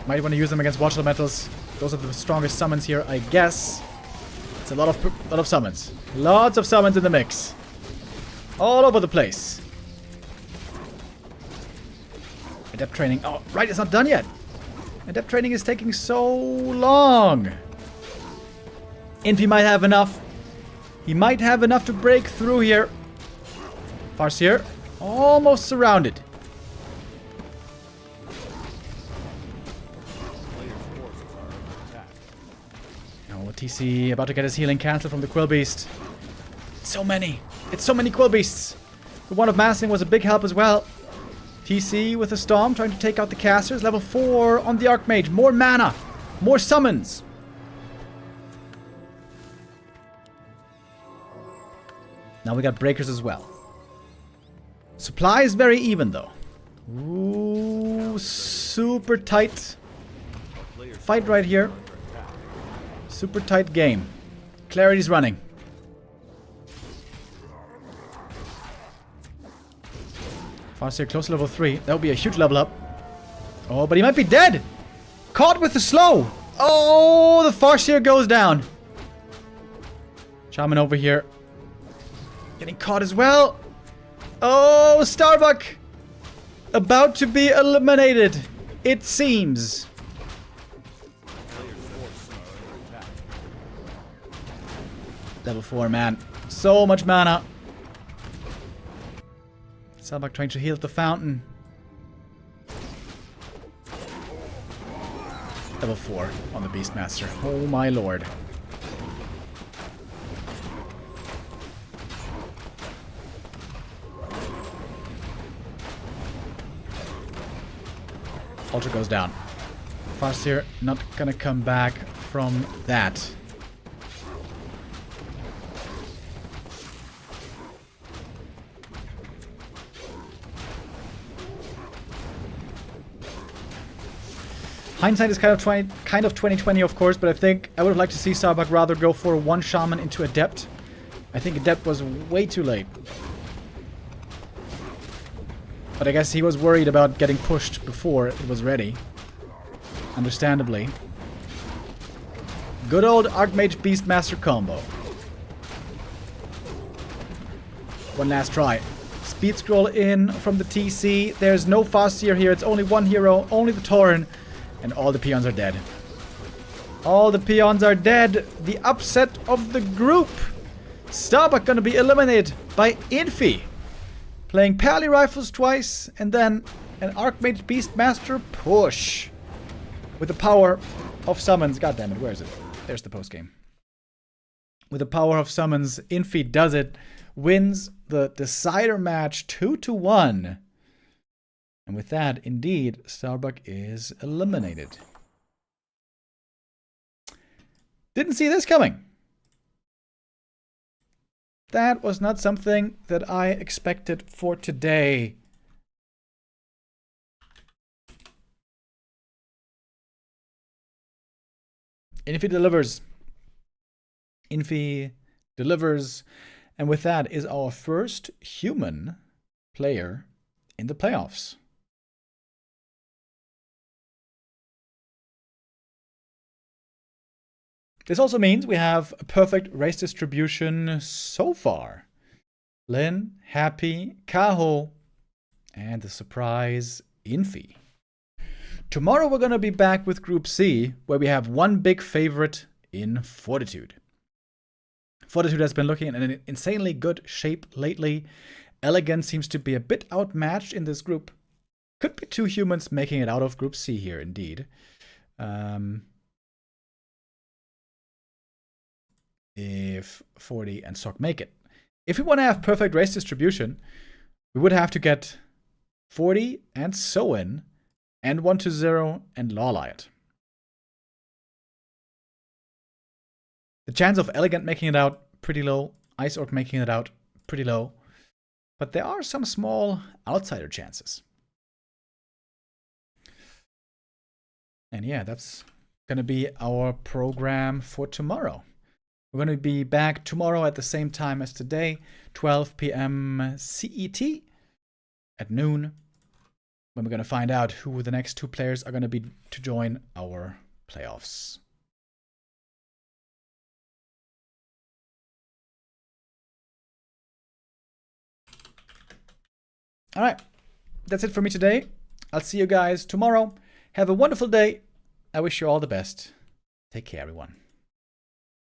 Might want to use them against watch elementals. Those are the strongest summons here, I guess. It's a lot of summons. Lots of summons in the mix. All over the place. Adept training. Oh, right, it's not done yet. Adept training is taking so long. Infi might have enough. He might have enough to break through here. Farseer almost surrounded. Oh, TC about to get his healing cancelled from the Quill Beast. So many. It's so many Quill Beasts. The one of Massing was a big help as well. TC with a Storm trying to take out the casters. Level 4 on the Archmage. More mana. More summons. Now we got breakers as well. Supply is very even though. Ooh, super tight fight right here. Super tight game. Clarity's running. Farseer close to level 3. That would be a huge level up. Oh, but he might be dead. Caught with the slow. Oh, the Farseer goes down. Shaman over here. Getting caught as well. Oh, Starbuck. About to be eliminated. It seems. Level 4, man. So much mana. Starbuck trying to heal at the fountain. Level 4 on the Beastmaster. Oh my lord. Ultra goes down. Farseer not gonna come back from that. Hindsight is kind of 2020, of course, but I think I would have liked to see Starbuck rather go for 1 shaman into Adept. I think Adept was way too late. But I guess he was worried about getting pushed before it was ready. Understandably. Good old Archmage Beastmaster combo. One last try. Speed scroll in from the TC. There's no Farseer here. It's only 1 hero, only the Tauren. And all the peons are dead. All the peons are dead. The upset of the group. Starbuck gonna be eliminated by Infi. Playing Pally Rifles twice. And then an Archmage Beastmaster push. With the power of summons. God damn it, where is it? There's the postgame. With the power of summons, Infi does it. Wins the decider match 2-1. And with that, indeed, Starbuck is eliminated. Didn't see this coming. That was not something that I expected for today. Infi delivers. Infi delivers. And with that is our first human player in the playoffs. This also means we have a perfect race distribution so far. Lin, Happy, Kaho, and the surprise Infi. Tomorrow we're going to be back with Group C, where we have one big favorite in Fortitude. Fortitude has been looking in an insanely good shape lately. Elegant seems to be a bit outmatched in this group. Could be 2 humans making it out of Group C here, indeed. If 40 and Sok make it. If we want to have perfect race distribution, we would have to get 40 and Soin and 1-0 and Lawlight. The chance of Elegant making it out, pretty low. Ice Orc making it out, pretty low. But there are some small outsider chances. And yeah, that's going to be our program for tomorrow. We're going to be back tomorrow at the same time as today, 12 p.m. CET at noon, when we're going to find out who the next 2 players are going to be to join our playoffs. All right, that's it for me today. I'll see you guys tomorrow. Have a wonderful day. I wish you all the best. Take care, everyone.